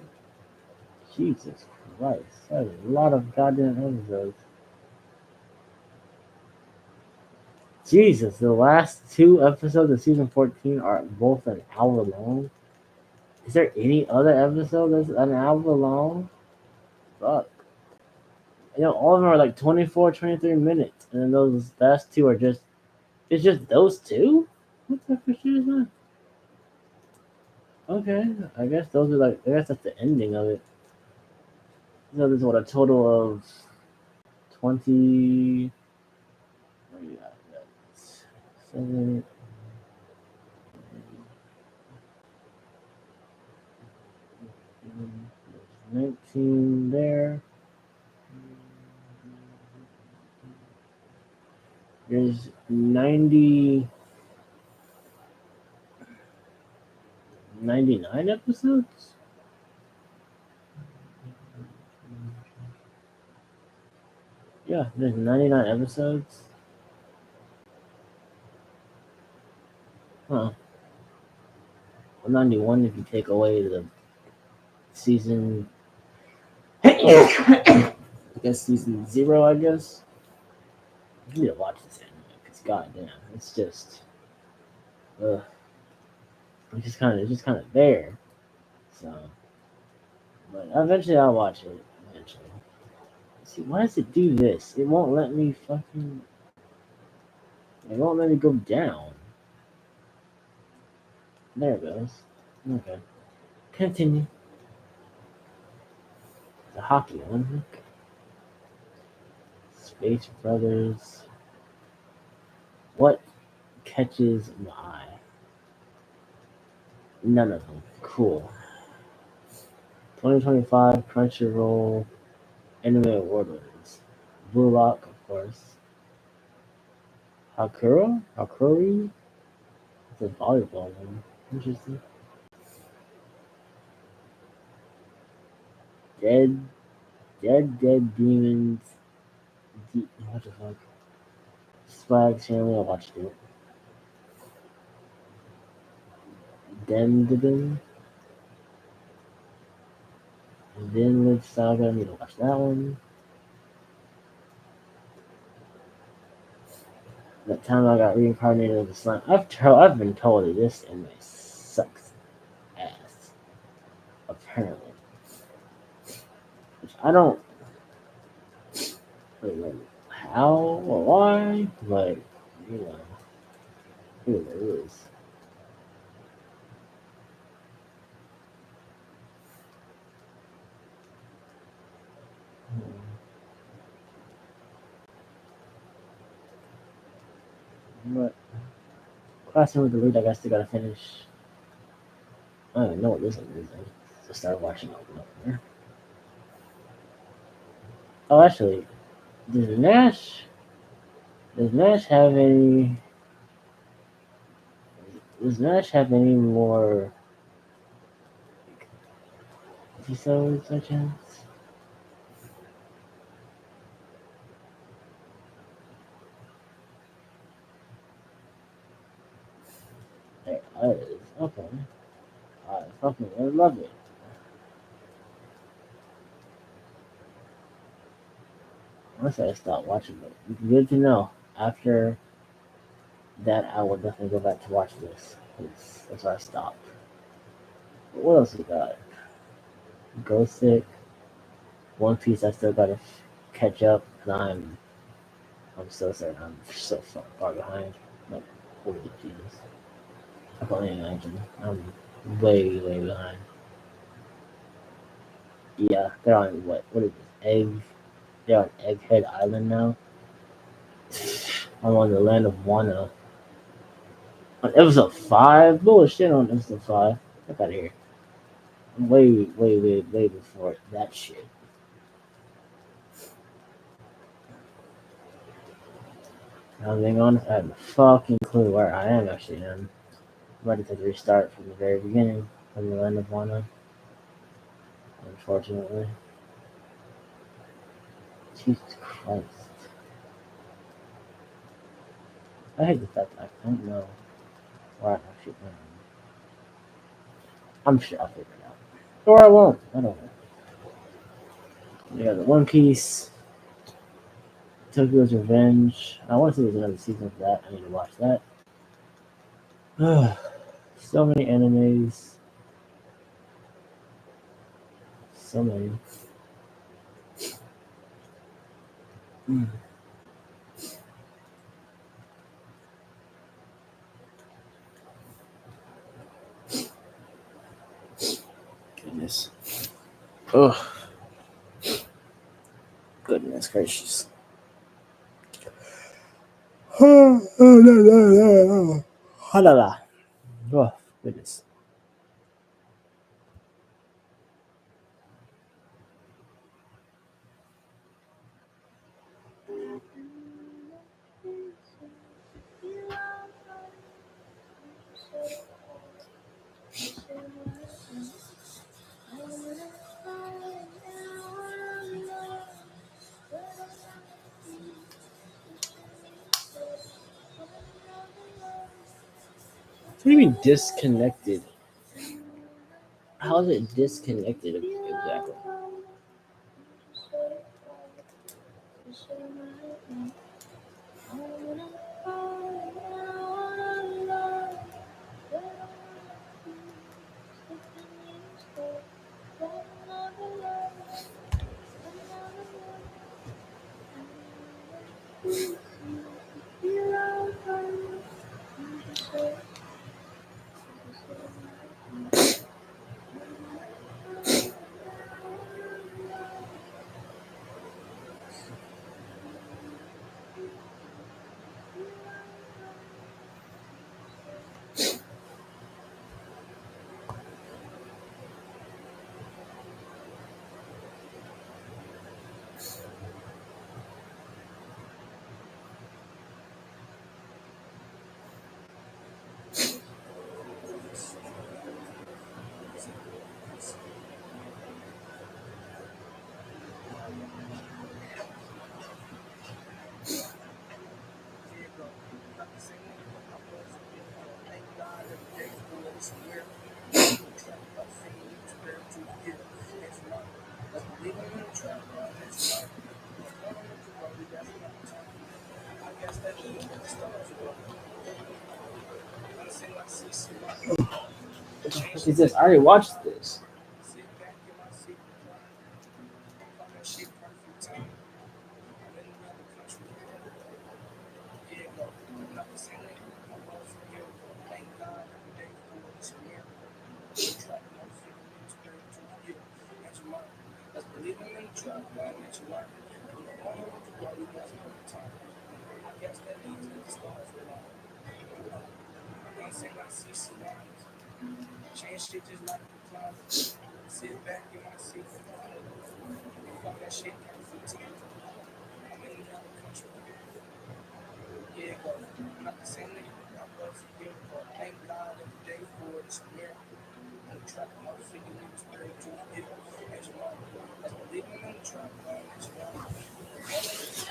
[SPEAKER 10] Jesus Christ. That's a lot of goddamn episodes. Jesus, the last 2 episodes of season 14 are both an hour long. Is there any other episode that's an hour long? Fuck. You know, all of them are like 24, 23 minutes. And then those last 2 are just. It's just those 2? What the fuck is that? Okay, I guess those are like. I guess that's the ending of it. So there's what, a total of 20. What do you got? 7. 19 there. There's 99 episodes? Yeah, there's 99 episodes. Huh. Well, 91 if you take away the season. I guess season 0, I guess. You need to watch this anime because goddamn, it's just. Ugh. It's just kind of there. So. But eventually I'll watch it. Eventually. Let's see, why does it do this? It won't let me fucking. It won't let me go down. There it goes. Okay. Continue. The hockey one. Space Brothers. What catches my eye? None of them. Cool. 2025 Crunchyroll Anime Award winners. Blue Lock, of course. Hakuri? It's a volleyball one. Interesting. Dead Demons. What the fuck? Swag Family, I watched it. Dendiden. Vinland Saga, I need to watch that one. That time I got reincarnated as a slime. I've been told that this anime sucks ass. Apparently. Which I don't really know how or why, but you know, here it is. But crossing with the lead, I guess they gotta finish. I don't even know what this one is. I just started watching it. Oh, actually, does Nash have any? Does Nash have any more episodes by chance? There it is. Okay. I love it. Once I stop watching it, good to know. After that, I will definitely go back to watch this. That's where I stopped. But what else we got? Ghost Sick, One Piece. I still gotta catch up. I'm so sorry. I'm so far behind. Like, holy Jesus! I can only imagine. I'm way behind. Yeah, they're on what? What is this? They're on Egghead Island now. I'm on the land of Wano. On episode 5? Bullshit on episode 5. Get out of here. I'm way before that shit. I'm being honest, I have no fucking clue where I am actually. I'm ready to restart from the very beginning, from the land of Wano. Unfortunately. Jesus Christ. I hate the fact that I don't know where I actually am. I'm sure I'll figure it out. Or I won't. I don't know. We got the One Piece, Tokyo's Revenge. I want to see there's another season of that. I need to watch that. So many animes. So many. Goodness. Ugh. Goodness gracious. Oh, goodness. What do you mean disconnected? How is it disconnected exactly? What the fuck is this? I already watched this.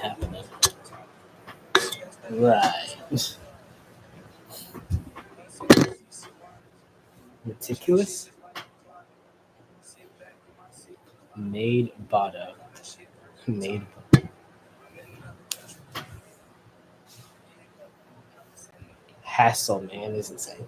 [SPEAKER 10] Happening. Right. Meticulous. Made Bada. Made. Hassle, man, is insane.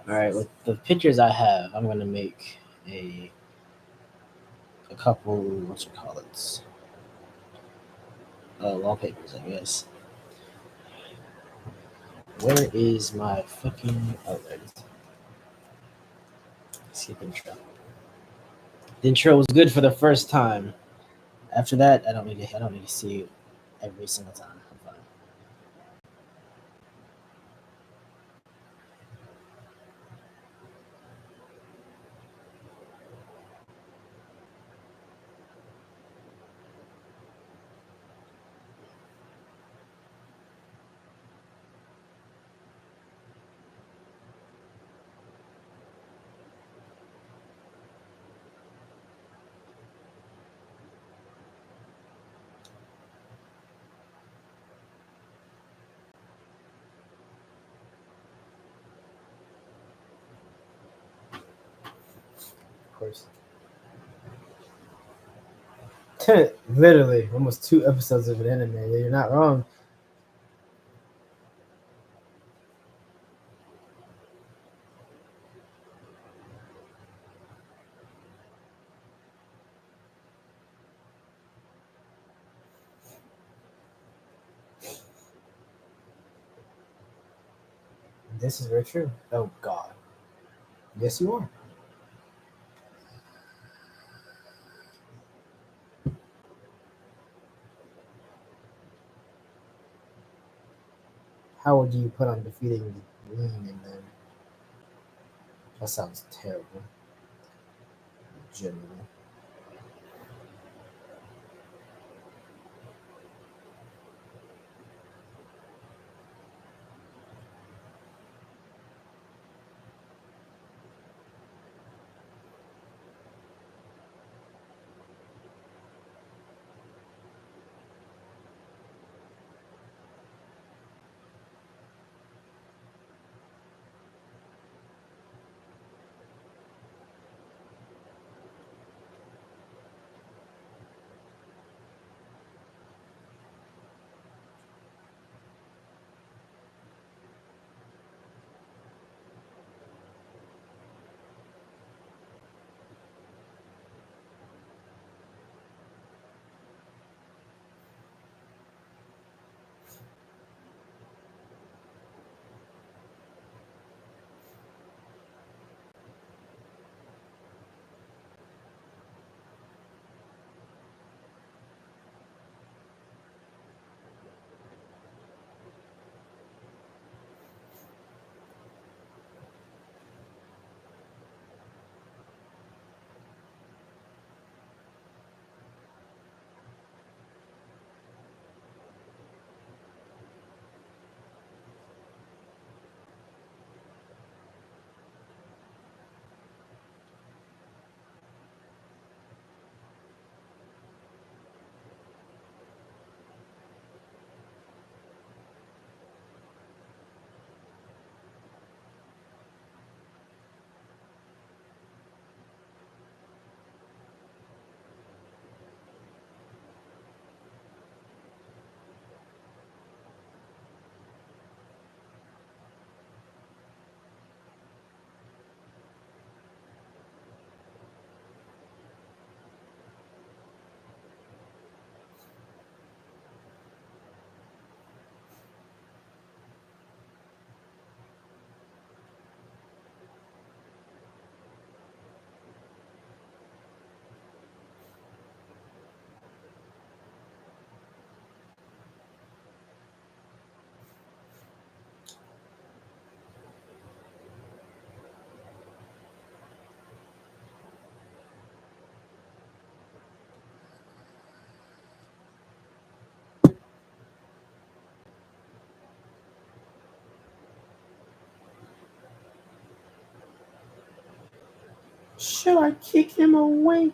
[SPEAKER 10] All right, with the pictures I have, I'm gonna make a couple wallpapers, I guess. Where is my fucking there it is. Skip intro. The intro was good for the first time. After that, I don't need to see it every single time. I'm fine. Of course. Literally, almost 2 episodes of an anime. Yeah, you're not wrong. This is very true. Oh God. Yes, you are. How would you put on defeating Lean and then? That sounds terrible. Genuinely. Should I kick him awake?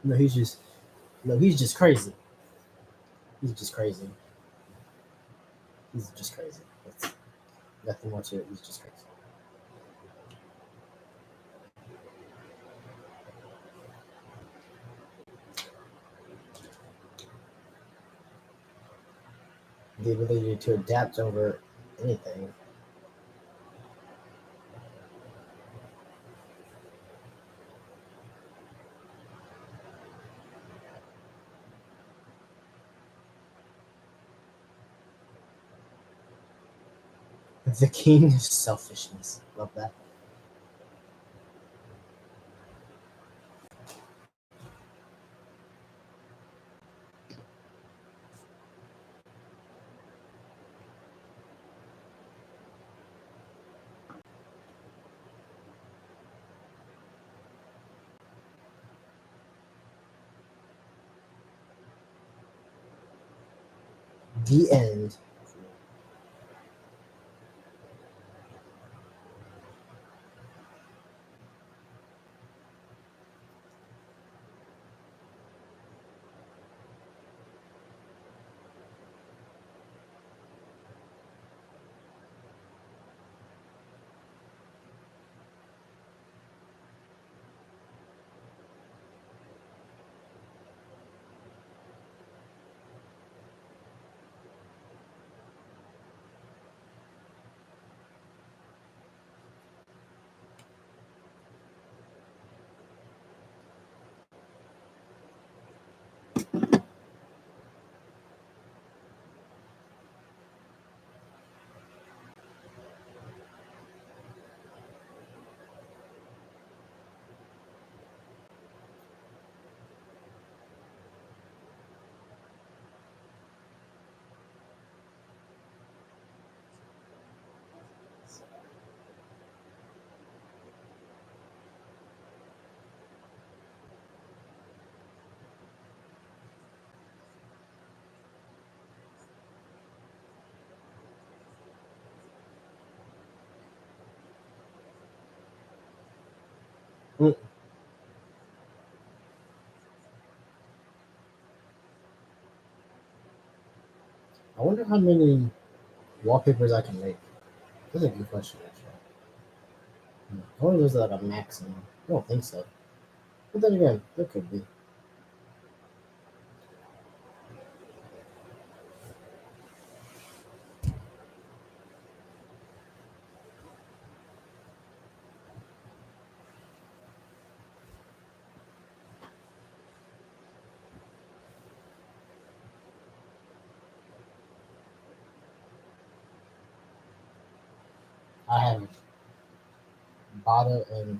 [SPEAKER 10] No, he's just crazy. He's just crazy. He's just crazy. That's nothing more to it. He's just crazy. The ability to adapt over anything. The king of selfishness. Love that. The end. Mm. I wonder how many wallpapers I can make. That's a good question, actually. I wonder if there's like a maximum. I don't think so. But then again, there could be. I have Bada and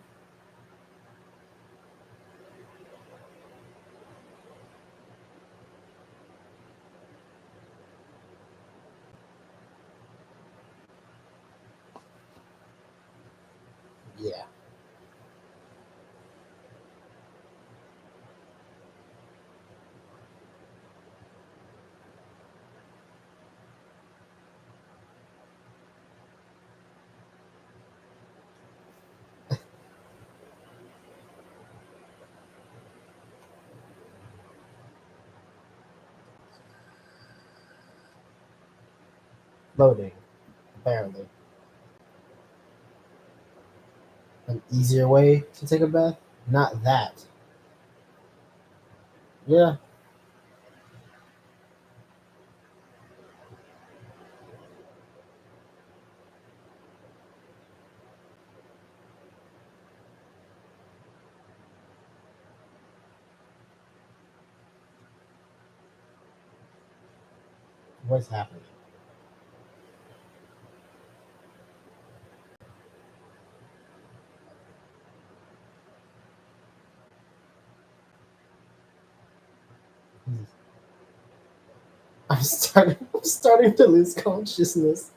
[SPEAKER 10] yeah. Loading, apparently. An easier way to take a bath? Not that. Yeah. What's happening? I'm starting to lose consciousness.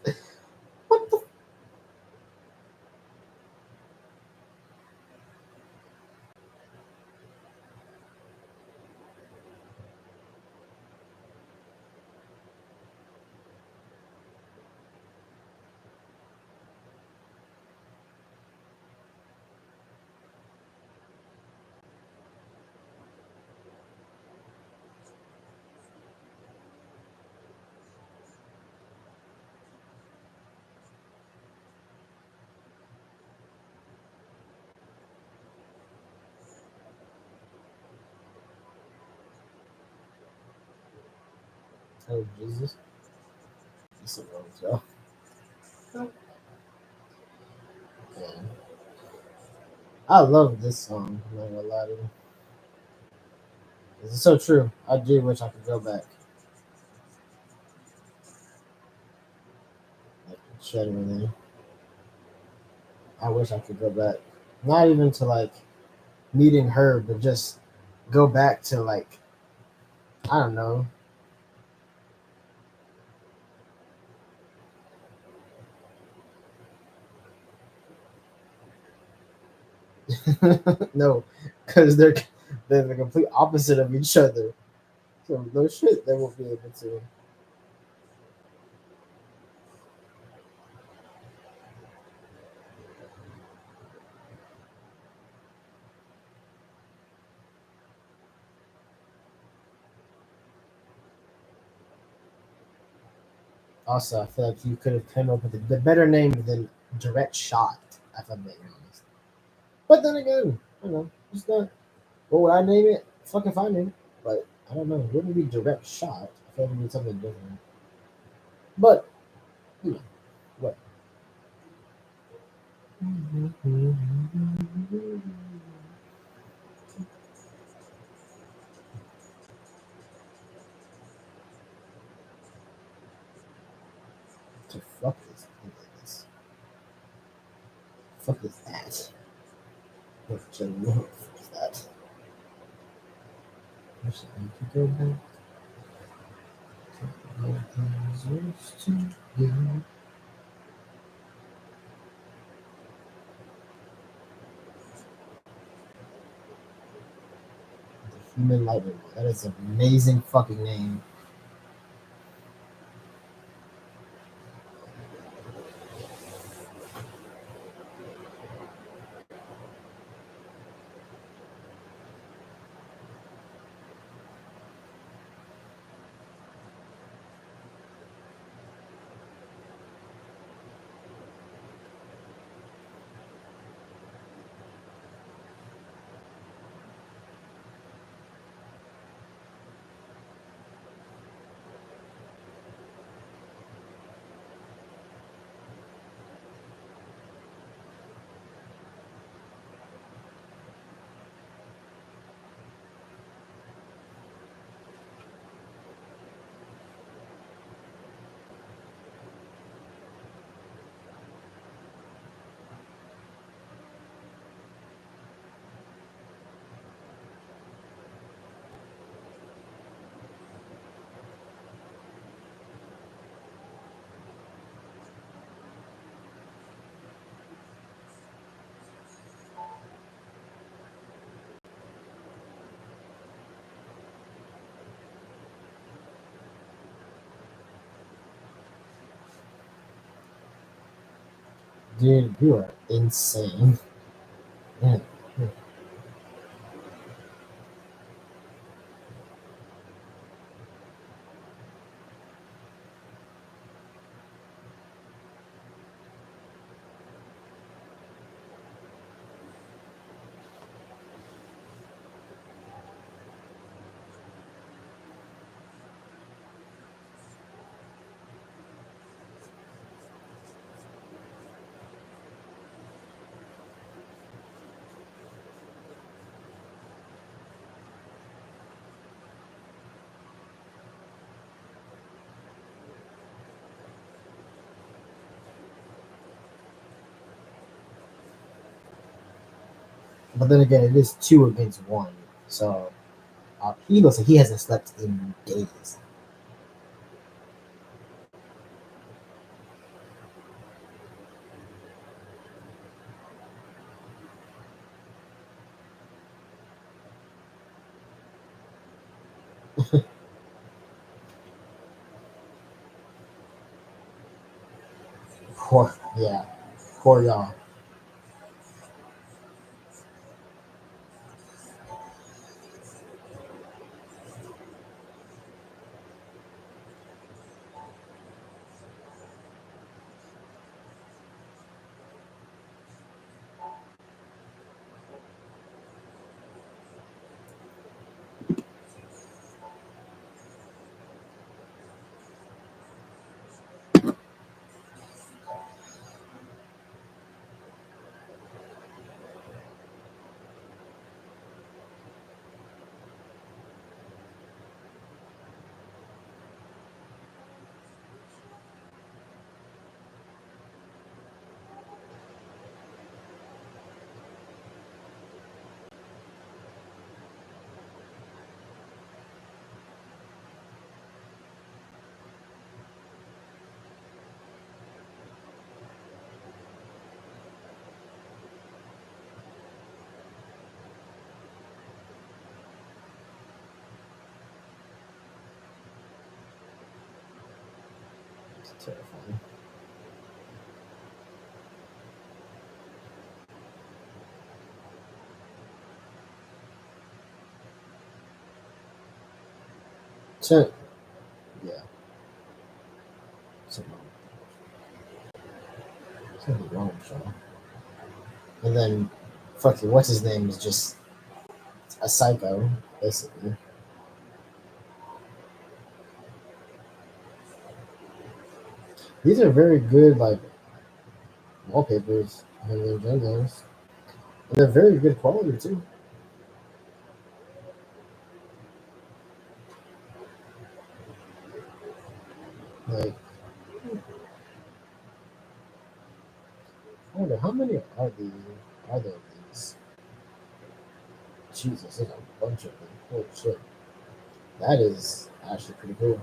[SPEAKER 10] Oh Jesus. This is wrong, so. Yeah. I love this song, I'm not gonna lie to you. It's so true. I do wish I could go back. Like genuinely. I wish I could go back. Not even to like meeting her, but just go back to like I don't know. No, because they're the complete opposite of each other. So no shit, they won't be able to. Also, I feel like you could have come up with a better name than Direct Shot, if I'm being honest. But then again, I don't know. It's not. What would I name it? Fuck if I name it. But I don't know. It wouldn't be Direct Shot. I feel like it would be something different. But, you know, what? The fuck is fuck is that? What the fuck is that? There's something to go back. Human Lightning. That is an amazing fucking name. Dude, you are insane. Man. But then again, it is 2 against 1. So he looks like he hasn't slept in days. Poor y'all. It's terrifying. So, yeah. So And then fucking what's his name is just a psycho, basically. These are very good like wallpapers and their jingles. And they're very good quality too. Like I wonder how many are there of these? Jesus, there's a bunch of them. Holy shit. That is actually pretty cool.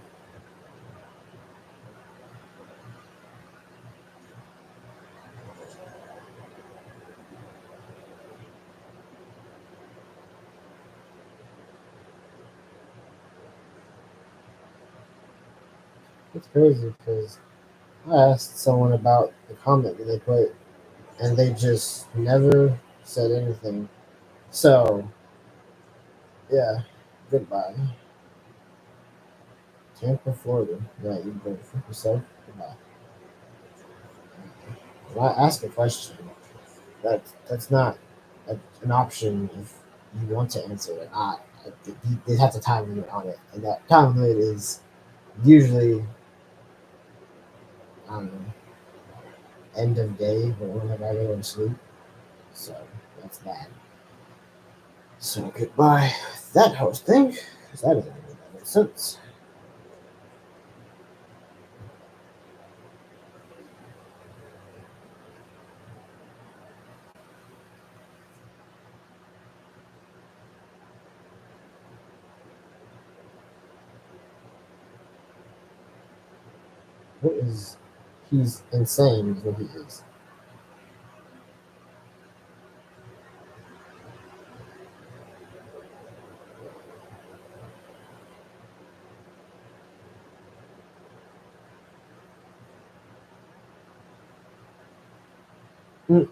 [SPEAKER 10] It's crazy because I asked someone about the comment that they put, and they just never said anything. So, yeah, goodbye. Tampa, Florida. Yeah, you go fuck yourself. Goodbye. When I ask a question, that's not an option if you want to answer it or not. They have to time limit on it, and that time limit is usually I don't know end of day, but whenever I go to sleep. So that's that. So goodbye that hosting, because that doesn't make that much sense. What is he's insane is what he is. Mm.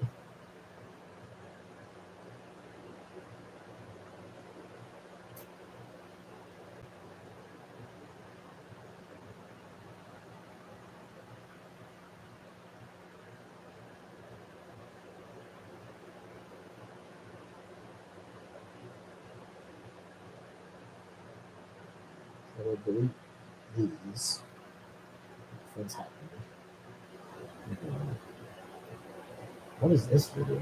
[SPEAKER 10] I will delete these. What's happening? What is this video?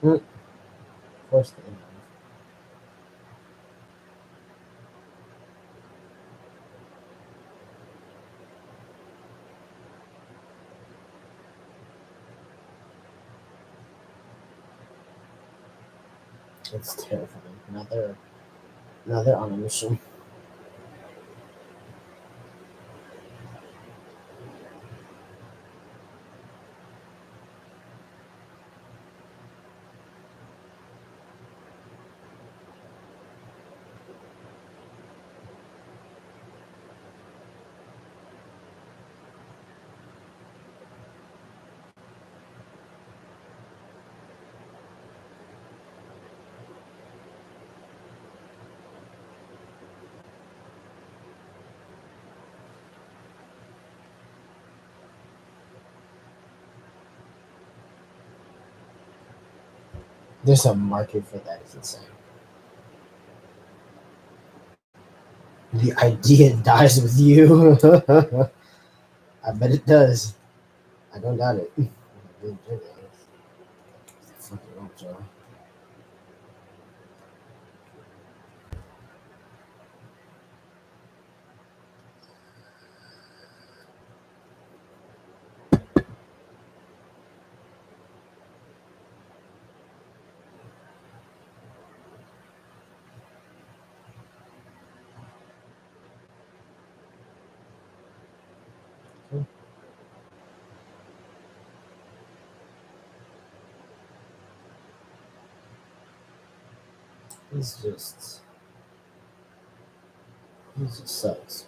[SPEAKER 10] Of course they know. It's terrifying. Now they're on a mission. There's a market for that. It's insane. The idea dies with you. I bet it does. I don't doubt it. Fucking up, Joe. Okay. This just sucks.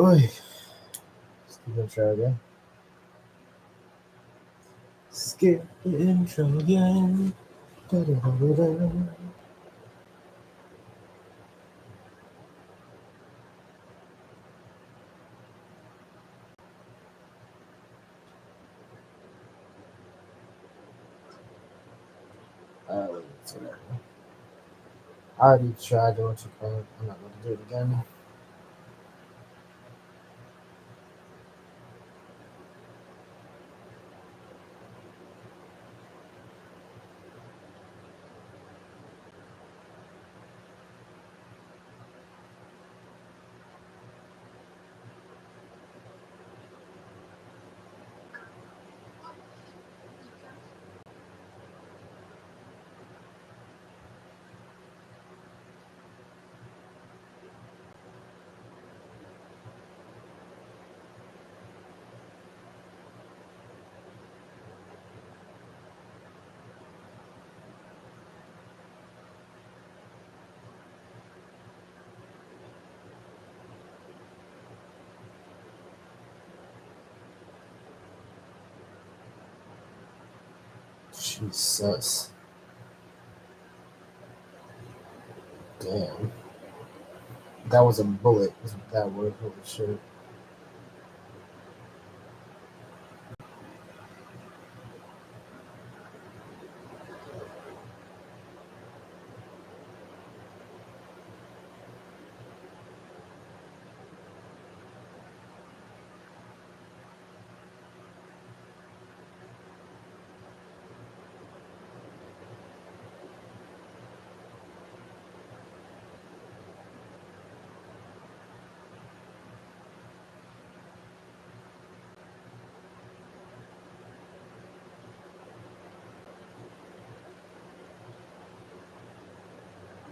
[SPEAKER 10] Oy. Skip the intro again. Skip the intro again. Da-da-da-da-da. Whatever. I already tried doing what you call. I'm not going to do it again. Jesus. Damn. That was a bullet. That word. Holy shit.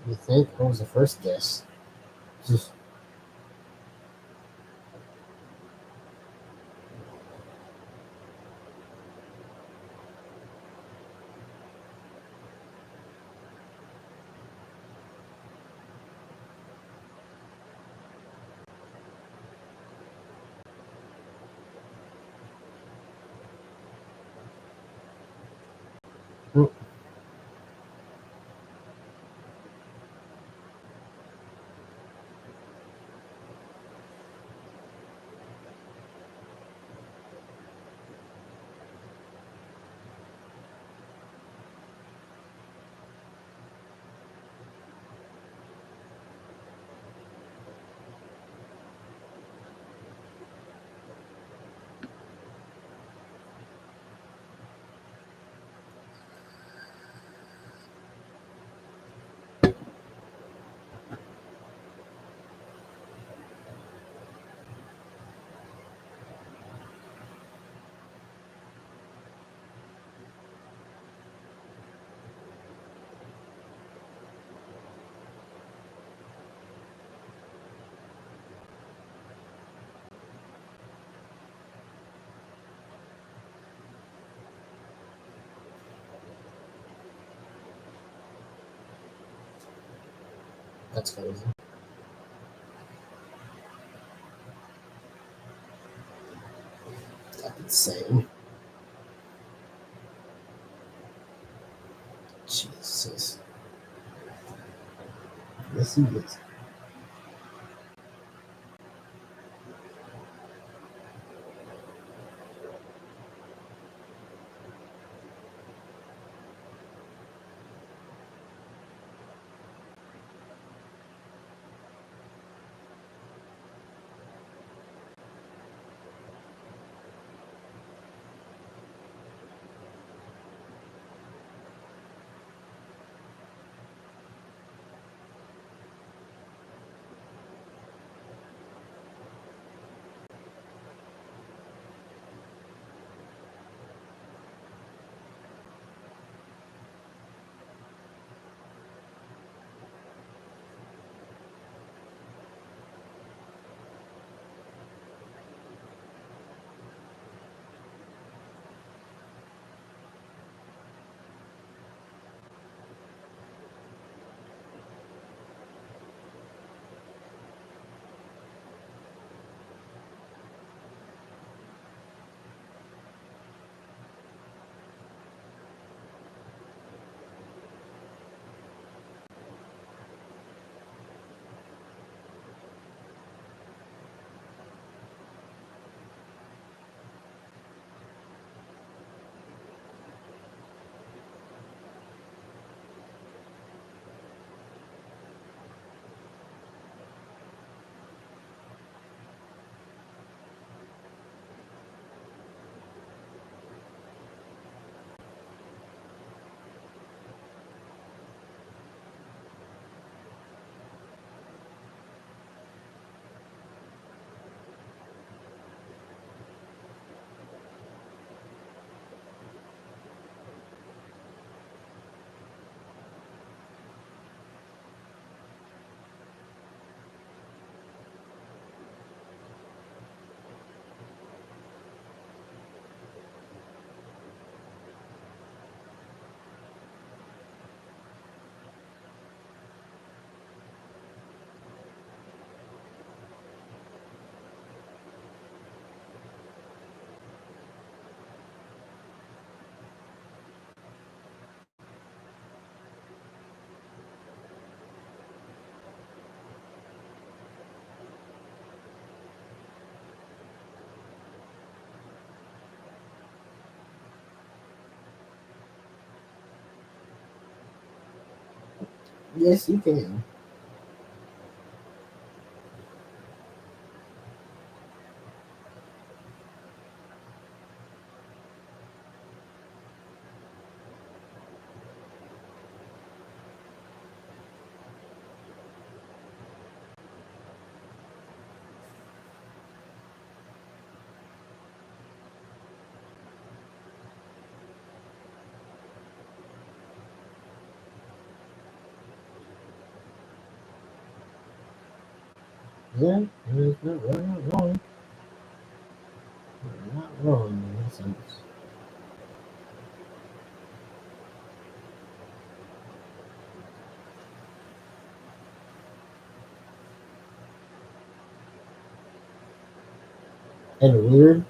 [SPEAKER 10] You think? What was the first guess? Just That's crazy. That's insane. Jesus. Yes, he is. Yes, you can. Yeah, it's not wrong. Not wrong in that sense. And weird.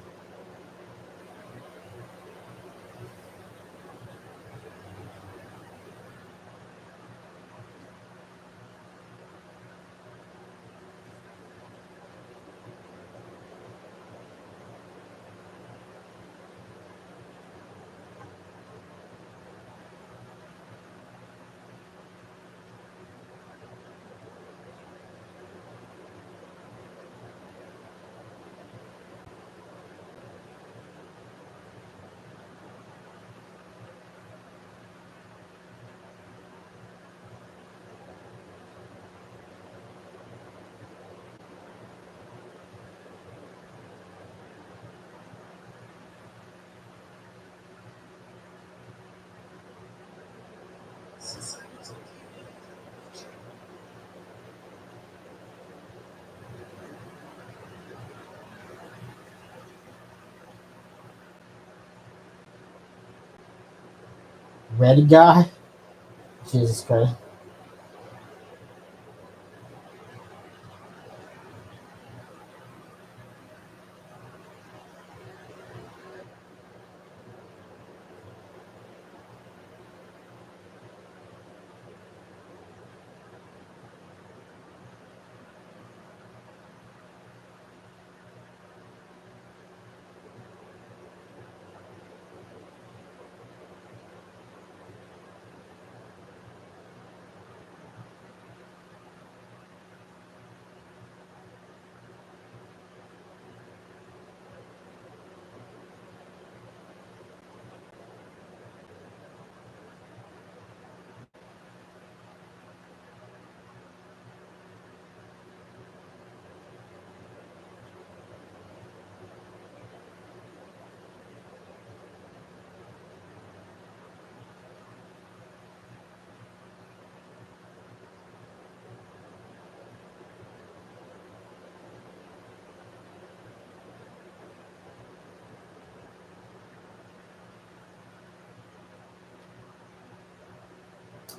[SPEAKER 10] Red guy. Jesus Christ.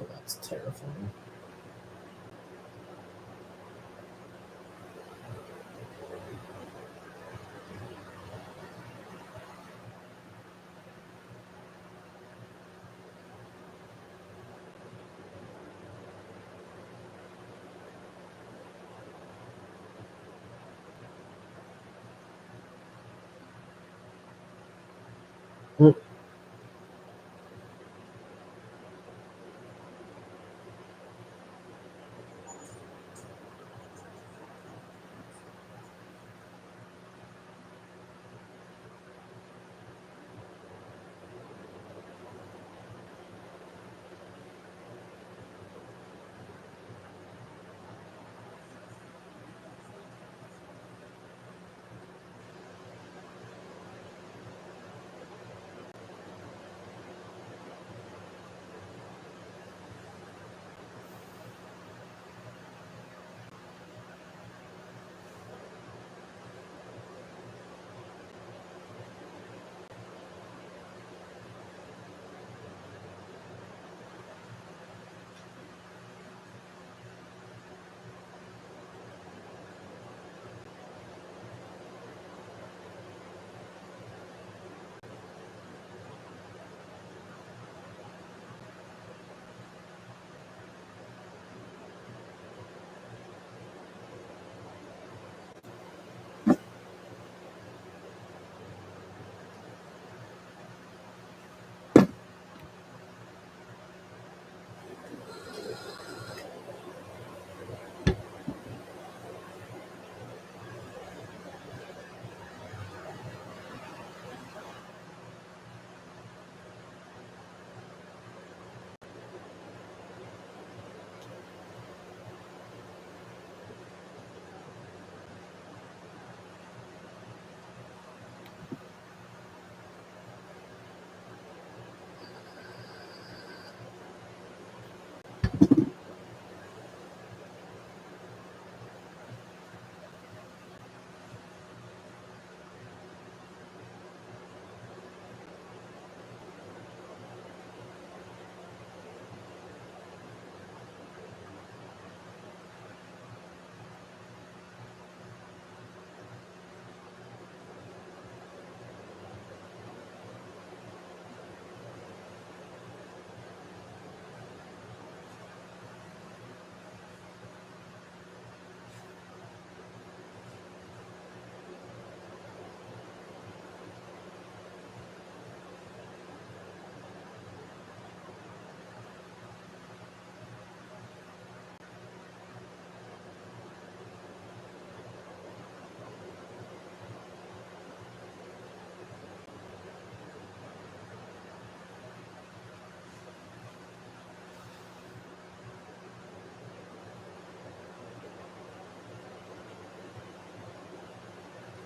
[SPEAKER 10] So that's terrifying. Mm.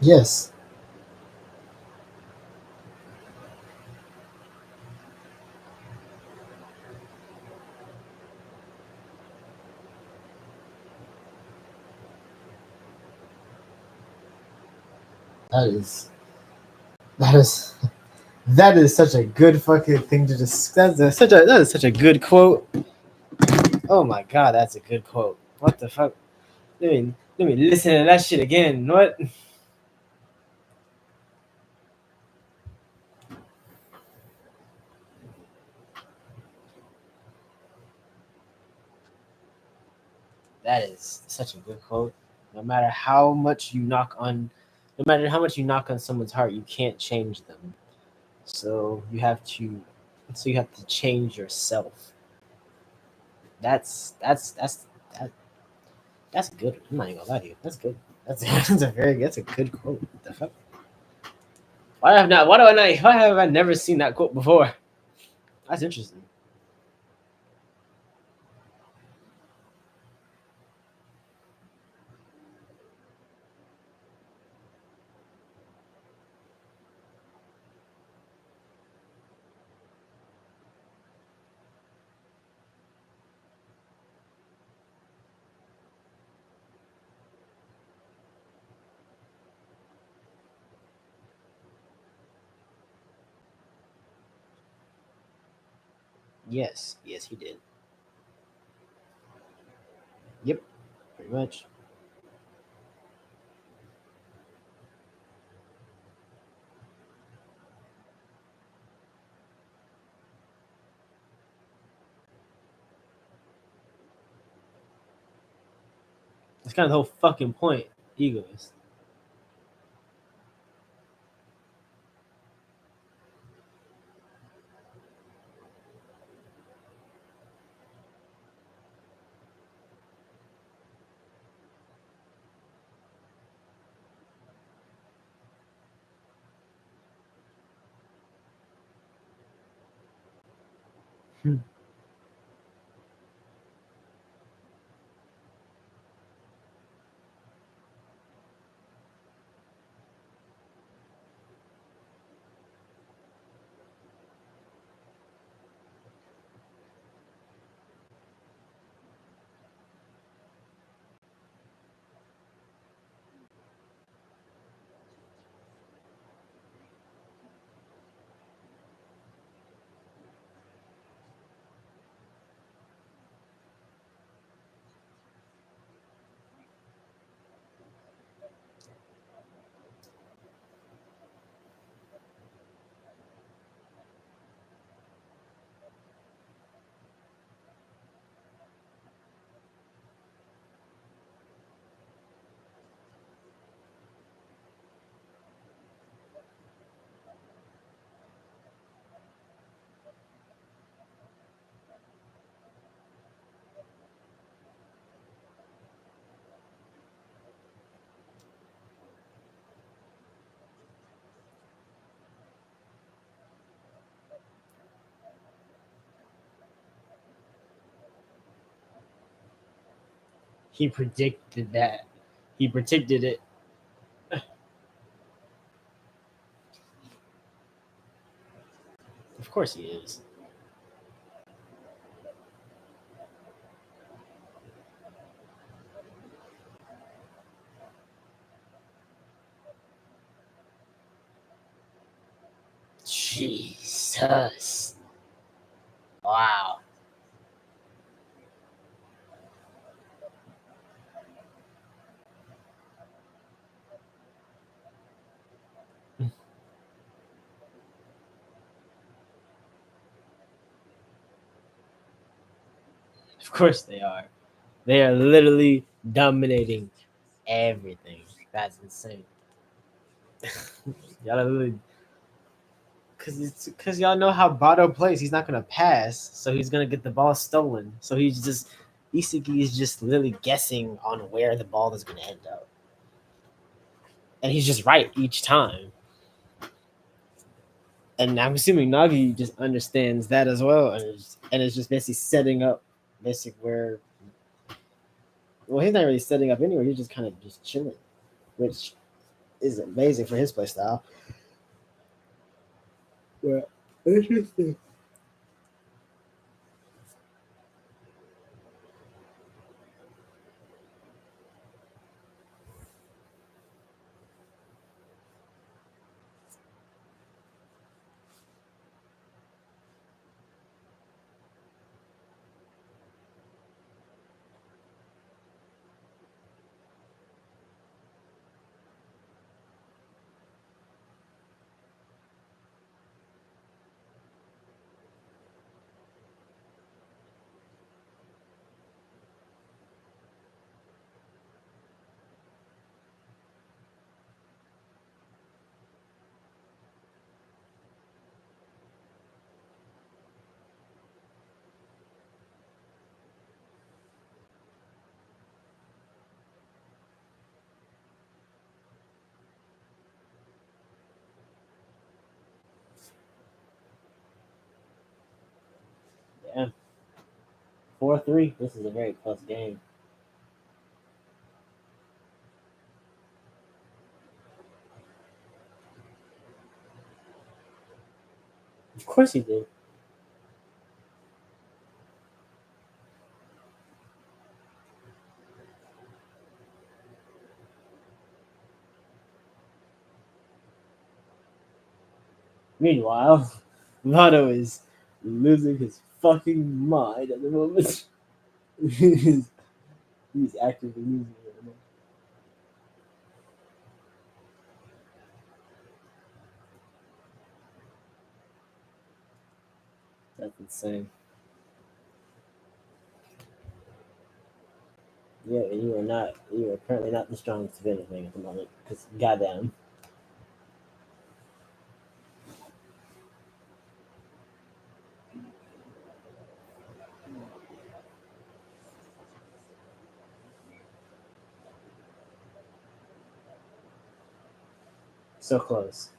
[SPEAKER 10] Yes. That is that is that is such a good fucking thing to discuss. That is such a good quote. Oh my god, that's a good quote. What the fuck? Let me listen to that shit again. What? That is such a good quote. No matter how much you knock on, no matter how much you knock on someone's heart, you can't change them. So you have to, so you have to change yourself. That's that, that's good. I'm not even gonna lie to you. That's good. That's a good quote. What the fuck? Why have not? Why do I not? Why have I never seen that quote before? That's interesting. Yes, yes, he did. Yep, pretty much. That's kind of the whole fucking point. Egoist. Hmm. He predicted that. He predicted it. Of course he is. Jesus. Wow. Of course they are. They are literally dominating everything. That's insane. Y'all are literally, because y'all know how Bado plays. He's not gonna pass, so he's gonna get the ball stolen. So he's just Isiki is just literally guessing on where the ball is gonna end up, and he's just right each time. And I'm assuming Nagi just understands that as well, and is just basically setting up, basically where. Well, he's not really setting up anywhere. He's just kind of just chilling, which is amazing for his play style. Yeah, interesting. Yeah, 4-3. This is a very close game. Of course he did. Meanwhile, Vado is losing his fucking mind at the moment. He's actively using it. You know? That's insane. Yeah, and you are currently not the strongest of anything at the moment. Because goddamn. So close.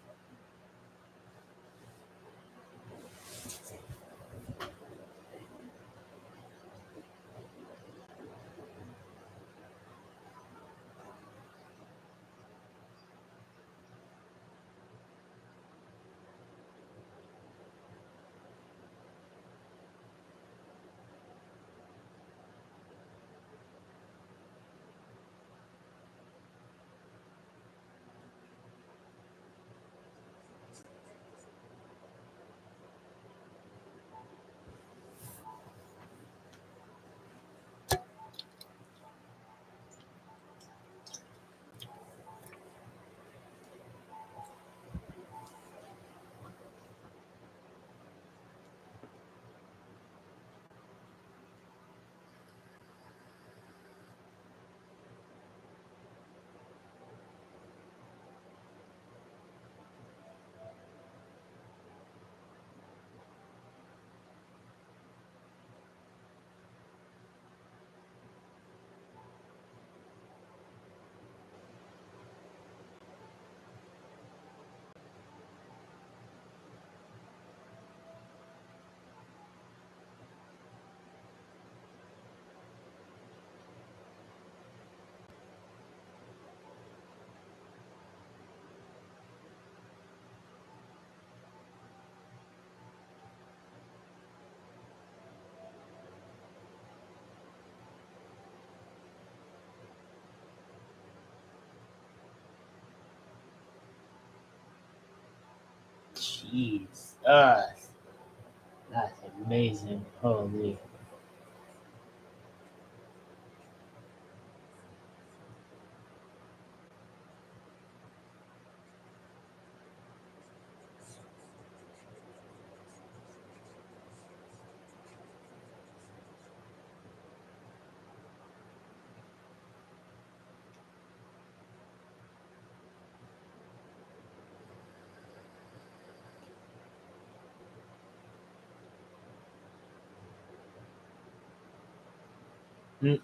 [SPEAKER 10] Jeez. That's amazing. Holy. Mm.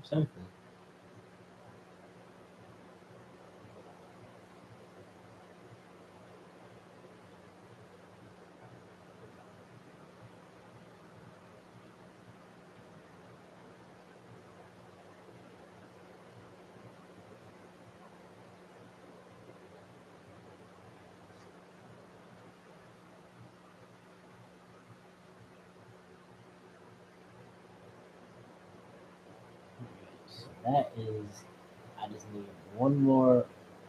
[SPEAKER 10] Something. So that is. I just need one more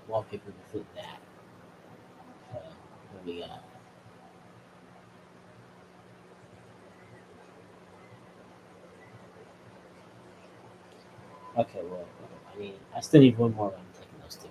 [SPEAKER 10] wallpaper to fit that. So what we got? Okay, well, I still need one more. I'm taking those two.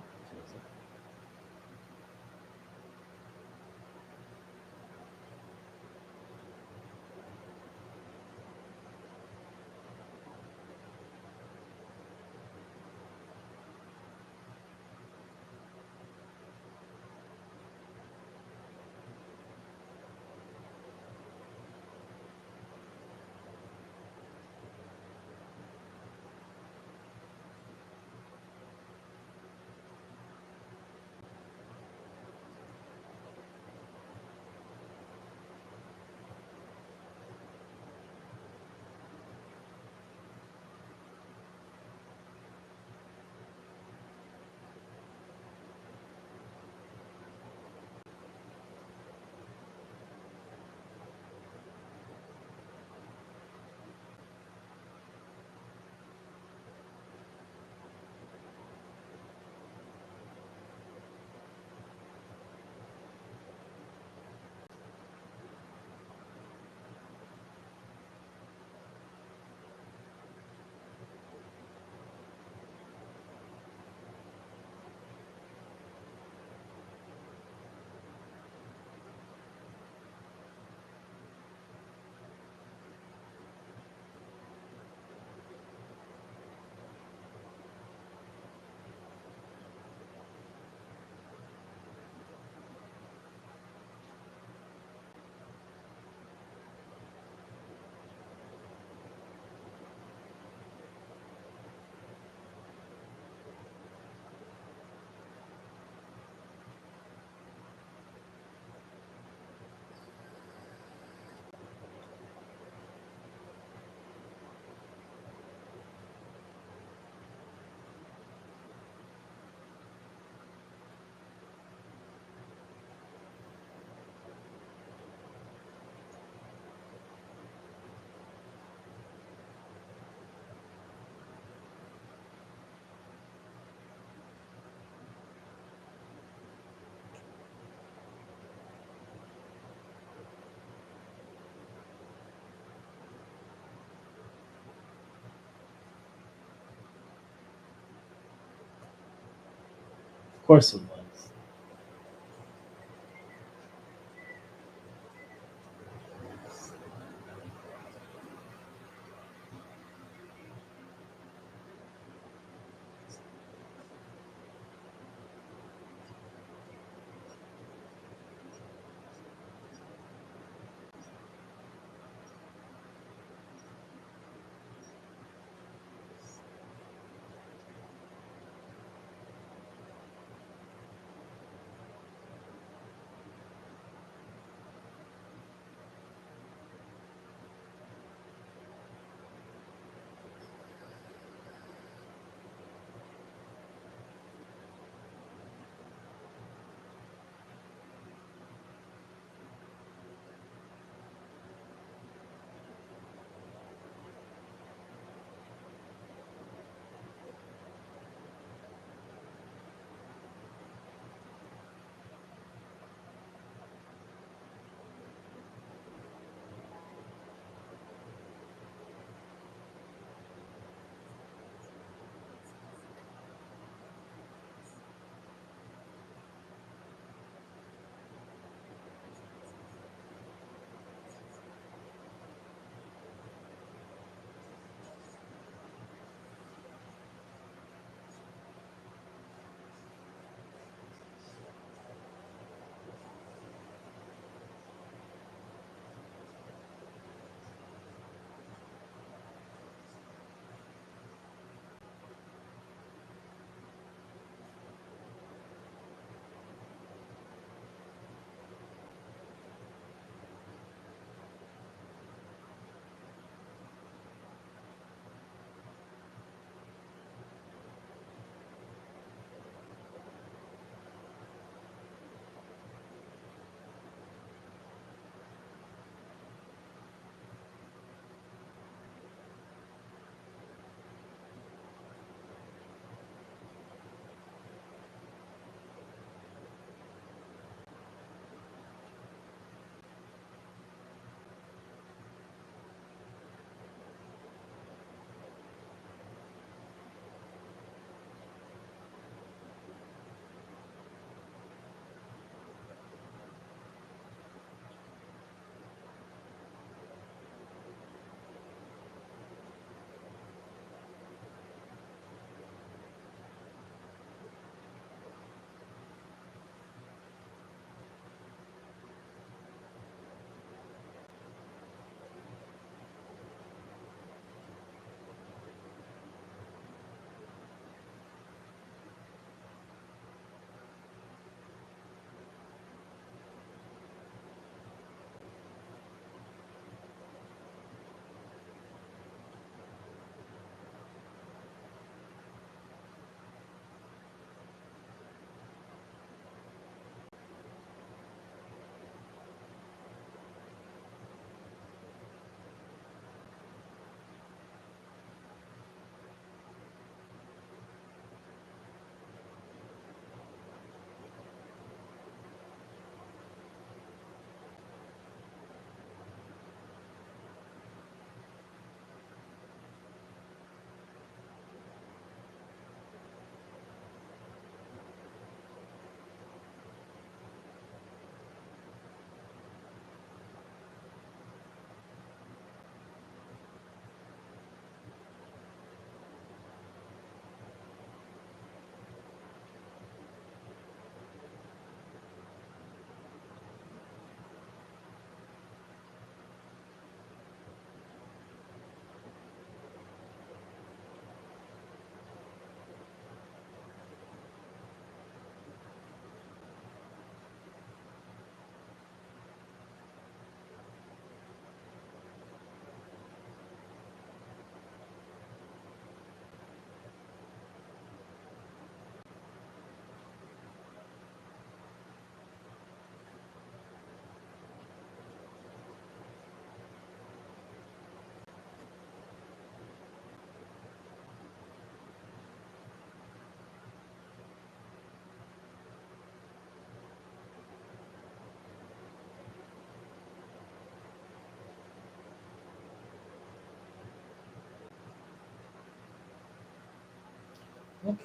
[SPEAKER 10] Of course it was.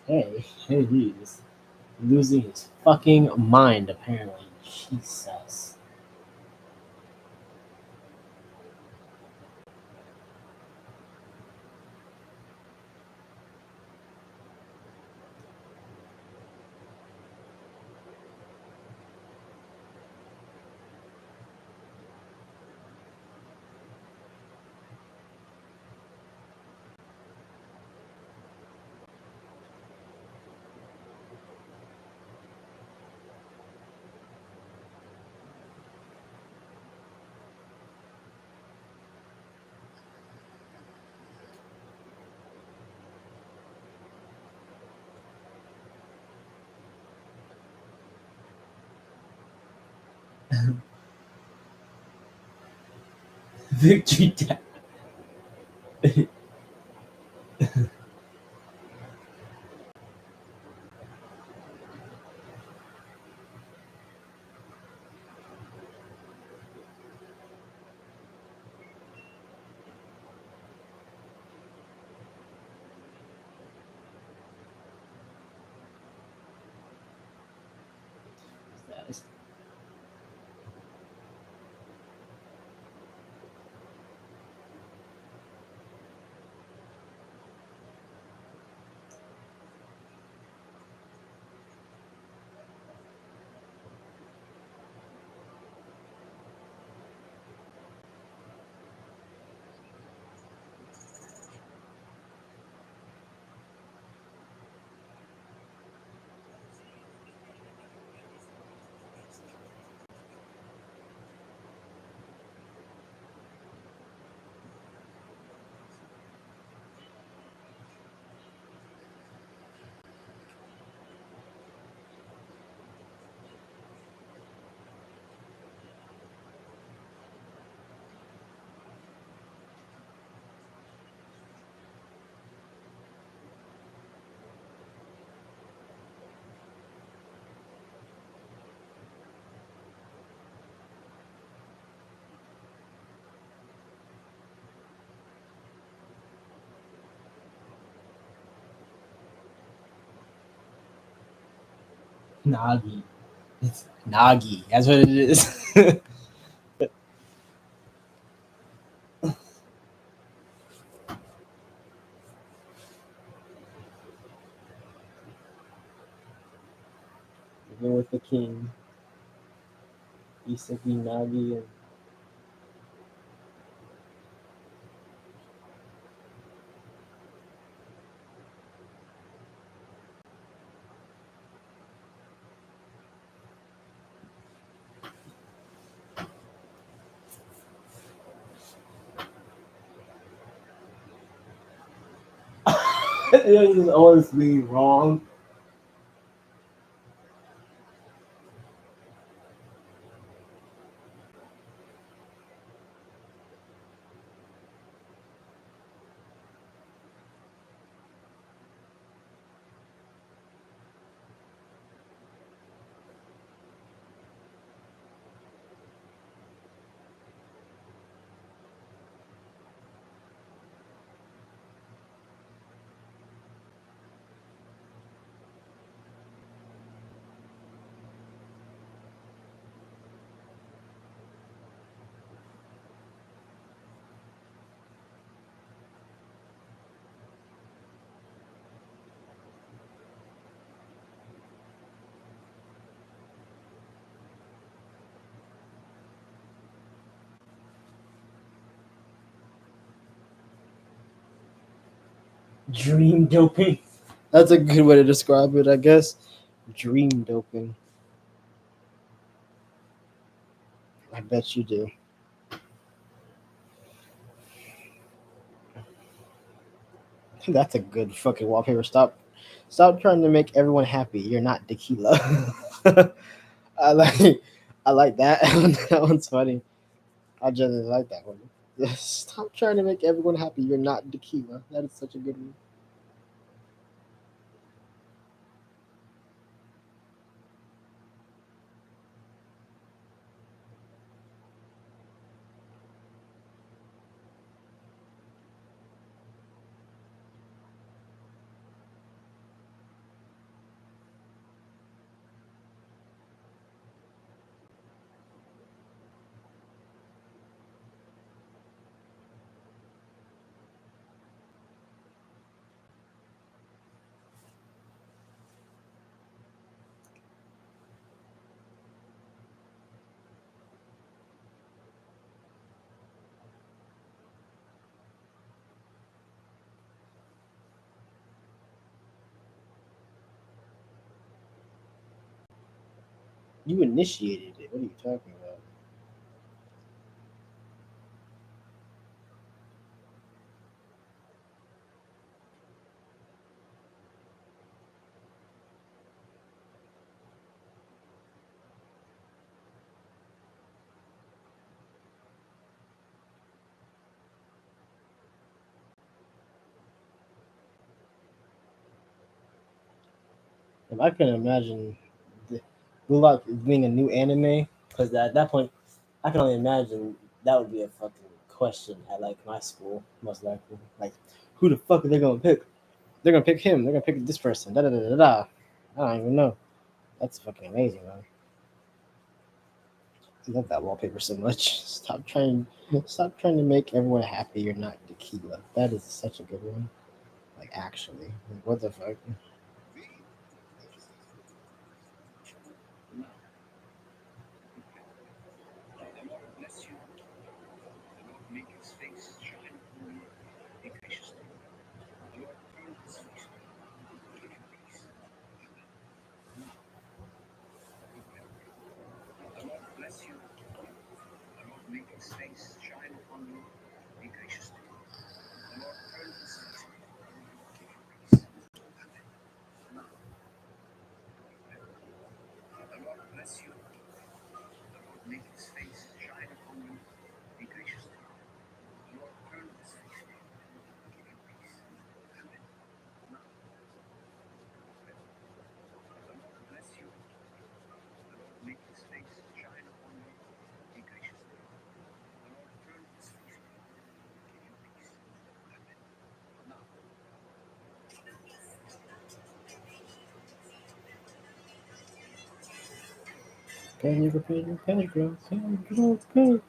[SPEAKER 10] Okay, here it is. losing his fucking mind, apparently. Jesus. Victory tap. Nagi. It's Nagi. That's what it is. Even with the king, Isagi Nagi and it is honestly wrong. Dream doping. That's a good way to describe it, I guess. Dream doping. I bet you do. That's a good fucking wallpaper. Stop trying to make everyone happy. You're not tequila. I like I like that. That one's funny. I generally like that one. Stop trying to make everyone happy. You're not tequila. That is such a good one. You initiated it. What are you talking about? If I can imagine Blue Lock being a new anime, because at that point, I can only imagine that would be a fucking question at like my school, most likely. Like, who the fuck are they gonna pick? They're gonna pick him. They're gonna pick this person. Da da da da da. I don't even know. That's fucking amazing, man. I love that wallpaper so much. Stop trying to make everyone happy. You're not tequila. That is such a good one. Like actually, like, what the fuck?
[SPEAKER 12] The Lord bless you. The Lord make his face shine upon you, be gracious to you. The Lord turn his face to you, give you peace. The Lord bless you. The Lord make his face shine upon you, be gracious to you. The Lord turn his face to you, give you peace. The Lord bless you. The Lord make his face shine upon you, be gracious to you. The Lord turn his face to you, give you peace. Amen. The Lord bless you. The Lord make his face shine upon you, be gracious to you. The Lord turn his face to you, give you peace. Amen.
[SPEAKER 10] Pedro, Pedro, Pedro, Pedro, Pedro.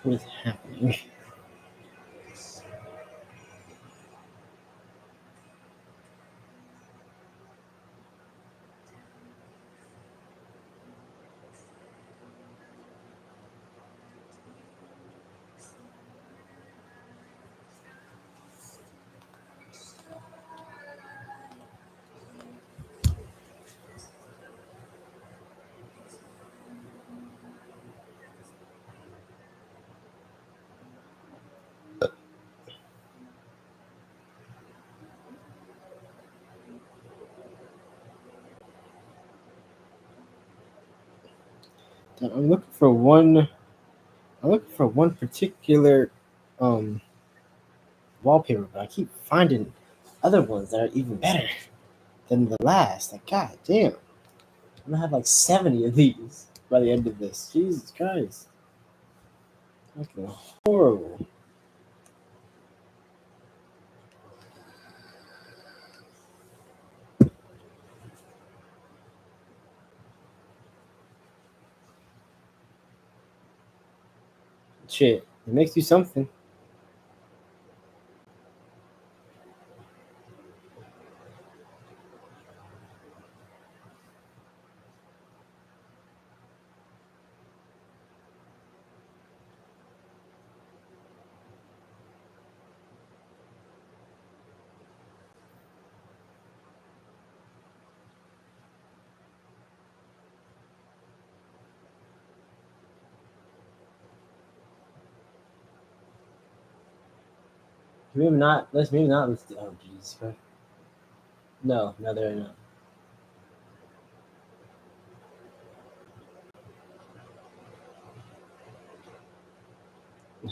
[SPEAKER 10] What is happening? I'm looking for one. I'm looking for one particular um wallpaper, but I keep finding other ones that are even better than the last. Like, god damn, I'm gonna have like 70 of these by the end of this. Jesus Christ, fucking horrible. Shit, it makes you something. Maybe not. Maybe not. Let's do. Oh Jesus Christ. No, no, they're not.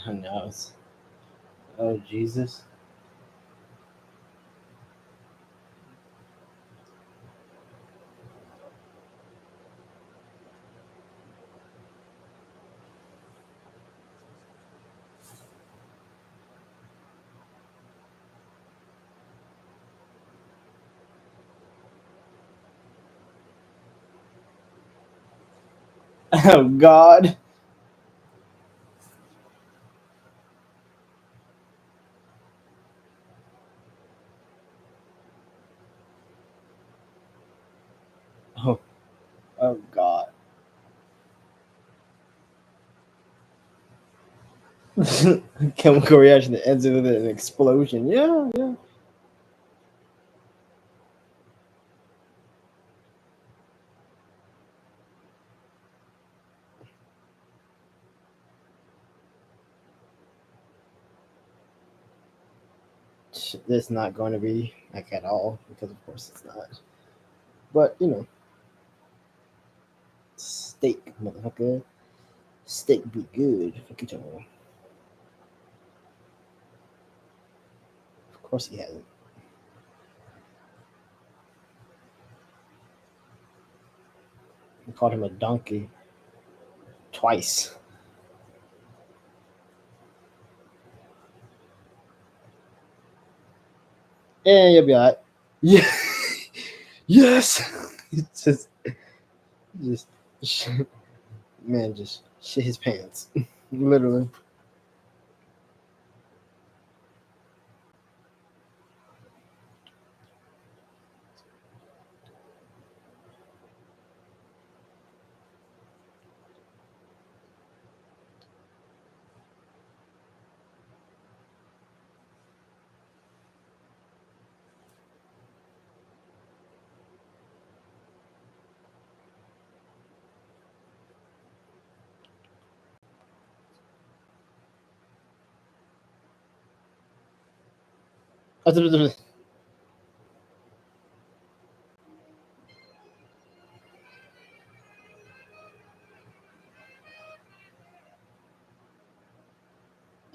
[SPEAKER 10] Oh, no, it's, oh Jesus. Oh God. Oh, oh God. Chemical reaction that ends with an explosion. Yeah, yeah. It's not going to be like at all because of course it's not. But you know, steak, motherfucker. Steak be good. Fuck you, talking. Of course he hasn't. I called him a donkey twice. And you'll be alright. Yeah. Yes. It's just, man, just shit his pants. Literally.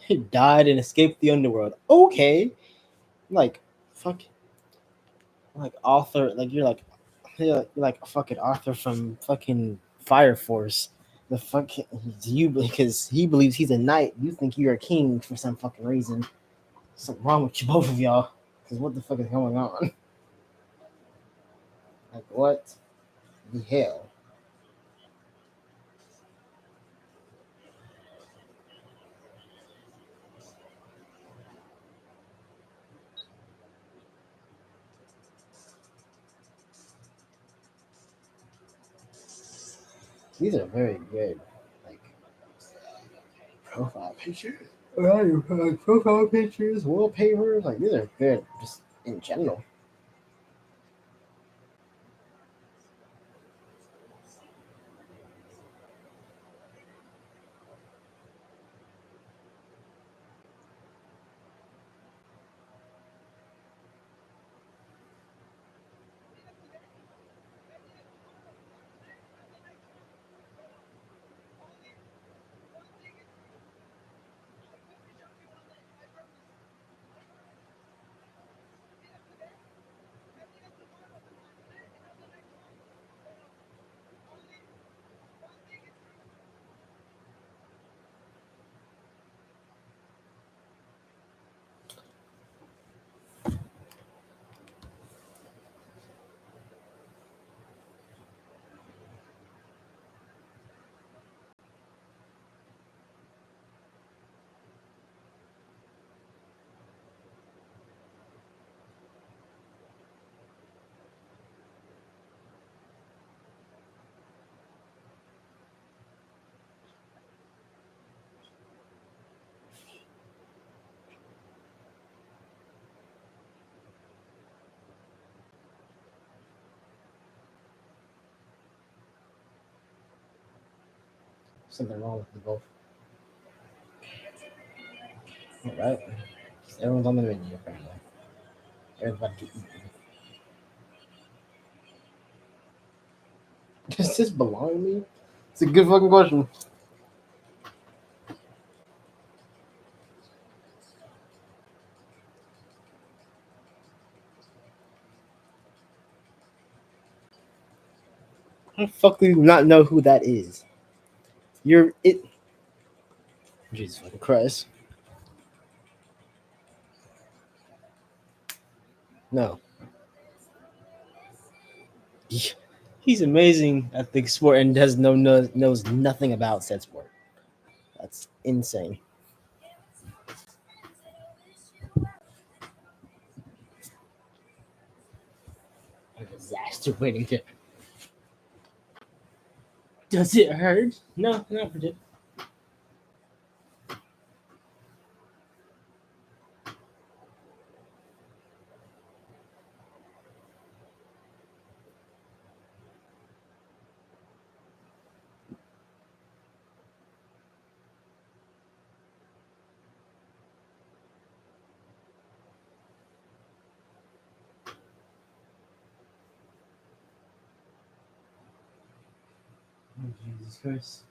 [SPEAKER 10] He died and escaped the underworld. Okay. Like, fuck. Like Arthur, like you're like a fucking Arthur from fucking Fire Force. The fuck you because he believes he's a knight. You think you're a king for some fucking reason. Something wrong with you, both of y'all. Because what the fuck is going on? Like what the hell? These are very good. Like profile pictures. Right, like profile pictures, wallpapers. Like these are good just in general. Something wrong with the both. All right. Everyone's on the menu apparently. Everybody to eat. Does this belong to me? It's a good fucking question. How the fuck do you not know who that is? You're it. Jesus fucking Christ. No. He's amazing at the sport and knows nothing about said sport. That's insane. A disaster waiting to. Does it hurt? No, not particularly. Oh, Jesus Christ.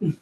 [SPEAKER 10] As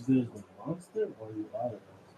[SPEAKER 10] good as the monster, or you are the monster?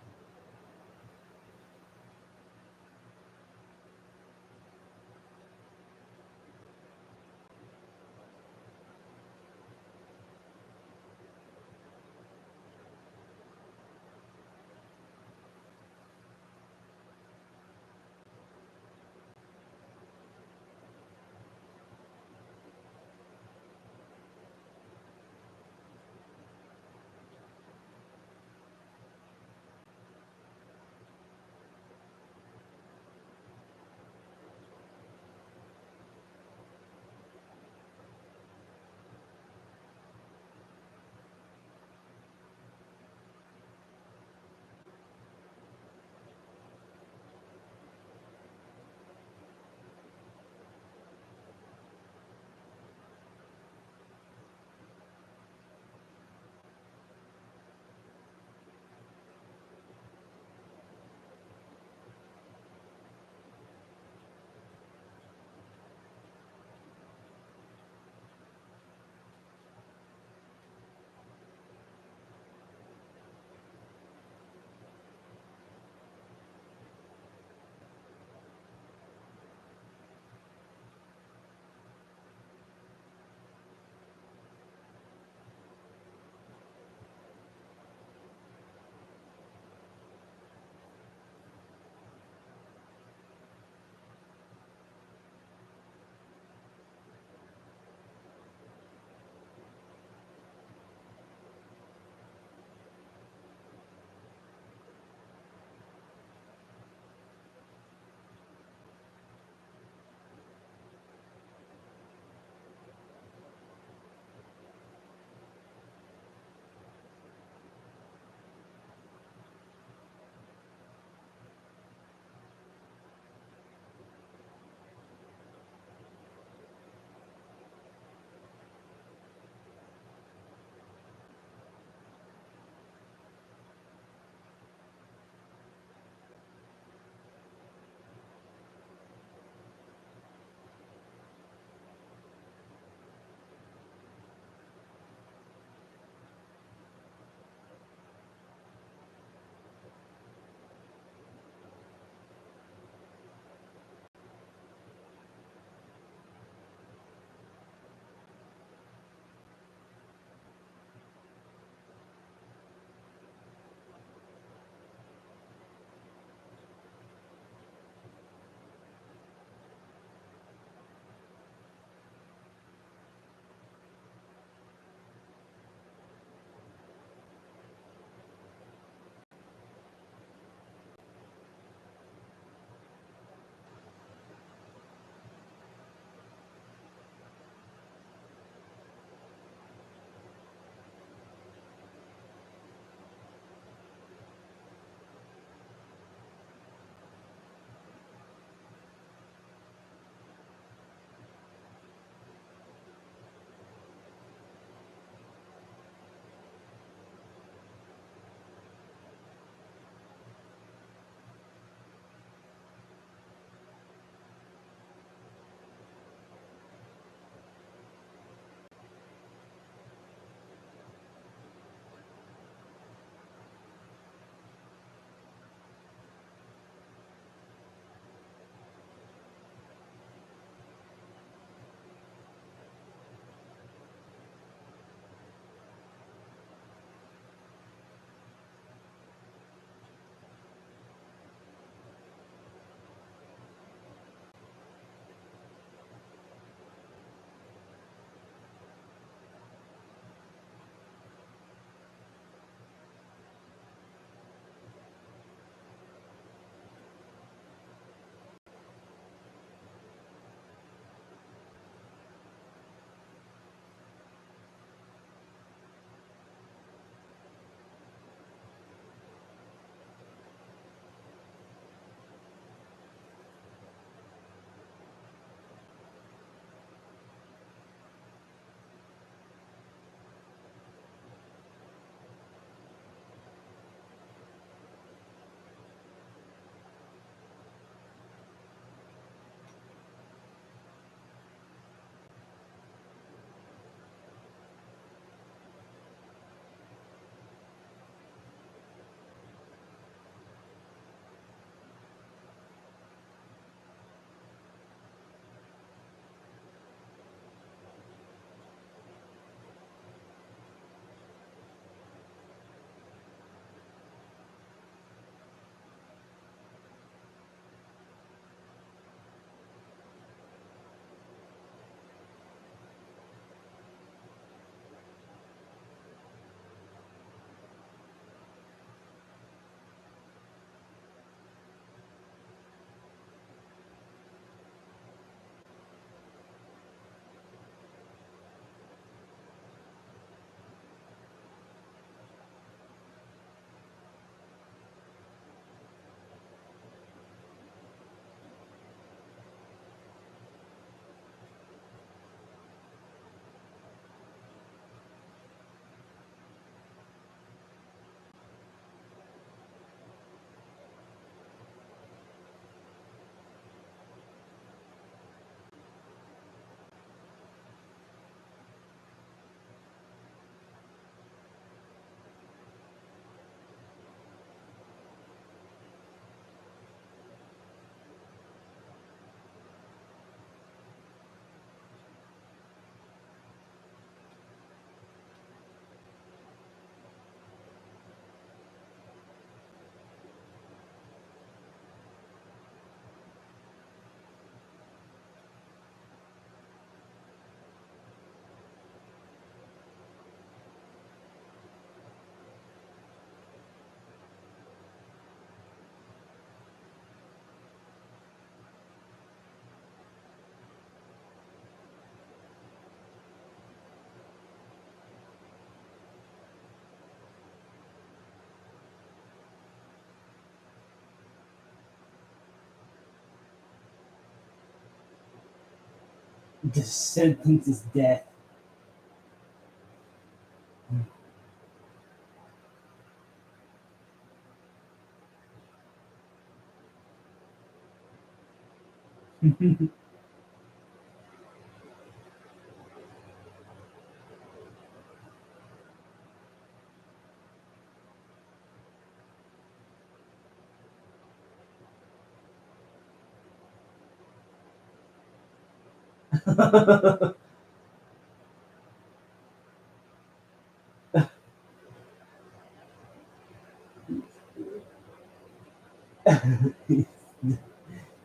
[SPEAKER 10] The sentence is death.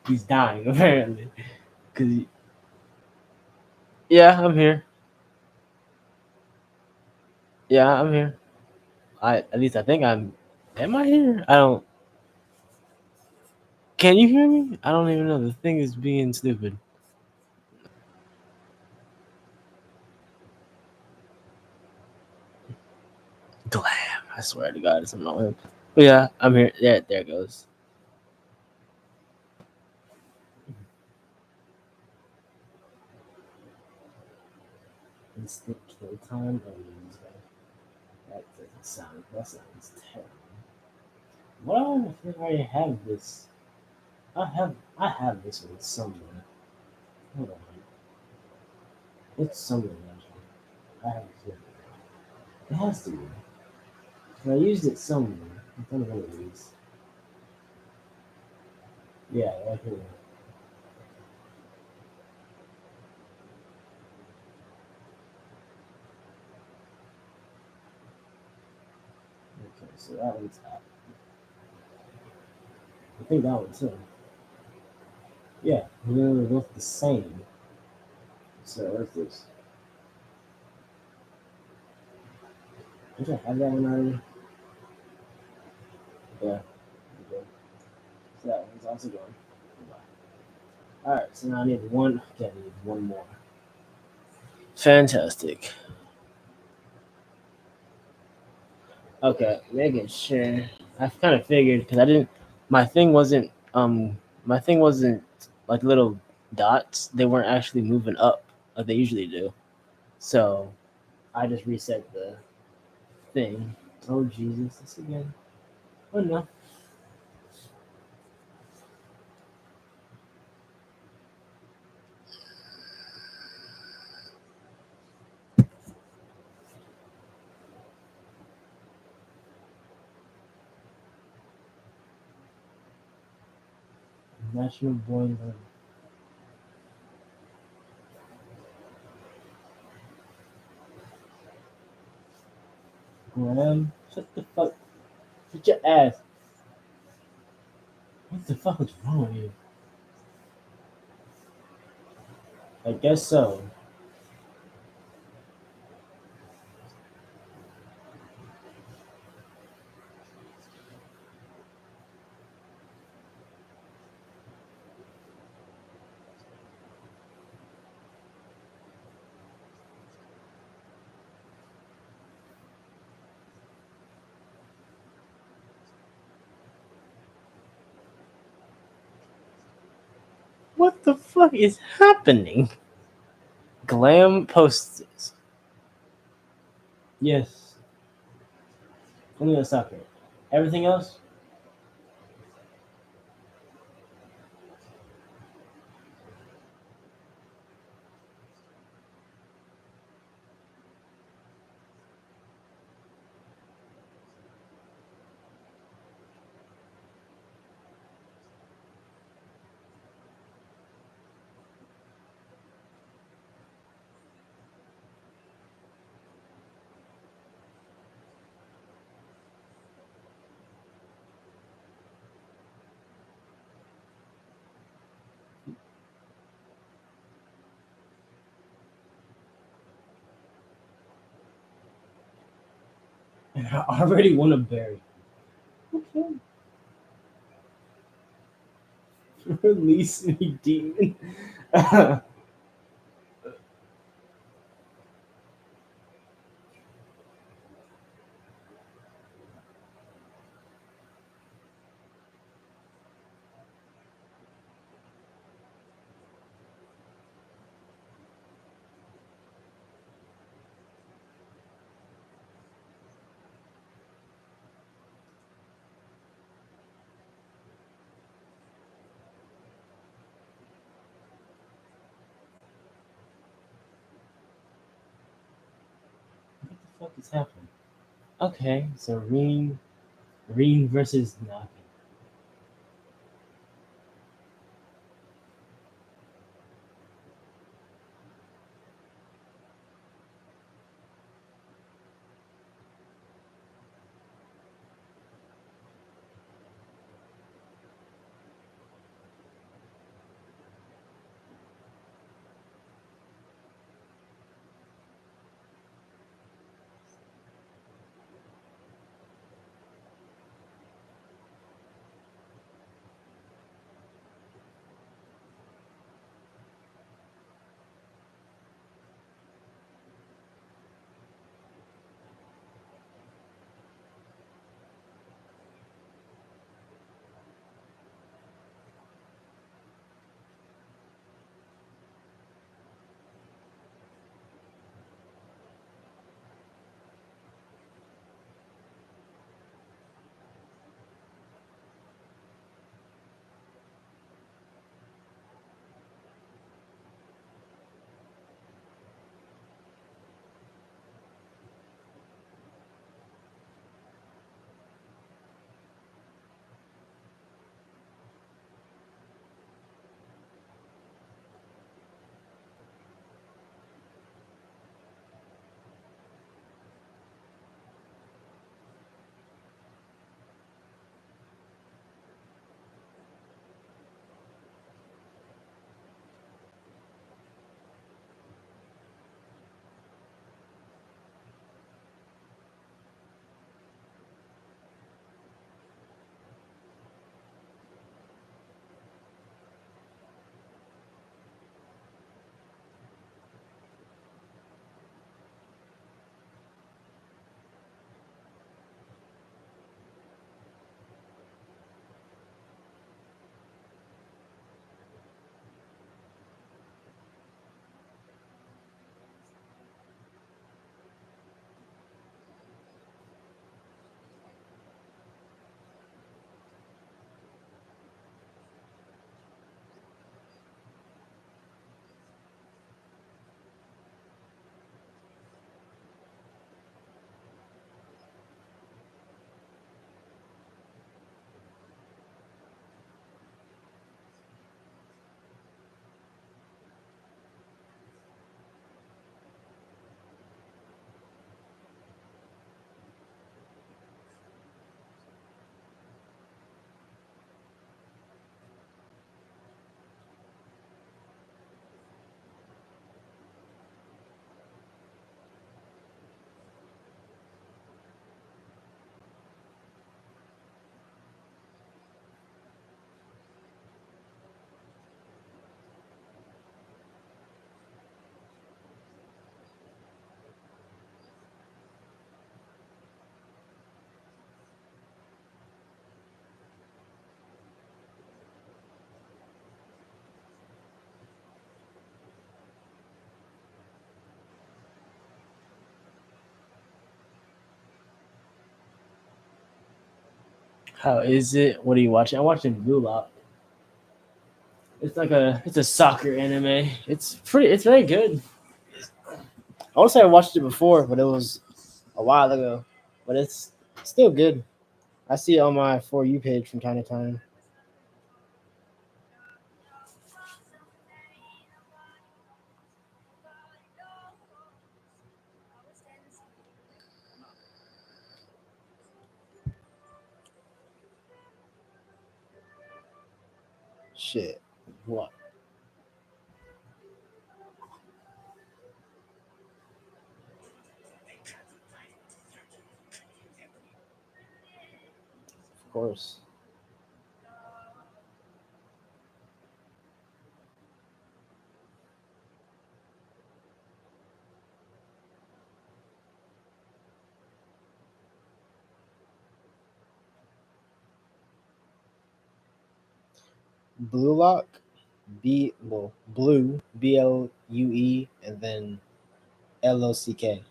[SPEAKER 10] He's dying apparently. Yeah, I'm here. Yeah, I'm here. At least I think I'm. Am I here? I don't. Can you hear me? I don't even know. The thing is being stupid. Glam. I swear to God, it's something wrong with him. But yeah, I'm here. There it goes. Instant kill time. That doesn't sound. That sounds terrible. Well, I think I already have this. I have this one somewhere. Hold on. It's somewhere. I have it here. It has to be. I used it somewhere. I'm trying to remember these. Yeah, right here. Okay, so that one's out. I think that one too. Yeah, they're both the same. So what's this? Did I have that one already? Yeah. Okay. So that one's also gone. Alright, so now I need one. Okay, I need one more. Fantastic. Okay, making sure. I kind of figured because I didn't. My thing wasn't. My thing wasn't like little dots. They weren't actually moving up like they usually do. So I just reset the thing. Oh Jesus, this again. Oh no. National Boiler. Graham, shut the fuck. Shut your ass. What the fuck is wrong with you? I guess so. What the fuck is happening? Glam posts. Yes. Only a sucker. Everything else? And I already want to bury. Okay. Release me, demon. What's happening? Okay, so Reen versus Nagi. How is it? What are you watching? I'm watching Blue Lock. It's a soccer anime. It's very good. I want to say I watched it before, but it was a while ago. But it's still good. I see it on my For You page from time to time. Shit. What? Of course. Blue Lock, Blue Blue, and then Lock.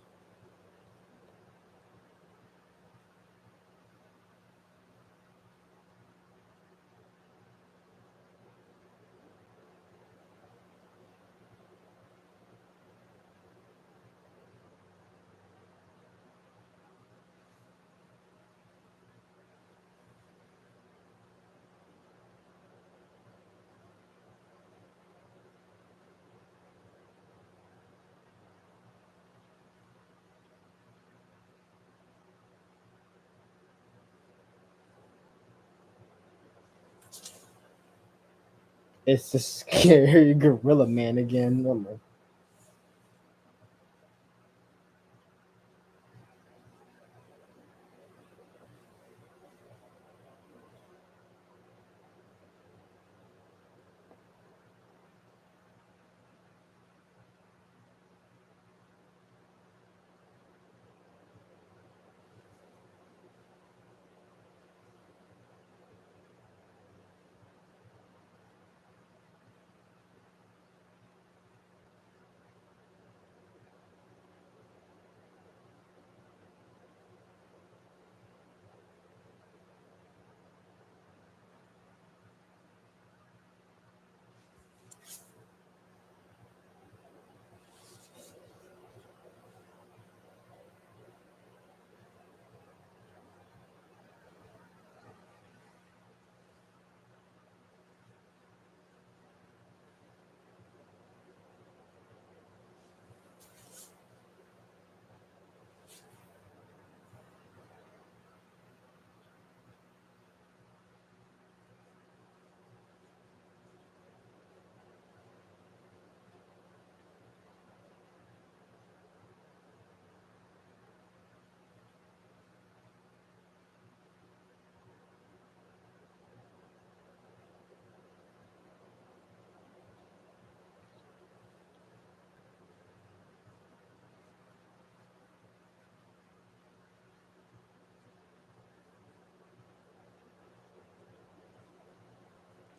[SPEAKER 10] It's the scary gorilla man again. Oh my.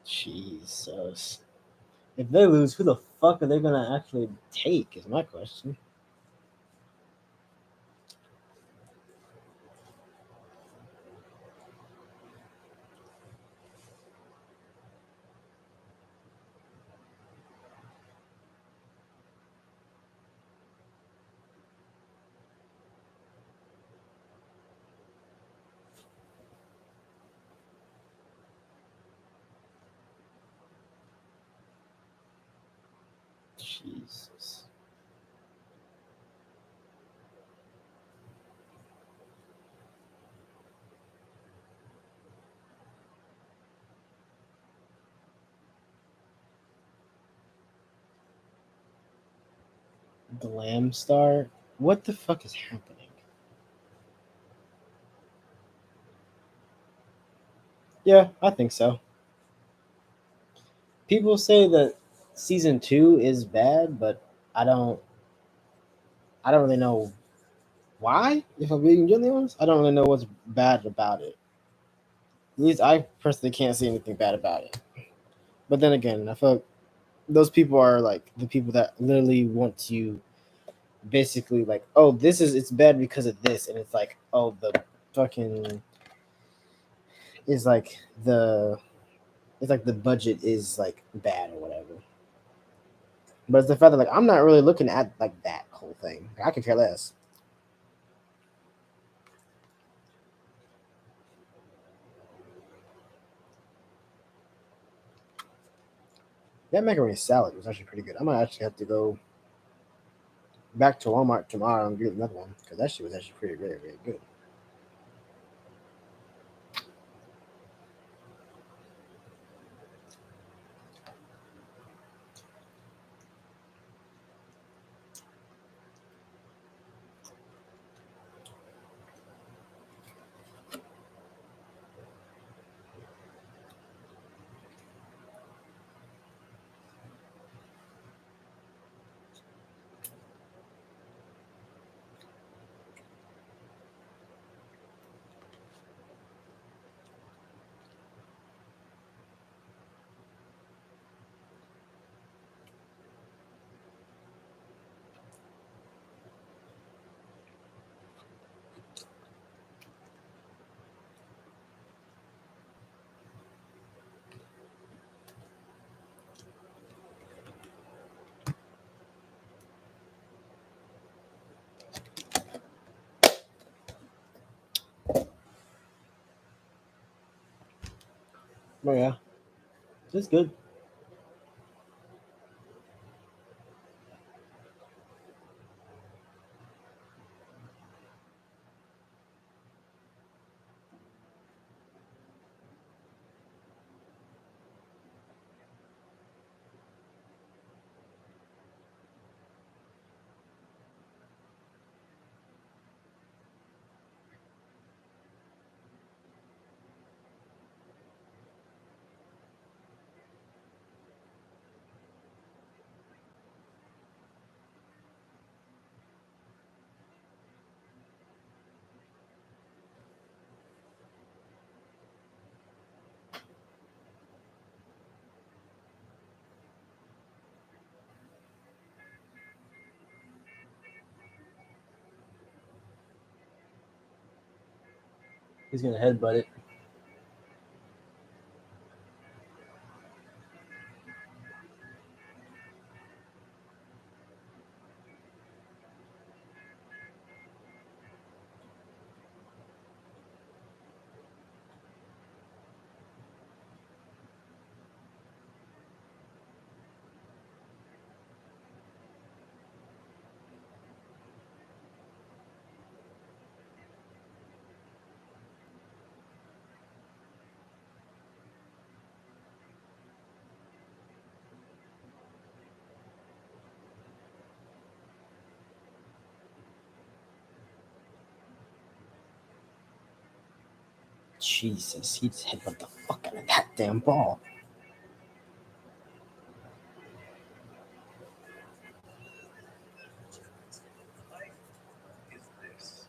[SPEAKER 10] Jesus. If they lose, who the fuck are they gonna actually take? Is my question. Jesus. Glam Star? What the fuck is happening? Yeah, I think so. People say that season 2 is bad, but I don't really know why. If I'm being genuinely honest, I don't really know what's bad about it. At least I personally can't see anything bad about it. But then again, I feel like those people are like the people that literally want to basically like, oh, it's bad because of this, and it's like, oh, the fucking is like the it's like the budget is like bad or whatever. But it's the fact that like I'm not really looking at like that whole thing. Like, I could care less. That macaroni salad was actually pretty good. I might actually have to go back to Walmart tomorrow and get another one because that shit was actually pretty, very, very good. Oh yeah, it's good. He's gonna headbutt it. Jesus, he just headbutt the fuck out of that damn ball.
[SPEAKER 5] Is this?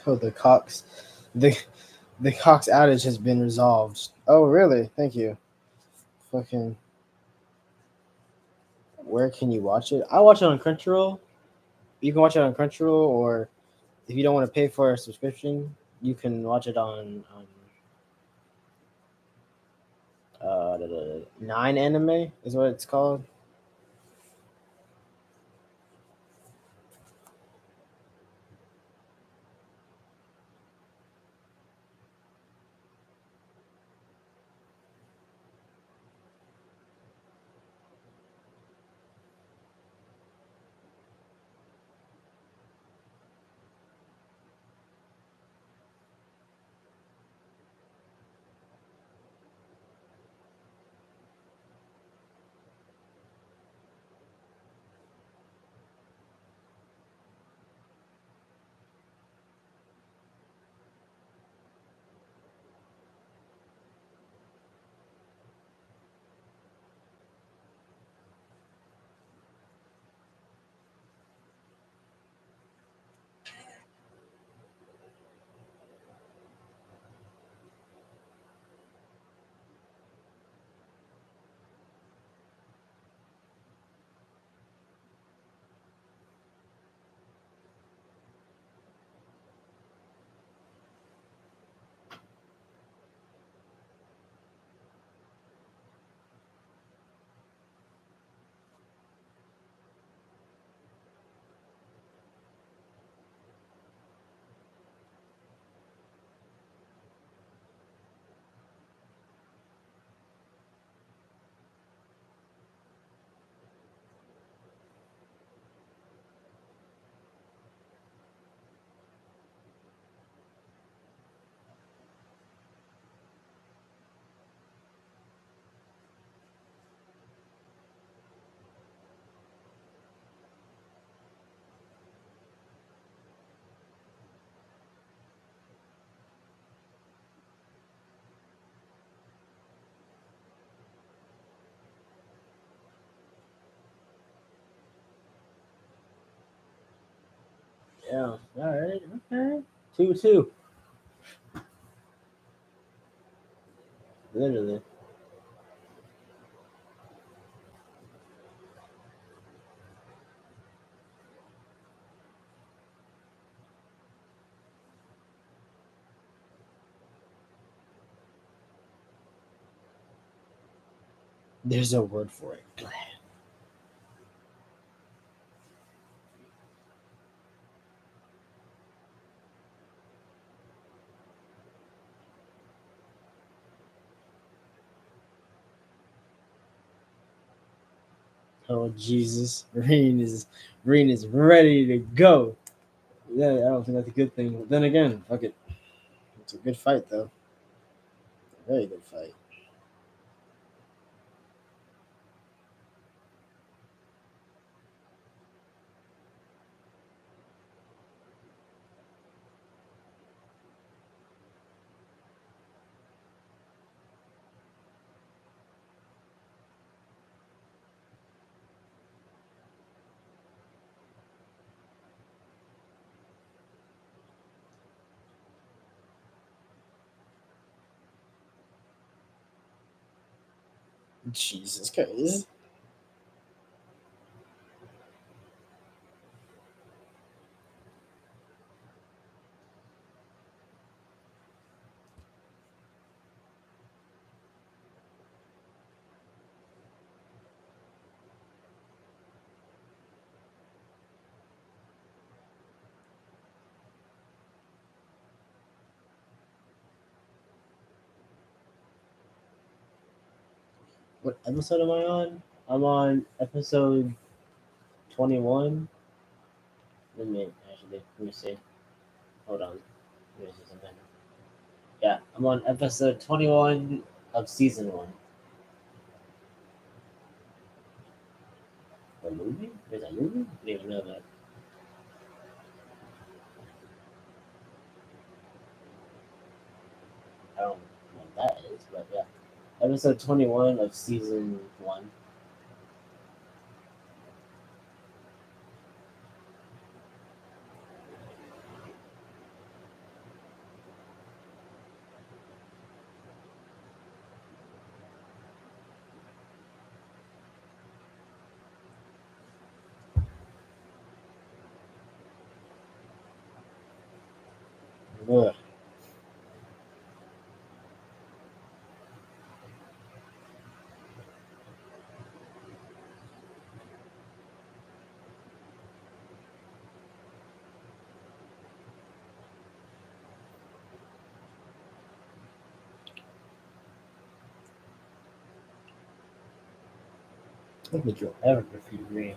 [SPEAKER 10] Oh, the Cox outage has been resolved. Oh, really? Thank you. Fucking. Where can you watch it? I watch it on Crunchyroll. You can watch it on Crunchyroll, or if you don't want to pay for a subscription, you can watch it on 9 Anime is what it's called. Yeah. All right. Okay. 2-2. Literally. There's a word for it. Glad. Oh Jesus, Reen is ready to go. Yeah, I don't think that's a good thing. But then again, fuck it. It's a good fight though. A very good fight. Jesus Christ. What episode am I on? I'm on episode 21. Let me see. Hold on. Let me see something. Yeah, I'm on episode 21 of season 1. A movie? There's a movie? I didn't even know that. I don't know what that is, but yeah. Episode 21 of season 1. Ugh. Look at you ever defeat Green.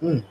[SPEAKER 10] Mm.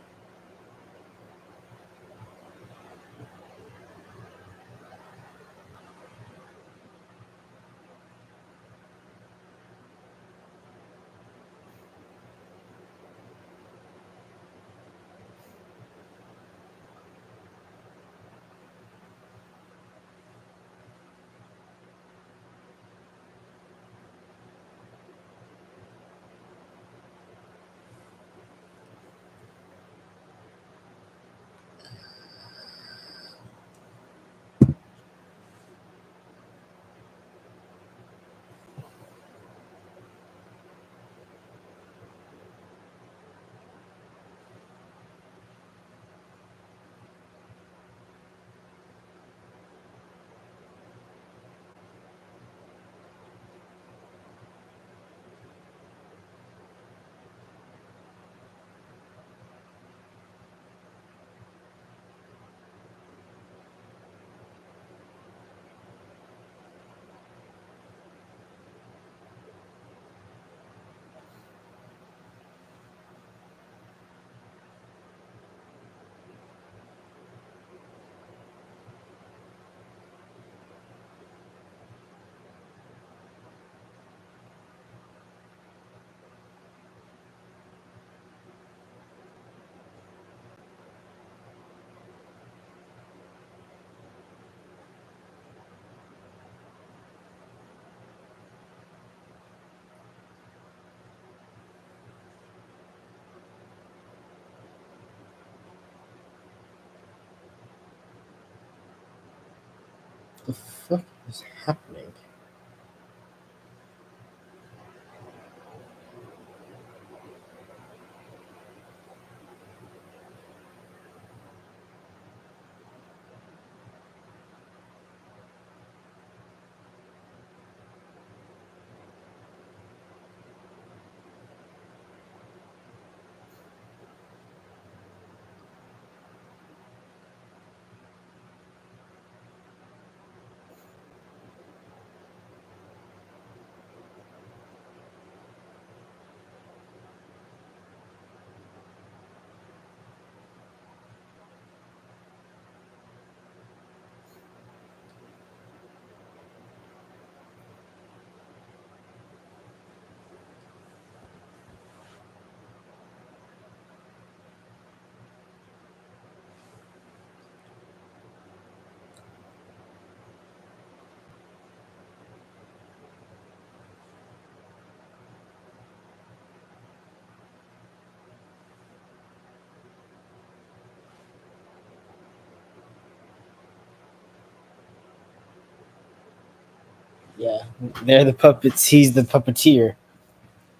[SPEAKER 10] The fuck is happening? Yeah, they're the puppets. He's the puppeteer.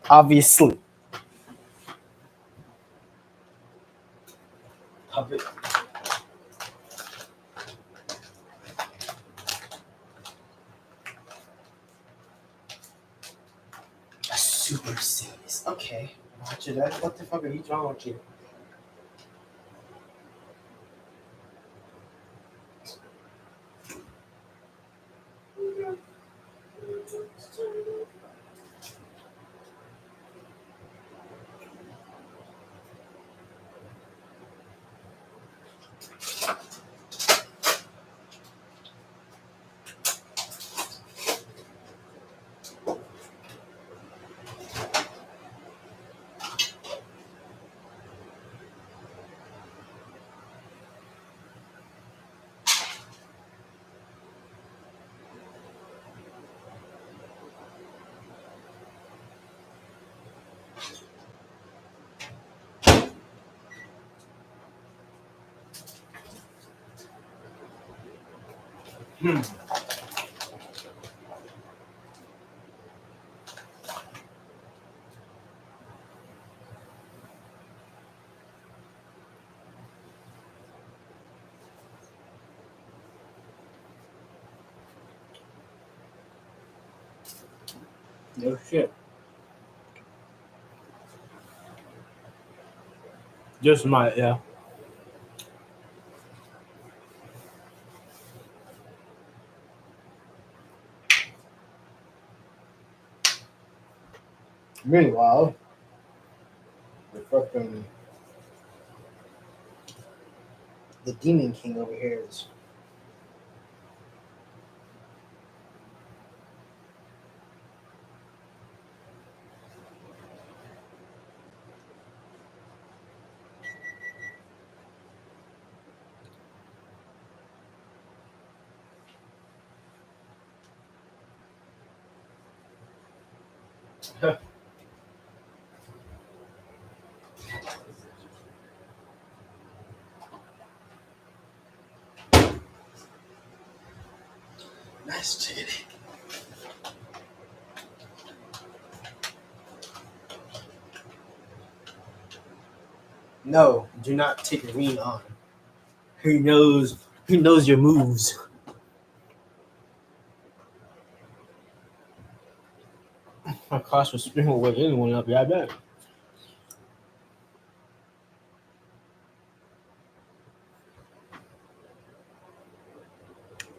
[SPEAKER 10] Obviously. Puppet. Super serious. Okay. Watch it. What the fuck are you wrong with you? No shit. Just might, yeah. Meanwhile, the fucking the Demon King over here is nice titty. No, do not take Reen on. He knows your moves. My cost was spring will wake anyone up, yeah, I bet.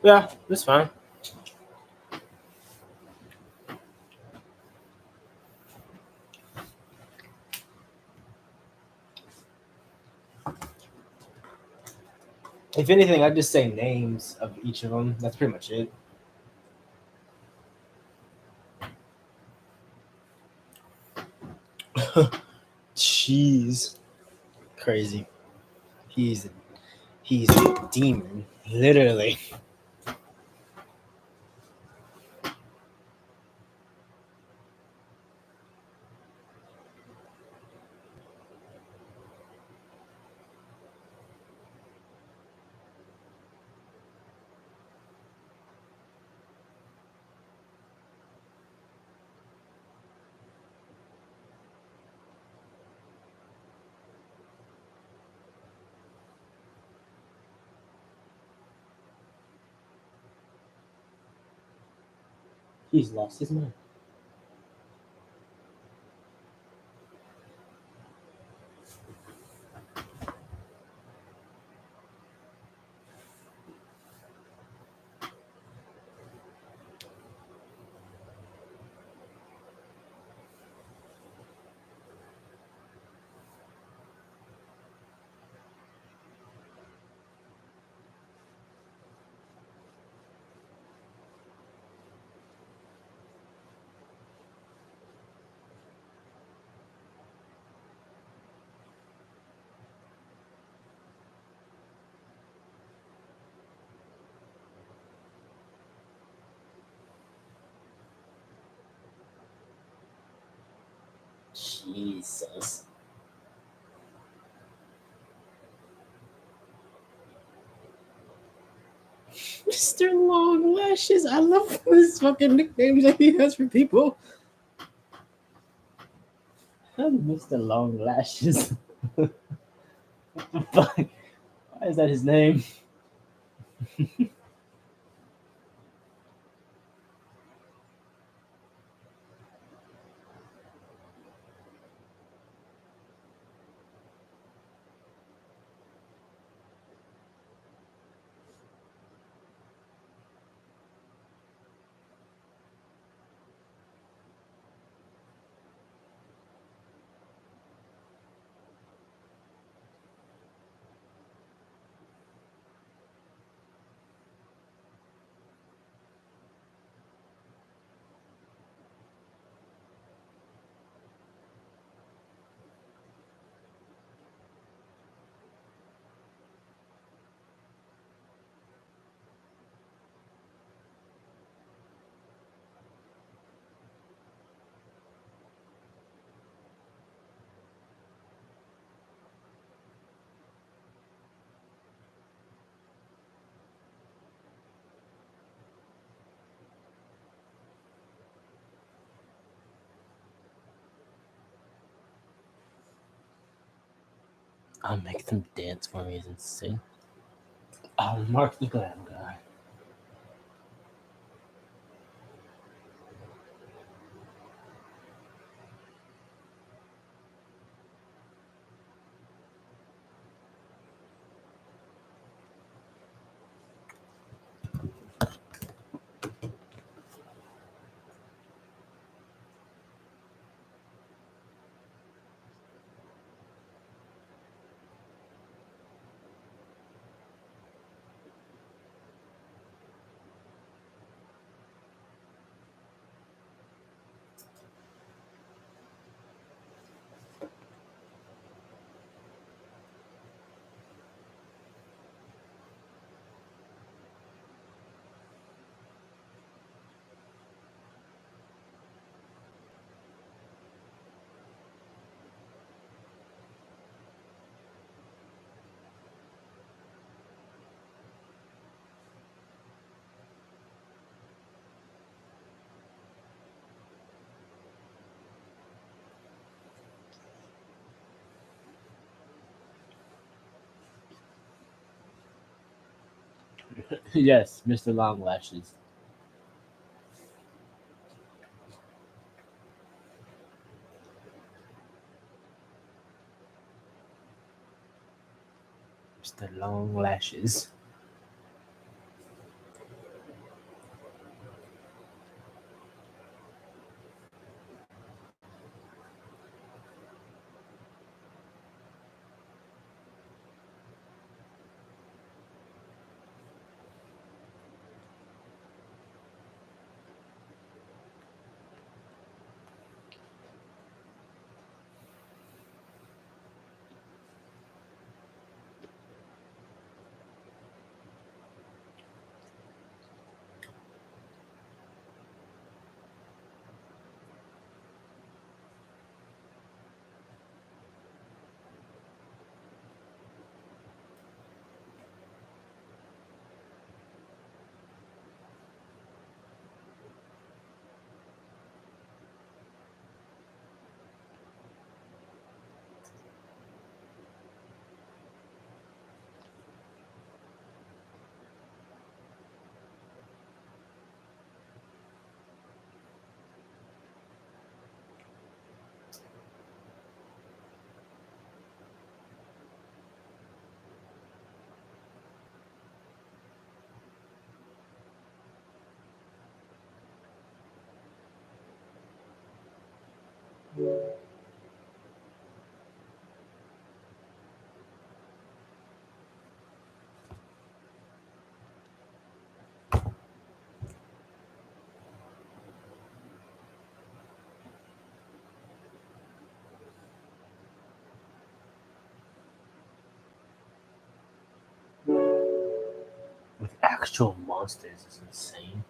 [SPEAKER 10] Yeah, that's fine. If anything, I'd just say names of each of them. That's pretty much it. Jeez. Crazy. He's a demon. Literally. He's lost his mind. Jesus. Mr. Long Lashes. I love his fucking nicknames that he has for people. Mr. Long Lashes. What the fuck? Why is that his name? I'll make them dance for me. It's insane. Oh, Mark the Glam guy. Yes, Mr. Long Lashes. Mr. Long Lashes. With actual monsters is insane.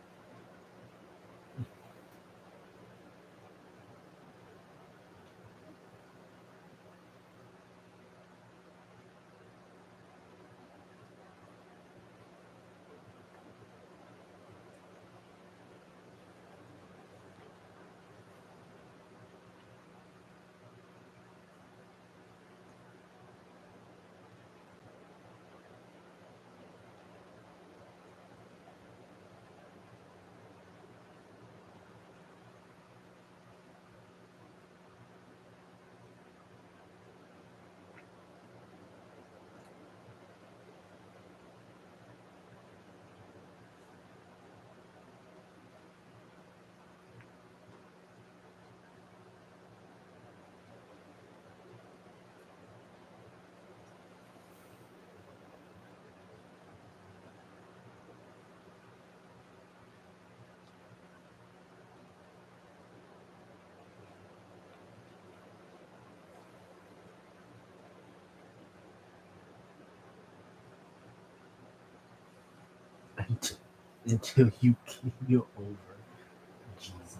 [SPEAKER 10] Until you you're over. Jesus.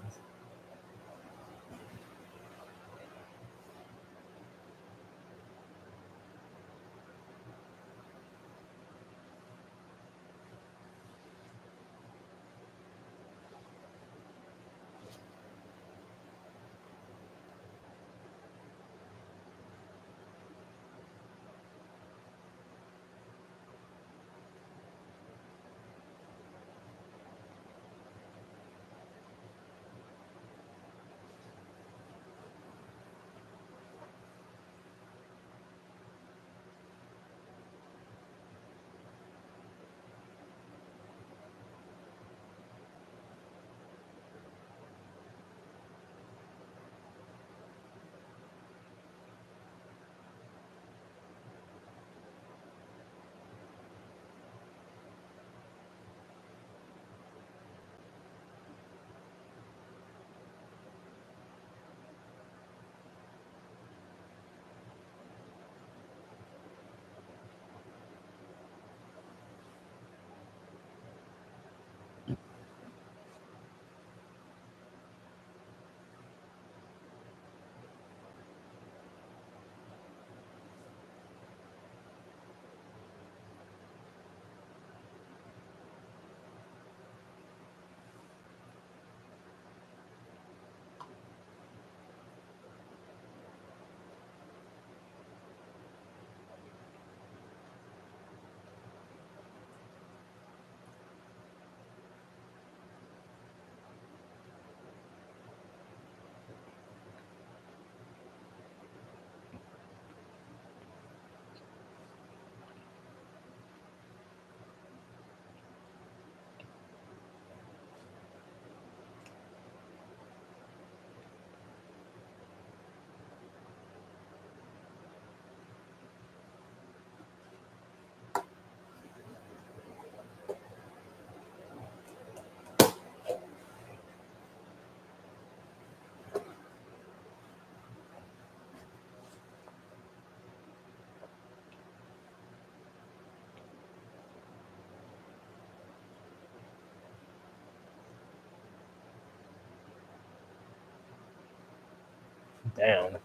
[SPEAKER 10] Damn.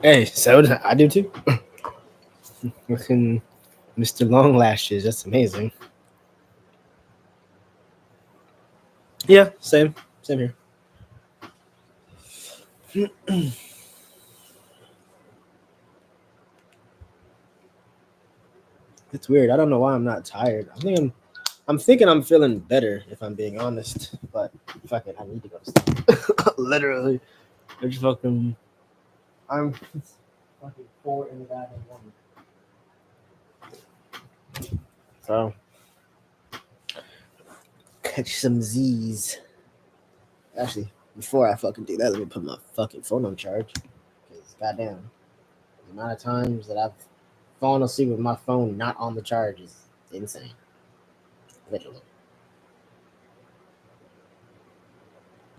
[SPEAKER 10] Hey, so I do too. Looking Mr. Long Lashes, that's amazing. Yeah, same here. It's weird. I don't know why I'm not tired. I'm thinking I'm feeling better if I'm being honest. But fuck it, I need to go to sleep. Literally. It's fucking I'm fucking 4 in the goddamn morning. So catch some Z's. Actually, before I fucking do that, let me put my fucking phone on charge. Because goddamn, the amount of times that I've fallen asleep with my phone not on the charge is insane. Literally.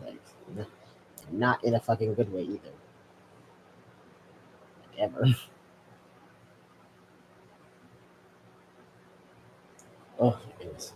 [SPEAKER 10] Like, not in a fucking good way either. Like, ever. Oh my goodness.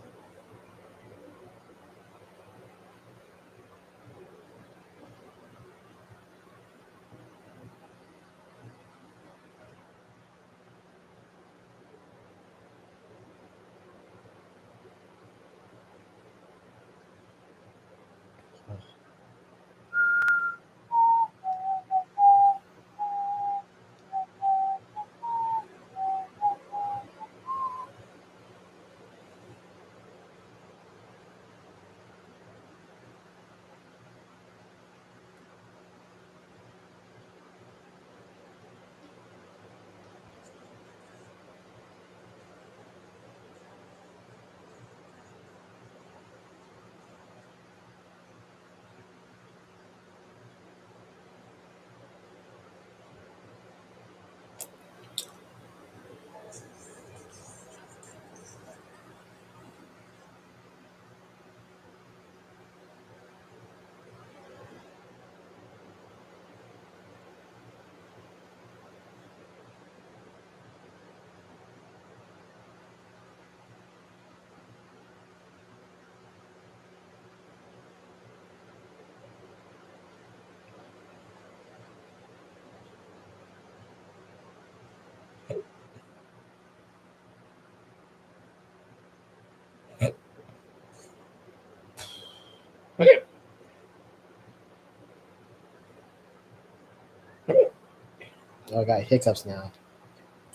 [SPEAKER 10] Oh, I got hiccups now.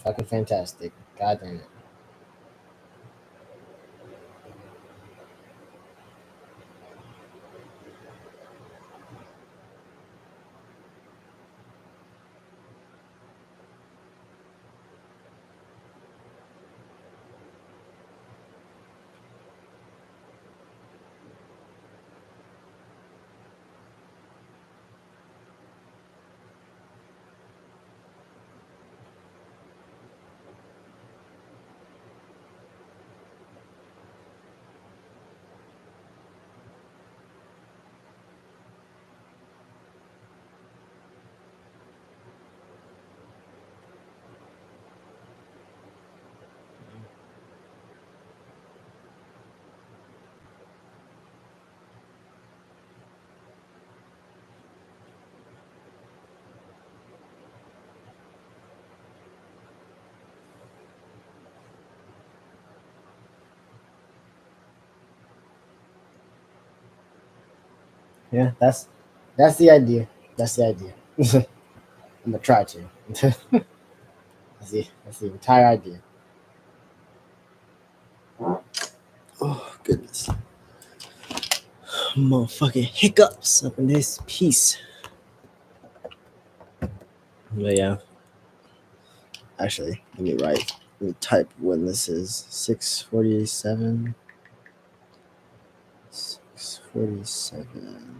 [SPEAKER 10] Fucking fantastic. God damn it. Yeah, that's the idea. That's the idea. I'm gonna try to. That's the entire idea. Oh goodness. Motherfucking hiccups up in this piece. But yeah. Actually, let me type when this is. 6:47. 6:47.